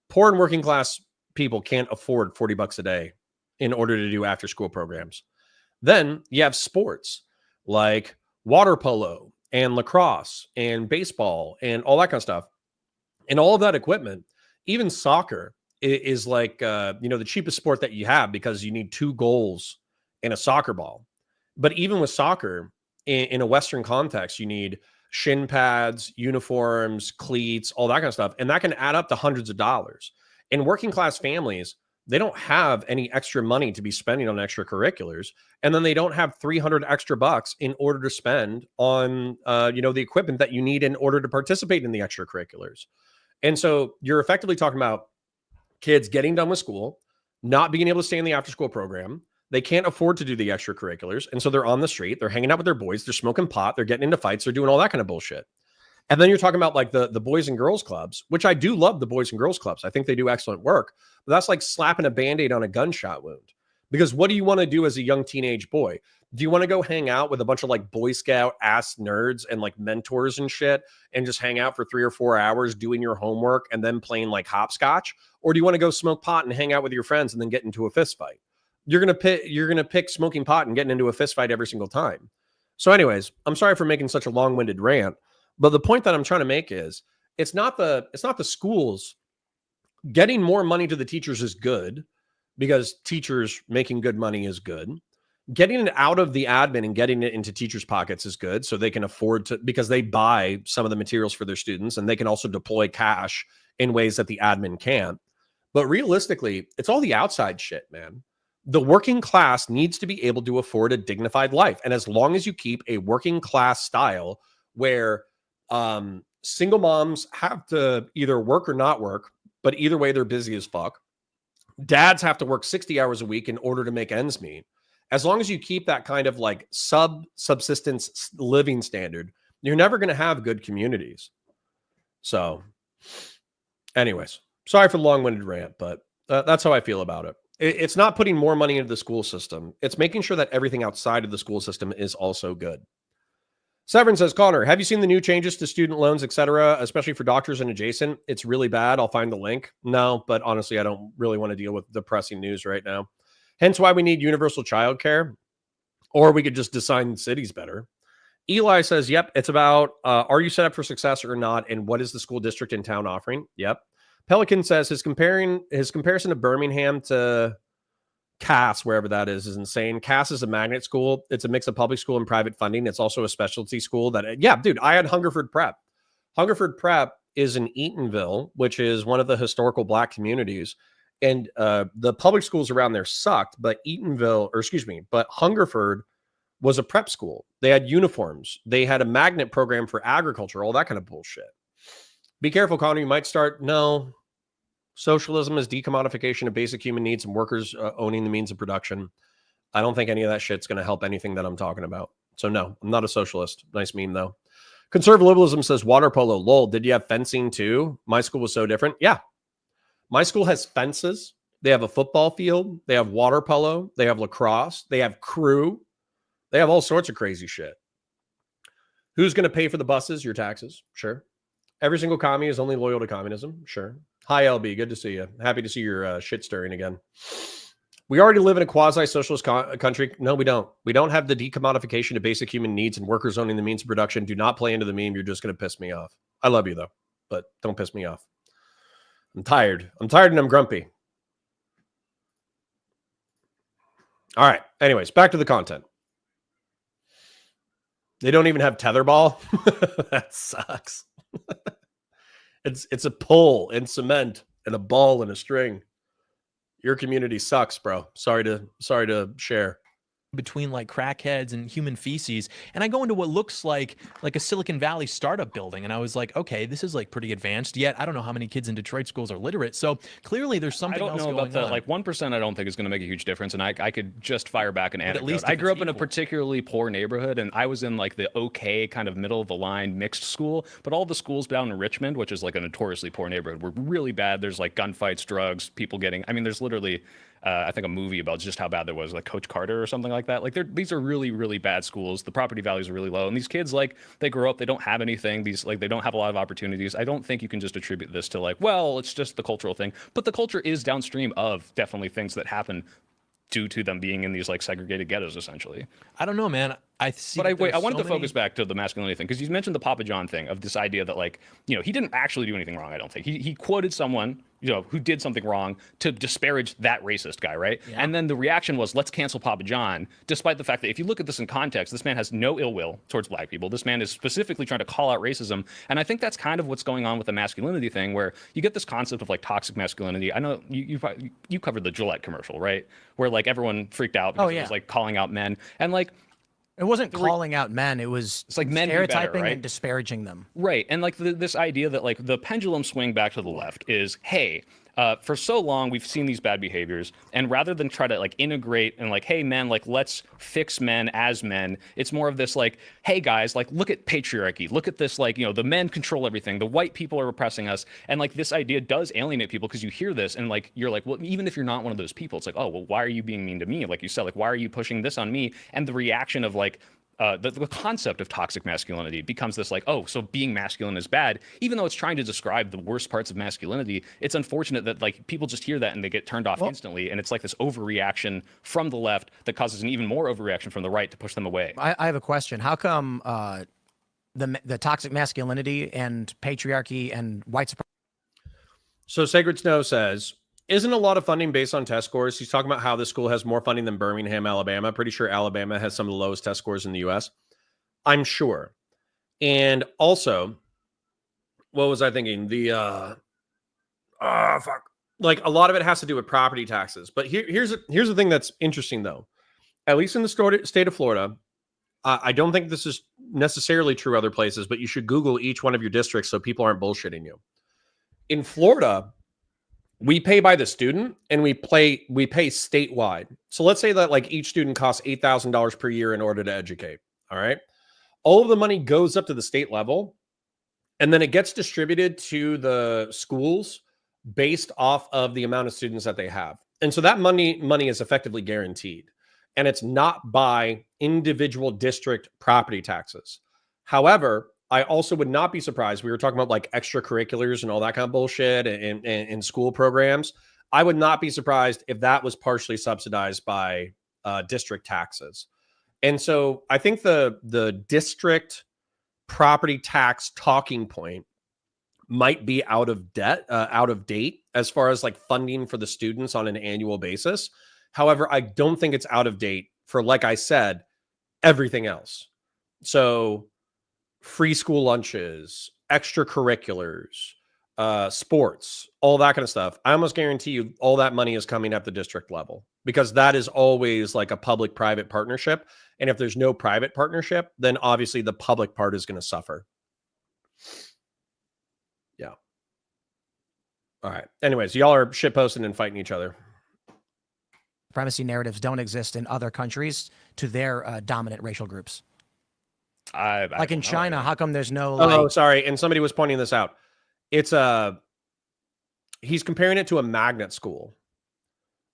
Poor and working class people can't afford $40 a day in order to do after school programs. Then you have sports like water polo and lacrosse and baseball and all that kind of stuff. And all of that equipment, even soccer, is like, the cheapest sport that you have, because you need 2 goals and a soccer ball. But even with soccer, in a Western context, you need shin pads, uniforms, cleats, all that kind of stuff. And that can add up to hundreds of dollars. In working class families, they don't have any extra money to be spending on extracurriculars. And then they don't have 300 extra bucks in order to spend on, the equipment that you need in order to participate in the extracurriculars. And so you're effectively talking about kids getting done with school, not being able to stay in the after school program. They can't afford to do the extracurriculars. And so they're on the street, they're hanging out with their boys, they're smoking pot, they're getting into fights, they're doing all that kind of bullshit. And then you're talking about like the boys and girls clubs, which I do love the boys and girls clubs. I think they do excellent work, but that's like slapping a Band-Aid on a gunshot wound. Because what do you want to do as a young teenage boy? Do you want to go hang out with a bunch of like Boy Scout ass nerds and like mentors and shit and just hang out for 3 or 4 hours doing your homework and then playing like hopscotch? Or do you want to go smoke pot and hang out with your friends and then get into a fist fight? You're going to pick smoking pot and getting into a fist fight every single time. So anyways, I'm sorry for making such a long-winded rant, but the point that I'm trying to make is it's not the schools. Getting more money to the teachers is good, because teachers making good money is good. Getting it out of the admin and getting it into teachers' pockets is good, so they can afford to, because they buy some of the materials for their students, and they can also deploy cash in ways that the admin can't. But realistically, it's all the outside shit, man. The working class needs to be able to afford a dignified life. And as long as you keep a working class style where single moms have to either work or not work, but either way, they're busy as fuck. Dads have to work 60 hours a week in order to make ends meet. As long as you keep that kind of like subsistence living standard, you're never going to have good communities. So anyways, sorry for the long-winded rant, but that's how I feel about it. It's not putting more money into the school system. It's making sure that everything outside of the school system is also good. Severin says, Connor, have you seen the new changes to student loans, etc., especially for doctors and adjacent? It's really bad. I'll find the link. No, but honestly, I don't really want to deal with depressing news right now. Hence why we need universal childcare, or we could just design cities better. Eli says, yep, it's about, are you set up for success or not? And what is the school district in town offering? Yep. Pelican says his comparison of Birmingham to Cass, wherever that is insane. Cass is a magnet school. It's a mix of public school and private funding. It's also a specialty school that, yeah, dude, I had Hungerford Prep. Hungerford Prep is in Eatonville, which is one of the historical Black communities. And the public schools around there sucked, but Hungerford was a prep school. They had uniforms. They had a magnet program for agriculture, all that kind of bullshit. Be careful, Connor. You might start, no, socialism is decommodification of basic human needs and workers owning the means of production. I don't think any of that shit's going to help anything that I'm talking about. So no, I'm not a socialist. Nice meme though. Conservative liberalism says water polo. Lol. Did you have fencing too? My school was so different. Yeah. My school has fences They have a football field. They have water polo. They have lacrosse. They have crew. They have all sorts of crazy shit. Who's going to pay for the buses? Your taxes. Sure. Every single commie is only loyal to communism. Sure. Hi, LB. Good to see you. Happy to see your shit stirring again. We already live in a quasi-socialist country. No, we don't. We don't have the decommodification of basic human needs and workers owning the means of production. Do not play into the meme. You're just going to piss me off. I love you, though, but don't piss me off. I'm tired. I'm tired and I'm grumpy. All right. Anyways, back to the content. They don't even have tetherball. That sucks. It's a pole and cement and a ball and a string. Your community sucks, bro. Sorry to share. Between like crackheads and human feces, and I go into what looks like a Silicon Valley startup building, and I was like, okay, this is like pretty advanced. Yet I don't know how many kids in Detroit schools are literate. So clearly there's something else going on. I don't know about the like 1%. I don't think is going to make a huge difference, and I could just fire back an anecdote. At least I grew up in a particularly poor neighborhood, and I was in like the okay kind of middle of the line mixed school. But all the schools down in Richmond, which is like a notoriously poor neighborhood, were really bad. There's like gunfights, drugs, people getting. I mean, there's literally. I think a movie about just how bad there was, like Coach Carter or something like that. Like these are really, really bad schools. The property values are really low. And these kids, like they grow up, they don't have anything. They don't have a lot of opportunities. I don't think you can just attribute this to like, well, it's just the cultural thing. But the culture is downstream of definitely things that happen due to them being in these like segregated ghettos, essentially. I don't know, man. I see. But I wanted to focus back to the masculinity thing, because you mentioned the Papa John thing of this idea that like, he didn't actually do anything wrong. I don't think he quoted someone, who did something wrong to disparage that racist guy, right? Yeah. And then the reaction was, let's cancel Papa John, despite the fact that if you look at this in context, this man has no ill will towards black people. This man is specifically trying to call out racism. And I think that's kind of what's going on with the masculinity thing, where you get this concept of like toxic masculinity. I know you covered the Gillette commercial, right? Where like everyone freaked out because it was like calling out men. And like, it wasn't calling out men. It's like men stereotyping better, right? and disparaging them. Right. And like this idea that like the pendulum swing back to the left is, hey, for so long we've seen these bad behaviors, and rather than try to like integrate and like, hey men, like let's fix men as men, it's more of this like, hey guys, like look at patriarchy, look at this, like, the men control everything, the white people are oppressing us. And like this idea does alienate people, because you hear this and like you're like, well, even if you're not one of those people, it's like, oh well, why are you being mean to me? Like you said, like why are you pushing this on me? And the reaction of like the concept of toxic masculinity becomes this like, oh, so being masculine is bad, even though it's trying to describe the worst parts of masculinity. It's unfortunate that like people just hear that and they get turned off instantly, and it's like this overreaction from the left that causes an even more overreaction from the right to push them away. I have a question. How come the toxic masculinity and patriarchy and white supremacy? So Sacred Snow says, isn't a lot of funding based on test scores? He's talking about how the school has more funding than Birmingham, Alabama. Pretty sure Alabama has some of the lowest test scores in the U.S. I'm sure. And also, what was I thinking? Like a lot of it has to do with property taxes. But here's the thing that's interesting, though. At least in the state of Florida, I don't think this is necessarily true other places, but you should Google each one of your districts so people aren't bullshitting you. In Florida, we pay by the student, and we pay statewide. So let's say that like each student costs $8,000 per year in order to educate. All right. All of the money goes up to the state level, and then it gets distributed to the schools based off of the amount of students that they have. And so that money is effectively guaranteed, and it's not by individual district property taxes. However, I also would not be surprised. We were talking about like extracurriculars and all that kind of bullshit and school programs. I would not be surprised if that was partially subsidized by district taxes. And so I think the district property tax talking point might be out of date as far as like funding for the students on an annual basis. However, I don't think it's out of date for, like I said, everything else. So free school lunches, extracurriculars, sports, all that kind of stuff. I almost guarantee you all that money is coming at the district level, because that is always like a public-private partnership. And if there's no private partnership, then obviously the public part is going to suffer. Yeah. All right. Anyways, y'all are shitposting and fighting each other. Supremacy narratives don't exist in other countries to their dominant racial groups. Like in China, how come there's no? Oh, sorry. And somebody was pointing this out. It's he's comparing it to a magnet school.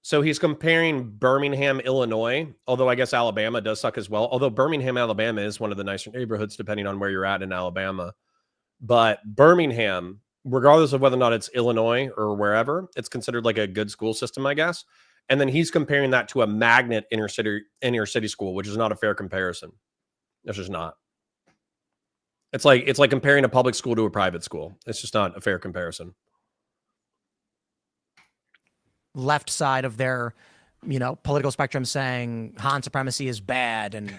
So he's comparing Birmingham, Illinois, although I guess Alabama does suck as well. Although Birmingham, Alabama is one of the nicer neighborhoods, depending on where you're at in Alabama. But Birmingham, regardless of whether or not it's Illinois or wherever, it's considered like a good school system, I guess. And then he's comparing that to a magnet inner city school, which is not a fair comparison. It's just not. It's like comparing a public school to a private school. It's just not a fair comparison. Left side of their, political spectrum saying Han supremacy is bad and,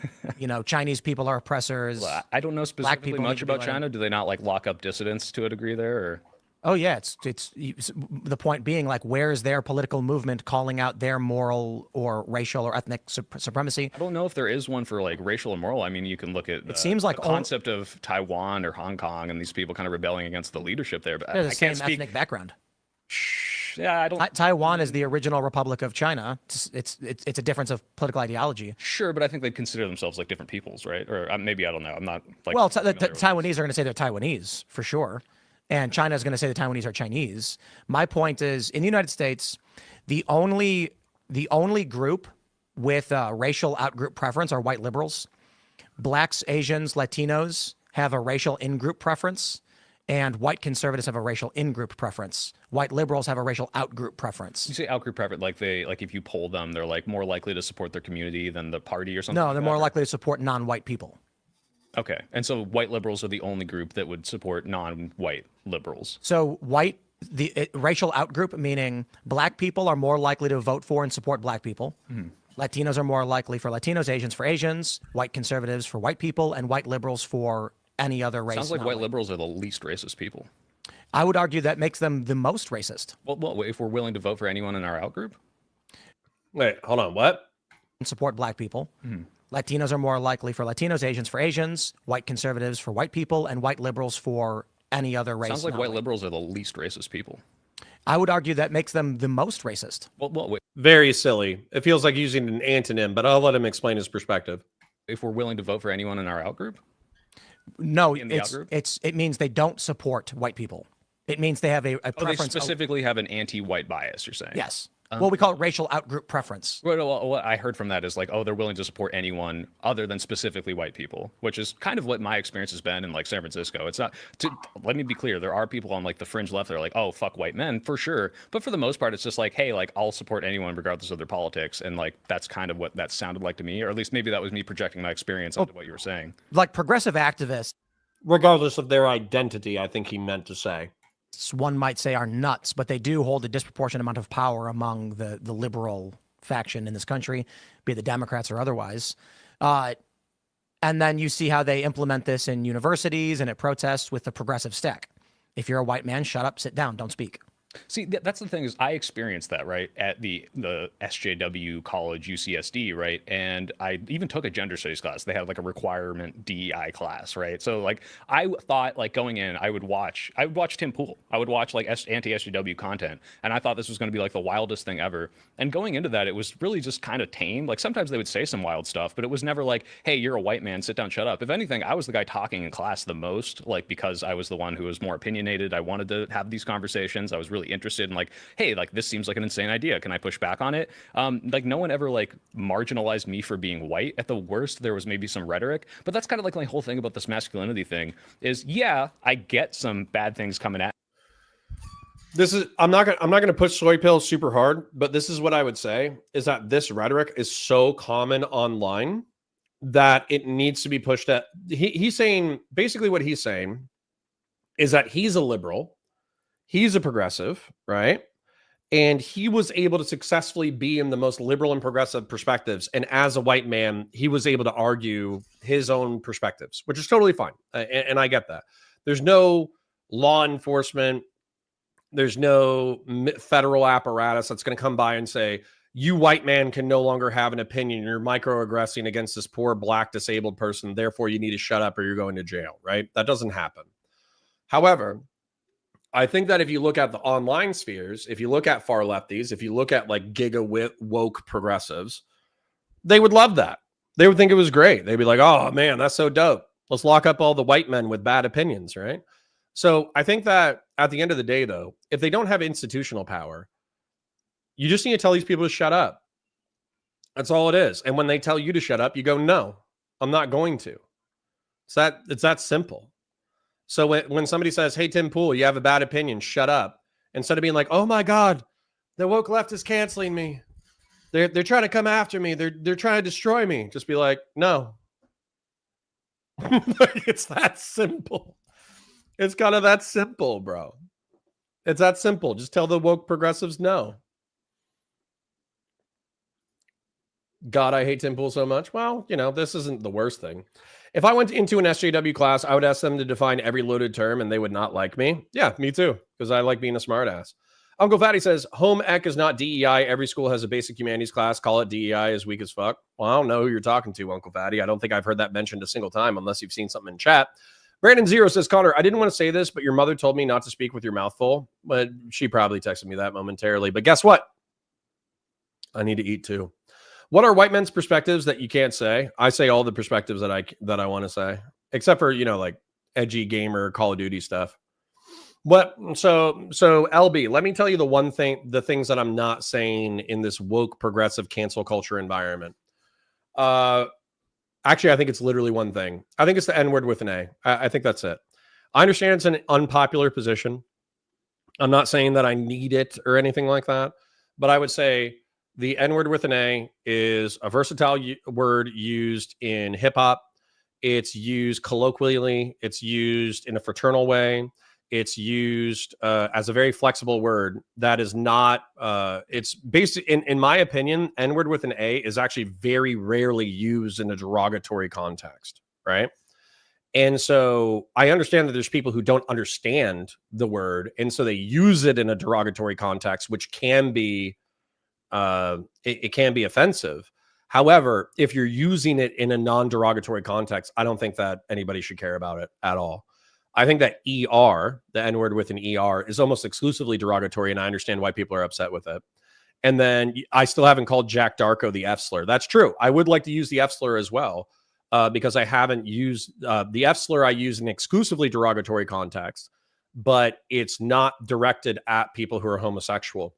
Chinese people are oppressors. Well, I don't know specifically much about China. Do they not like lock up dissidents to a degree there? Or? Oh yeah, it's the point being like, where is their political movement calling out their moral or racial or ethnic supremacy? I don't know if there is one for like racial or moral. I mean, you can look at it seems like the concept of Taiwan or Hong Kong and these people kind of rebelling against the leadership there. But they're the I same can't speak. ethnic background. Yeah, I don't. Taiwan is the original Republic of China. It's a difference of political ideology. Sure, but I think they consider themselves like different peoples, right? Or maybe I don't know. I'm not like. Well, the Taiwanese are going to say they're Taiwanese for sure, and China is going to say the Taiwanese are Chinese. My point is, in the United States, the only group with racial outgroup preference are white liberals. Blacks, Asians, Latinos have a racial in-group preference. And white conservatives have a racial in-group preference. White liberals have a racial out-group preference. You say out-group preference, like if you poll them, they're like more likely to support their community than the party or something. No, they're more likely to support non-white people. Okay, and so white liberals are the only group that would support non-white liberals. So racial out-group, meaning black people are more likely to vote for and support black people. Mm-hmm. Latinos are more likely for Latinos, Asians for Asians, white conservatives for white people, and white liberals for any other race. Sounds like white liberals are the least racist people. I would argue that makes them the most racist. Well, if we're willing to vote for anyone in our outgroup? Wait, hold on, what? Support black people. Mm-hmm. Latinos are more likely for Latinos, Asians for Asians, white conservatives for white people, and white liberals for any other race. Sounds like white liberals are the least racist people. I would argue that makes them the most racist. Well, wait. Very silly. It feels like using an antonym, but I'll let him explain his perspective. If we're willing to vote for anyone in our outgroup? No, it means they don't support white people. It means they have a preference. They specifically have an anti-white bias, you're saying? Yes. Well, we call it racial outgroup preference. Well, what I heard from that is like, oh, they're willing to support anyone other than specifically white people, which is kind of what my experience has been in like San Francisco. It's not. Let me be clear. There are people on like the fringe left that are like, oh, fuck white men for sure. But for the most part, it's just like, hey, like I'll support anyone regardless of their politics, and like that's kind of what that sounded like to me, or at least maybe that was me projecting my experience onto what you were saying. Like progressive activists, regardless of their identity, I think he meant to say. One might say are nuts, but they do hold a disproportionate amount of power among the liberal faction in this country, be it the Democrats or otherwise. And then you see how they implement this in universities and at protests with the progressive stick. If you're a white man, shut up, sit down, don't speak. See, that's the thing is I experienced that, right, at the SJW college, UCSD, right? And I even took a gender studies class. They had like a requirement DEI class, right? So like I thought like going in, I would watch Tim Pool. I would watch like anti-SJW content. And I thought this was going to be like the wildest thing ever. And going into that, it was really just kind of tame. Like sometimes they would say some wild stuff, but it was never like, hey, you're a white man, sit down, shut up. If anything, I was the guy talking in class the most, like because I was the one who was more opinionated. I wanted to have these conversations. I was really interested in like, hey, like this seems like an insane idea. Can I push back on it? Like no one ever like marginalized me for being white. At the worst, there was maybe some rhetoric, but that's kind of like my whole thing about this masculinity thing is, yeah, I get some bad things coming at. I'm not gonna push soy pills super hard, but this is what I would say is that this rhetoric is so common online that it needs to be pushed at. He's saying basically what he's saying is that he's a liberal. He's a progressive, right? And he was able to successfully be in the most liberal and progressive perspectives. And as a white man, he was able to argue his own perspectives, which is totally fine. And I get that. There's no law enforcement. There's no federal apparatus that's going to come by and say, you white man can no longer have an opinion. You're microaggressing against this poor black disabled person. Therefore, you need to shut up or you're going to jail, right? That doesn't happen. However, I think that if you look at the online spheres, if you look at far lefties, if you look at like woke progressives, they would love that. They would think it was great. They'd be like, oh man, that's so dope. Let's lock up all the white men with bad opinions, right? So I think that at the end of the day, though, if they don't have institutional power, You just need to tell these people to shut up. That's all it is. And when they tell you to shut up, you go, no, I'm not going to. It's that simple. So when somebody says, hey, Tim Pool, you have a bad opinion, shut up. Instead of being like, oh my God, the woke left is canceling me. They're trying to come after me. They're trying to destroy me. Just be like, no. It's that simple. It's kind of that simple, bro. It's that simple. Just tell the woke progressives no. God, I hate Tim Pool so much. Well, this isn't the worst thing. If I went into an SJW class, I would ask them to define every loaded term and they would not like me. Yeah, me too, because I like being a smartass. Uncle Fatty says, home ec is not DEI. Every school has a basic humanities class. Call it DEI is weak as fuck. Well, I don't know who you're talking to, Uncle Fatty. I don't think I've heard that mentioned a single time unless you've seen something in chat. Brandon Zero says, Connor, I didn't want to say this, but your mother told me not to speak with your mouth full. But she probably texted me that momentarily. But guess what? I need to eat too. What are white men's perspectives that you can't say? I say all the perspectives that I want to say, except for, like edgy gamer Call of Duty stuff. So LB, let me tell you the things that I'm not saying in this woke progressive cancel culture environment. Actually, I think it's literally one thing. I think it's the N-word with an A. I think that's it. I understand it's an unpopular position. I'm not saying that I need it or anything like that, but I would say the N-word with an A is a versatile word used in hip hop. It's used colloquially. It's used in a fraternal way. It's used as a very flexible word that is not, it's basic. In my opinion, N-word with an A is actually very rarely used in a derogatory context, right? And so I understand that there's people who don't understand the word, and so they use it in a derogatory context, which can be, it can be offensive. However, if you're using it in a non-derogatory context, I don't think that anybody should care about it at all. I think that ER, the N-word with an ER, is almost exclusively derogatory, and I understand why people are upset with it. And then I still haven't called Jack Darko the F slur. That's true. I would like to use the F slur as well, because I haven't used the F slur. I use in exclusively derogatory context, but it's not directed at people who are homosexual.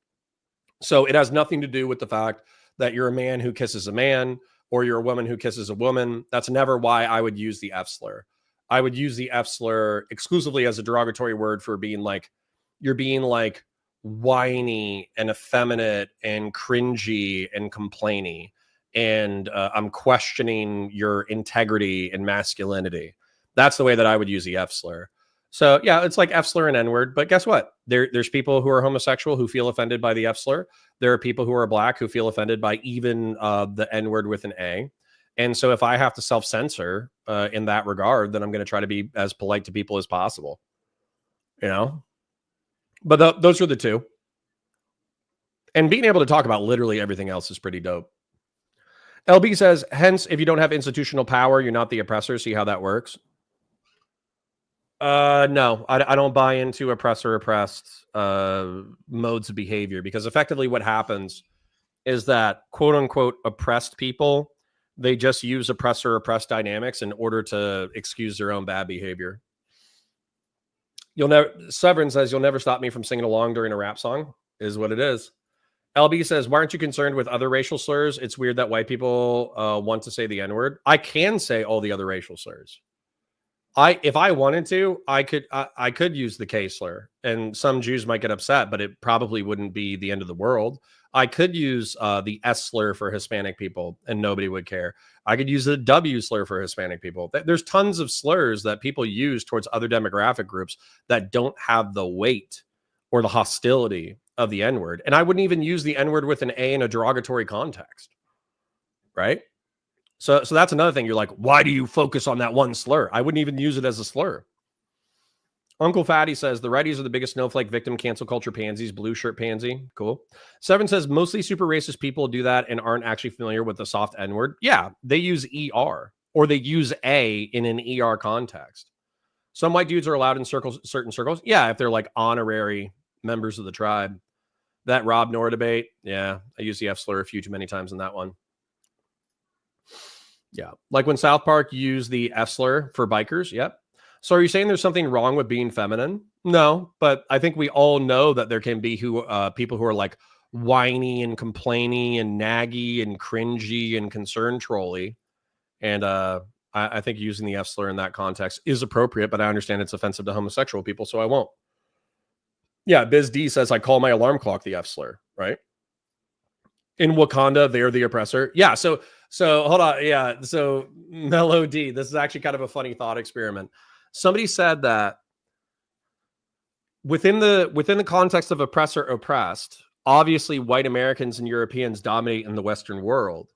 So it has nothing to do with the fact that you're a man who kisses a man or you're a woman who kisses a woman. That's never why I would use the F slur. I would use the F slur exclusively as a derogatory word for being like, you're being like whiny and effeminate and cringy and complainy. And I'm questioning your integrity and masculinity. That's the way that I would use the F slur. So yeah, it's like F slur and N word, but guess what? There's people who are homosexual who feel offended by the F slur. There are people who are black who feel offended by even the N word with an A. And so if I have to self-censor in that regard, then I'm going to try to be as polite to people as possible, but those are the two. And being able to talk about literally everything else is pretty dope. LB says, hence, if you don't have institutional power, you're not the oppressor. See how that works? No, I don't buy into oppressor-oppressed modes of behavior, because effectively what happens is that quote-unquote oppressed people, they just use oppressor-oppressed dynamics in order to excuse their own bad behavior. Severin says, you'll never stop me from singing along during a rap song, is what it is. LB says, why aren't you concerned with other racial slurs? It's weird that white people want to say the N-word. I can say all the other racial slurs. If I wanted to, I could use the K slur, and some Jews might get upset, but it probably wouldn't be the end of the world. I could use the S slur for Hispanic people, and nobody would care. I could use the W slur for Hispanic people. There's tons of slurs that people use towards other demographic groups that don't have the weight or the hostility of the N-word. And I wouldn't even use the N-word with an A in a derogatory context, right? So that's another thing. You're like, why do you focus on that one slur? I wouldn't even use it as a slur. Uncle Fatty says, the righties are the biggest snowflake victim cancel culture pansies, blue shirt pansy. Cool. Seven says, mostly super racist people do that and aren't actually familiar with the soft N-word. Yeah, they use ER, or they use A in an ER context. Some white dudes are allowed in certain circles. Yeah, if they're like honorary members of the tribe. That Rob Noor debate. Yeah, I used the F slur a few too many times in that one. Yeah, like when South Park used the F slur for bikers. Yep. So are you saying there's something wrong with being feminine? No, but I think we all know that there can be people who are like, whiny and complainy and naggy and cringy and concern trolly. And I think using the F slur in that context is appropriate, but I understand it's offensive to homosexual people, so I won't. Yeah, Biz D says, I call my alarm clock the F slur, right? In Wakanda, they're the oppressor. Yeah, so hold on. Yeah, so Mellow D, this is actually kind of a funny thought experiment. Somebody said that within the context of oppressor oppressed, obviously white Americans and Europeans dominate in the Western world.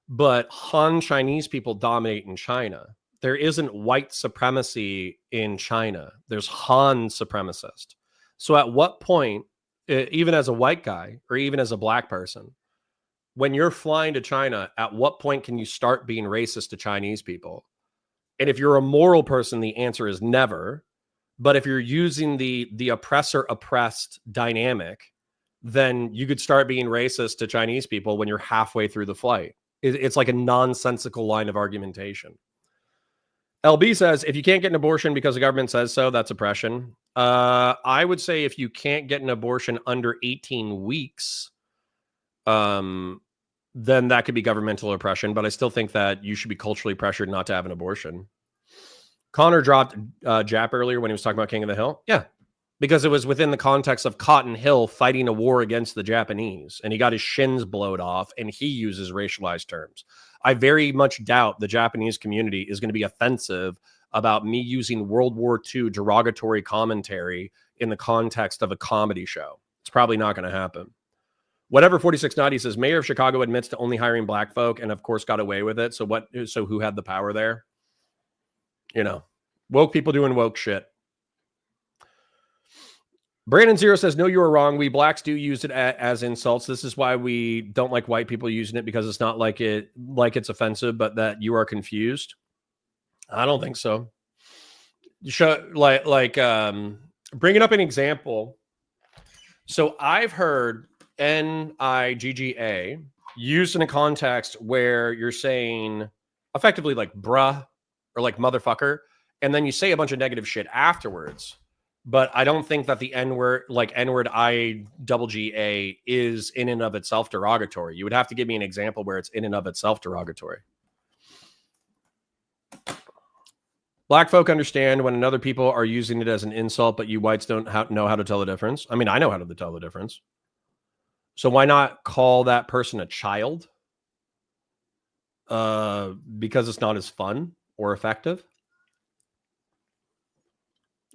But Han Chinese people dominate in China. There isn't white supremacy in China. There's Han supremacist. So at what point, even as a white guy or even as a black person, when you're flying to China, at what point can you start being racist to Chinese people? And if you're a moral person, the answer is never. But if you're using the oppressor oppressed dynamic, then you could start being racist to Chinese people when you're halfway through the flight. It's like a nonsensical line of argumentation. LB says, if you can't get an abortion because the government says so, that's oppression. I would say if you can't get an abortion under 18 weeks, then that could be governmental oppression. But I still think that you should be culturally pressured not to have an abortion. Connor dropped Jap earlier when he was talking about King of the Hill. Yeah, because it was within the context of Cotton Hill fighting a war against the Japanese, and he got his shins blowed off, and he uses racialized terms. I very much doubt the Japanese community is going to be offensive about me using World War II derogatory commentary in the context of a comedy show. It's probably not going to happen. Whatever 4690 says, Mayor of Chicago admits to only hiring black folk, and of course got away with it. So who had the power there? You know, woke people doing woke shit. Brandon Zero says, no, you are wrong. We blacks do use it as insults. This is why we don't like white people using it, because it's not like it's offensive, but that you are confused. I don't think so. Bringing up an example. So I've heard Nigga used in a context where you're saying effectively like bruh or like motherfucker, and then you say a bunch of negative shit afterwards. But I don't think that the N-word, like N-word IGGA, is in and of itself derogatory. You would have to give me an example where it's in and of itself derogatory. Black folk understand when other people are using it as an insult, but you whites don't know how to tell the difference. I mean, I know how to tell the difference. So why not call that person a child? Because it's not as fun or effective.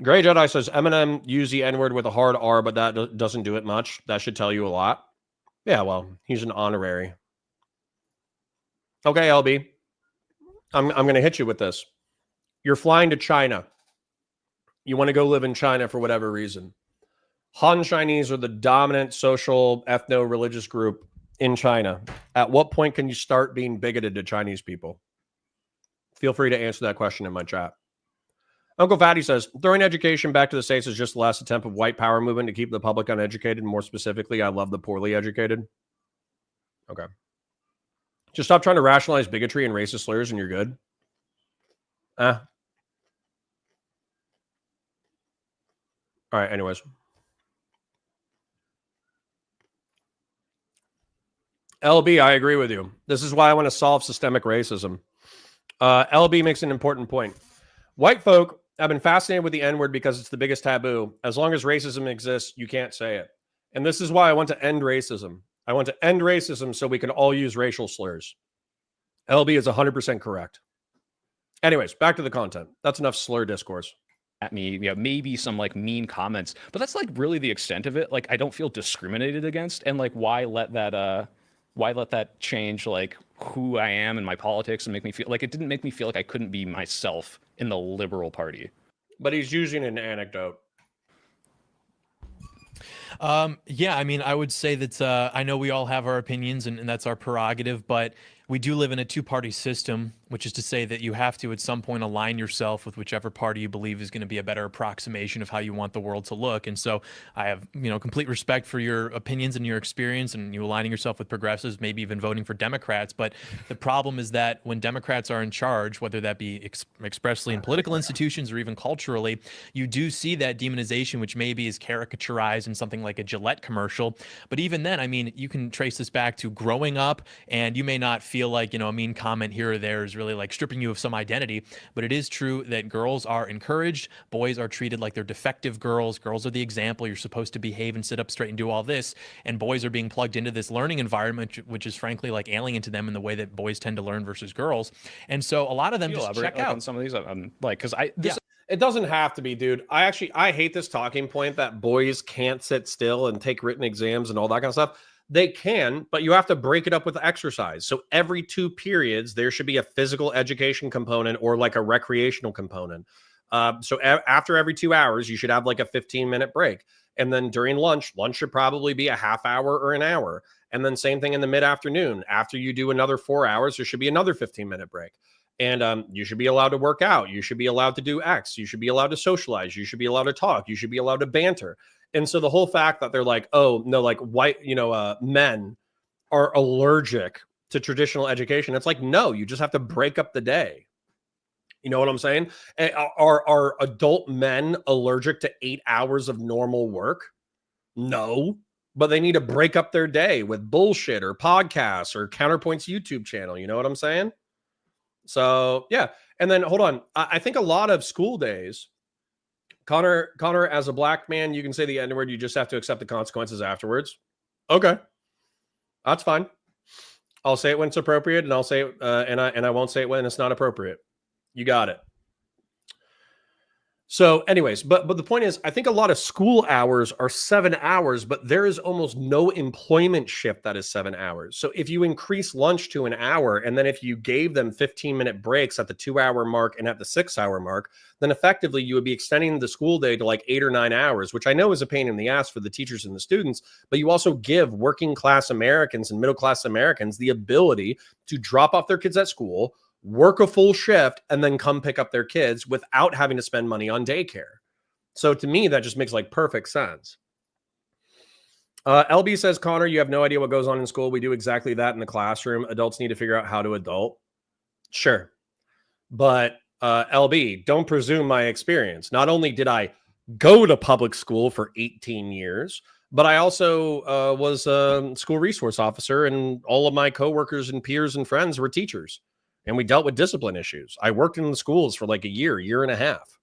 Gray Jedi says, Eminem used the N-word with a hard R, but that doesn't do it much. That should tell you a lot. Yeah, well, he's an honorary. Okay, LB. I'm going to hit you with this. You're flying to China. You want to go live in China for whatever reason. Han Chinese are the dominant social, ethno-religious group in China. At what point can you start being bigoted to Chinese people? Feel free to answer that question in my chat. Uncle Fatty says, throwing education back to the States is just the last attempt of white power movement to keep the public uneducated. More specifically, I love the poorly educated. Okay. Just stop trying to rationalize bigotry and racist slurs and you're good. All right, anyways. LB, I agree with you. This is why I want to solve systemic racism. LB makes an important point. White folk have been fascinated with the N-word because it's the biggest taboo. As long as racism exists, you can't say it. And this is why I want to end racism. I want to end racism so we can all use racial slurs. LB is 100% correct. Anyways, back to the content. That's enough slur discourse. At me, maybe some like mean comments, but that's like really the extent of it. Like, I don't feel discriminated against, and like, why let that change like who I am and my politics and make me feel like it didn't make me feel like I couldn't be myself in the Liberal Party. But he's using an anecdote. Yeah, I mean, I would say that I know we all have our opinions and that's our prerogative, but we do live in a two-party system, which is to say that you have to at some point align yourself with whichever party you believe is going to be a better approximation of how you want the world to look. And so I have, complete respect for your opinions and your experience and you aligning yourself with progressives, maybe even voting for Democrats. But the problem is that when Democrats are in charge, whether that be expressly in political institutions or even culturally, you do see that demonization, which maybe is caricaturized in something like a Gillette commercial. But even then, I mean, you can trace this back to growing up, and you may not feel like, a mean comment here or there is really like stripping you of some identity, but it is true that girls are encouraged, boys are treated like they're defective girls. Girls are the example. You're supposed to behave and sit up straight and do all this, and boys are being plugged into this learning environment, which is frankly like alien to them in the way that boys tend to learn versus girls. And so a lot of them just check out on some of these, because it doesn't have to be, dude. I hate this talking point that boys can't sit still and take written exams and all that kind of stuff. They can, but you have to break it up with exercise. So every 2 periods, there should be a physical education component or like a recreational component. So after every 2 hours, you should have like a 15-minute break. And then during lunch should probably be a half hour or an hour. And then same thing in the mid-afternoon. After you do another 4 hours, there should be another 15-minute break. And you should be allowed to work out. You should be allowed to do X. You should be allowed to socialize. You should be allowed to talk. You should be allowed to banter. And so the whole fact that they're like, oh, no, like white, men are allergic to traditional education. It's like, no, you just have to break up the day. You know what I'm saying? Are adult men allergic to 8 hours of normal work? No, but they need to break up their day with bullshit or podcasts or Counterpoint's YouTube channel. You know what I'm saying? So, yeah. And then hold on. I think a lot of school days, Connor, as a black man, you can say the N-word. You just have to accept the consequences afterwards. Okay. That's fine. I'll say it when it's appropriate, and I'll say it, and I won't say it when it's not appropriate. You got it. So anyways, but the point is, I think a lot of school hours are 7 hours, but there is almost no employment shift that is 7 hours. So if you increase lunch to an hour, and then if you gave them 15-minute breaks at the 2-hour mark and at the 6-hour mark, then effectively you would be extending the school day to like 8 or 9 hours, which I know is a pain in the ass for the teachers and the students, but you also give working class Americans and middle class Americans the ability to drop off their kids at school, work a full shift, and then come pick up their kids without having to spend money on daycare. So to me, that just makes like perfect sense. LB says, Connor, you have no idea what goes on in school. We do exactly that in the classroom. Adults need to figure out how to adult. Sure. But LB, don't presume my experience. Not only did I go to public school for 18 years, but I also was a school resource officer, and all of my coworkers and peers and friends were teachers. And we dealt with discipline issues. I worked in the schools for like a year and a half.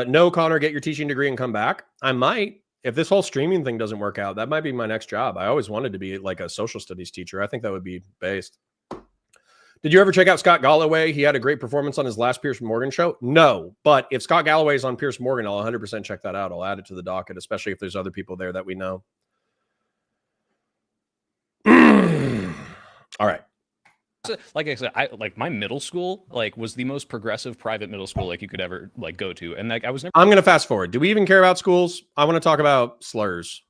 No, Connor, get your teaching degree and come back. I might. If this whole streaming thing doesn't work out, that might be my next job. I always wanted to be like a social studies teacher. I think that would be based. Did you ever check out Scott Galloway? He had a great performance on his last Piers Morgan show. No, but if Scott Galloway is on Piers Morgan, I'll 100% check that out. I'll add it to the docket, especially if there's other people there that we know. All right. Like I said, my middle school was the most progressive private middle school you could ever go to, and I was never. I'm gonna fast forward. Do we even care about schools? I want to talk about slurs.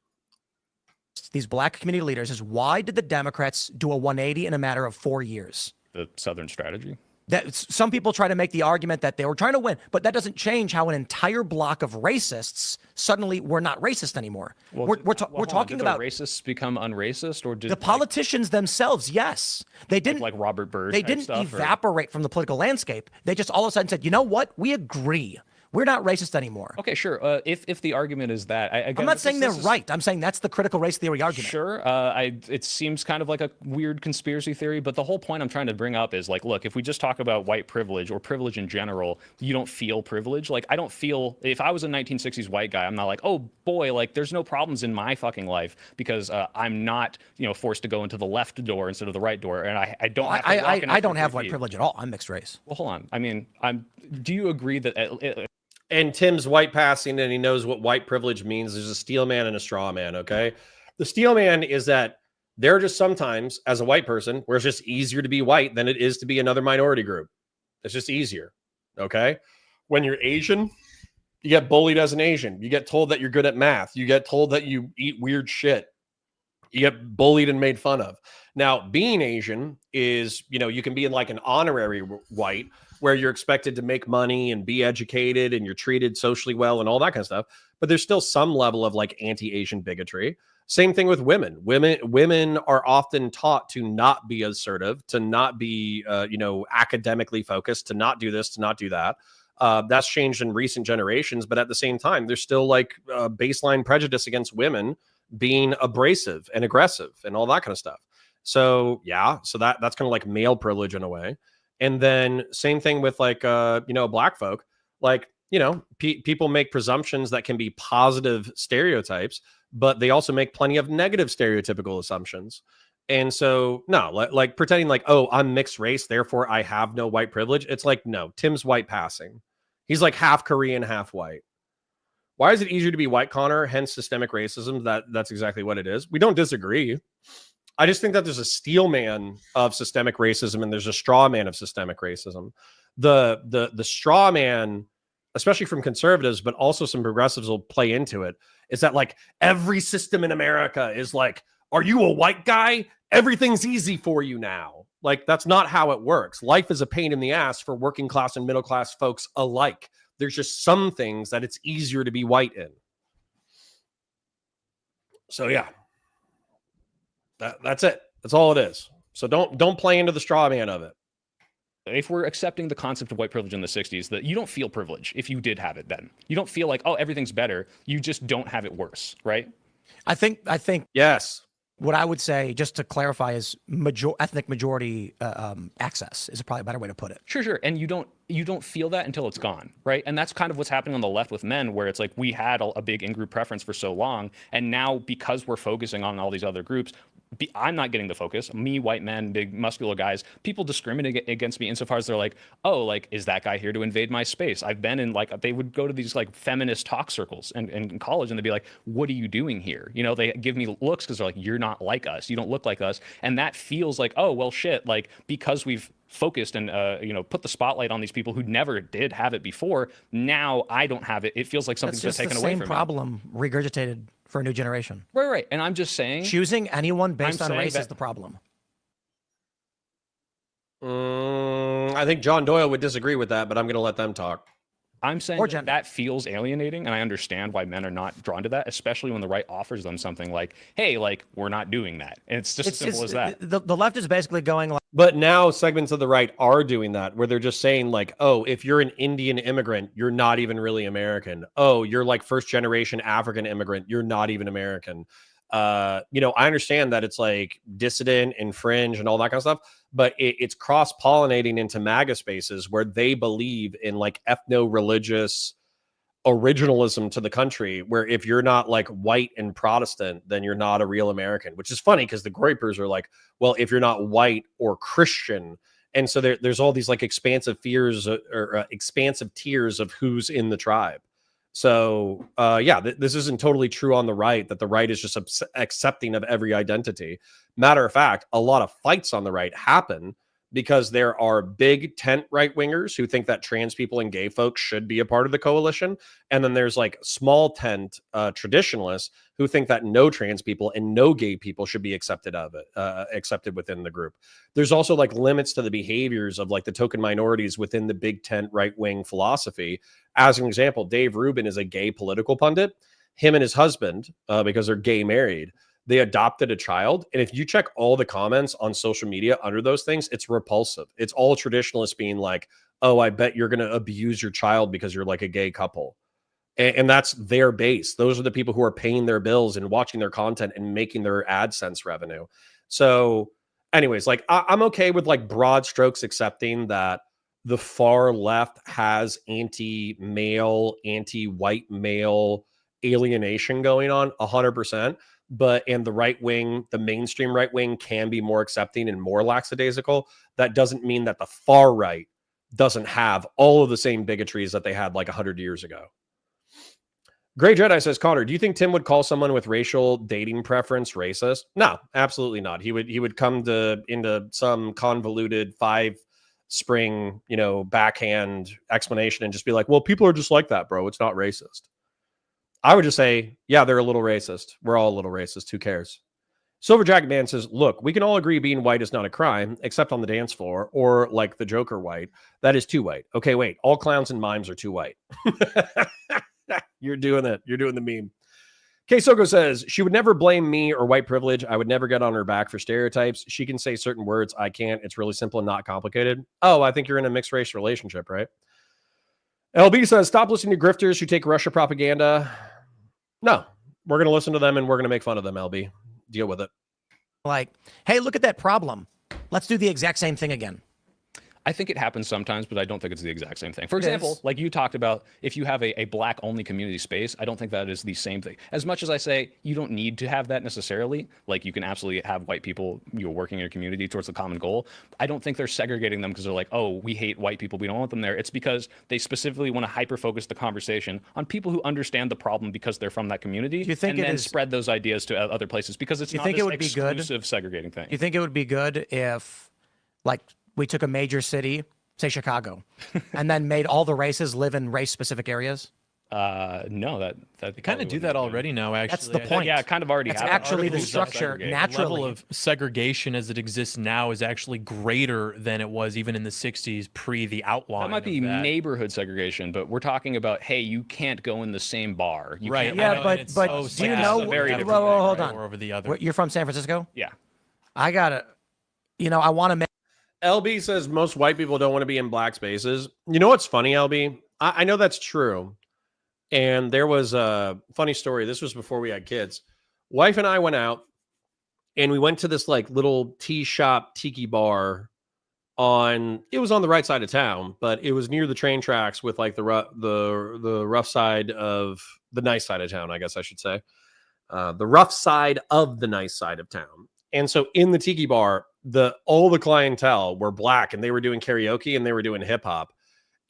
These black community leaders is, why did the Democrats do a 180 in a matter of 4 years? The Southern strategy. That some people try to make the argument that they were trying to win, but that doesn't change how an entire block of racists suddenly were not racist anymore. Well, we're talking about racists become unracist, or did the politicians themselves? Yes, they didn't like Robert Byrd. They didn't evaporate from the political landscape. They just all of a sudden said, you know what? We agree. We're not racist anymore. Okay, sure. If the argument is that, I'm not saying they're right. I'm saying that's the critical race theory argument. Sure. It seems kind of like a weird conspiracy theory, but the whole point I'm trying to bring up is look, if we just talk about white privilege or privilege in general, you don't feel privilege. I don't feel, if I was a 1960s white guy, I'm not like, oh boy, there's no problems in my fucking life because I'm not, forced to go into the left door instead of the right door, and I don't. I don't have white privilege at all. I'm mixed race. Well, hold on. I mean, do you agree that? And Tim's white passing, and he knows what white privilege means. There's a steel man and a straw man, okay? The steel man is that there are just sometimes, as a white person, where it's just easier to be white than it is to be another minority group. It's just easier, okay? When you're Asian, you get bullied as an Asian. You get told that you're good at math. You get told that you eat weird shit. You get bullied and made fun of. Now, being Asian is, you can be in like an honorary white where you're expected to make money and be educated and you're treated socially well and all that kind of stuff. But there's still some level of like anti-Asian bigotry. Same thing with women. Women are often taught to not be assertive, to not be, academically focused, to not do this, to not do that. That's changed in recent generations. But at the same time, there's still like baseline prejudice against women being abrasive and aggressive and all that kind of stuff. So that's kind of like male privilege in a way. And then same thing with like black folk, like people make presumptions that can be positive stereotypes, but they also make plenty of negative stereotypical assumptions. And so no, like pretending like, oh, I'm mixed race, therefore I have no white privilege. It's like, no, Tim's white passing. He's like half Korean, half white. Why is it easier to be white, Connor? Hence systemic racism. That's exactly what it is. We don't disagree. I just think that there's a steel man of systemic racism and there's a straw man of systemic racism. The straw man, especially from conservatives, but also some progressives will play into it, is that like every system in America is like, are you a white guy? Everything's easy for you now. Like, that's not how it works. Life is a pain in the ass for working class and middle class folks alike. There's just some things that it's easier to be white in. So yeah, that's it. That's all it is. So don't play into the straw man of it. If we're accepting the concept of white privilege in the 60s, that you don't feel privilege if you did have it then. You don't feel like, oh, everything's better. You just don't have it worse, right? I think yes. What I would say, just to clarify, is ethnic majority access is probably a better way to put it. Sure. And you don't feel that until it's gone, right? And that's kind of what's happening on the left with men, where it's like we had a big in-group preference for so long, and now because we're focusing on all these other groups, I'm not getting the focus. Me, white men, big muscular guys, people discriminate against me insofar as they're like, oh, like, is that guy here to invade my space? I've been in like, they would go to these like feminist talk circles and in college, and they'd be like, what are you doing here? They give me looks because they're like, you're not like us. You don't look like us. And that feels like, oh, well, shit. Like, because we've focused and put the spotlight on these people who never did have it before, now I don't have it. It feels like something's been taken away from me. That's just the same problem regurgitated for a new generation. Right. And I'm just saying, choosing anyone based on race is the problem. I think John Doyle would disagree with that, but I'm going to let them talk. I'm saying that feels alienating, and I understand why men are not drawn to that, especially when the right offers them something like, hey, like, we're not doing that. And it's just as simple as that. The left is basically going like... But now segments of the right are doing that, where they're just saying like, oh, if you're an Indian immigrant, you're not even really American. Oh, you're like first generation African immigrant, you're not even American. I understand that it's like dissident and fringe and all that kind of stuff, but it's cross-pollinating into MAGA spaces where they believe in like ethno-religious originalism to the country, where if you're not like white and Protestant, then you're not a real American, which is funny because the Groypers are like, well, if you're not white or Christian. And so there's all these like expansive fears or expansive tiers of who's in the tribe. So, this isn't totally true on the right, that the right is just accepting of every identity. Matter of fact, a lot of fights on the right happen because there are big tent right-wingers who think that trans people and gay folks should be a part of the coalition. And then there's like small tent traditionalists who think that no trans people and no gay people should be accepted within the group. There's also like limits to the behaviors of like the token minorities within the big tent right-wing philosophy. As an example, Dave Rubin is a gay political pundit. Him and his husband, because they're gay married, they adopted a child. And if you check all the comments on social media under those things, it's repulsive. It's all traditionalists being like, oh, I bet you're going to abuse your child because you're like a gay couple. And that's their base. Those are the people who are paying their bills and watching their content and making their AdSense revenue. So anyways, like I'm okay with like broad strokes accepting that the far left has anti-male, anti-white male alienation going on 100%. And the right wing, the mainstream right wing, can be more accepting and more lackadaisical. That doesn't mean that the far right doesn't have all of the same bigotries that they had like 100 years ago. Grey Jedi says, Connor, do you think Tim would call someone with racial dating preference racist? No, absolutely not. He would come into some convoluted 5-spring, backhand explanation and just be like, well, people are just like that, bro. It's not racist. I would just say, yeah, they're a little racist. We're all a little racist. Who cares? Silver Jacket Man says, look, we can all agree being white is not a crime, except on the dance floor, or like the Joker white. That is too white. Okay, wait. All clowns and mimes are too white. You're doing it. You're doing the meme. K-Soko says, she would never blame me or white privilege. I would never get on her back for stereotypes. She can say certain words. I can't. It's really simple and not complicated. Oh, I think you're in a mixed race relationship, right? LB says, stop listening to grifters who take Russia propaganda. No, we're going to listen to them and we're going to make fun of them, LB. Deal with it. Like, hey, look at that problem. Let's do the exact same thing again. I think it happens sometimes, but I don't think it's the exact same thing. For example, like you talked about, if you have a black-only community space, I don't think that is the same thing. As much as I say you don't need to have that necessarily, like you can absolutely have white people working in your community towards the common goal. I don't think they're segregating them because they're like, oh, we hate white people, we don't want them there. It's because they specifically want to hyper-focus the conversation on people who understand the problem because they're from that community, and then spread those ideas to other places because it's not this exclusive segregating thing. You think it would be good if, like, we took a major city, say Chicago, and then made all the races live in race-specific areas? No, that they kind of do that already now. Actually, that's the point. Yeah, kind of already. That's actually the structure. Naturally, the level of segregation as it exists now is actually greater than it was even in the '60s, pre the outlawing. That might be neighborhood segregation, but we're talking about, hey, you can't go in the same bar. You right? Can't, yeah, but do you know? Hold on. Over the other. You're from San Francisco? Yeah. I gotta. I want to make. LB says most white people don't want to be in black spaces. You know what's funny, LB? I know that's true. And there was a funny story. This was before we had kids. Wife and I went out and we went to this like little tea shop tiki bar it was on the right side of town, but it was near the train tracks with like the rough side of the nice side of town, I guess I should say. The rough side of the nice side of town. And so in the tiki bar, all the clientele were black and they were doing karaoke and they were doing hip hop.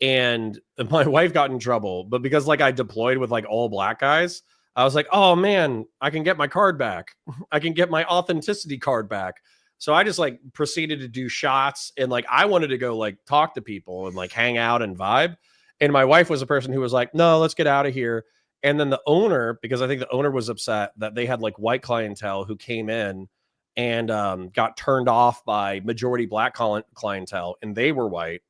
And my wife got in trouble, but because like I deployed with like all black guys, I was like, oh man, I can get my card back. I can get my authenticity card back. So I just like proceeded to do shots and like I wanted to go like talk to people and like hang out and vibe. And my wife was a person who was like, no, let's get out of here. And then the owner, because I think the owner was upset that they had like white clientele who came in and got turned off by majority black clientele, and they were white.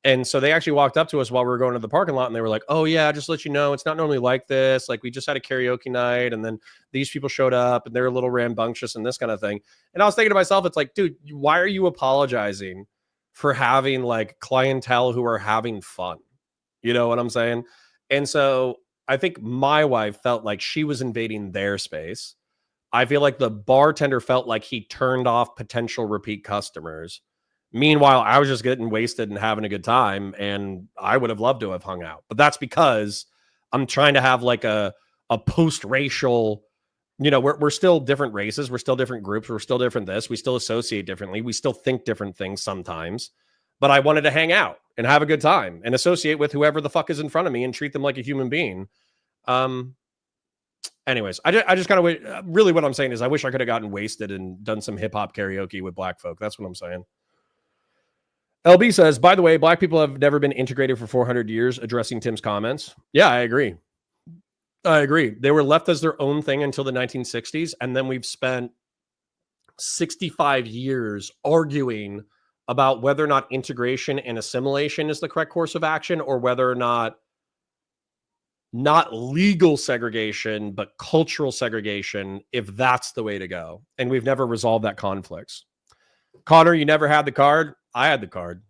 And so they actually walked up to us while we were going to the parking lot and they were like, oh yeah, just let you know, it's not normally like this. Like we just had a karaoke night and then these people showed up and they're a little rambunctious and this kind of thing. And I was thinking to myself, it's like, dude, why are you apologizing for having like clientele who are having fun? You know what I'm saying? And so I think my wife felt like she was invading their space. I feel like the bartender felt like he turned off potential repeat customers. Meanwhile, I was just getting wasted and having a good time, and I would have loved to have hung out. But that's because I'm trying to have like a post-racial, we're still different races, we're still different groups, we're still different this, we still associate differently, we still think different things sometimes. But I wanted to hang out and have a good time and associate with whoever the fuck is in front of me and treat them like a human being. Anyways, I just kind of really what I'm saying is I wish I could have gotten wasted and done some hip hop karaoke with black folk. That's what I'm saying. LB says, by the way, black people have never been integrated for 400 years, addressing Tim's comments. Yeah, I agree. They were left as their own thing until the 1960s. And then we've spent 65 years arguing about whether or not integration and assimilation is the correct course of action, or whether or not legal segregation, but cultural segregation, if that's the way to go. And we've never resolved that conflicts. Connor, you never had the card. I had the card.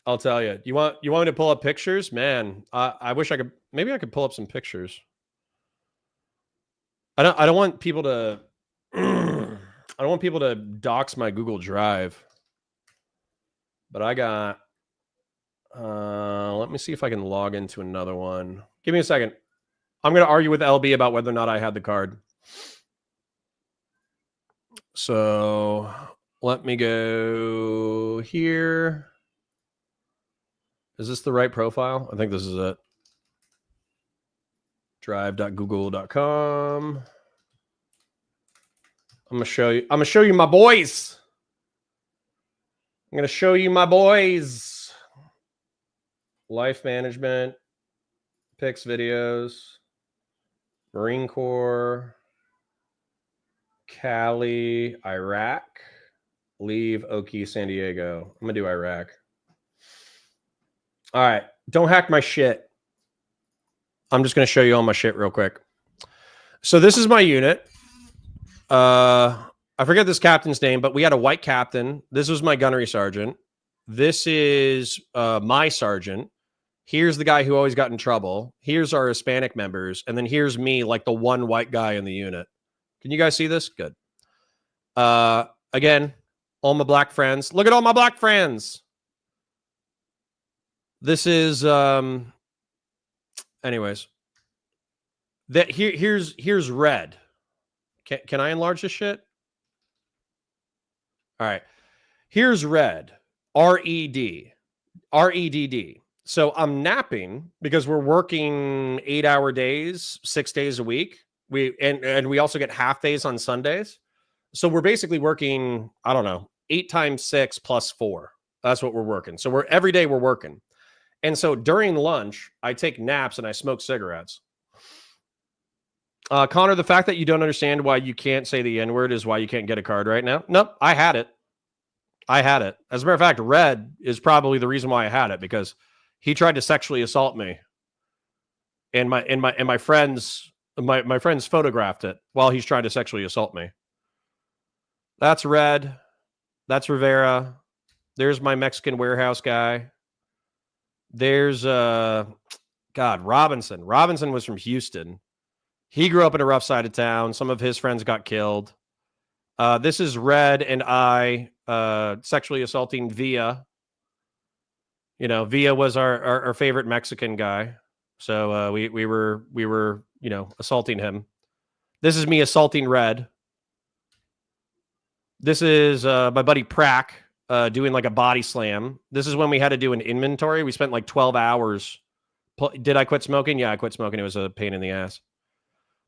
I'll tell you. You want me to pull up pictures? Man, I wish I could. Maybe I could pull up some pictures. I don't want people to. I don't want people to dox my Google Drive. But I got. Let me see if I can log into another one. Give me a second. I'm going to argue with LB about whether or not I had the card. So let me go here. Is this the right profile? I think this is it. drive.google.com. I'm going to show you my boys. I'm going to show you my boys. Life management, pics, videos. Marine Corps, Cali, Iraq, leave Oki, San Diego. I'm going to do Iraq. All right. Don't hack my shit. I'm just going to show you all my shit real quick. So this is my unit. I forget this captain's name, but we had a white captain. This was my gunnery sergeant. This is my sergeant. Here's the guy who always got in trouble. Here's our Hispanic members. And then here's me, like the one white guy in the unit. Can you guys see this? Good. Again, all my black friends. Look at all my black friends. This is, anyways. Here's red. Can I enlarge this shit? All right. Here's red. R-E-D. R-E-D-D. So I'm napping because we're working 8-hour days, 6 days a week. And we also get half days on Sundays. So we're basically working, I don't know, 8 times 6 plus 4. That's what we're working. So every day we're working. And so during lunch, I take naps and I smoke cigarettes. Connor, the fact that you don't understand why you can't say the N-word is why you can't get a card right now. Nope, I had it. I had it. As a matter of fact, Red is probably the reason why I had it, because he tried to sexually assault me. And my friends photographed it while he's trying to sexually assault me. That's Red. That's Rivera. There's my Mexican warehouse guy. There's Robinson. Robinson was from Houston. He grew up in a rough side of town. Some of his friends got killed. This is Red and I sexually assaulting Villa. You know, Villa was our favorite Mexican guy. So we were, you know, assaulting him. This is me assaulting Red. This is my buddy Prack doing like a body slam. This is when we had to do an inventory. We spent like 12 hours. Did I quit smoking? Yeah, I quit smoking. It was a pain in the ass.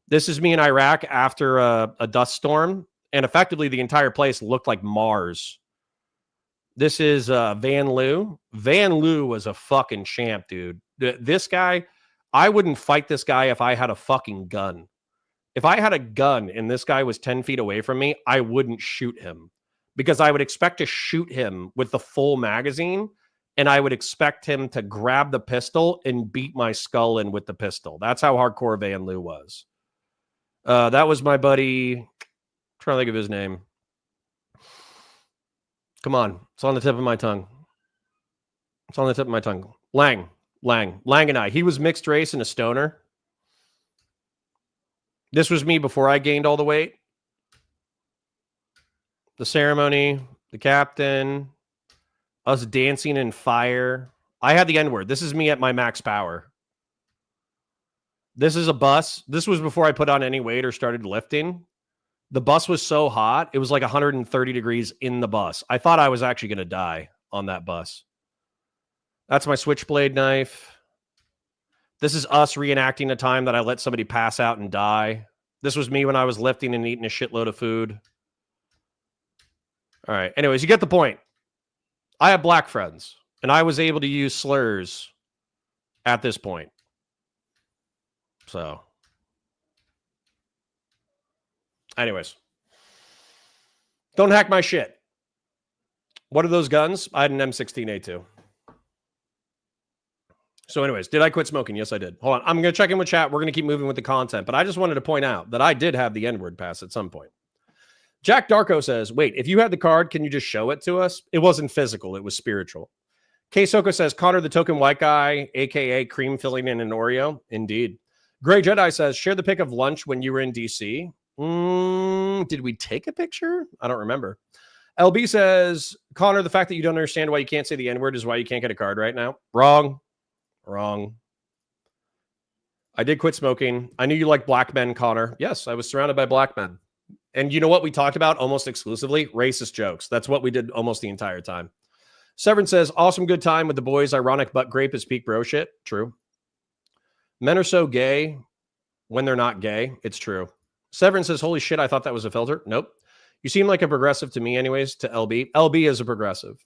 This is me in Iraq after a dust storm, and effectively the entire place looked like Mars. This is Van Loo. Van Loo was a fucking champ, dude. This guy, I wouldn't fight this guy if I had a fucking gun. If I had a gun and this guy was 10 feet away from me, I wouldn't shoot him, because I would expect to shoot him with the full magazine, and I would expect him to grab the pistol and beat my skull in with the pistol. That's how hardcore Van Loo was. That was my buddy. I'm trying to think of his name. Come on. It's on the tip of my tongue. It's on the tip of my tongue. Lang and I. He was mixed race and a stoner. This was me before I gained all the weight. The ceremony, the captain, us dancing in fire. I had the N-word. This is me at my max power. This is a bus. This was before I put on any weight or started lifting. The bus was so hot. It was like 130 degrees in the bus. I thought I was actually going to die on that bus. That's my switchblade knife. This is us reenacting a time that I let somebody pass out and die. This was me when I was lifting and eating a shitload of food. All right. Anyways, you get the point. I have black friends, and I was able to use slurs at this point. So, anyways, don't hack my shit. What are those guns? I had an M16A2. So anyways, did I quit smoking? Yes, I did. Hold on. I'm going to check in with chat. We're going to keep moving with the content, but I just wanted to point out that I did have the N-word pass at some point. Jack Darko says, wait, if you had the card, can you just show it to us? It wasn't physical. It was spiritual. K Soko says, Connor, the token white guy, a.k.a. cream filling in an Oreo. Indeed. Gray Jedi says, share the pic of lunch when you were in D.C. Did we take a picture? I don't remember. LB says, Connor, the fact that you don't understand why you can't say the N-word is why you can't get a card right now. Wrong. I did quit smoking. I knew you liked black men, Connor. Yes, I was surrounded by black men. And you know what we talked about almost exclusively? Racist jokes. That's what we did almost the entire time. Severn says, awesome good time with the boys. Ironic butt grape is peak bro shit. True. Men are so gay when they're not gay. It's true. Severn says, holy shit, I thought that was a filter. Nope. You seem like a progressive to me anyways, to LB. LB is a progressive.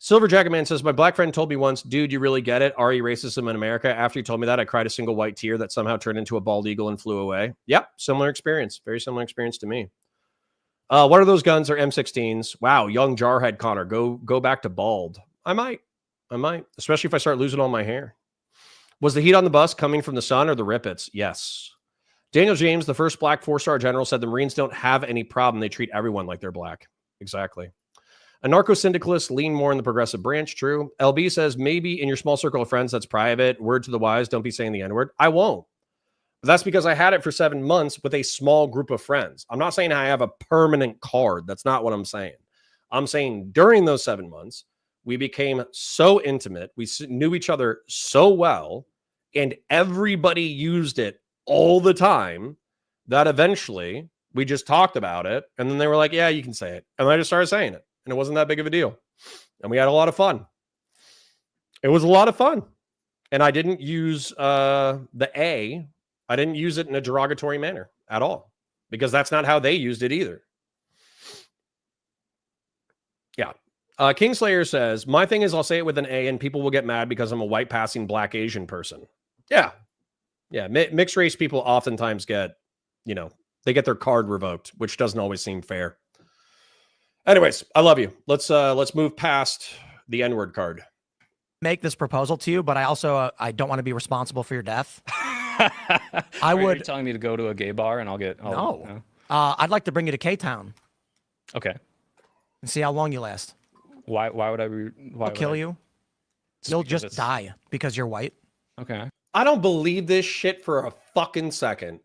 Silver Jacket Man says, my black friend told me once, dude, you really get it? RE racism in America. After he told me that, I cried a single white tear that somehow turned into a bald eagle and flew away. Yep, similar experience. Very similar experience to me. What are those guns? Or M16s? Wow, young jarhead Connor. Go back to bald. I might. Especially if I start losing all my hair. Was the heat on the bus coming from the sun or the Rippets? Yes. Daniel James, the first black 4-star general, said the Marines don't have any problem. They treat everyone like they're black. Exactly. Anarcho-syndicalists lean more in the progressive branch. True. LB says, maybe in your small circle of friends, that's private. Word to the wise, don't be saying the N-word. I won't. But that's because I had it for 7 months with a small group of friends. I'm not saying I have a permanent card. That's not what I'm saying. I'm saying during those 7 months, we became so intimate. We knew each other so well, and everybody used it all the time that eventually we just talked about it. And then they were like, yeah, you can say it. And I just started saying it. And it wasn't that big of a deal. And we had a lot of fun. It was a lot of fun. And I didn't use the A. I didn't use it in a derogatory manner at all. Because that's not how they used it either. Yeah. Kingslayer says, my thing is I'll say it with an A and people will get mad because I'm a white passing black Asian person. Yeah. Yeah. Mixed race people oftentimes get, they get their card revoked, which doesn't always seem fair. Anyways, I love you. Let's move past the N-word card. Make this proposal to you, but I also I don't want to be responsible for your death. I would. Are you telling me to go to a gay bar and I'll no. I'd like to bring you to K-Town. Okay. And see how long you last. Why would I be? I'll kill you. You'll just die because you're white. Okay. I don't believe this shit for a fucking second.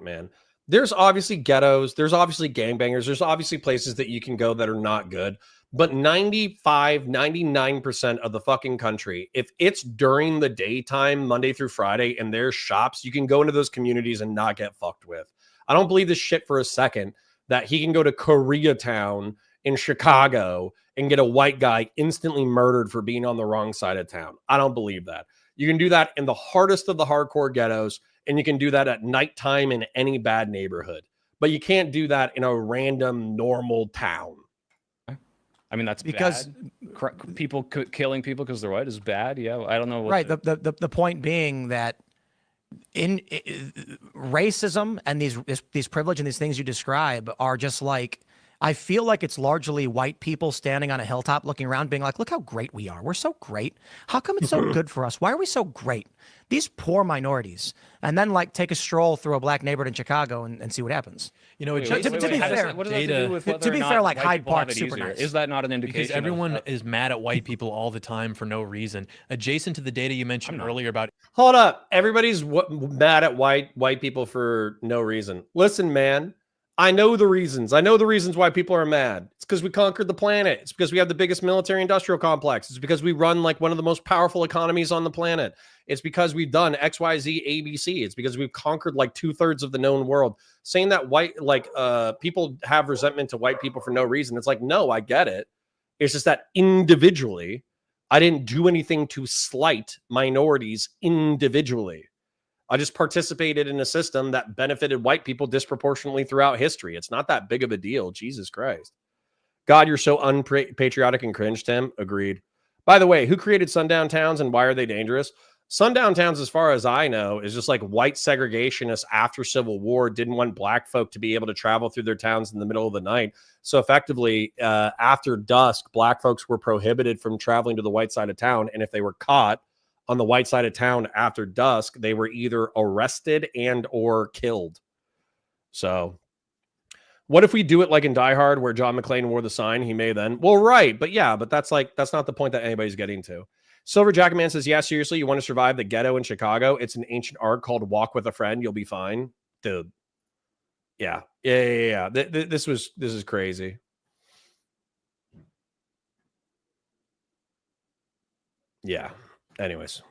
Man. There's obviously ghettos. There's obviously gangbangers. There's obviously places that you can go that are not good. But 99% of the fucking country, if it's during the daytime, Monday through Friday, and there's shops, you can go into those communities and not get fucked with. I don't believe this shit for a second that he can go to Koreatown in Chicago and get a white guy instantly murdered for being on the wrong side of town. I don't believe that. You can do that in the hardest of the hardcore ghettos, and you can do that at nighttime in any bad neighborhood. But you can't do that in a random normal town. I mean, that's because bad. People killing people because they're white is bad. Yeah, I don't know. Right. The point being that in racism and these privilege and these things you describe are just like, I feel like it's largely white people standing on a hilltop looking around being like, look how great we are. We're so great. How come it's so good for us? Why are we so great? These poor minorities. And then like take a stroll through a black neighborhood in Chicago and see what happens. You know, to be fair, what does that do with to be fair, like Hyde Park's super nice. Is that not an indication? Because everyone is mad at white people all the time for no reason. Adjacent to the data you mentioned earlier about. Hold up. Everybody's mad at white people for no reason. Listen, man. I know the reasons. I know the reasons why people are mad. It's because we conquered the planet. It's because we have the biggest military industrial complex. It's because we run like one of the most powerful economies on the planet. It's because we've done X, Y, Z, ABC. It's because we've conquered like 2/3 of the known world. Saying that people have resentment to white people for no reason. It's like, no, I get it. It's just that individually, I didn't do anything to slight minorities individually. I just participated in a system that benefited white people disproportionately throughout history. It's not that big of a deal. Jesus Christ. God, you're so unpatriotic and cringe, Tim. Agreed. By the way, who created sundown towns and why are they dangerous? Sundown towns, as far as I know, is just like white segregationists after Civil War didn't want black folk to be able to travel through their towns in the middle of the night. So effectively, after dusk, black folks were prohibited from traveling to the white side of town. And if they were caught on the white side of town after dusk, they were either arrested and or killed. So what if we do it like in Die Hard where John McClane wore the sign? He may then. Well, right. But yeah, but that's not the point that anybody's getting to. Silver Jacket Man says, yeah, seriously, you want to survive the ghetto in Chicago? It's an ancient art called Walk with a Friend. You'll be fine. Dude. Yeah. This is crazy. Yeah. Anyways.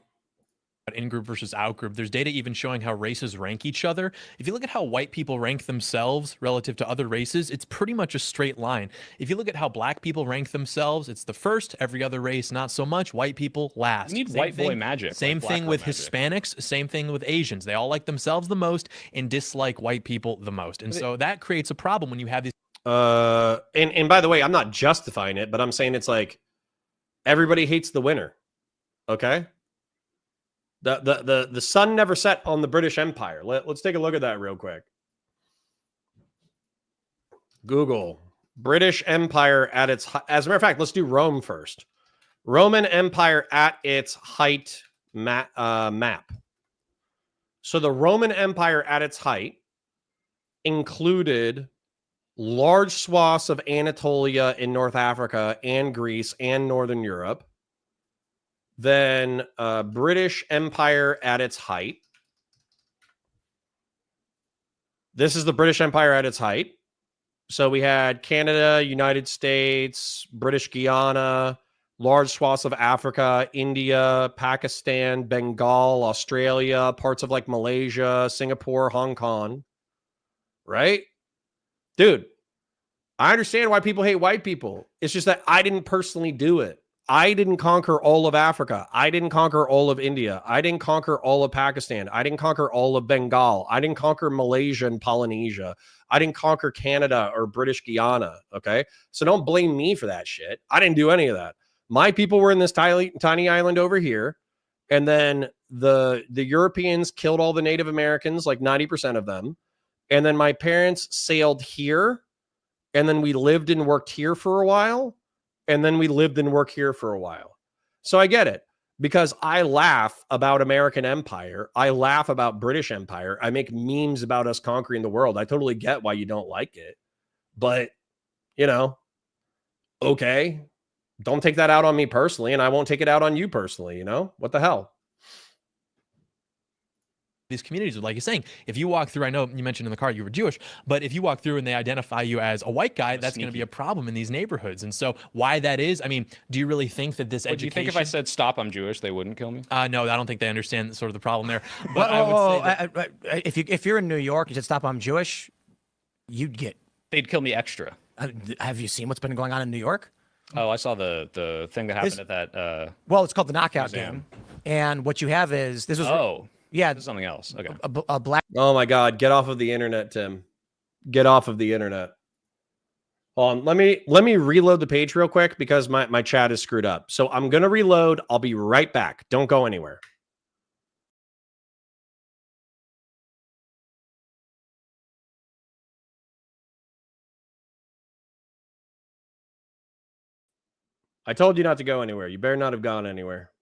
In-group versus out-group. There's data even showing how races rank each other. If you look at how white people rank themselves relative to other races, it's pretty much a straight line. If you look at how black people rank themselves, it's the first, every other race, not so much. White people last. You need white boy magic. Same thing with Hispanics, same thing with Asians. They all like themselves the most and dislike white people the most. And so that creates a problem when you have these. And by the way, I'm not justifying it, but I'm saying it's like everybody hates the winner. Okay. The sun never set on the British Empire. Let's take a look at that real quick. Google British Empire at its, as a matter of fact, let's do Rome first. Roman Empire at its height map. So the Roman Empire at its height included large swaths of Anatolia in North Africa and Greece and Northern Europe. Then British Empire at its height. This is the British Empire at its height. So we had Canada, United States, British Guiana, large swaths of Africa, India, Pakistan, Bengal, Australia, parts of like Malaysia, Singapore, Hong Kong. Right? Dude, I understand why people hate white people. It's just that I didn't personally do it. I didn't conquer all of Africa. I didn't conquer all of India. I didn't conquer all of Pakistan. I didn't conquer all of Bengal. I didn't conquer Malaysia and Polynesia. I didn't conquer Canada or British Guiana. Okay. So don't blame me for that shit. I didn't do any of that. My people were in this tiny island over here. And then the Europeans killed all the Native Americans, like 90% of them. And then my parents sailed here. And then we lived and worked here for a while. And then we lived and worked here for a while. So I get it, because I laugh about American Empire. I laugh about British Empire. I make memes about us conquering the world. I totally get why you don't like it. But, you know, okay, don't take that out on me personally, and I won't take it out on you personally, you know? What the hell? These communities, like you're saying, if you walk through, I know you mentioned in the car you were Jewish, but if you walk through and they identify you as a white guy, that's going to be a problem in these neighborhoods. And so why that is, I mean, do you really think that this education... Do you think if I said, stop, I'm Jewish, they wouldn't kill me? No, I don't think they understand sort of the problem there. But I would say that... if you're in New York, you said, stop, I'm Jewish, you'd get... They'd kill me extra. Have you seen what's been going on in New York? Oh, I saw the thing that happened at that... well, it's called the Knockout Game. And what you have is... This was... Oh. Yeah, this is something else. Okay. A black. Oh my God! Get off of the internet, Tim. Get off of the internet. Hold on. Let me reload the page real quick because my chat is screwed up. So I'm gonna reload. I'll be right back. Don't go anywhere. I told you not to go anywhere. You better not have gone anywhere.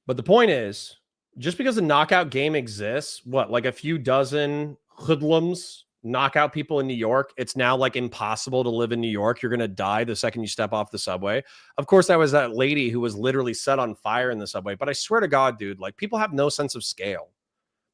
But the point is, just because the knockout game exists, what, like a few dozen hoodlums knock out people in New York, it's now like impossible to live in New York. You're going to die the second you step off the subway. Of course, that was that lady who was literally set on fire in the subway. But I swear to God, dude, like people have no sense of scale.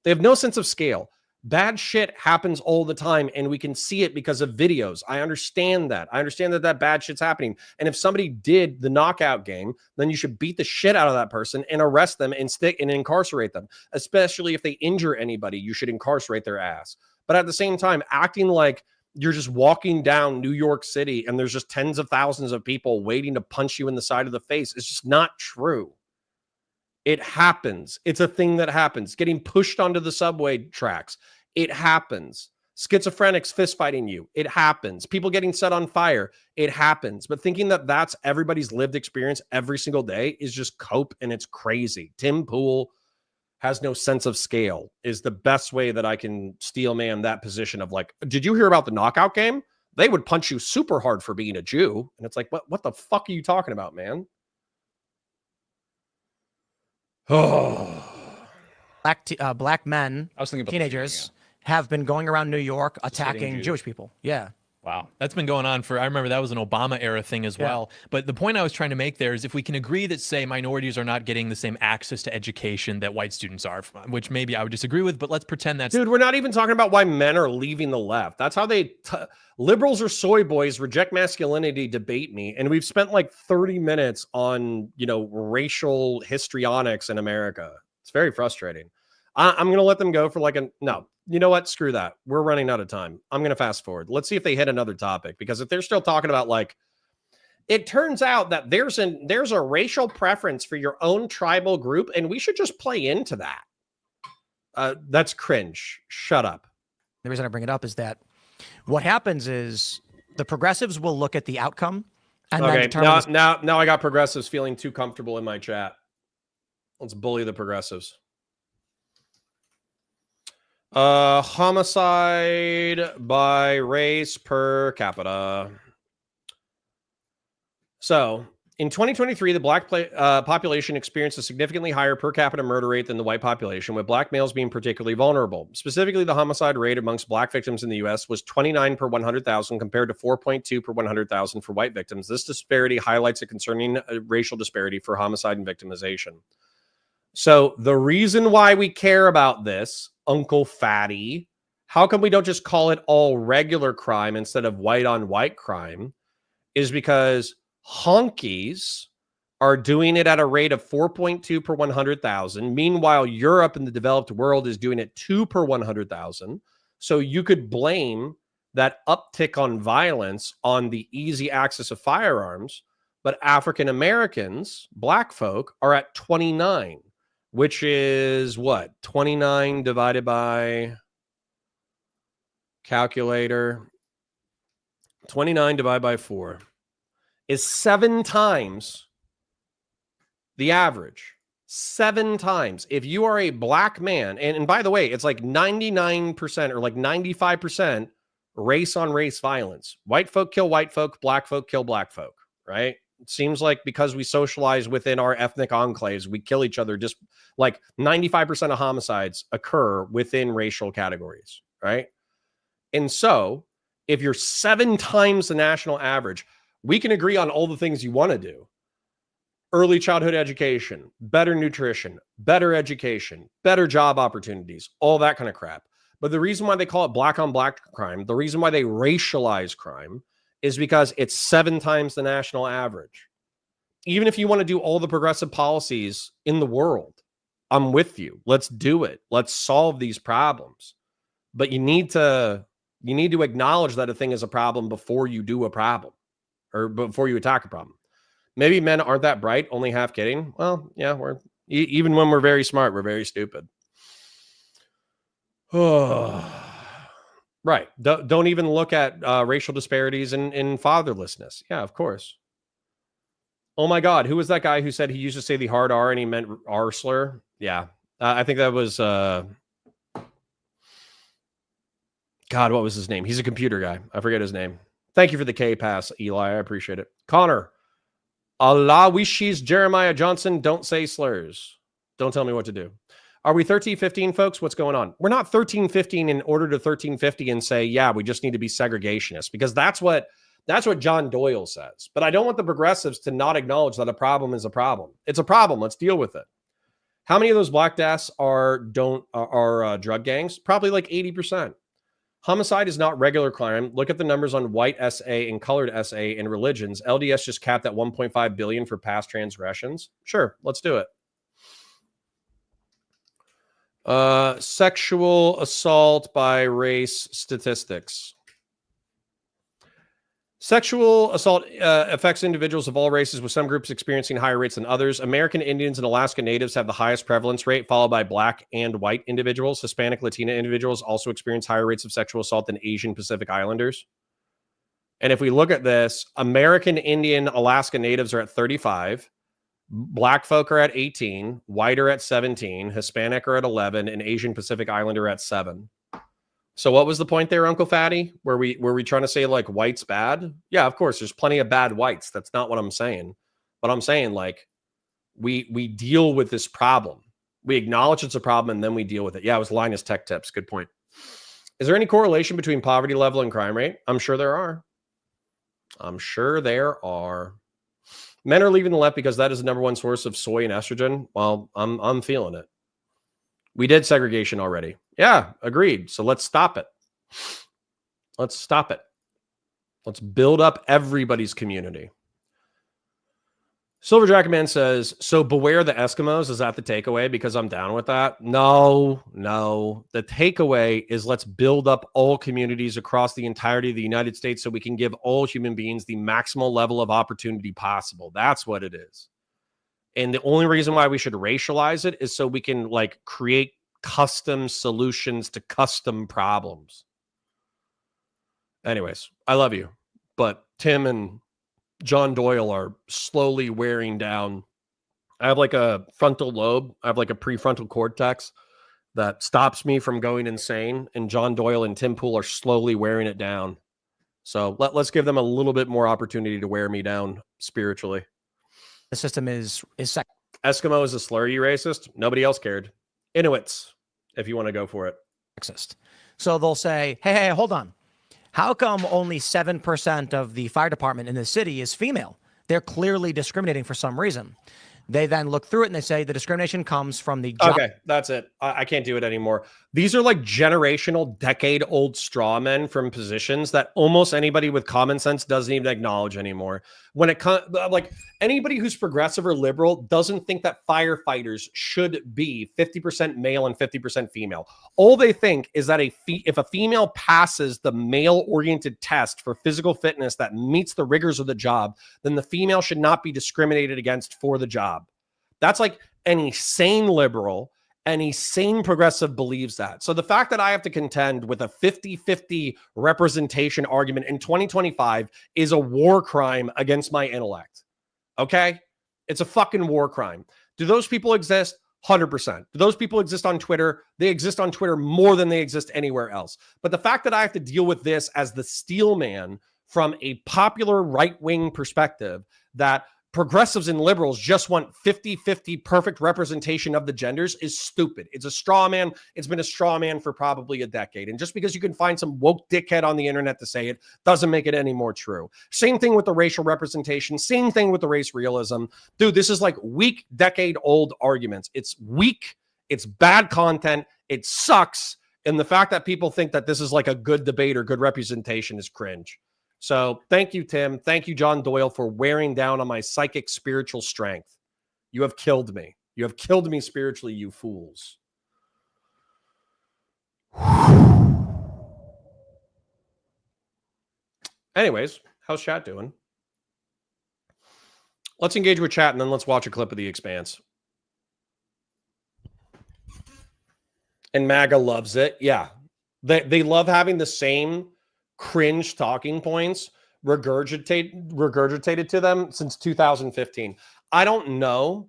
They have no sense of scale. Bad shit happens all the time, and we can see it because of videos. I understand that. I understand that bad shit's happening. And if somebody did the knockout game, then you should beat the shit out of that person and arrest them and incarcerate them. Especially if they injure anybody, you should incarcerate their ass. But at the same time, acting like you're just walking down New York City and there's just tens of thousands of people waiting to punch you in the side of the face is just not true. It happens. It's a thing that happens. Getting pushed onto the subway tracks. It happens. Schizophrenics fist fighting you. It happens. People getting set on fire. It happens. But thinking that that's everybody's lived experience every single day is just cope, and it's crazy. Tim Pool has no sense of scale is the best way that I can steel man that position of like, did you hear about the knockout game? They would punch you super hard for being a Jew. And it's like, what the fuck are you talking about, man? Oh, black men, I was thinking about teenagers, have been going around New York attacking Jewish people. Yeah. Wow. That's been going on I remember that was an Obama era thing as well. But the point I was trying to make there is if we can agree that, say, minorities are not getting the same access to education that white students are, which maybe I would disagree with, but let's pretend that's... Dude, we're not even talking about why men are leaving the left. That's how they... liberals or soy boys reject masculinity, debate me. And we've spent like 30 minutes on, you know, racial histrionics in America. It's very frustrating. I'm going to let them go for like no, you know what? Screw that. We're running out of time. I'm going to fast forward. Let's see if they hit another topic, because if they're still talking about like, it turns out that there's a racial preference for your own tribal group, and we should just play into that. That's cringe. Shut up. The reason I bring it up is that What happens is the progressives will look at the outcome and then Okay, determine. now I got progressives feeling too comfortable in my chat. Let's bully the progressives. Homicide by race per capita. So, in 2023, the black population experienced a significantly higher per capita murder rate than the white population, with black males being particularly vulnerable. Specifically, the homicide rate amongst black victims in the U.S. was 29 per 100,000 compared to 4.2 per 100,000 for white victims. This disparity highlights a concerning racial disparity for homicide and victimization. So the reason why we care about this, Uncle Fatty, how come we don't just call it all regular crime instead of white on white crime, is because honkies are doing it at a rate of 4.2 per 100,000. Meanwhile, Europe and the developed world is doing it 2 per 100,000. So you could blame that uptick on violence on the easy access of firearms, but African Americans, black folk, are at 29. Which is what? 29 divided by calculator. 29 divided by 4 is 7 times the average. 7 times. If you are a black man, and by the way, it's like 99% or like 95% race on race violence. White folk kill white folk, black folk kill black folk, right? It seems like because we socialize within our ethnic enclaves, we kill each other. Just like 95% of homicides occur within racial categories, right? And so if you're 7 times the national average, we can agree on all the things you want to do. Early childhood education, better nutrition, better education, better job opportunities, all that kind of crap. But the reason why they call it black on black crime, the reason why they racialize crime, is because it's 7 times the national average. Even if you want to do all the progressive policies in the world, I'm with you. Let's do it. Let's solve these problems. But you need to acknowledge that a thing is a problem before you do a problem or before you attack a problem. Maybe men aren't that bright, only half kidding. Well, yeah, even when we're very smart, we're very stupid. Oh. Right. Don't even look at racial disparities in fatherlessness. Yeah, of course. Oh my God. Who was that guy who said he used to say the hard R and he meant R slur? Yeah. I think that was, God, what was his name? He's a computer guy. I forget his name. Thank you for the K pass, Eli. I appreciate it. Connor. Allah wishes Jeremiah Johnson, don't say slurs. Don't tell me what to do. Are we 1315, folks? What's going on? We're not 1315 in order to 1350 and say, yeah, we just need to be segregationists, because that's what John Doyle says. But I don't want the progressives to not acknowledge that a problem is a problem. It's a problem. Let's deal with it. How many of those black deaths are drug gangs? Probably like 80%. Homicide is not regular crime. Look at the numbers on white SA and colored SA and religions. LDS just capped at 1.5 billion for past transgressions. Sure, let's do it. Sexual assault by race statistics. Sexual assault affects individuals of all races, with some groups experiencing higher rates than others. American Indians and Alaska Natives have the highest prevalence rate, followed by black and white individuals. Hispanic, Latina individuals also experience higher rates of sexual assault than Asian Pacific Islanders. And if we look at this, American Indian, Alaska Natives are at 35. Black folk are at 18, white are at 17, Hispanic are at 11, and Asian Pacific Islander at 7. So what was the point there, Uncle Fatty? Were we trying to say like white's bad? Yeah, of course, there's plenty of bad whites. That's not what I'm saying. But I'm saying like we deal with this problem. We acknowledge it's a problem and then we deal with it. Yeah, it was Linus Tech Tips. Good point. Is there any correlation between poverty level and crime rate? I'm sure there are. Men are leaving the left because that is the number one source of soy and estrogen. Well, I'm feeling it. We did segregation already. Yeah, agreed. So let's stop it. Let's stop it. Let's build up everybody's community. Silver Jacket Man says, so beware the Eskimos. Is that the takeaway? Because I'm down with that. No. The takeaway is let's build up all communities across the entirety of the United States so we can give all human beings the maximal level of opportunity possible. That's what it is. And the only reason why we should racialize it is so we can like create custom solutions to custom problems. Anyways, I love you, but Tim and John Doyle are slowly wearing down. I have like a frontal lobe. I have like a prefrontal cortex that stops me from going insane. And John Doyle and Tim Pool are slowly wearing it down. So let's give them a little bit more opportunity to wear me down spiritually. The system is Eskimo is a slur, you racist. Nobody else cared. Inuits, if you want to go for it. sexist. So they'll say, hey, hold on. How come only 7% of the fire department in the city is female? They're clearly discriminating for some reason. They then look through it and they say the discrimination comes from the job. Okay, that's it. I can't do it anymore. These are like generational, decade-old straw men from positions that almost anybody with common sense doesn't even acknowledge anymore. When it comes, like anybody who's progressive or liberal doesn't think that firefighters should be 50% male and 50% female. All they think is that if a female passes the male-oriented test for physical fitness that meets the rigors of the job, then the female should not be discriminated against for the job. That's like any sane liberal, any sane progressive believes that. So the fact that I have to contend with a 50-50 representation argument in 2025 is a war crime against my intellect. Okay? It's a fucking war crime. Do those people exist? 100%. Do those people exist on Twitter? They exist on Twitter more than they exist anywhere else. But the fact that I have to deal with this as the steel man from a popular right-wing perspective, that progressives and liberals just want 50-50 perfect representation of the genders, is stupid. It's a straw man. It's been a straw man for probably a decade. And just because you can find some woke dickhead on the internet to say it doesn't make it any more true. Same thing with the racial representation. Same thing with the race realism. Dude, this is like weak, decade-old arguments. It's weak. It's bad content. It sucks. And the fact that people think that this is like a good debate or good representation is cringe. So thank you, Tim. Thank you, John Doyle, for wearing down on my psychic spiritual strength. You have killed me. You have killed me spiritually, you fools. Anyways, how's chat doing? Let's engage with chat and then let's watch a clip of The Expanse. And MAGA loves it. Yeah. They love having the same cringe talking points regurgitated to them since 2015. I don't know.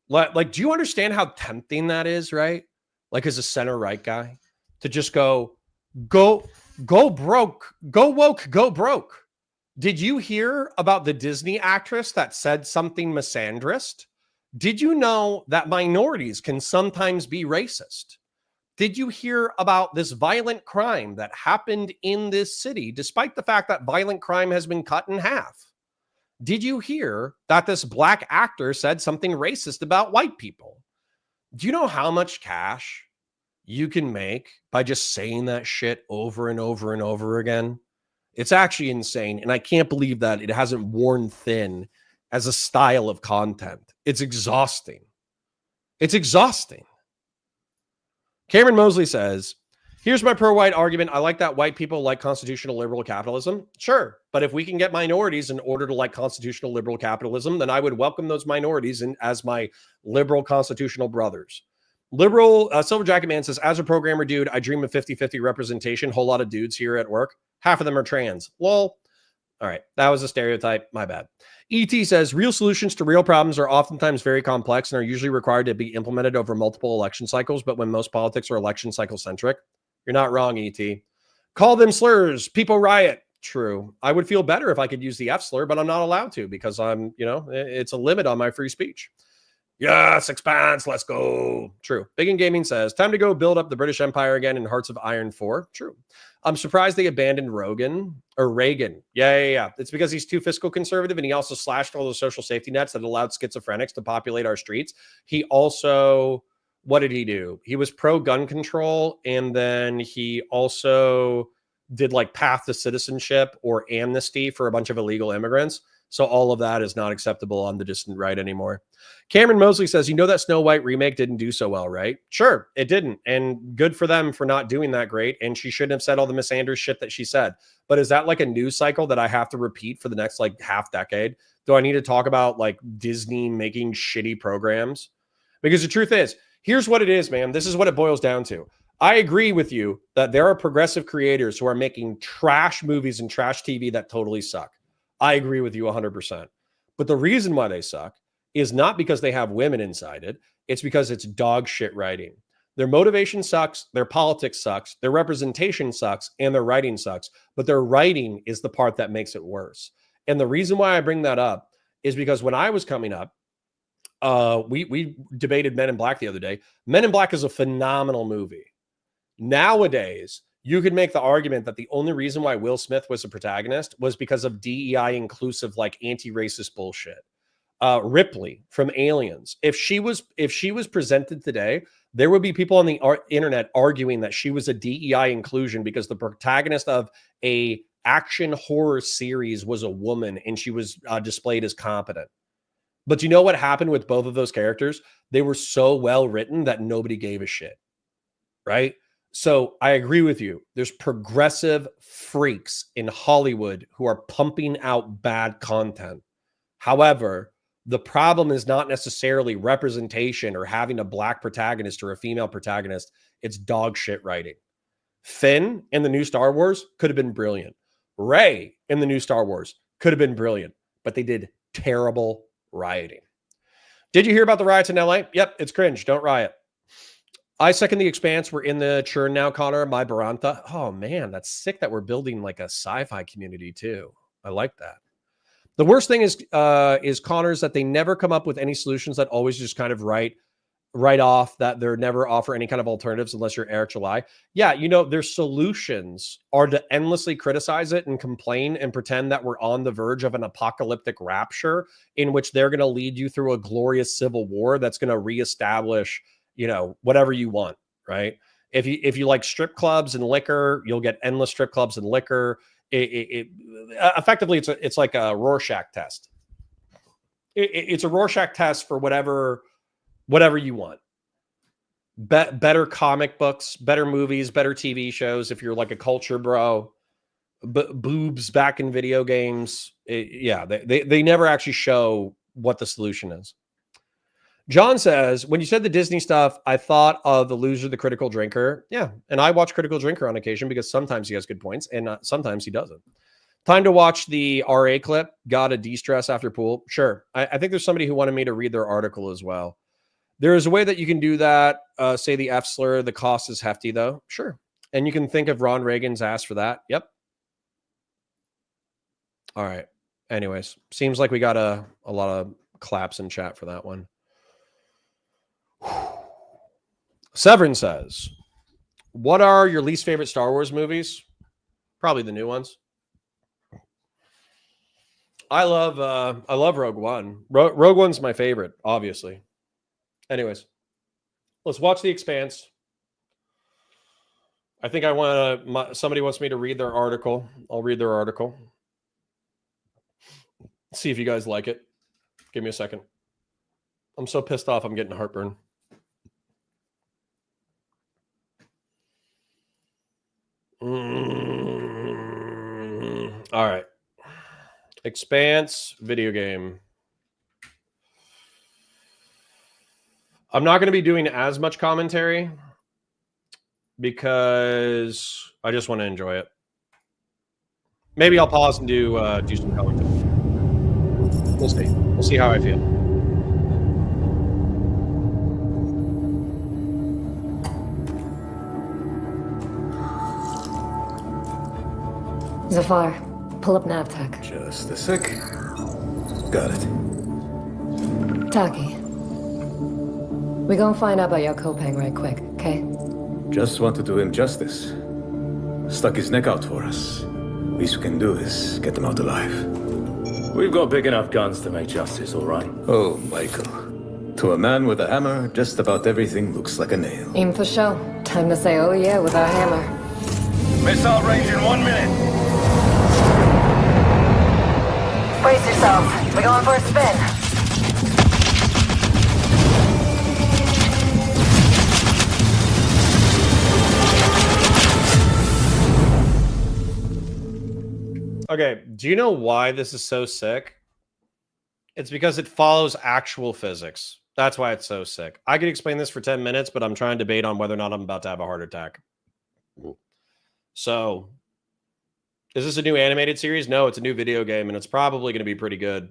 Like, do you understand how tempting that is, right? Like, as a center right guy, to just go broke, go woke, go broke. Did you hear about the Disney actress that said something misandrist? Did you know that minorities can sometimes be racist? Did you hear about this violent crime that happened in this city, despite the fact that violent crime has been cut in half? Did you hear that this black actor said something racist about white people? Do you know how much cash you can make by just saying that shit over and over and over again? It's actually insane. And I can't believe that it hasn't worn thin as a style of content. It's exhausting. It's exhausting. Cameron Mosley says, here's my pro-white argument. I like that white people like constitutional liberal capitalism. Sure. But if we can get minorities in order to like constitutional liberal capitalism, then I would welcome those minorities in as my liberal constitutional brothers. Liberal Silver Jacket Man says, as a programmer dude, I dream of 50-50 representation. Whole lot of dudes here at work. Half of them are trans. Lol. All right. That was a stereotype. My bad. ET says, real solutions to real problems are oftentimes very complex and are usually required to be implemented over multiple election cycles. But when most politics are election cycle centric, you're not wrong, ET. Call them slurs. People riot. True. I would feel better if I could use the F slur, but I'm not allowed to because I'm, it's a limit on my free speech. Yes, Expanse, let's go. True. Big in Gaming says, time to go build up the British Empire again in Hearts of Iron 4. True. I'm surprised they abandoned Reagan. Yeah. It's because he's too fiscal conservative, and he also slashed all the social safety nets that allowed schizophrenics to populate our streets. He also, what did he do? He was pro-gun control, and then he also did like path to citizenship or amnesty for a bunch of illegal immigrants. So all of that is not acceptable on the distant right anymore. Cameron Mosley says, that Snow White remake didn't do so well, right? Sure, it didn't. And good for them for not doing that great. And she shouldn't have said all the Miss Anders shit that she said. But is that like a news cycle that I have to repeat for the next like half decade? Do I need to talk about like Disney making shitty programs? Because the truth is, here's what it is, man. This is what it boils down to. I agree with you that there are progressive creators who are making trash movies and trash TV that totally suck. I agree with you 100%. But the reason why they suck is not because they have women inside it. It's because it's dog shit writing. Their motivation sucks, their politics sucks, their representation sucks, and their writing sucks. But their writing is the part that makes it worse. And the reason why I bring that up is because when I was coming up, we debated Men in Black the other day. Men in Black is a phenomenal movie. Nowadays, you could make the argument that the only reason why Will Smith was a protagonist was because of DEI inclusive, like anti-racist bullshit. Ripley from Aliens. If she was presented today, there would be people on the internet arguing that she was a DEI inclusion because the protagonist of a action horror series was a woman and she was displayed as competent. But you know what happened with both of those characters? They were so well written that nobody gave a shit, right? So I agree with you. There's progressive freaks in Hollywood who are pumping out bad content. However, the problem is not necessarily representation or having a black protagonist or a female protagonist. It's dog shit writing. Finn in the new Star Wars could have been brilliant. Rey in the new Star Wars could have been brilliant, but they did terrible rioting. Did you hear about the riots in LA? Yep, it's cringe. Don't riot. I second the Expanse. We're in the churn now, Connor. My Baranta. Oh man, that's sick that we're building like a sci-fi community too. I like that. The worst thing is Connor's that they never come up with any solutions, that always just kind of write off that they're never offer any kind of alternatives unless you're Eric July. Yeah, you know, their solutions are to endlessly criticize it and complain and pretend that we're on the verge of an apocalyptic rapture in which they're going to lead you through a glorious civil war that's going to reestablish, you know, whatever you want, right? If you like strip clubs and liquor, you'll get endless strip clubs and liquor. Effectively, it's like a Rorschach test. It's a Rorschach test for whatever you want. Better comic books, better movies, better TV shows. If you're like a culture bro, boobs back in video games. They never actually show what the solution is. John says, when you said the Disney stuff, I thought of The Loser, the Critical Drinker. Yeah, and I watch Critical Drinker on occasion because sometimes he has good points and sometimes he doesn't. Time to watch the RA clip. Gotta de-stress after pool. Sure. I think there's somebody who wanted me to read their article as well. There is a way that you can do that. Say the F slur. The cost is hefty, though. Sure. And you can think of Ron Reagan's ass for that. Yep. All right. Anyways, seems like we got a lot of claps in chat for that one. Severin says, what are your least favorite Star Wars movies? Probably the new ones. I love Rogue One. Rogue One's my favorite, obviously. Anyways, let's watch The Expanse. I think somebody wants me to read their article. I'll read their article. See if you guys like it. Give me a second. I'm so pissed off I'm getting heartburn. All right. Expanse video game. I'm not going to be doing as much commentary because I just want to enjoy it. Maybe I'll pause and do some commentary. We'll see. We'll see how I feel. Zafar, pull up NavTech. Just a sec. Got it. Taki. We gonna find out about your Kopang right quick, okay? Just want to do him justice. Stuck his neck out for us. Least we can do is get him out alive. We've got big enough guns to make justice, all right? Oh, Michael. To a man with a hammer, just about everything looks like a nail. Aim for show. Time to say oh yeah with our hammer. Missile range in 1 minute. Brace yourselves. We're going for a spin. Okay, do you know why this is so sick? It's because it follows actual physics. That's why it's so sick. I could explain this for 10 minutes, but I'm trying to debate on whether or not I'm about to have a heart attack. So, is this a new animated series? No, it's a new video game, and it's probably going to be pretty good.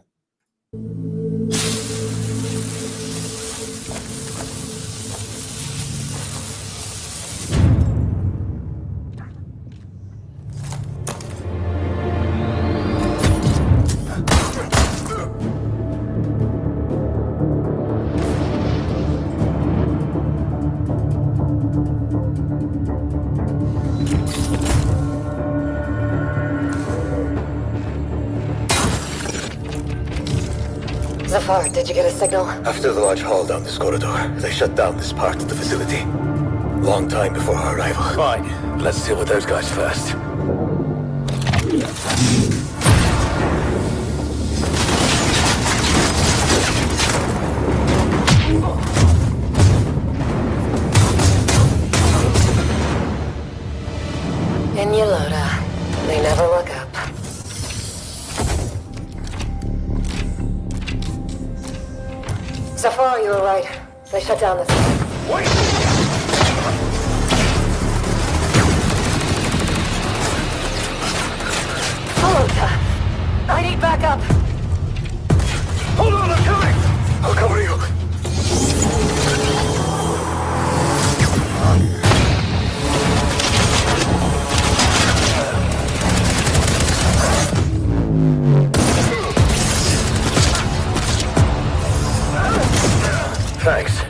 Zafar, did you get a signal? After the large haul down this corridor, they shut down this part of the facility. Long time before our arrival. Fine. Let's deal with those guys first. In Yolota. They never look up. Zafar, you were right. They shut down this. Wait! Yolota! I need backup! Hold on, I'm coming! I'll cover you. Thanks.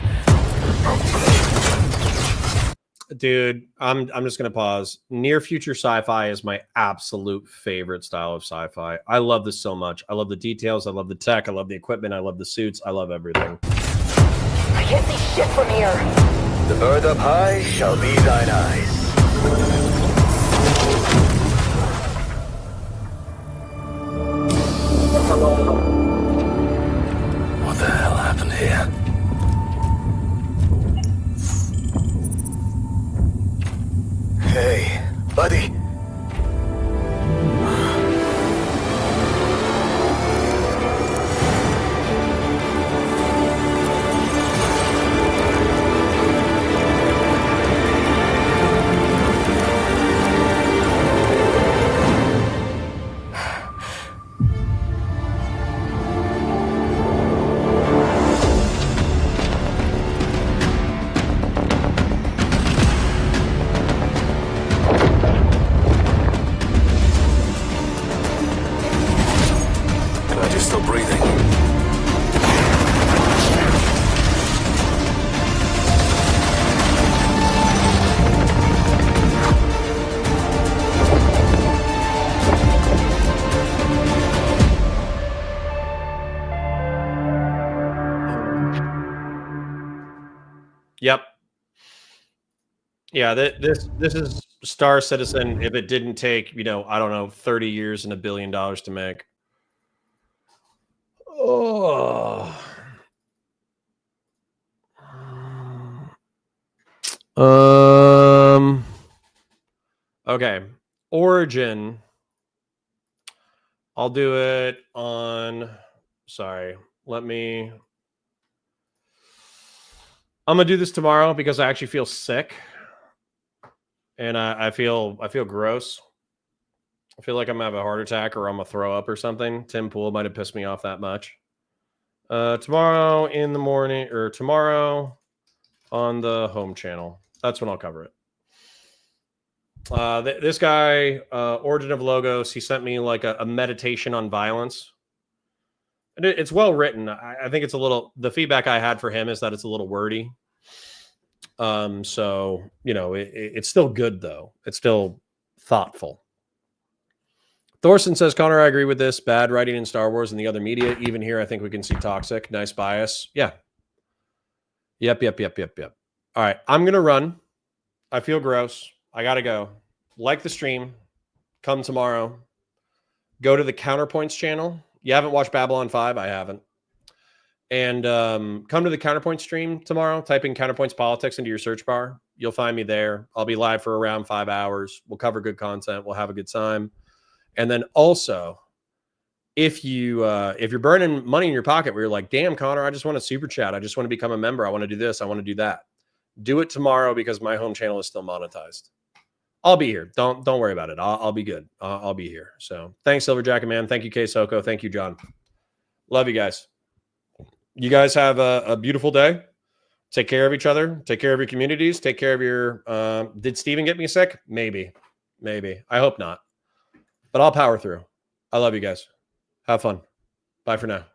Dude, I'm just going to pause. Near future sci-fi is my absolute favorite style of sci-fi. I love this so much. I love the details. I love the tech. I love the equipment. I love the suits. I love everything. I can't see shit from here. The bird up high shall be thine eyes. What the hell happened here? Hey, buddy. Glad you're still breathing. Yep. Yeah, this is Star Citizen if it didn't take, I don't know, 30 years and $1 billion to make. Oh. Okay. Origin. I'll do it on. Sorry. I'm gonna do this tomorrow because I actually feel sick, and I feel gross. I feel like I'm gonna have a heart attack or I'm gonna throw up or something. Tim Pool might have pissed me off that much. Tomorrow in the morning or tomorrow on the home channel. That's when I'll cover it. This guy, Origin of Logos, he sent me like a meditation on violence. And it's well written. I think it's a little, the feedback I had for him is that it's a little wordy. So, it's still good though. It's still thoughtful. Thorson says, Connor, I agree with this. Bad writing in Star Wars and the other media. Even here, I think we can see toxic. Nice bias. Yeah. Yep. All right. I'm going to run. I feel gross. I got to go. Like the stream. Come tomorrow. Go to the Counterpoints channel. You haven't watched Babylon 5? I haven't. And come to the Counterpoint stream tomorrow. Type in Counterpoints Politics into your search bar. You'll find me there. I'll be live for around 5 hours. We'll cover good content. We'll have a good time. And then also, if you're burning money in your pocket where you're like, damn, Connor, I just want to super chat. I just want to become a member. I want to do this. I want to do that. Do it tomorrow because my home channel is still monetized. I'll be here. Don't worry about it. I'll be good. I'll be here. So thanks, Silver Jacket Man. Thank you, K Soko. Thank you, John. Love you guys. You guys have a beautiful day. Take care of each other. Take care of your communities. Take care of your. Did Steven get me sick? Maybe. I hope not. But I'll power through. I love you guys. Have fun. Bye for now.